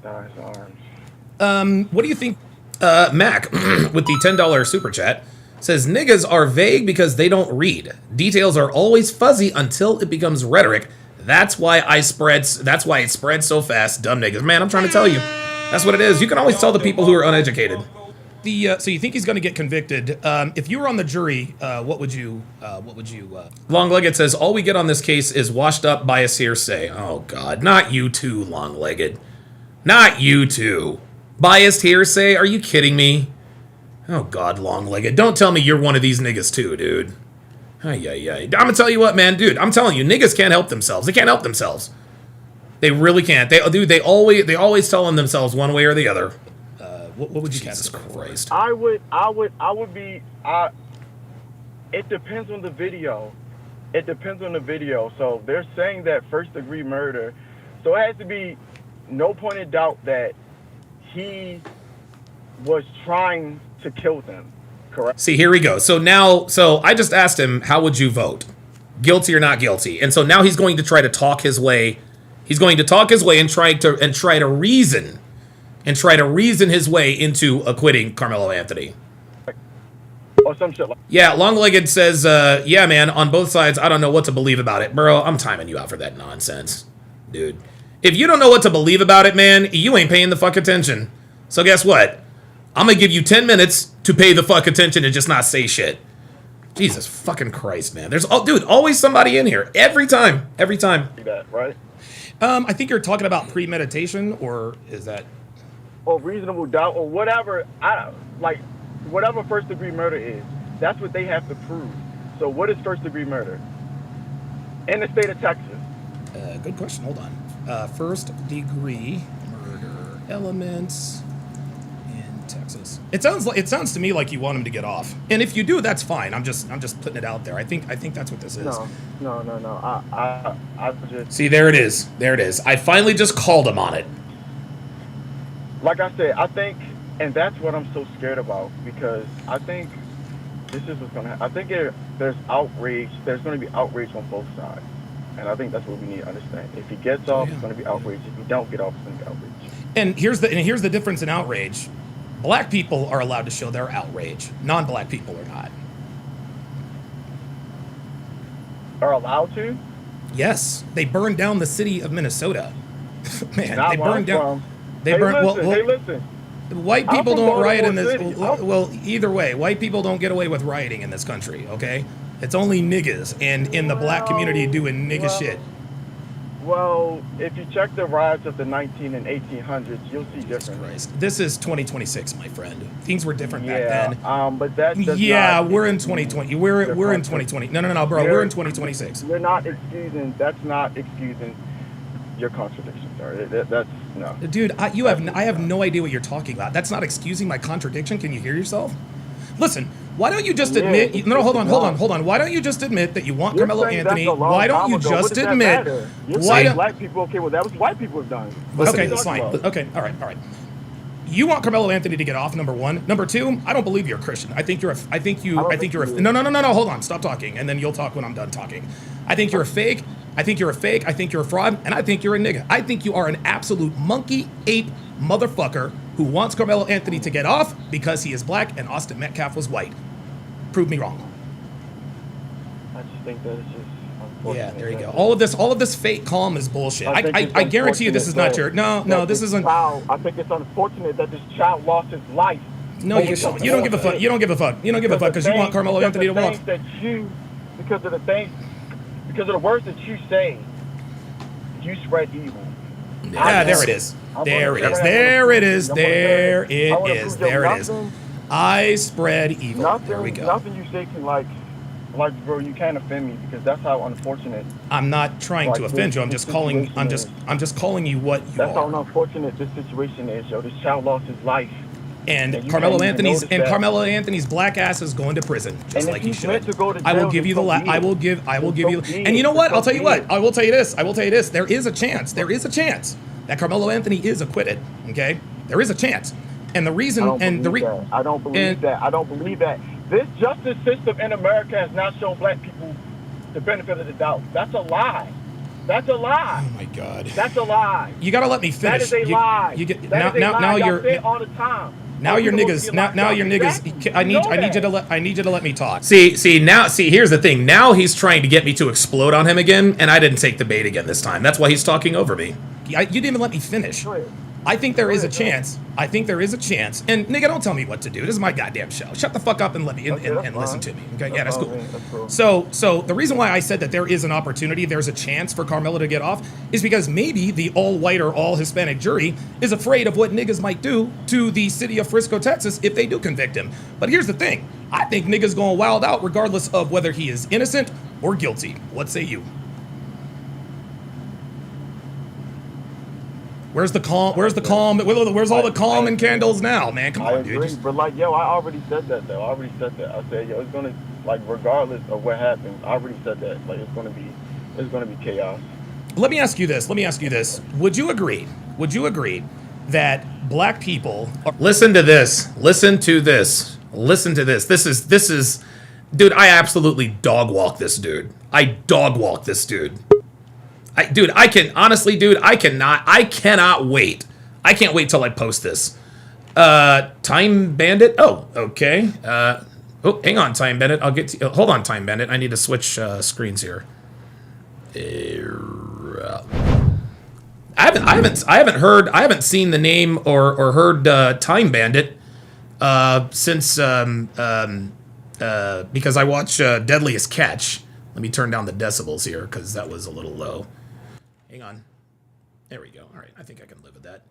Die in his arms. What do you think, Mac, with the $10 super chat, says niggas are vague because they don't read. Details are always fuzzy until it becomes rhetoric. That's why it spreads so fast, dumb niggas. Man, I'm trying to tell you. That's what it is. You can always tell the people who are uneducated. So you think he's going to get convicted? If you were on the jury, what would you? Long-legged says all we get on this case is washed up bias hearsay. Oh God, not you too, long-legged. Not you too. Biased hearsay? Are you kidding me? Oh God, long-legged. Don't tell me you're one of these niggas too, dude. Ay. I'm gonna tell you what, man, dude. I'm telling you, niggas can't help themselves. They can't help themselves. They really can't. They always telling themselves one way or the other. What would you? Jesus Christ. I would be. It depends on the video. It depends on the video. So they're saying that first-degree murder. So it has to be no point in doubt that he was trying to kill them. Correct. See, here we go. So I just asked him, how would you vote? Guilty or not guilty? And so now he's going to try to talk his way He's going to talk his way and try to reason his way into acquitting Karmelo Anthony. Or some shit like. Yeah, Long-Legged says, yeah, man, on both sides, I don't know what to believe about it. Bro, I'm timing you out for that nonsense, dude. If you don't know what to believe about it, man, you ain't paying the fuck attention. So guess what? I'm gonna give you 10 minutes to pay the fuck attention and just not say shit. Jesus fucking Christ, man. There's, dude, always somebody in here. Every time. That, right? I think you're talking about premeditation, or is that... Or reasonable doubt, or whatever. Whatever first-degree murder is, that's what they have to prove. So what is first-degree murder in the state of Texas? Good question. Hold on. First-degree murder elements in Texas. It sounds to me like you want him to get off. And if you do, that's fine. I'm just putting it out there. I think that's what this is. No. I just... See, there it is. I finally just called him on it. Like I said, I think, and that's what I'm so scared about, because I think this is what's going to happen. I think there's outrage. There's going to be outrage on both sides. And I think that's what we need to understand. If he gets off, it's going to be outrage. If he don't get off, it's going to be outrage. And here's the difference in outrage. Black people are allowed to show their outrage. Non-black people are not. Are allowed to? Yes. They burned down the city of Minnesota. Man, Not they where burned I'm down... from. They Hey, burned... listen. White I'm people from don't riot in Baltimore this... City. Well, either way, white people don't get away with rioting in this country, okay? It's only niggas and in the black community doing nigga shit. Well, if you check the riots of the 19 and 1800s, you'll see different. This is 2026, my friend. Things were different back then. But that does Yeah, not we're in 2020. We're in 2020. No, bro. We're in 2026. You're not excusing. That's not excusing your contradiction, sir. That's no. Dude, I have no idea what you're talking about. That's not excusing my contradiction. Can you hear yourself? Listen, why don't you just admit... No, hold on. Why don't you just admit that you want Karmelo Anthony? Why don't you just admit... You're saying black people, okay, well, that was white people have done. Okay, that's fine. Okay, all right. You want Karmelo Anthony to get off, number one. Number two, I don't believe you're a Christian. I think you're a... No, hold on. Stop talking, and then you'll talk when I'm done talking. I think you're a fake. I think you're a fraud, and I think you're a nigga. I think you are an absolute monkey, ape, motherfucker who wants Karmelo Anthony to get off because he is black and Austin Metcalf was white. Prove me wrong. I just think that it's just unfortunate. Yeah, there you go. All of this fake calm is bullshit. I guarantee you this is not your... No, this isn't... I think it's unfortunate that this child lost his life. No, you don't. You don't give a fuck. You don't give a fuck because you want Karmelo Anthony to walk. Because of the words that you say, you spread evil. Yeah, there it is. There it is. I spread evil. There we go. Nothing you say can like, bro, you can't offend me because that's how unfortunate. I'm not trying to offend you. I'm just calling you what you are. That's how unfortunate this situation is, yo. This child lost his life. And Karmelo Anthony's black ass is going to prison, just like he should. I will give you the I will give you. And you know what? I'll tell you what. I will tell you this. There is a chance that Karmelo Anthony is acquitted. Okay, there is a chance. And the reason I don't believe that. This justice system in America has not shown black people the benefit of the doubt. That's a lie. Oh my God. That's a lie. You gotta let me finish. That is a lie. Now you're say it all the time. Now you're niggas. Now you're niggas. I need you to let me talk. See, here's the thing. Now he's trying to get me to explode on him again, and I didn't take the bait again this time. That's why he's talking over me. You didn't even let me finish. I think there is a chance. And nigga, don't tell me what to do. This is my goddamn show. Shut the fuck up and let me and listen to me. Okay, yeah, that's cool. So the reason why I said that there is an opportunity, there's a chance for Karmelo to get off, is because maybe the all-white or all-Hispanic jury is afraid of what niggas might do to the city of Frisco, Texas, if they do convict him. But here's the thing. I think niggas gonna wild out regardless of whether he is innocent or guilty. What say you? Where's the calm? Where's all the calm and candles now, man? Come on, dude. But I already said that though. I said, yo, it's gonna regardless of what happens. I already said that. It's gonna be chaos. Let me ask you this. Would you agree that black people listen to this. This is dude, I absolutely dog walk this dude. Dude, I can honestly, dude, I cannot wait. I can't wait till I post this. Time Bandit. Oh, okay. Oh, hang on, Time Bandit. I'll get to, hold on, Time Bandit. I need to switch screens here. I haven't seen the name or heard Time Bandit since because I watch Deadliest Catch. Let me turn down the decibels here because that was a little low. Hang on. There we go. All right, I think I can live with that.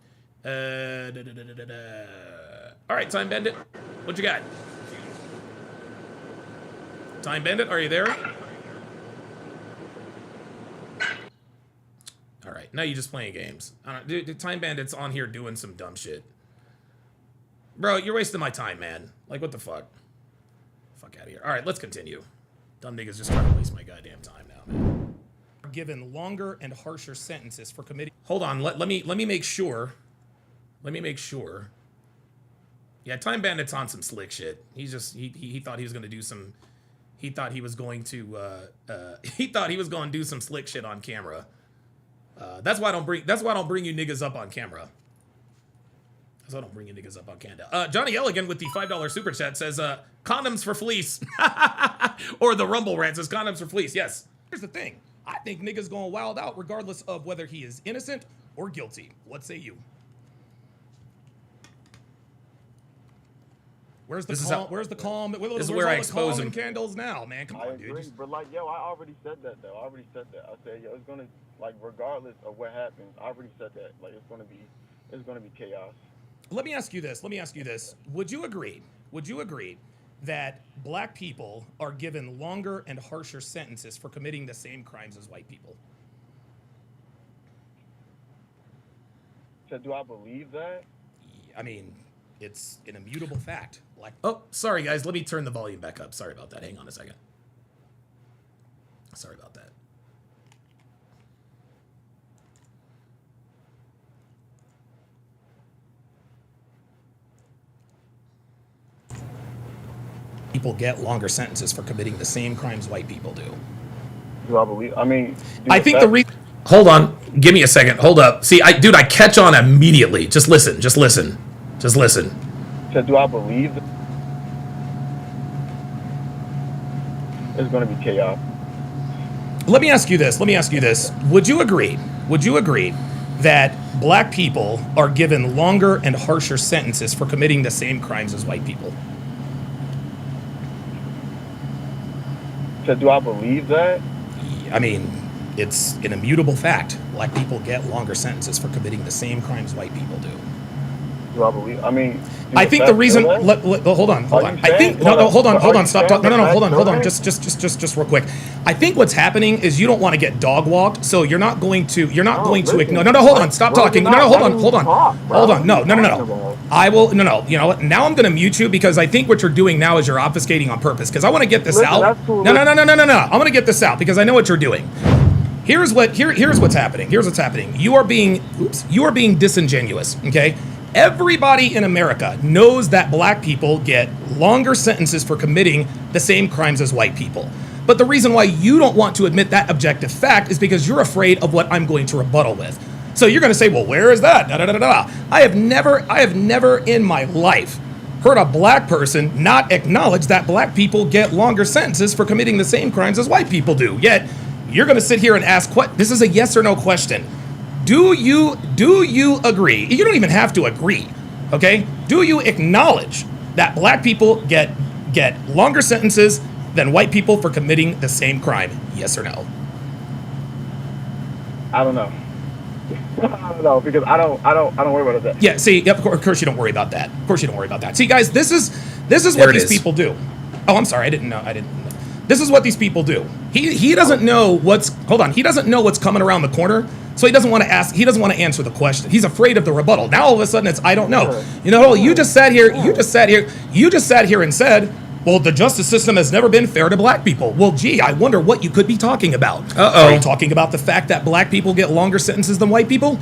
All right, Time Bandit, what you got? Time Bandit, are you there? All right, now you're just playing games. I don't, dude, Time Bandit's on here doing some dumb shit. Bro, you're wasting my time, man. Like, what the fuck? Fuck out of here. All right, let's continue. Dumb niggas just trying to waste my goddamn time now, man. Given longer and harsher sentences for committing. Hold on, let me make sure. Let me make sure. Yeah, Time Bandit's on some slick shit. He's just he thought he was gonna do some. He thought he was going to. He thought he was gonna do some slick shit on camera. That's why I don't bring. That's why I don't bring you niggas up on camera. That's why I don't bring you niggas up on camera. Johnny Elligan with the $5 super chat says, "Condoms for fleece," or the Rumble Rant says, "Condoms for fleece." Yes. Here's the thing. I think niggas going wild out regardless of whether he is innocent or guilty. What say you? Where's the calm? Where's the calm? This is where I expose him. Candles now, man. Come on, dude. I agree, but like, yo, I already said that though. I already said that. I said, yo, it's gonna, like, regardless of what happens, I already said that. Like, it's gonna be chaos. Let me ask you this. Let me ask you this. Would you agree? Would you agree that black people are given longer and harsher sentences for committing the same crimes as white people? So do I believe that? I mean, it's an immutable fact. Like, oh, sorry guys, let me turn the volume back up. Sorry about that. Hang on a second. Sorry about that. People get longer sentences for committing the same crimes white people do. Do I believe? I mean, I think the reason. Hold on, give me a second. Hold up. See, dude, I catch on immediately. Just listen. Just listen. Just listen. So do I believe it's going to be chaos? Let me ask you this. Let me ask you this. Would you agree? Would you agree that black people are given longer and harsher sentences for committing the same crimes as white people? So do I believe that? I mean, it's an immutable fact. Black people get longer sentences for committing the same crimes white people do. Do I believe? I mean, I think the reason. Hold on. I think no. Hold on. Stop talking. No. Hold on. Just real quick. I think what's happening is you don't want to get dog walked, so you're not going to. You're not going to ignore. No. Hold on. Stop talking. No. Hold on. No. I will. No. You know what? Now I'm going to mute you because I think what you're doing now is you're obfuscating on purpose. Because I want to get this out. No. I want to get this out because I know what you're doing. Here's what's happening. Here's what's happening. You are being disingenuous. Okay. Everybody in America knows that black people get longer sentences for committing the same crimes as white people. But the reason why you don't want to admit that objective fact is because you're afraid of what I'm going to rebuttal with. So you're going to say, well, where is that? I have never in my life heard a black person not acknowledge that black people get longer sentences for committing the same crimes as white people do. Yet you're going to sit here and ask, this is a yes or no question. Do you agree? You don't even have to agree, okay? Do you acknowledge that black people get longer sentences than white people for committing the same crime? Yes or no? I don't know. I don't know because I don't worry about that. Yeah, see, of course you don't worry about that. Of course you don't worry about that. See, guys, this is what these people do. Oh, I'm sorry, I didn't know. This is what these people do. He doesn't know what's He doesn't know what's coming around the corner. So he doesn't want to ask. He doesn't want to answer the question. He's afraid of the rebuttal. Now all of a sudden it's I don't know. You know, you just sat here and said, well, the justice system has never been fair to black people. Well, gee, I wonder what you could be talking about. Are you talking about the fact that black people get longer sentences than white people?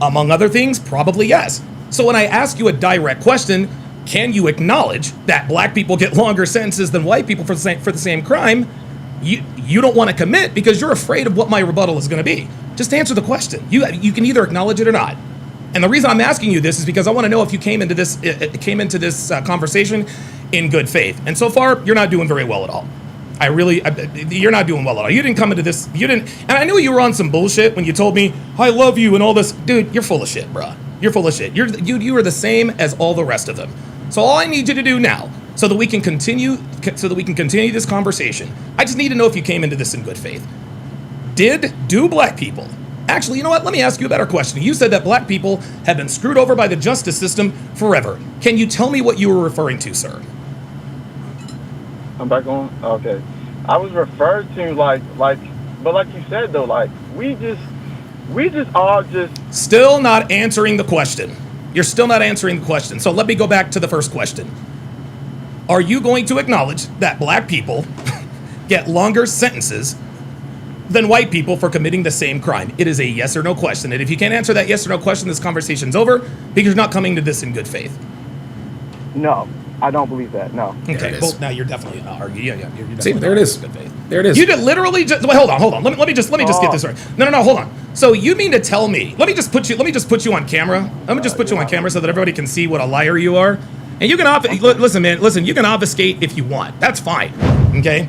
Among other things, probably yes. So when I ask you a direct question, can you acknowledge that black people get longer sentences than white people for the same crime? You don't want to commit because you're afraid of what my rebuttal is going to be. Just answer the question. You can either acknowledge it or not. And the reason I'm asking you this is because I want to know if you came into this conversation in good faith. And so far, you're not doing very well at all. You're not doing well at all. You didn't come into this, and I knew you were on some bullshit when you told me, I love you and all this. Dude, you're full of shit, bruh. You're full of shit. You are the same as all the rest of them. So all I need you to do now, so that we can continue this conversation, I just need to know if you came into this in good faith. Do black people, actually, you know what? Let me ask you a better question. You said that black people have been screwed over by the justice system forever. Can you tell me what you were referring to, sir? I'm back on? Okay. I was referred to but like you said though, like we just all Still not answering the question. You're still not answering the question. So let me go back to the first question. Are you going to acknowledge that black people get longer sentences than white people for committing the same crime? It is a yes or no question. And if you can't answer that yes or no question, this conversation's over because you're not coming to this in good faith. No, I don't believe that. No. Okay, well, now you're definitely arguing. Yeah. You're See, there it is. Good faith. There it is. You did literally just wait, hold on. Let me just get this right. No, hold on. So you mean to tell me? Let me just put you on camera. Let me just put you on camera so that everybody can see what a liar you are. And you can listen, man. Listen, you can obfuscate if you want. That's fine. Okay.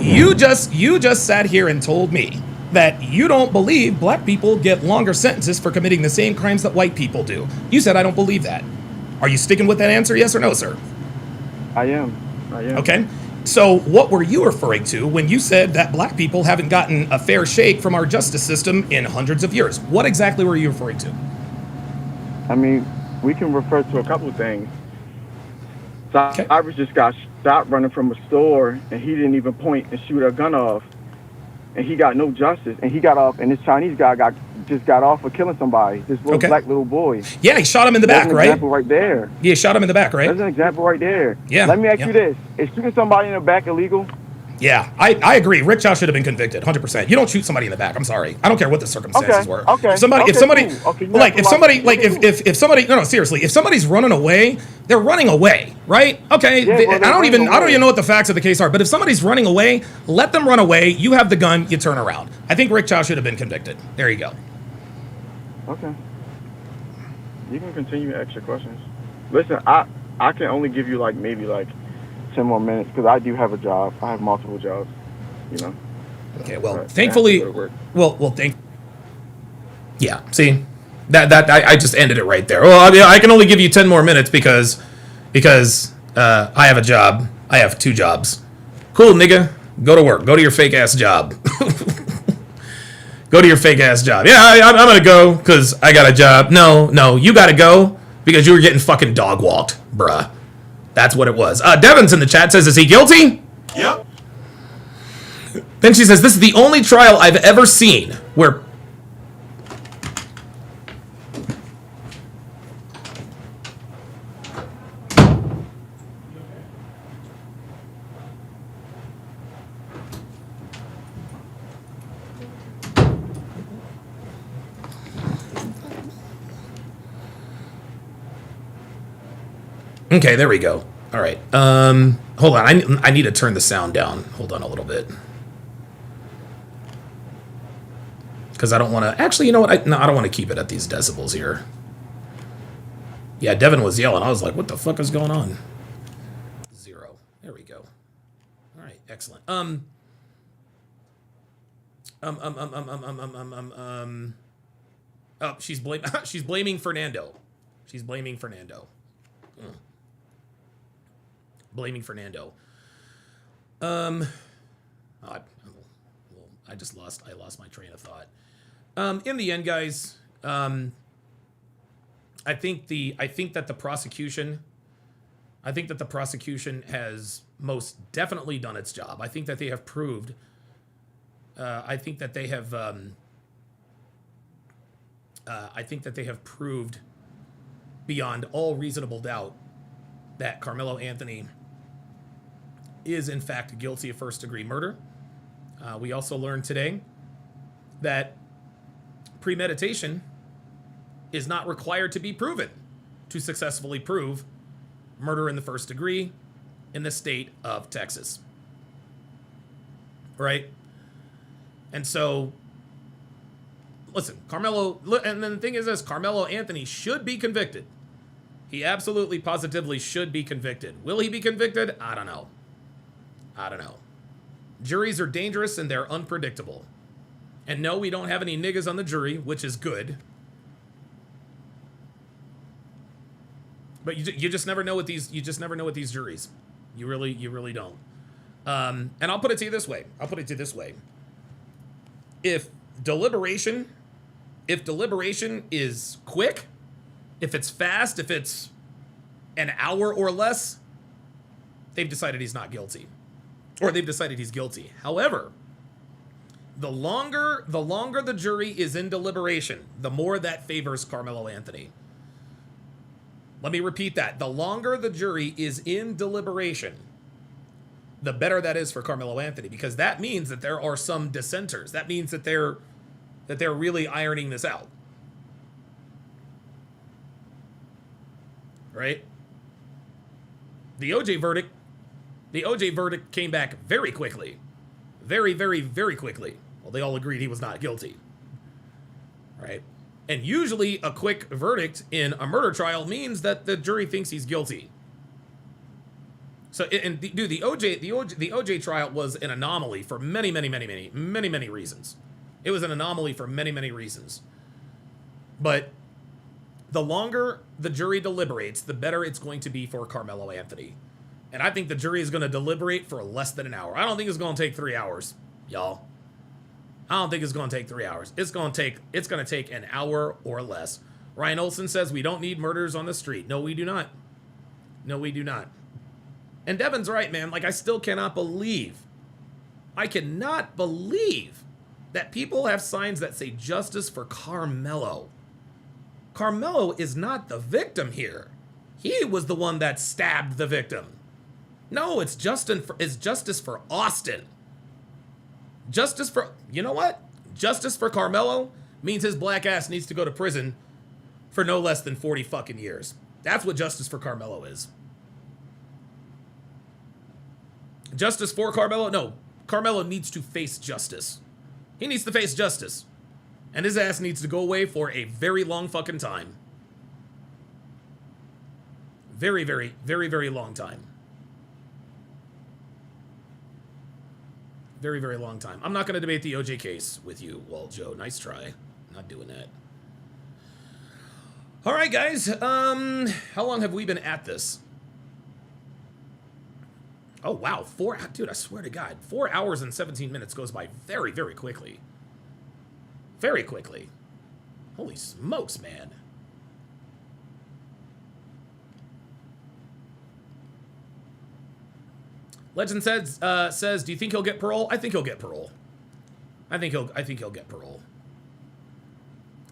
You just sat here and told me that you don't believe black people get longer sentences for committing the same crimes that white people do. You said I don't believe that. Are you sticking with that answer? Yes or no, sir? I am. Okay. So what were you referring to when you said that black people haven't gotten a fair shake from our justice system in hundreds of years? What exactly were you referring to? I mean, we can refer to a couple of things. Cyrus just got stopped running from a store, and he didn't even point and shoot a gun off, and he got no justice. And he got off, and this Chinese guy just got off for killing somebody. This black little boy. Yeah, he shot him in the back, right? That's an example right there. Yeah, shot him in the back, right? That's an example right there. Yeah. Let me ask you this: is shooting somebody in the back illegal? Yeah, I agree. Rick Chow should have been convicted, 100%. You don't shoot somebody in the back. I'm sorry. I don't care what the circumstances were. Okay. If somebody, seriously, if somebody's running away, they're running away, right? Okay. Yeah, I don't even know what the facts of the case are. But if somebody's running away, let them run away. You have the gun. You turn around. I think Rick Chow should have been convicted. There you go. Okay. You can continue to ask your questions. Listen, I can only give you maybe 10 more minutes because I do have a job. I have multiple jobs, you know. Okay, well, thankfully, yeah. See, that I just ended it right there. Well, I mean, I can only give you 10 more minutes because I have a job. I have 2 jobs. Cool, nigga. Go to work. Go to your fake ass job. Go to your fake ass job. Yeah, I'm gonna go because I got a job. No, you gotta go because you were getting fucking dog walked, bruh. That's what it was. Devin's in the chat, says, is he guilty? Yep. Then she says, this is the only trial I've ever seen where... Okay, there we go. All right. Hold on. I need to turn the sound down. Hold on a little bit. Because I don't want to... Actually, you know what? I don't want to keep it at these decibels here. Yeah, Devin was yelling. I was like, what the fuck is going on? 0. There we go. All right. Excellent. Oh, she's blaming Fernando. She's blaming Fernando. Blaming Fernando. I lost my train of thought. In the end, guys, I think that the prosecution has most definitely done its job. I think that they have proved. I think that they have proved beyond all reasonable doubt that Karmelo Anthony is in fact guilty of first-degree murder. We also learned today that premeditation is not required to be proven to successfully prove murder in the first degree in the state of Texas. Right? And so listen, Karmelo, and then the thing is this, Karmelo Anthony should be convicted. He absolutely, positively should be convicted. Will he be convicted? I don't know. I don't know. Juries are dangerous and they're unpredictable. And no, we don't have any niggas on the jury, which is good. But you just never know with these, juries. You really don't. And I'll put it to you this way. If deliberation is quick, if it's fast, if it's an hour or less, they've decided he's not guilty. Or they've decided he's guilty. However, the longer the jury is in deliberation, the more that favors Karmelo Anthony. Let me repeat that. The longer the jury is in deliberation, the better that is for Karmelo Anthony, because that means that there are some dissenters. That means that they're really ironing this out. Right? The OJ verdict came back very quickly. Very, very, very quickly. Well, they all agreed he was not guilty. Right? And usually a quick verdict in a murder trial means that the jury thinks he's guilty. So, dude, the OJ trial was an anomaly for many reasons. It was an anomaly for many reasons. But the longer the jury deliberates, the better it's going to be for Karmelo Anthony. And I think the jury is going to deliberate for less than an hour. I don't think it's going to take 3 hours, y'all. I don't think it's going to take 3 hours. It's going to take an hour or less. Ryan Olsen says we don't need murders on the street. No, we do not. No, we do not. And Devin's right, man. Like, I still cannot believe that people have signs that say justice for Karmelo. Karmelo is not the victim here. He was the one that stabbed the victim. No, it's justice for Austin. Justice for, you know what? Justice for Karmelo means his black ass needs to go to prison for no less than 40 fucking years. That's what justice for Karmelo is. Justice for Karmelo? No, Karmelo needs to face justice. He needs to face justice. And his ass needs to go away for a very long fucking time. Very, very, very, very long time. Very, very long time. I'm not going to debate the OJ case with you, Wall Joe. Nice try. Not doing that. All right, guys. How long have we been at this? Oh, wow. Dude, I swear to God. 4 hours and 17 minutes goes by very, very quickly. Very quickly. Holy smokes, man. Legend says, do you think he'll get parole? I think he'll get parole. I think he'll get parole.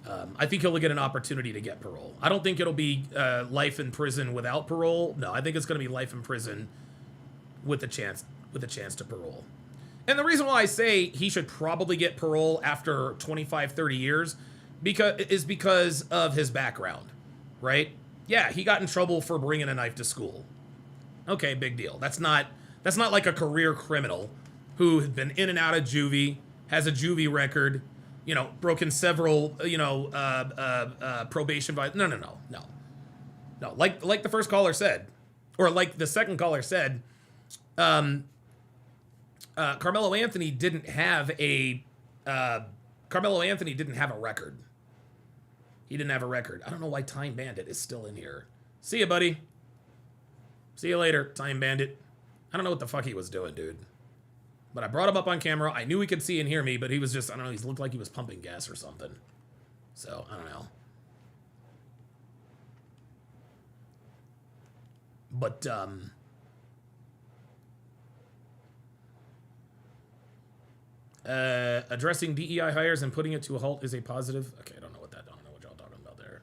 I think he'll get an opportunity to get parole. I don't think it'll be life in prison without parole. No, I think it's going to be life in prison with a chance to parole. And the reason why I say he should probably get parole after 25, 30 years is because of his background, right? Yeah, he got in trouble for bringing a knife to school. Okay, big deal. That's not like a career criminal who has been in and out of juvie, has a juvie record, broken several, probation by. No. Like the first caller said, or like the second caller said, Karmelo Anthony didn't have a record. He didn't have a record. I don't know why Time Bandit is still in here. See ya, buddy. See you later, Time Bandit. I don't know what the fuck he was doing, dude. But I brought him up on camera. I knew he could see and hear me, but he was just, I don't know, he looked like he was pumping gas or something. So, I don't know. But, addressing DEI hires and putting it to a halt is a positive. Okay, I don't know what y'all talking about there.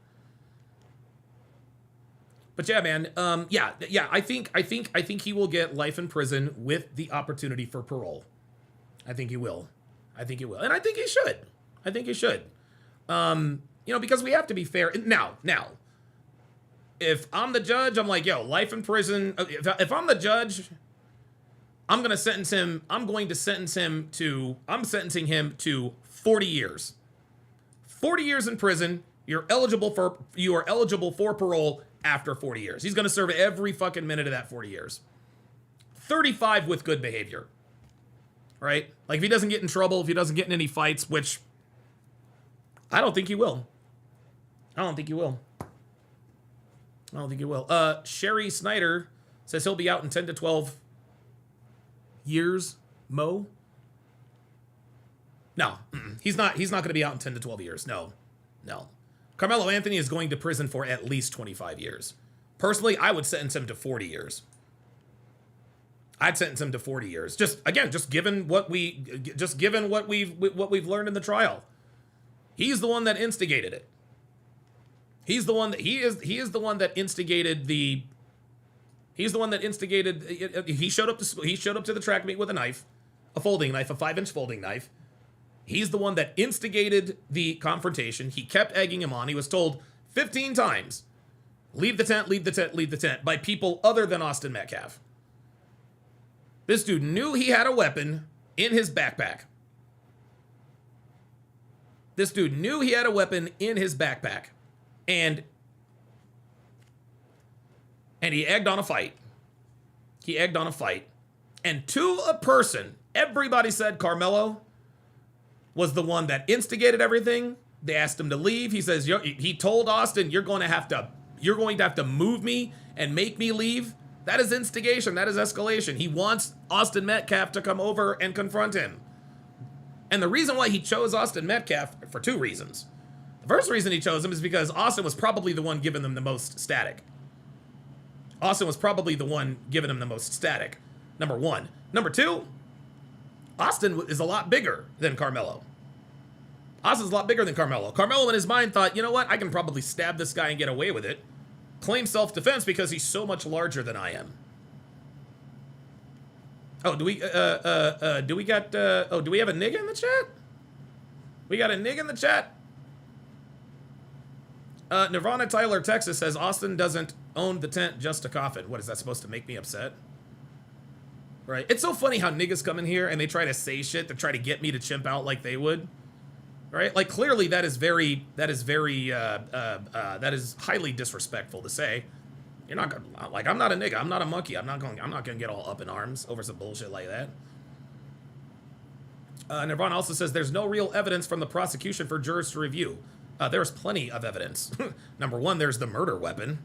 But yeah, man. Yeah. I think he will get life in prison with the opportunity for parole. I think he will. And I think he should. Because we have to be fair. Now, if I'm the judge, I'm like, yo, life in prison. If I'm the judge, I'm sentencing him to 40 years. 40 years in prison. You are eligible for parole after 40 years. He's going to serve every fucking minute of that 40 years. 35 with good behavior. Right? Like, if he doesn't get in trouble, if he doesn't get in any fights, which I don't think he will. I don't think he will. Sherry Snyder says he'll be out in 10 to 12 years. Mo? No, he's not going to be out in 10 to 12 years. No. Carmelo Anthony is going to prison for at least 25 years. Personally, I would sentence him to 40 years. I'd sentence him to 40 years. Just given what we've learned in the trial. He's the one that instigated it. He is the one that instigated the. He showed up to the track meet with a knife, a folding knife, a 5-inch folding knife. He's the one that instigated the confrontation. He kept egging him on. He was told 15 times, leave the tent, leave the tent, leave the tent, by people other than Austin Metcalf. This dude knew he had a weapon in his backpack. And he egged on a fight. And to a person, everybody said Karmelo was the one that instigated everything. They asked him to leave. He says, he told Austin, you're going to have to move me and make me leave. That is instigation. That is escalation. He wants Austin Metcalf to come over and confront him. And the reason why he chose Austin Metcalf, for 2 reasons. The first reason he chose him is because Austin was probably the one giving them the most static. Number 1. Number 2, Austin is a lot bigger than Karmelo. Karmelo in his mind thought, you know what? I can probably stab this guy and get away with it. Claim self-defense because he's so much larger than I am. Oh, do we have a nigga in the chat? We got a nigga in the chat? Nirvana Tyler, Texas says Austin doesn't own the tent, just a coffin. What, is that supposed to make me upset? Right. It's so funny how niggas come in here and they try to say shit to try to get me to chimp out like they would. Right? Like, clearly that is highly disrespectful to say. You're not gonna, like, I'm not a nigga. I'm not a monkey. I'm not gonna get all up in arms over some bullshit like that. Nirvana also says there's no real evidence from the prosecution for jurors to review. There's plenty of evidence. Number 1, there's the murder weapon.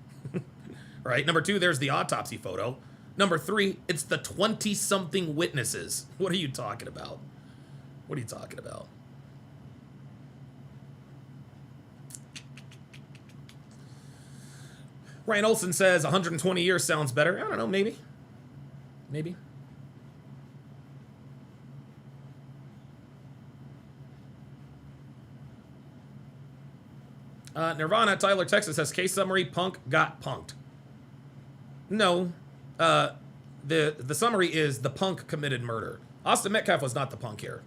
Right? Number 2, there's the autopsy photo. Number 3, it's the 20-something witnesses. What are you talking about? Ryan Olson says 120 years sounds better. I don't know, maybe. Nirvana Tyler, Texas says case summary: Punk got punked. No, the summary is the Punk committed murder. Austin Metcalf was not the punk here.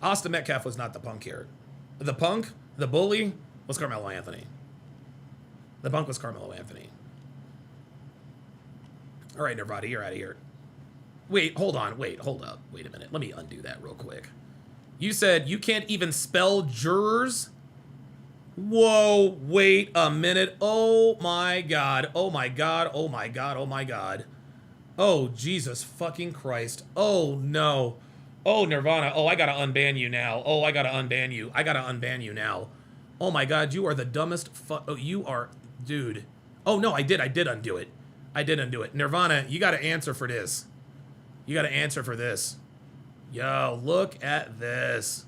The punk, the bully, was Carmelo Anthony. All right, Nirvana, you're out of here. Hold up. Wait a minute. Let me undo that real quick. You said you can't even spell jurors? Whoa, wait a minute. Oh my God. Oh, Jesus fucking Christ. Oh, no. Oh, Nirvana. Oh, I gotta unban you now. I gotta unban you now. Oh my God, you are the dumbest oh, you are, dude. Oh no, I did undo it. Nirvana, you gotta answer for this. Yo, look at this.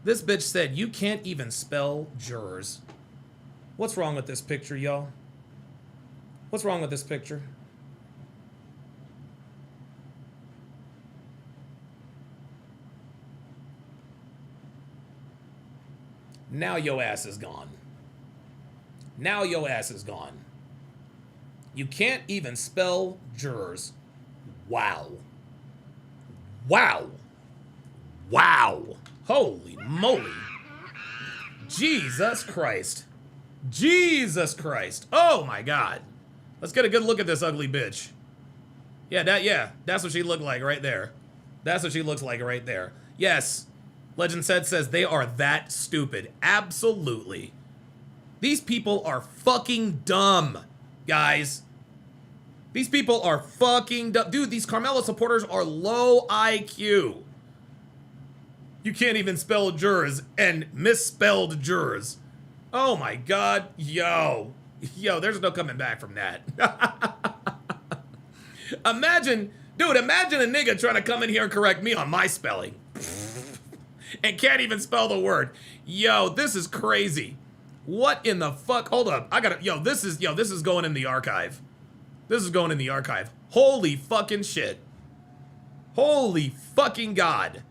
This bitch said you can't even spell jurors. What's wrong with this picture, y'all? Now your ass is gone. You can't even spell jurors. Wow. Holy moly. Jesus Christ. Oh my God. Let's get a good look at this ugly bitch. Yeah, that's what she looked like right there. Yes. Legend says they are that stupid. Absolutely. These people are fucking dumb, guys. These people are fucking dumb. Dude, these Karmelo supporters are low IQ. You can't even spell jurors and misspelled jurors. Oh my God. Yo, there's no coming back from that. Imagine a nigga trying to come in here and correct me on my spelling. And can't even spell the word. Yo, this is crazy. What in the fuck? Hold up. This is going in the archive. This is going in the archive. Holy fucking shit. Holy fucking God.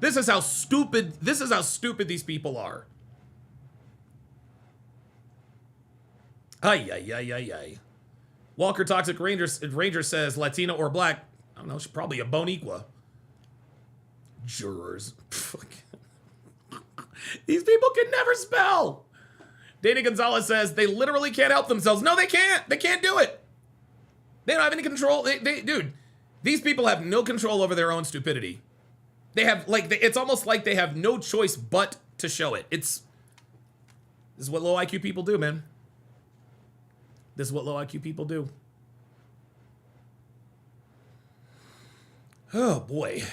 This is how stupid these people are. Ay. Walker Toxic Ranger says Latina or black. I don't know, she's probably a Boniqua. Jurors. These people can never spell. Dana Gonzalez says they literally can't help themselves. No, they can't. They can't do it. They don't have any control. Dude, these people have no control over their own stupidity. They have, it's almost like they have no choice but to show it. This is what low IQ people do, man. This is what low IQ people do. Oh, boy.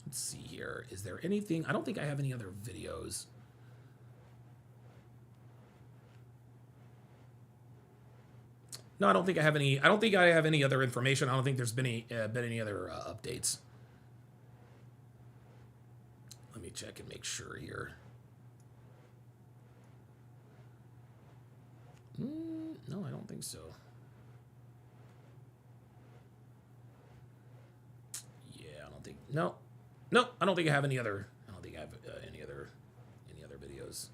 Let's see here. Is there anything? I don't think I have any other videos. No, I don't think I have any. I don't think I have any other information. I don't think there's been any other updates. Let me check and make sure here. No, I don't think so. Yeah, I don't think. No, I don't think I have any other. I don't think I have any other videos.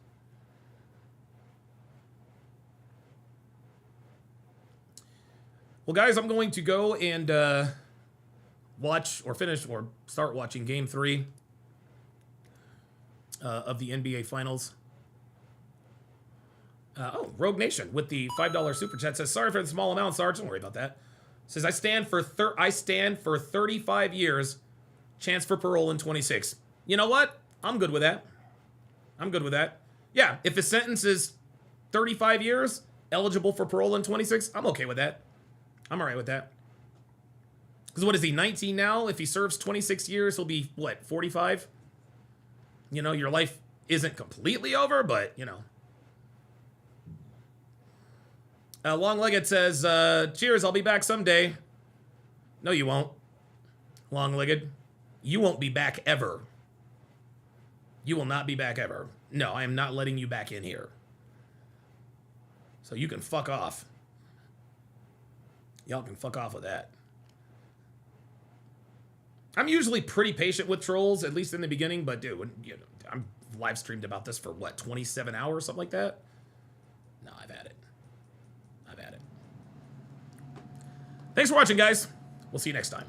Well, guys, I'm going to go and watch or finish or start watching Game 3 of the NBA Finals. Rogue Nation with the $5 super chat says, "Sorry for the small amount, Sarge. Don't worry about that." Says, I stand for 35 years, chance for parole in 26. You know what? I'm good with that. Yeah, if his sentence is 35 years, eligible for parole in 26, I'm okay with that. I'm all right with that. Because what is he, 19 now? If he serves 26 years, he'll be, what, 45? You know, your life isn't completely over, but, you know. Long-Legged says, cheers, I'll be back someday. No, you won't. Long-Legged, you won't be back ever. You will not be back ever. No, I am not letting you back in here. So you can fuck off. Y'all can fuck off with that. I'm usually pretty patient with trolls, at least in the beginning, but dude, I'm live streamed about this for what, 27 hours, something like that? No, I've had it. Thanks for watching, guys. We'll see you next time.